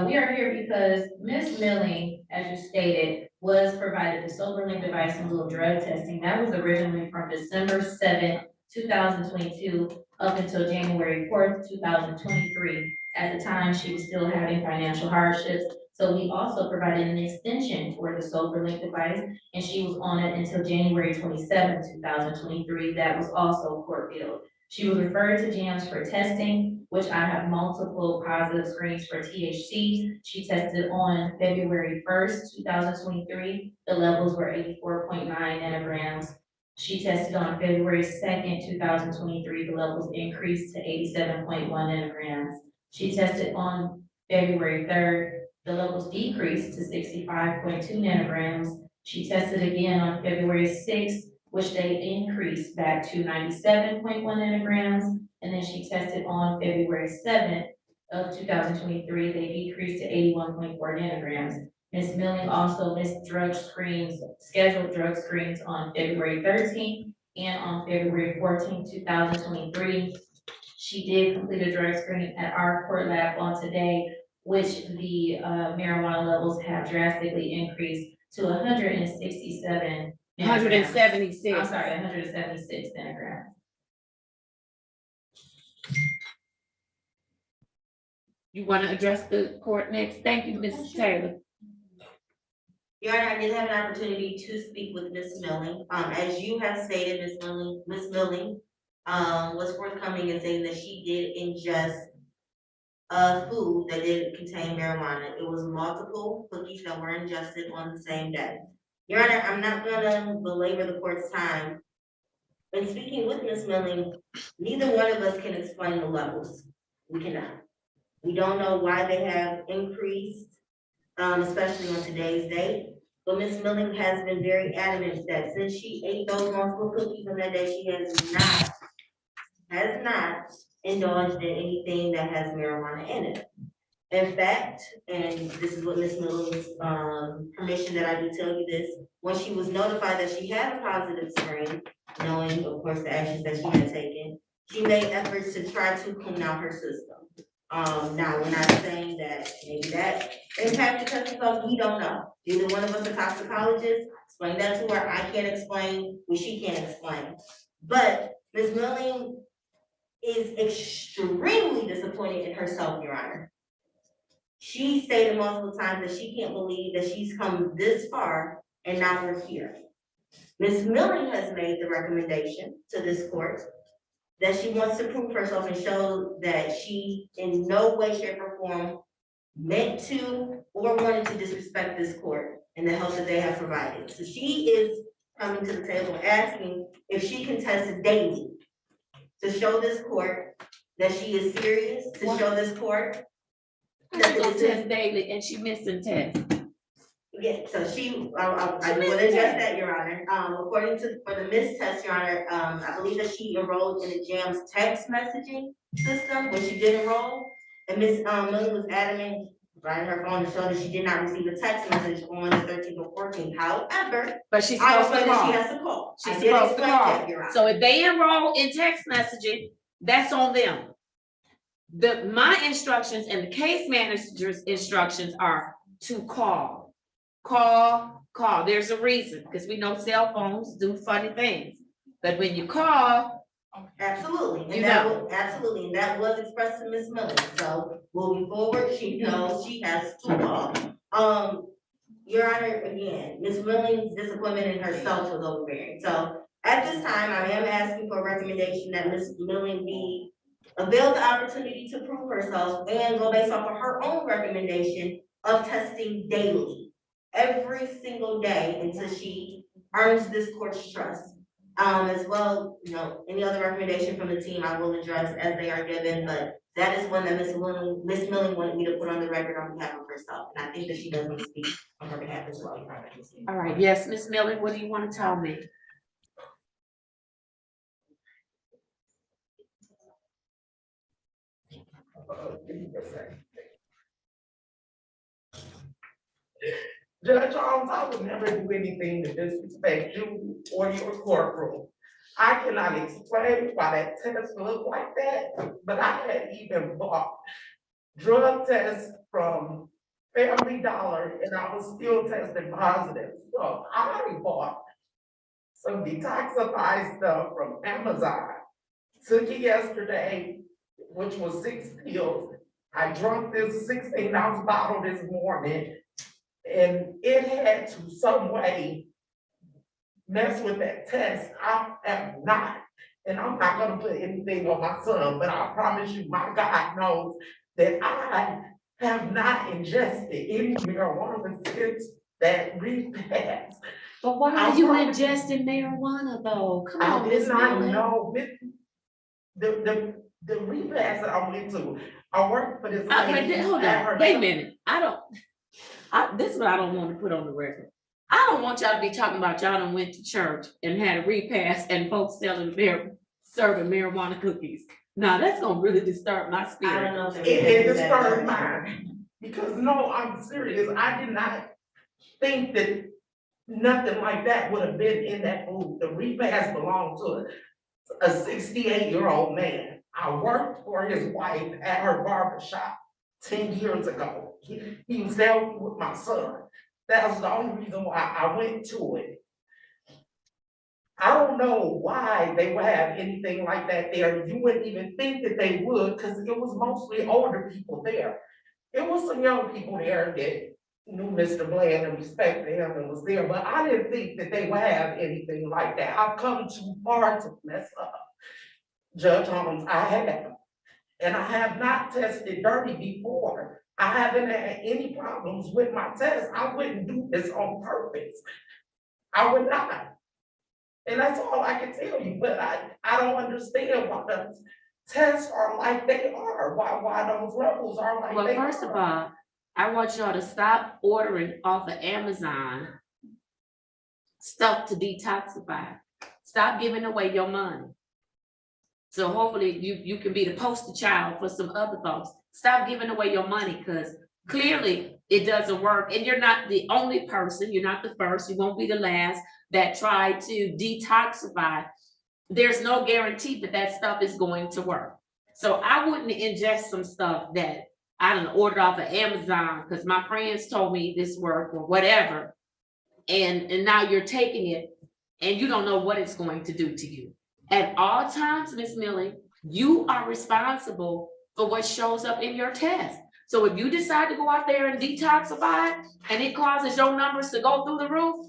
We are here because Ms. Milling, as you stated, was provided the SoberLink device in lieu of drug testing. That was originally from December 7th, 2022 up until January 4th, 2023. At the time, she was still having financial hardships. So we also provided an extension for the SoberLink device, and she was on it until January 27th, 2023. That was also court-billed. She was referred to JAMS for testing, which I have multiple positive screens for THC. She tested on February 1st, 2023. The levels were 84.9 nanograms. She tested on February 2nd, 2023. The levels increased to 87.1 nanograms. She tested on February 3rd. The levels decreased to 65.2 nanograms. She tested again on February 6th, which they increased back to 97.1 nanograms. And then she tested on February 7th of 2023. They decreased to 81.4 nanograms. Ms. Milling also missed scheduled drug screens on February 13th and on February 14th, 2023. She did complete a drug screen at our court lab on today, which the marijuana levels have drastically increased to 167. 176. I'm sorry, 176 nanograms. You want to address the court next? Thank you, Mrs. Taylor. Your Honor, I did have an opportunity to speak with Ms. Milling. As you have stated, Ms. Milling was forthcoming in saying that she did ingest food that did contain marijuana. It was multiple cookies that were ingested on the same day. Your Honor, I'm not gonna belabor the court's time. In speaking with Ms. Milling, neither one of us can explain the levels. We cannot. We don't know why they have increased, especially on today's date. But Ms. Milling has been very adamant that since she ate those multiple cookies on that day, she has not indulged in anything that has marijuana in it. In fact, and this is what Ms. Milling's permission that I do tell you this, when she was notified that she had a positive screen, knowing of course the actions that she had taken, she made efforts to try to clean out her system. Now, we're not saying that maybe that impacted testing results, we don't know. Neither one of us are toxicologists, explain that to her, I can't explain what she can't explain. But Ms. Milling is extremely disappointed in herself, Your Honor. She stated multiple times that she can't believe that she's come this far and now we're here. Ms. Milling has made the recommendation to this court that she wants to prove herself and show that she in no way, shape, or form meant to or wanted to disrespect this court and the help that they have provided. So she is coming to the table asking if she can test daily to show this court that she is serious, to show this court that She's gonna this is. test daily and she missing tests. Yeah, so I will address that, Your Honor. According to, for the missed test, Your Honor, I believe that she enrolled in the JAMS text messaging system when she did enroll. And Ms. Milling was adamant, providing her phone to show that she did not receive a text message on the 13th or 14th. However, But she's I supposed to explained that call. she has to call. She's I did supposed to explain call. that, Your Honor. So if they enroll in text messaging, that's on them. My instructions and the case manager's instructions are to call. Call. There's a reason, because we know cell phones do funny things. But when you call, absolutely, you know. Absolutely, and that was expressed to Ms. Milling. So moving forward, she knows she has to call. Your Honor, again, Ms. Milling's disappointment in herself was overbearing. So at this time, I am asking for a recommendation that Ms. Milling be avail the opportunity to prove herself and go based off of her own recommendation of testing daily, every single day until she earns this court's trust. As well, you know, any other recommendation from the team I will address as they are given, but that is one that Ms. Milling wanted me to put on the record on behalf of herself, and I think that she does need to speak on her behalf as well. All right, yes, Ms. Milling, what do you want to tell me? Judge Holmes, I would never do anything to disrespect you or your courtroom. I cannot explain why that test looked like that, but I had even bought drug tests from Family Dollar and I was still testing positive. So I bought some detoxify stuff from Amazon. Took it yesterday, which was 6 pills. I drank this 16-ounce bottle this morning. And it had to some way mess with that test. I am not, and I'm not gonna put anything on my son, but I promise you, my God knows that I have not ingested any marijuana since that repass. But why are you ingesting marijuana though? Come on, I did Ms. not Milling. know. The repass that I went to, I worked for this lady. Hold on, wait a minute. This is what I don't want to put on the record. I don't want y'all to be talking about y'all done went to church and had a repass and folks serving marijuana cookies. Now, that's gonna really disturb my spirit. I don't know if It disturbed mine, because no, I'm serious, I did not think that nothing like that would have been in that food. The repass belonged to a 68-year-old man. I worked for his wife at her barber shop 10 years ago. He was there with my son. That was the only reason why I went to it. I don't know why they would have anything like that there. You wouldn't even think that they would, because it was mostly older people there. It was some young people there that knew Mr. Bland and respected him and was there, but I didn't think that they would have anything like that. I've come too far to mess up. Judge Holmes, I have. And I have not tested dirty before. I haven't had any problems with my test. I wouldn't do this on purpose. I would not. And that's all I can tell you, but I don't understand why the tests are like they are, why those levels are like they are. Well, first of all, I want y'all to stop ordering off of Amazon stuff to detoxify. Stop giving away your money. So hopefully you can be the poster child for some other folks. Stop giving away your money, because clearly it doesn't work. And you're not the only person, you're not the first, you won't be the last that tried to detoxify. There's no guarantee that that stuff is going to work. So I wouldn't ingest some stuff that I done ordered off of Amazon because my friends told me this worked or whatever. And now you're taking it and you don't know what it's going to do to you. At all times, Ms. Millie, you are responsible for what shows up in your test. So if you decide to go out there and detoxify and it causes your numbers to go through the roof,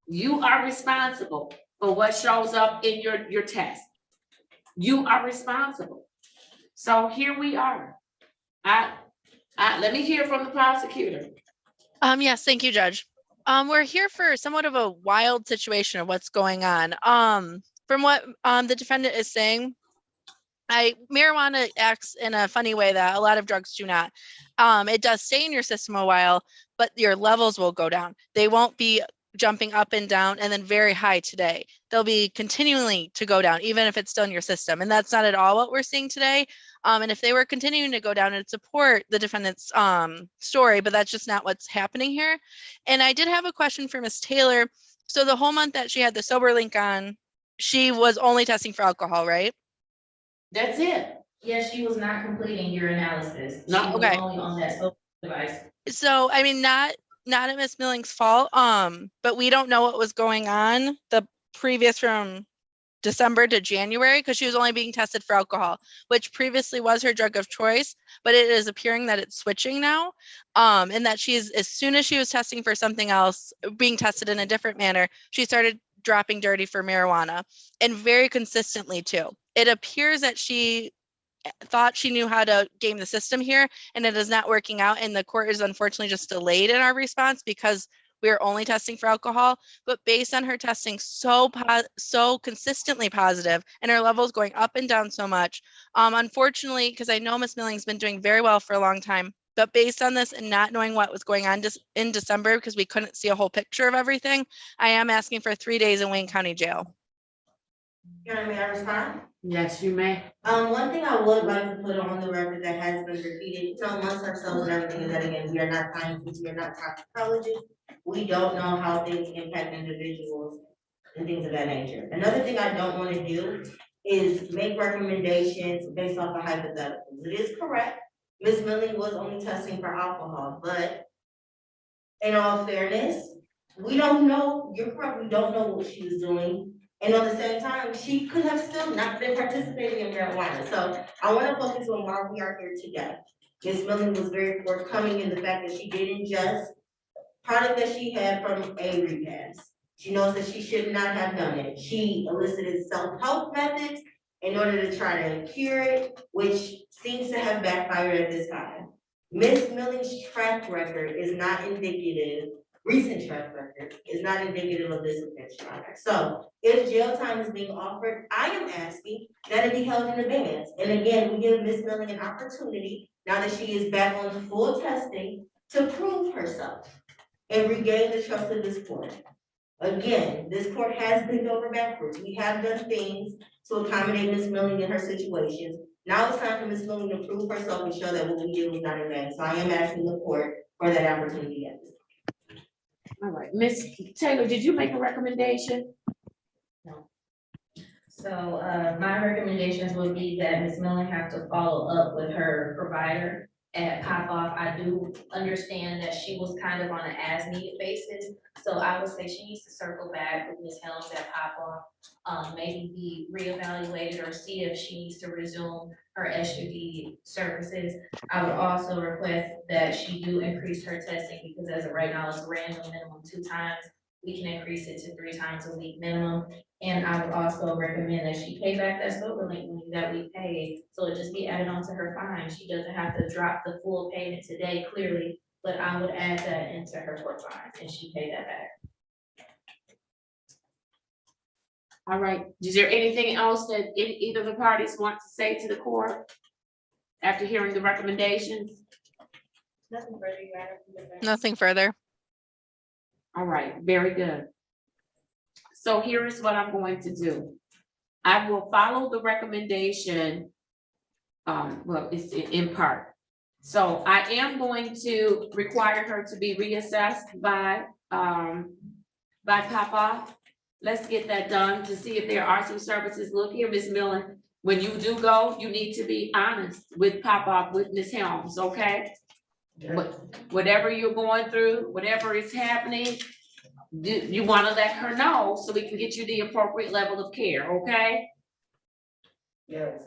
you are responsible for what shows up in your test. You are responsible. So here we are. Let me hear from the prosecutor. Yes, thank you, Judge. We're here for somewhat of a wild situation of what's going on. From what the defendant is saying, marijuana acts in a funny way that a lot of drugs do not. It does stay in your system a while, but your levels will go down. They won't be jumping up and down and then very high today. They'll be continually to go down, even if it's still in your system. And that's not at all what we're seeing today. And if they were continuing to go down, it'd support the defendant's story, but that's just not what's happening here. And I did have a question for Ms. Taylor. So the whole month that she had the sober link on, she was only testing for alcohol, right? That's it. Yes, she was not completing your analysis. She No, was okay. only on that social device. So, I mean, not at Miss Milling's fault, but we don't know what was going on the previous from December to January because she was only being tested for alcohol, which previously was her drug of choice, but it is appearing that it's switching now, and that she's, as soon as she was testing for something else, being tested in a different manner, she started dropping dirty for marijuana, and very consistently too. It appears that she thought she knew how to game the system here, and it is not working out, and the court is unfortunately just delayed in our response because we are only testing for alcohol. But based on her testing so consistently positive and her levels going up and down so much, unfortunately, because I know Miss Milling's been doing very well for a long time, but based on this and not knowing what was going on in December because we couldn't see a whole picture of everything, I am asking for 3 days in Wayne County Jail. May I respond? Yes, you may. One thing I would like to put on the record that has been repeated, amongst ourselves and everything, is that again, we are not scientists, we are not toxicologists. We don't know how things impact individuals and things of that nature. Another thing I don't want to do is make recommendations based off of hypotheticals. It is correct, Ms. Milling was only testing for alcohol, but in all fairness, we don't know, you're correct, we don't know what she was doing. And at the same time, she could have still not been participating in marijuana. So I want to focus on why we are here today. Ms. Milling was very forthcoming in the fact that she did ingest product that she had from a repast. She knows that she should not have done it. She elicited self-help methods in order to try to cure it, which seems to have backfired at this time. Ms. Milling's track record is not indicative, recent track record is not indicative of this offense, Your Honor. So if jail time is being offered, I am asking that it be held in advance. And again, we give Ms. Milling an opportunity, now that she is back on full testing, to prove herself and regain the trust of this court. Again, this court has bent over backwards. We have done things to accommodate Ms. Milling in her situations. Now it's time for Ms. Milling to prove herself and show that what we did was not in vain. So I am asking the court for that opportunity at this time. All right, Ms. Taylor, did you make a recommendation? No. So my recommendations would be that Ms. Milling have to follow up with her provider at pop-off. I do understand that she was kind of on an as-needed basis. So I would say she needs to circle back with Ms. Helms at pop-off, maybe be reevaluated or see if she needs to resume her SUD services. I would also request that she do increase her testing because as of right now, it's random minimum 2 times. We can increase it to 3 times a week minimum. And I would also recommend that she pay back that sober link money that we paid. So it just be added onto her fine. She doesn't have to drop the full payment today, clearly, but I would add that into her court fine and she pay that back. All right, is there anything else that either of the parties want to say to the court after hearing the recommendations? Nothing further, Your Honor. Nothing further. All right, very good. So here is what I'm going to do. I will follow the recommendation. Well, it's in part. So I am going to require her to be reassessed by pop-off. Let's get that done to see if there are some services. Look here, Ms. Millen, when you do go, you need to be honest with Papa, with Ms. Helms, okay? Whatever you're going through, whatever is happening, you wanna let her know so we can get you the appropriate level of care, okay? Yes.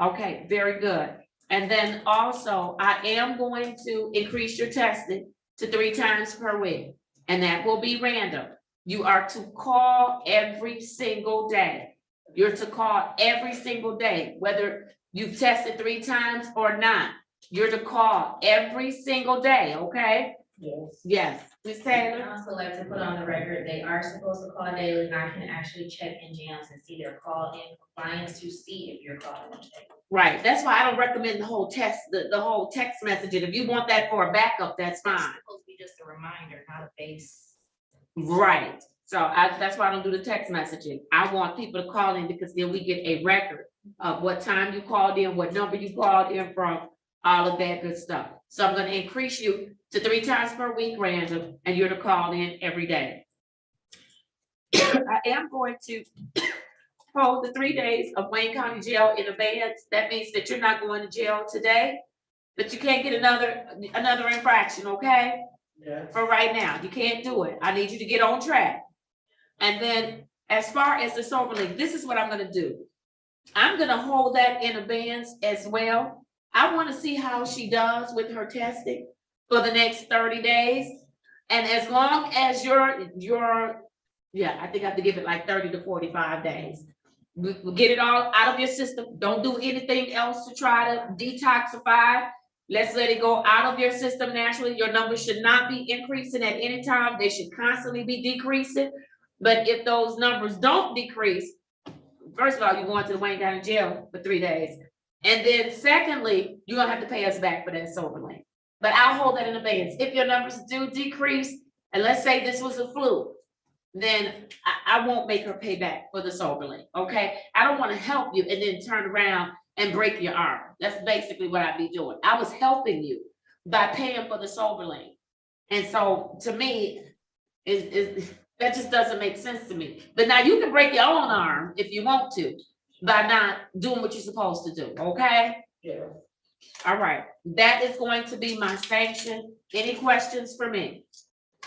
Okay, very good. And then also, I am going to increase your testing to 3 times per week, and that will be random. You are to call every single day. You're to call every single day, whether you've tested 3 times or not. You're to call every single day, okay? Yes. Yes, Ms. Taylor? I also like to put on the record, they are supposed to call daily, and I can actually check in jams and see their call in compliance to see if you're calling them daily. Right, that's why I don't recommend the whole text, the whole text messaging. If you want that for a backup, that's fine. It's supposed to be just a reminder, not a base. Right, so that's why I don't do the text messaging. I want people to call in because then we get a record of what time you called in, what number you called in from, all of that good stuff. So I'm gonna increase you to 3 times per week random, and you're to call in every day. I am going to hold the 3 days of Wayne County Jail in advance. That means that you're not going to jail today, but you can't get another infraction, okay? Yes. For right now, you can't do it. I need you to get on track. And then as far as the sober link, this is what I'm gonna do. I'm gonna hold that in advance as well. I wanna see how she does with her testing for the next 30 days. And as long as yeah, I think I have to give it like 30 to 45 days. We'll get it all out of your system. Don't do anything else to try to detoxify. Let's let it go out of your system naturally. Your numbers should not be increasing at any time. They should constantly be decreasing. But if those numbers don't decrease, first of all, you're going to the Wayne County Jail for 3 days. And then secondly, you're gonna have to pay us back for that sober link. But I'll hold that in advance. If your numbers do decrease, and let's say this was a fluke, then I won't make her pay back for the sober link, okay? I don't wanna help you and then turn around and break your arm. That's basically what I'd be doing. I was helping you by paying for the sober link. And so to me, that just doesn't make sense to me. But now you can break your own arm if you want to by not doing what you're supposed to do, okay? Yeah. All right, that is going to be my sanction. Any questions for me?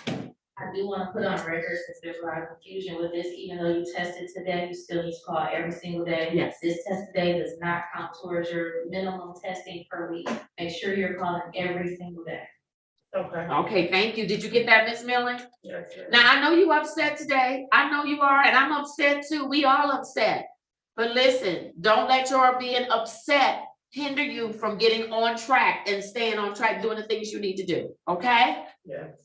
I do want to put on record, since there's a lot of confusion with this, even though you tested today, you still need to call every single day. Yes. This test today does not count towards your minimum testing per week. Make sure you're calling every single day. Okay. Okay, thank you. Did you get that, Miss Millen? Yes, sir. Now, I know you upset today. I know you are, and I'm upset too. We all upset. But listen, don't let your being upset hinder you from getting on track and staying on track, doing the things you need to do, okay? Yes.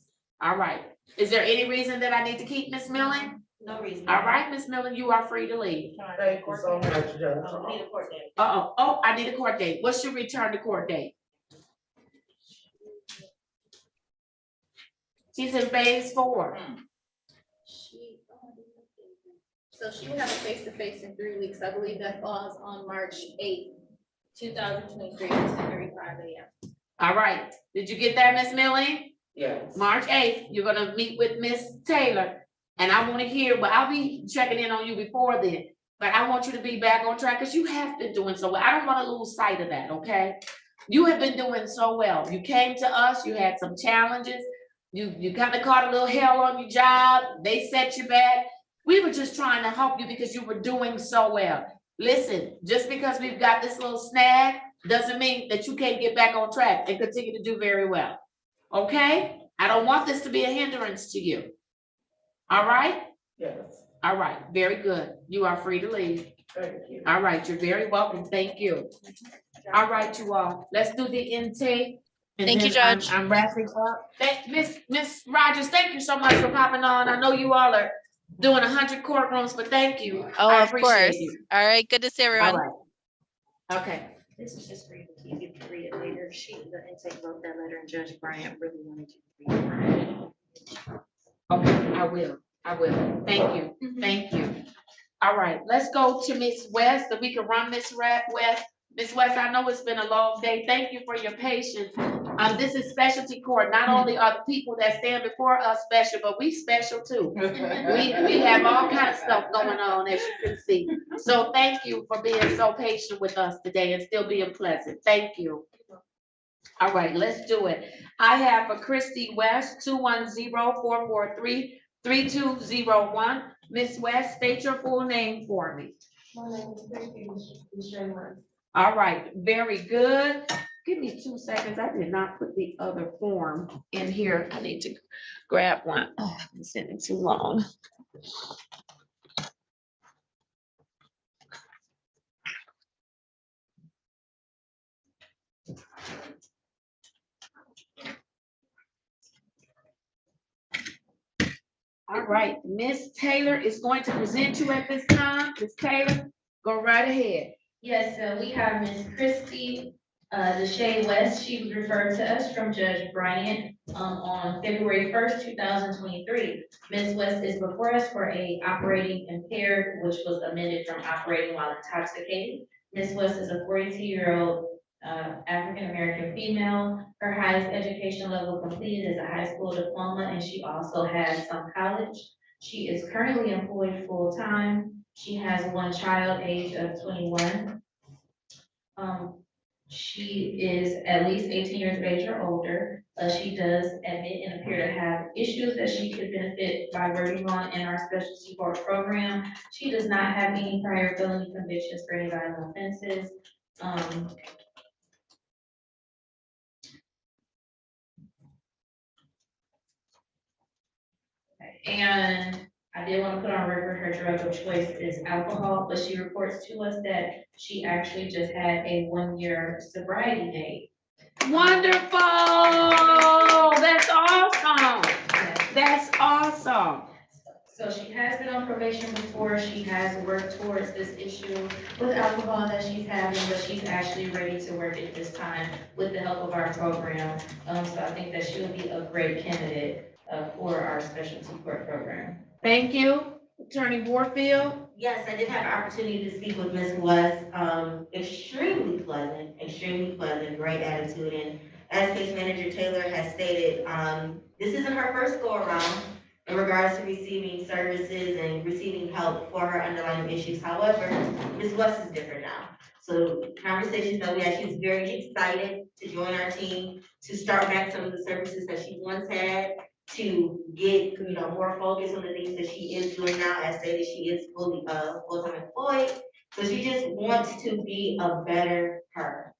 All right. Is there any reason that I need to keep Miss Millen? No reason. All right, Miss Millen, you are free to leave. Thank you so much, Judge. Oh, we need a court date. Oh, I need a court date. What's your return to court date? She's in phase 4. So she will have a face-to-face in 3 weeks. I believe that falls on March 8th, 2023, at 10:35 a.m. All right. Did you get that, Miss Millie? Yes. March 8th, you're gonna meet with Miss Taylor. And I want to hear, but I'll be checking in on you before then. But I want you to be back on track because you have been doing so well. I don't want to lose sight of that, okay? You have been doing so well. You came to us, you had some challenges. You kind of caught a little hell on your job. They set you back. We were just trying to help you because you were doing so well. Listen, just because we've got this little snag doesn't mean that you can't get back on track and continue to do very well. Okay? I don't want this to be a hindrance to you. All right? Yes. All right, very good. You are free to leave. Thank you. All right, you're very welcome. Thank you. All right, you all. Let's do the intake. And Thank you, then Judge. I'm wrapping up. Miss Rogers, thank you so much for popping on. I know you all are doing 100 courtrooms, but thank you. Oh, I of appreciate course. you. All right, good to see everyone. All right. Okay. This is just for you to keep, you can read it later. The intake wrote that letter, and Judge Bryant really wanted you to read it. Okay, I will. Thank you. Thank you. All right, let's go to Miss West, so we can run Miss West Ms. West, I know it's been a long day. Thank you for your patience. This is specialty court. Not only are the people that stand before us special, but we special too. We have all kind of stuff going on, as you can see. So thank you for being so patient with us today and still being pleasant. Thank you. All right, let's do it. I have for Christy West, 210-443-3201. Ms. West, state your full name for me. My name is Christy Shannon. All right, very good. Give me 2 seconds. I did not put the other form in here. I need to grab one. Oh, I've been sitting too long. All right, Ms. Taylor is going to present you at this time. Ms. Taylor, go right ahead. Yes, so we have Ms. Christy Deshae West. She was referred to us from Judge Bryant on February 1st, 2023. Ms. West is before us for a operating impaired, which was amended from operating while intoxicated. Ms. West is a 42-year-old African-American female. Her highest education level completed is a high school diploma, and she also has some college. She is currently employed full-time. She has one child, age of 21. She is at least 18 years of age or older. She does admit and appear to have issues that she could benefit by working on in our special support program. She does not have any prior felony convictions for any violent offenses. And I did want to put on record her drug of choice is alcohol, but she reports to us that she actually just had a 1-year sobriety date. Wonderful! That's awesome! That's awesome! So she has been on probation before. She has worked towards this issue with alcohol that she's having, but she's actually ready to work at this time with the help of our program. So I think that she'll be a great candidate for our special support program. Thank you. Attorney Warfield? Yes, I did have an opportunity to speak with Ms. West. Extremely pleasant, great attitude. And as case manager Taylor has stated, this isn't her first go around in regards to receiving services and receiving help for her underlying issues. However, Ms. West is different now. So conversations that we had, she's very excited to join our team, to start back some of the services that she once had, to get, more focus on the things that she is doing now. As stated, she is full-time employed. So she just wants to be a better her.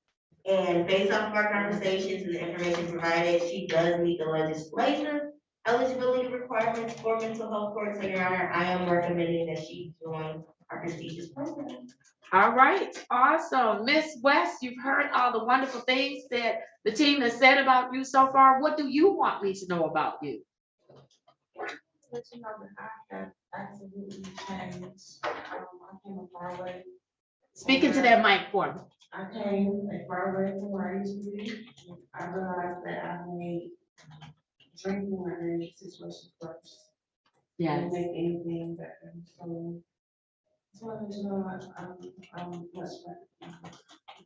And based off of our conversations and the information provided, she does meet the legislative eligibility requirements for mental health court. So Your Honor, I am recommending that she join our prestigious program. All right, awesome. Ms. West, you've heard all the wonderful things that the team has said about you so far. What do you want me to know about you? Let you know that I have absolutely changed. I came a far way. Speak into that mic for me. I came a far way from where I used to be. I realized that I made drinking and situations worse. Yes. Didn't make anything better. So you know, I'm much better.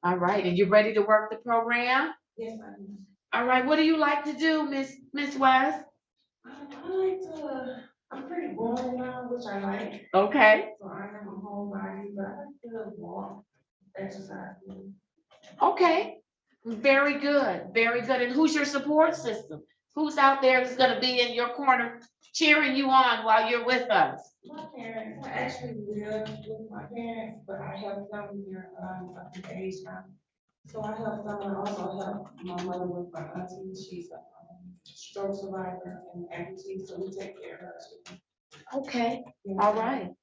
All right, and you ready to work the program? Yes, I do. All right, what do you like to do, Miss West? I'm pretty boring now, which I like. Okay. So I am a homebody, but I like to walk, exercise. Okay, very good, very good. And who's your support system? Who's out there that's gonna be in your corner cheering you on while you're with us? My parents, I actually live with my parents, but I help them here up to age now. So I help them and also help my mother with my auntie. She's a stroke survivor and amputee, so we take care of her too. Okay, all right.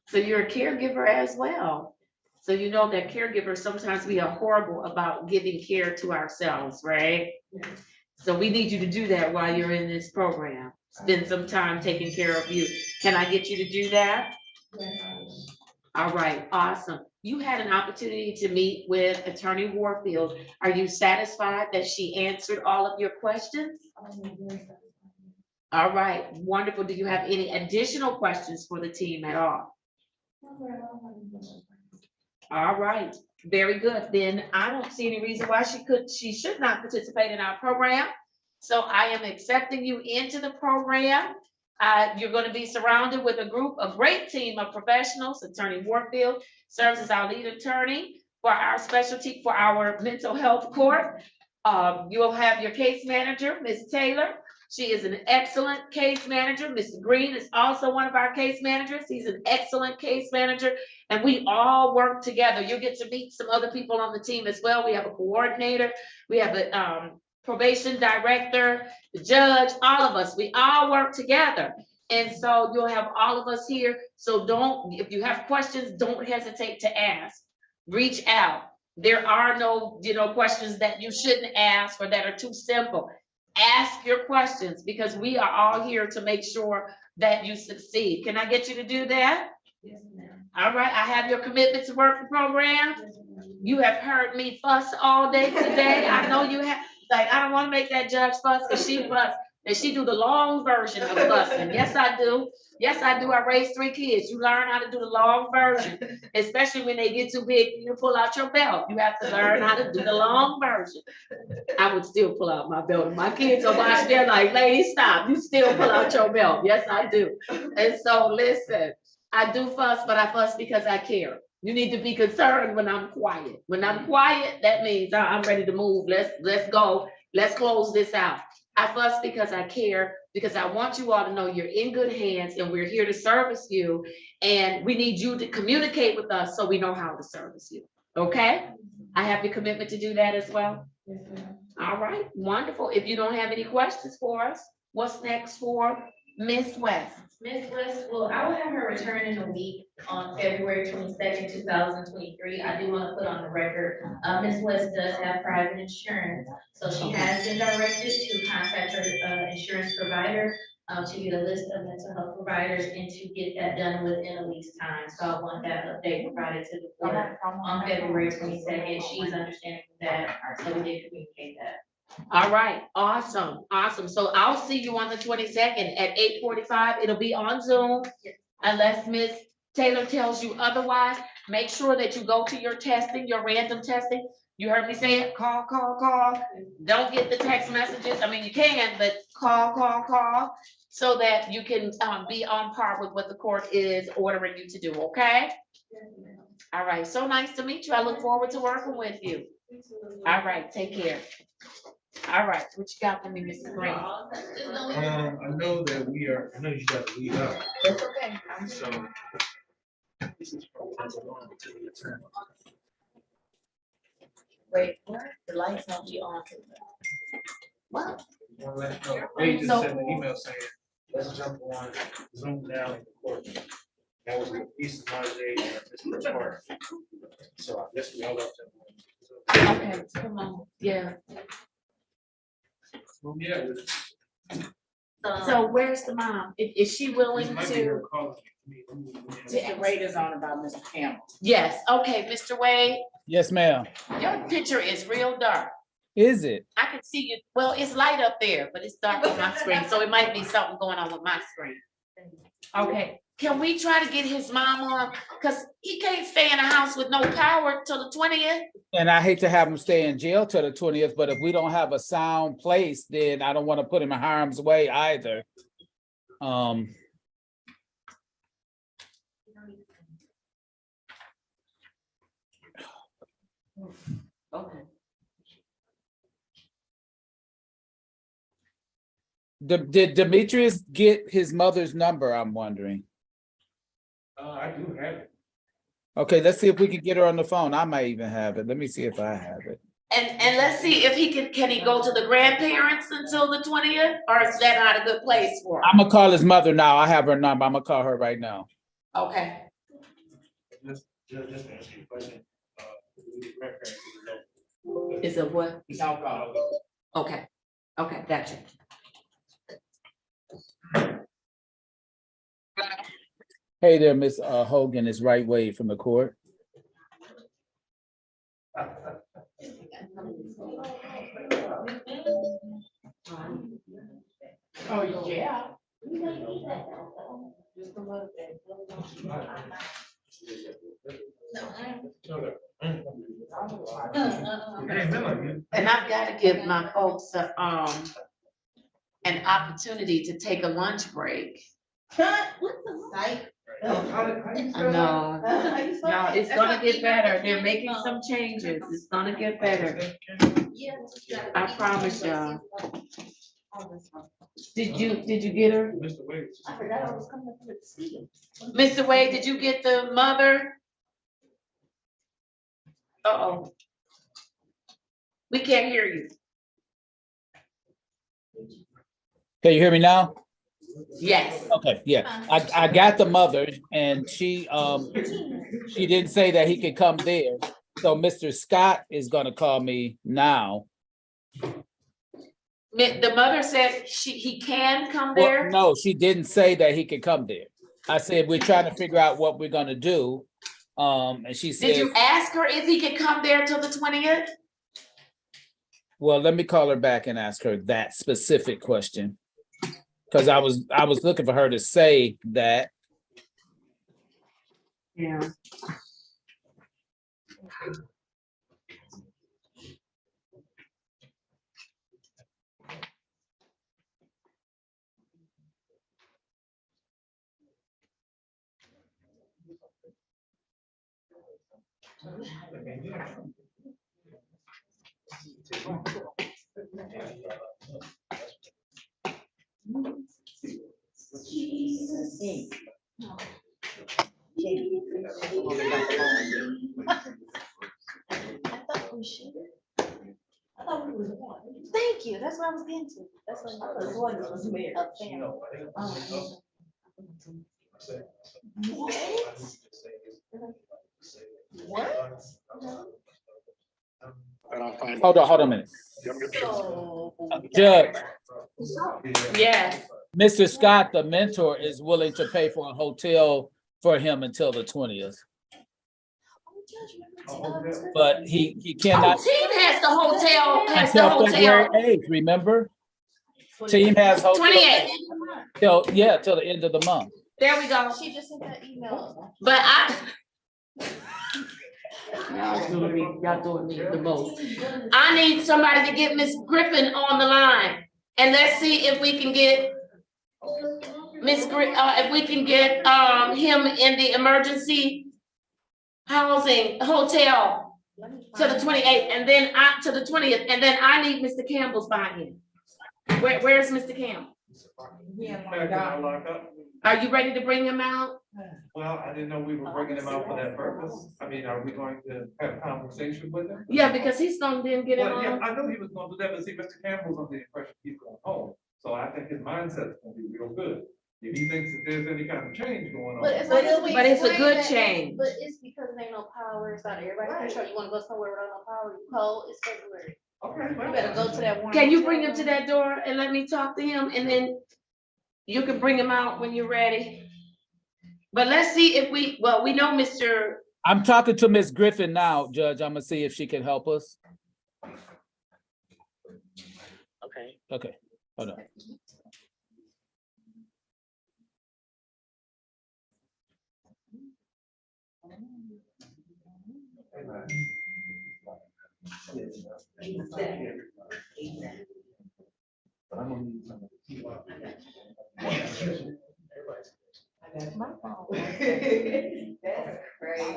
So you're a caregiver as well. So you know that caregivers sometimes we are horrible about giving care to ourselves, right? Yes. So we need you to do that while you're in this program. Spend some time taking care of you. Can I get you to do that? Yes, I will. All right, awesome. You had an opportunity to meet with Attorney Warfield. Are you satisfied that she answered all of your questions? All right, wonderful. Do you have any additional questions for the team at all? All right, very good. Then I don't see any reason why she should not participate in our program. So I am accepting you into the program. You're going to be surrounded with a great team of professionals. Attorney Warfield serves as our lead attorney for our specialty for our mental health court. You will have your case manager, Ms. Taylor. She is an excellent case manager. Mr. Green is also one of our case managers. He's an excellent case manager, and we all work together. You'll get to meet some other people on the team as well. We have a coordinator, we have a probation director, the judge, all of us. We all work together. And so you'll have all of us here. So if you have questions, don't hesitate to ask. Reach out. There are no, questions that you shouldn't ask or that are too simple. Ask your questions because we are all here to make sure that you succeed. Can I get you to do that? Yes, ma'am. All right, I have your commitment to work the program. You have heard me fuss all day today. I know you have, I don't want to make that judge fuss because she fuss, and she do the long version of fussing. Yes, I do. Yes, I do. I raised 3 kids. You learn how to do the long version, especially when they get too big, you pull out your belt. You have to learn how to do the long version. I would still pull out my belt. My kids are watching, they're like, lady, stop. You still pull out your belt. Yes, I do. And so listen, I do fuss, but I fuss because I care. You need to be concerned when I'm quiet. When I'm quiet, that means I'm ready to move. Let's go. Let's close this out. I fuss because I care, because I want you all to know you're in good hands and we're here to service you. And we need you to communicate with us so we know how to service you. Okay? I have your commitment to do that as well. Yes, ma'am. All right, wonderful. If you don't have any questions for us, what's next for Miss West? Ms. West, well, I will have her return in a week on February 22nd, 2023. I do want to put on the record, Ms. West does have private insurance, so she has been directed to contact her insurance provider to get a list of mental health providers and to get that done within a week's time. So I want that update provided to the board on February 22nd. She's understanding that, so we did communicate that. All right, awesome, awesome. So I'll see you on the 22nd at 8:45. It'll be on Zoom. Unless Miss Taylor tells you otherwise, make sure that you go to your testing, your random testing. You heard me say it, call. Don't get the text messages. I mean, you can, but call, so that you can be on par with what the court is ordering you to do, okay? All right, so nice to meet you. I look forward to working with you. All right, take care. All right, what you got for me, Mr. Green? I know that I know you got to leave out. That's okay. So. Wait, the lights won't be on. What? They just sent an email saying, let's jump on Zoom now in the court. That was the piece of my day, this part. So I guess we all have to. Okay, come on, yeah. Yeah. So where's the mom? Is she willing to? Mr. Wade is on about Mr. Campbell. Yes, okay, Mr. Wade, Yes, ma'am. your picture is real dark. Is it? I can see you, well, it's light up there, but it's dark on my screen, so it might be something going on with my screen. Okay, can we try to get his mom on? Cause he can't stay in a house with no power till the 20th. And I hate to have him stay in jail till the 20th, but if we don't have a sound place, then I don't want to put him in harm's way either. Okay. Did Demetrius get his mother's number? I'm wondering. I do have it. Okay, let's see if we can get her on the phone. I might even have it. Let me see if I have it. And let's see if can he go to the grandparents until the 20th, or is that not a good place for him? I'm gonna call his mother now. I have her number. I'm gonna call her right now. Okay. Just ask you a question. Is it what? No, go. Okay, gotcha. Hey there, Miss Hogan, it's Right Wade from the court. Oh, yeah. No, And I've got to give my folks, an opportunity to take a lunch break. What the site? I know. No, it's gonna get better. They're making some changes. It's gonna get better. I promise y'all. Did you get her? I forgot I was coming up with the speed. Mr. Wade, did you get the mother? Uh-oh. We can't hear you. Can you hear me now? Yes. Okay, yeah, I got the mother and she didn't say that he could come there. So Mr. Scott is gonna call me now. The mother said he can come Well, there? no, she didn't say that he could come there. I said, we're trying to figure out what we're gonna do. And she Did said, you ask her if he could come there till the 20th? well, let me call her back and ask her that specific question. Cause I was looking for her to say that. Yeah. Thank you, that's what I was getting to. That's what I was going to, was made up there. What? Hold on a minute. So. Judge, Yes. Mr. Scott, the mentor, is willing to pay for a hotel for him until the 20th. But he cannot. Team has the hotel, Until February 8th, remember? Team has hotel. 28th. Till the end of the month. There we go. She just sent that email. But y'all doing me the most. I need somebody to get Miss Griffin on the line. And let's see if we can get if we can get him in the emergency housing hotel to the 28th and then to the 20th. And then I need Mr. Campbell's buy-in. Where's Mr. Campbell? Are you ready to bring him out? Well, I didn't know we were bringing him out for that purpose. I mean, are we going to have a conversation with him? Yeah, because he's gonna then get him Well, yeah, on. I know he was gonna do that, but see, Mr. Campbell's under the impression he's going home. So I think his mindset's gonna be real good. If he thinks that there's any kind of change going on. But it's a good change. But it's because there ain't no power, it's not everybody, pretty sure you wanna go somewhere without no power, you cold, it's February. Okay. You better go to that one. Can you bring him to that door and let me talk to him and then you can bring him out when you're ready? But let's see if we know Mr. I'm talking to Miss Griffin now, Judge. I'm gonna see if she can help us. Okay, hold on. My phone. That's crazy.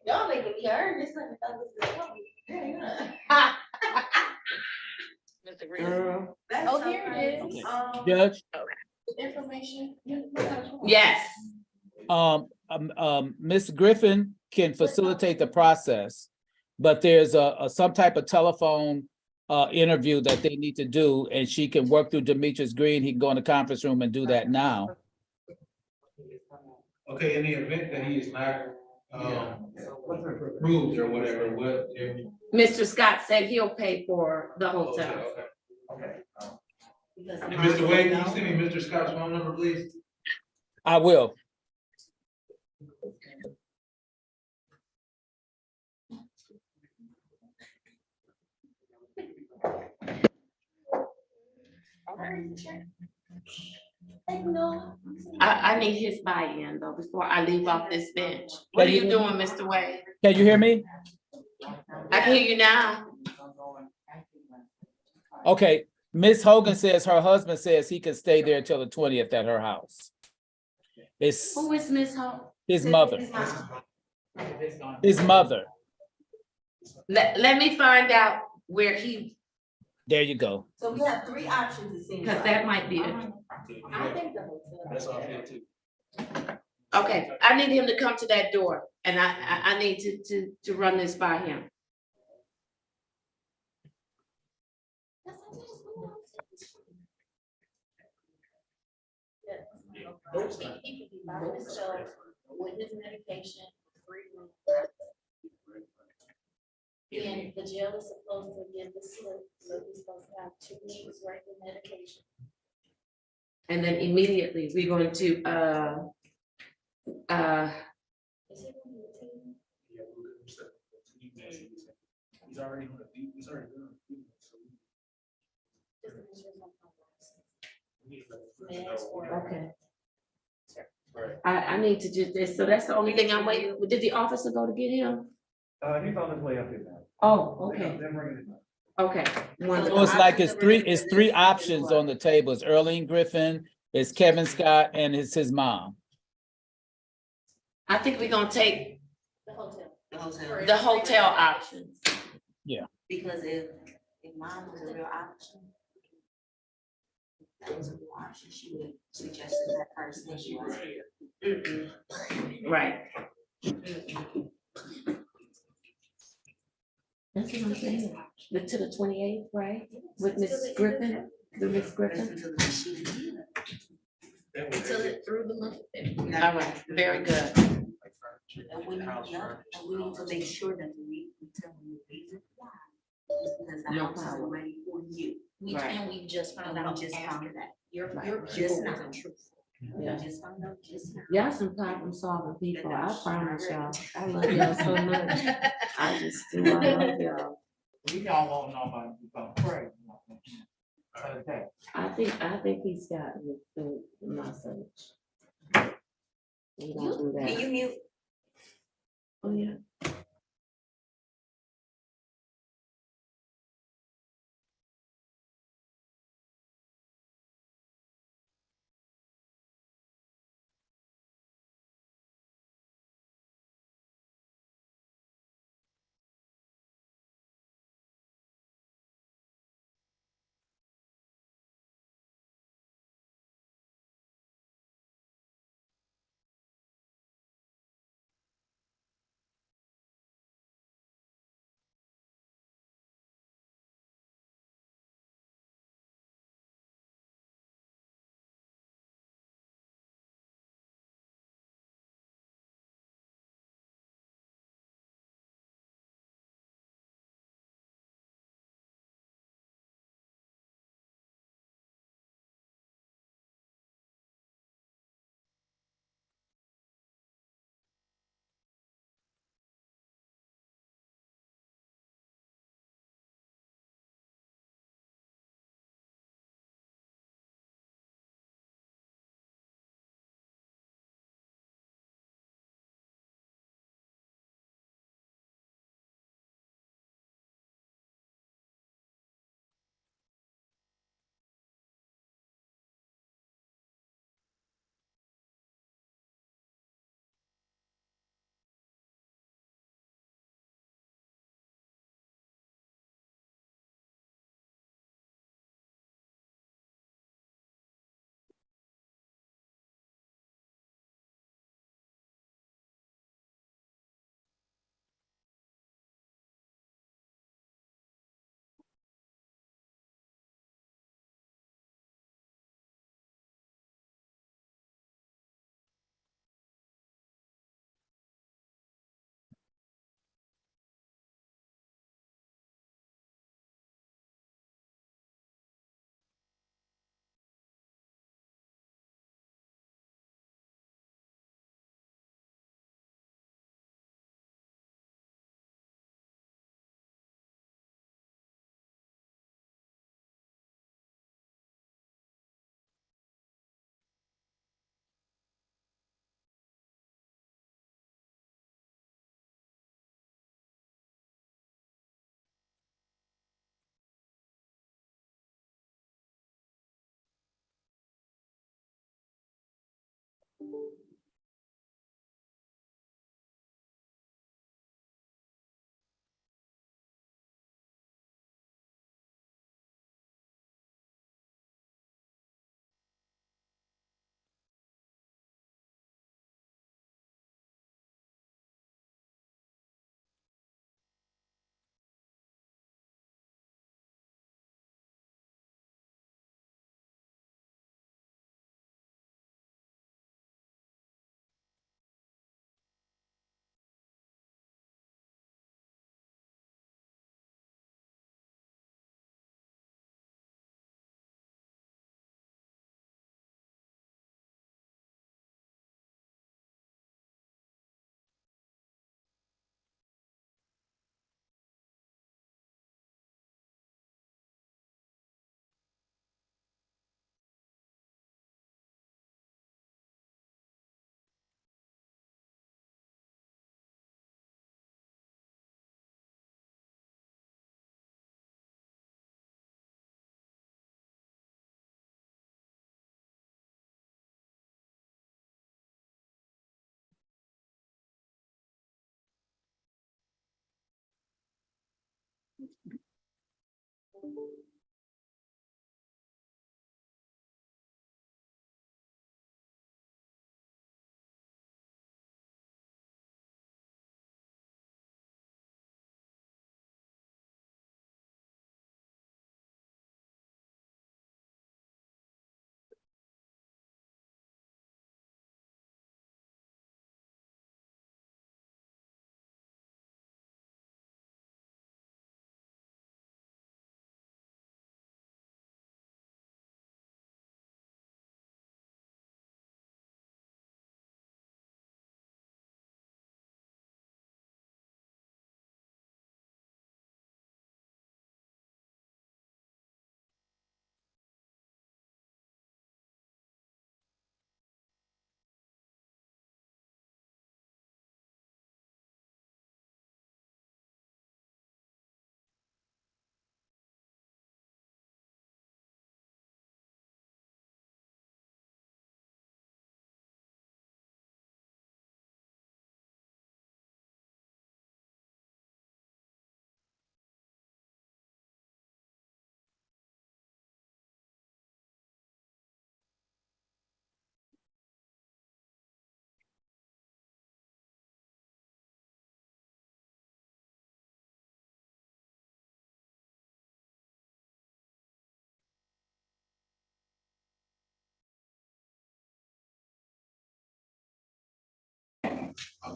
Y'all making me earn this something. Oh, here it is. Judge? Information. Yes. Miss Griffin can facilitate the process, but there's some type of telephone interview that they need to do, and she can work through Demetrius Green. He can go in the conference room and do that now. Okay, in the event that he is not approved or whatever, Mr. Scott said he'll pay for the hotel. Okay. And Mr. Wade, can you send me Mr. Scott's phone number, please? I will. I need his buy-in though, before I leave off this bench. What are you doing, Mr. Wade? Can you hear me? I can hear you now. Okay, Ms. Hogan says her husband says he can stay there till the 20th at her house. It's Who is Miss Hope? his mother, his mother. Let me find out where he, There you go. So we have three options, it seems because like. that might be it. I think the hotel. That's all I feel too. Okay, I need him to come to that door and I need to run this by him. He could be by himself with his medication, free room. And the jail is supposed to give the slip, so he's supposed to have 2 weeks worth of medication. And then immediately we're going to, Is he gonna be a team? He's already on the he's already done. Just to make sure it's not meds or- okay. I need to do this, so that's the only thing I'm waiting, did the officer go to get him? He's on his way up here now. Oh, okay, They're bringing it back. okay. So it's like it's three options on the table. It's Earlene Griffin, it's Kevin Scott, and it's his mom. I think we're gonna take The hotel. the hotel options. Because if mom was a real option, that was a real option, she would have suggested that person when she was here. Right. That's what I'm saying, to the 28th, right, with Miss Griffin, the Miss Griffin? Until the she did. Until it through the month. All right, very good. And we need to make sure that we tell them the reason why. Is because the No house is problem. ready for you. We just found And we out just after found that. Your Just people now. wasn't truthful. Yeah. We just found out just now. Y'all some problem solving people, I promise y'all, I love y'all so much, I just do, I love y'all. We don't want nobody to become crazy. Okay. I think he's got the message. We don't do Can that. you mute? Oh, yeah.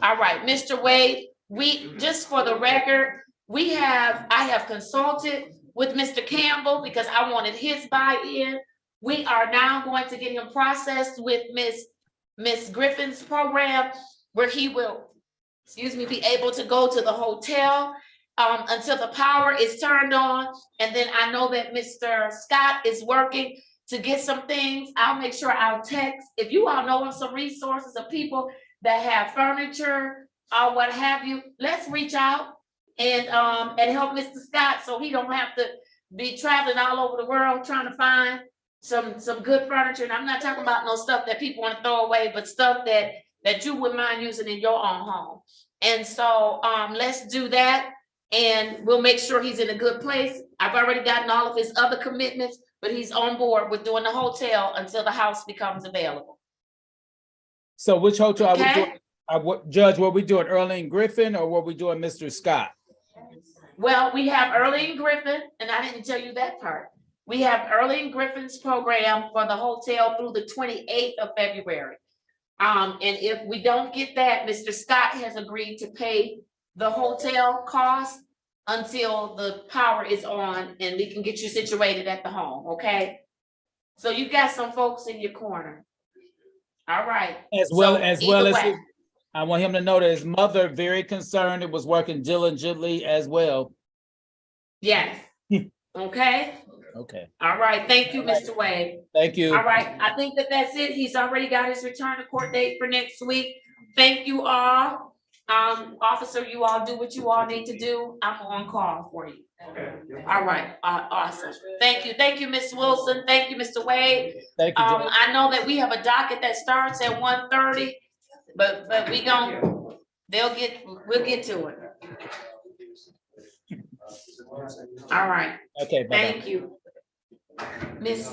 All right, Mr. Wade, just for the record, I have consulted with Mr. Campbell because I wanted his buy-in. We are now going to get him processed with Miss Griffin's program where he will, be able to go to the hotel until the power is turned on. And then I know that Mr. Scott is working to get some things. I'll make sure I'll text. If you all know of some resources of people that have furniture or what have you, let's reach out and help Mr. Scott so he don't have to be traveling all over the world trying to find some good furniture. And I'm not talking about no stuff that people want to throw away, but stuff that you wouldn't mind using in your own home. And so let's do that and we'll make sure he's in a good place. I've already gotten all of his other commitments, but he's on board with doing the hotel until the house becomes available. So which hotel are we Okay. doing? Judge, were we doing Earlene Griffin or were we doing Mr. Scott? Well, we have Earlene Griffin, and I didn't tell you that part. We have Earlene Griffin's program for the hotel through the 28th of February. And if we don't get that, Mr. Scott has agreed to pay the hotel cost until the power is on and we can get you situated at the home, okay? So you got some folks in your corner. All right. As well So as either way. his, I want him to know that his mother very concerned and was working diligently as well. Yes. Okay. Okay. All right. Thank you, Mr. Wade. Thank you. All right. I think that's it. He's already got his return to court date for next week. Thank you all. Officer, you all do what you all need to do. I'm on call for you. All right, awesome. Thank you, Ms. Wilson. Thank you, Mr. Wade. Thank you, Judge. I know that we have a docket that starts at 1:30, but we'll get to it. All right, Okay, bye-bye. thank you. Miss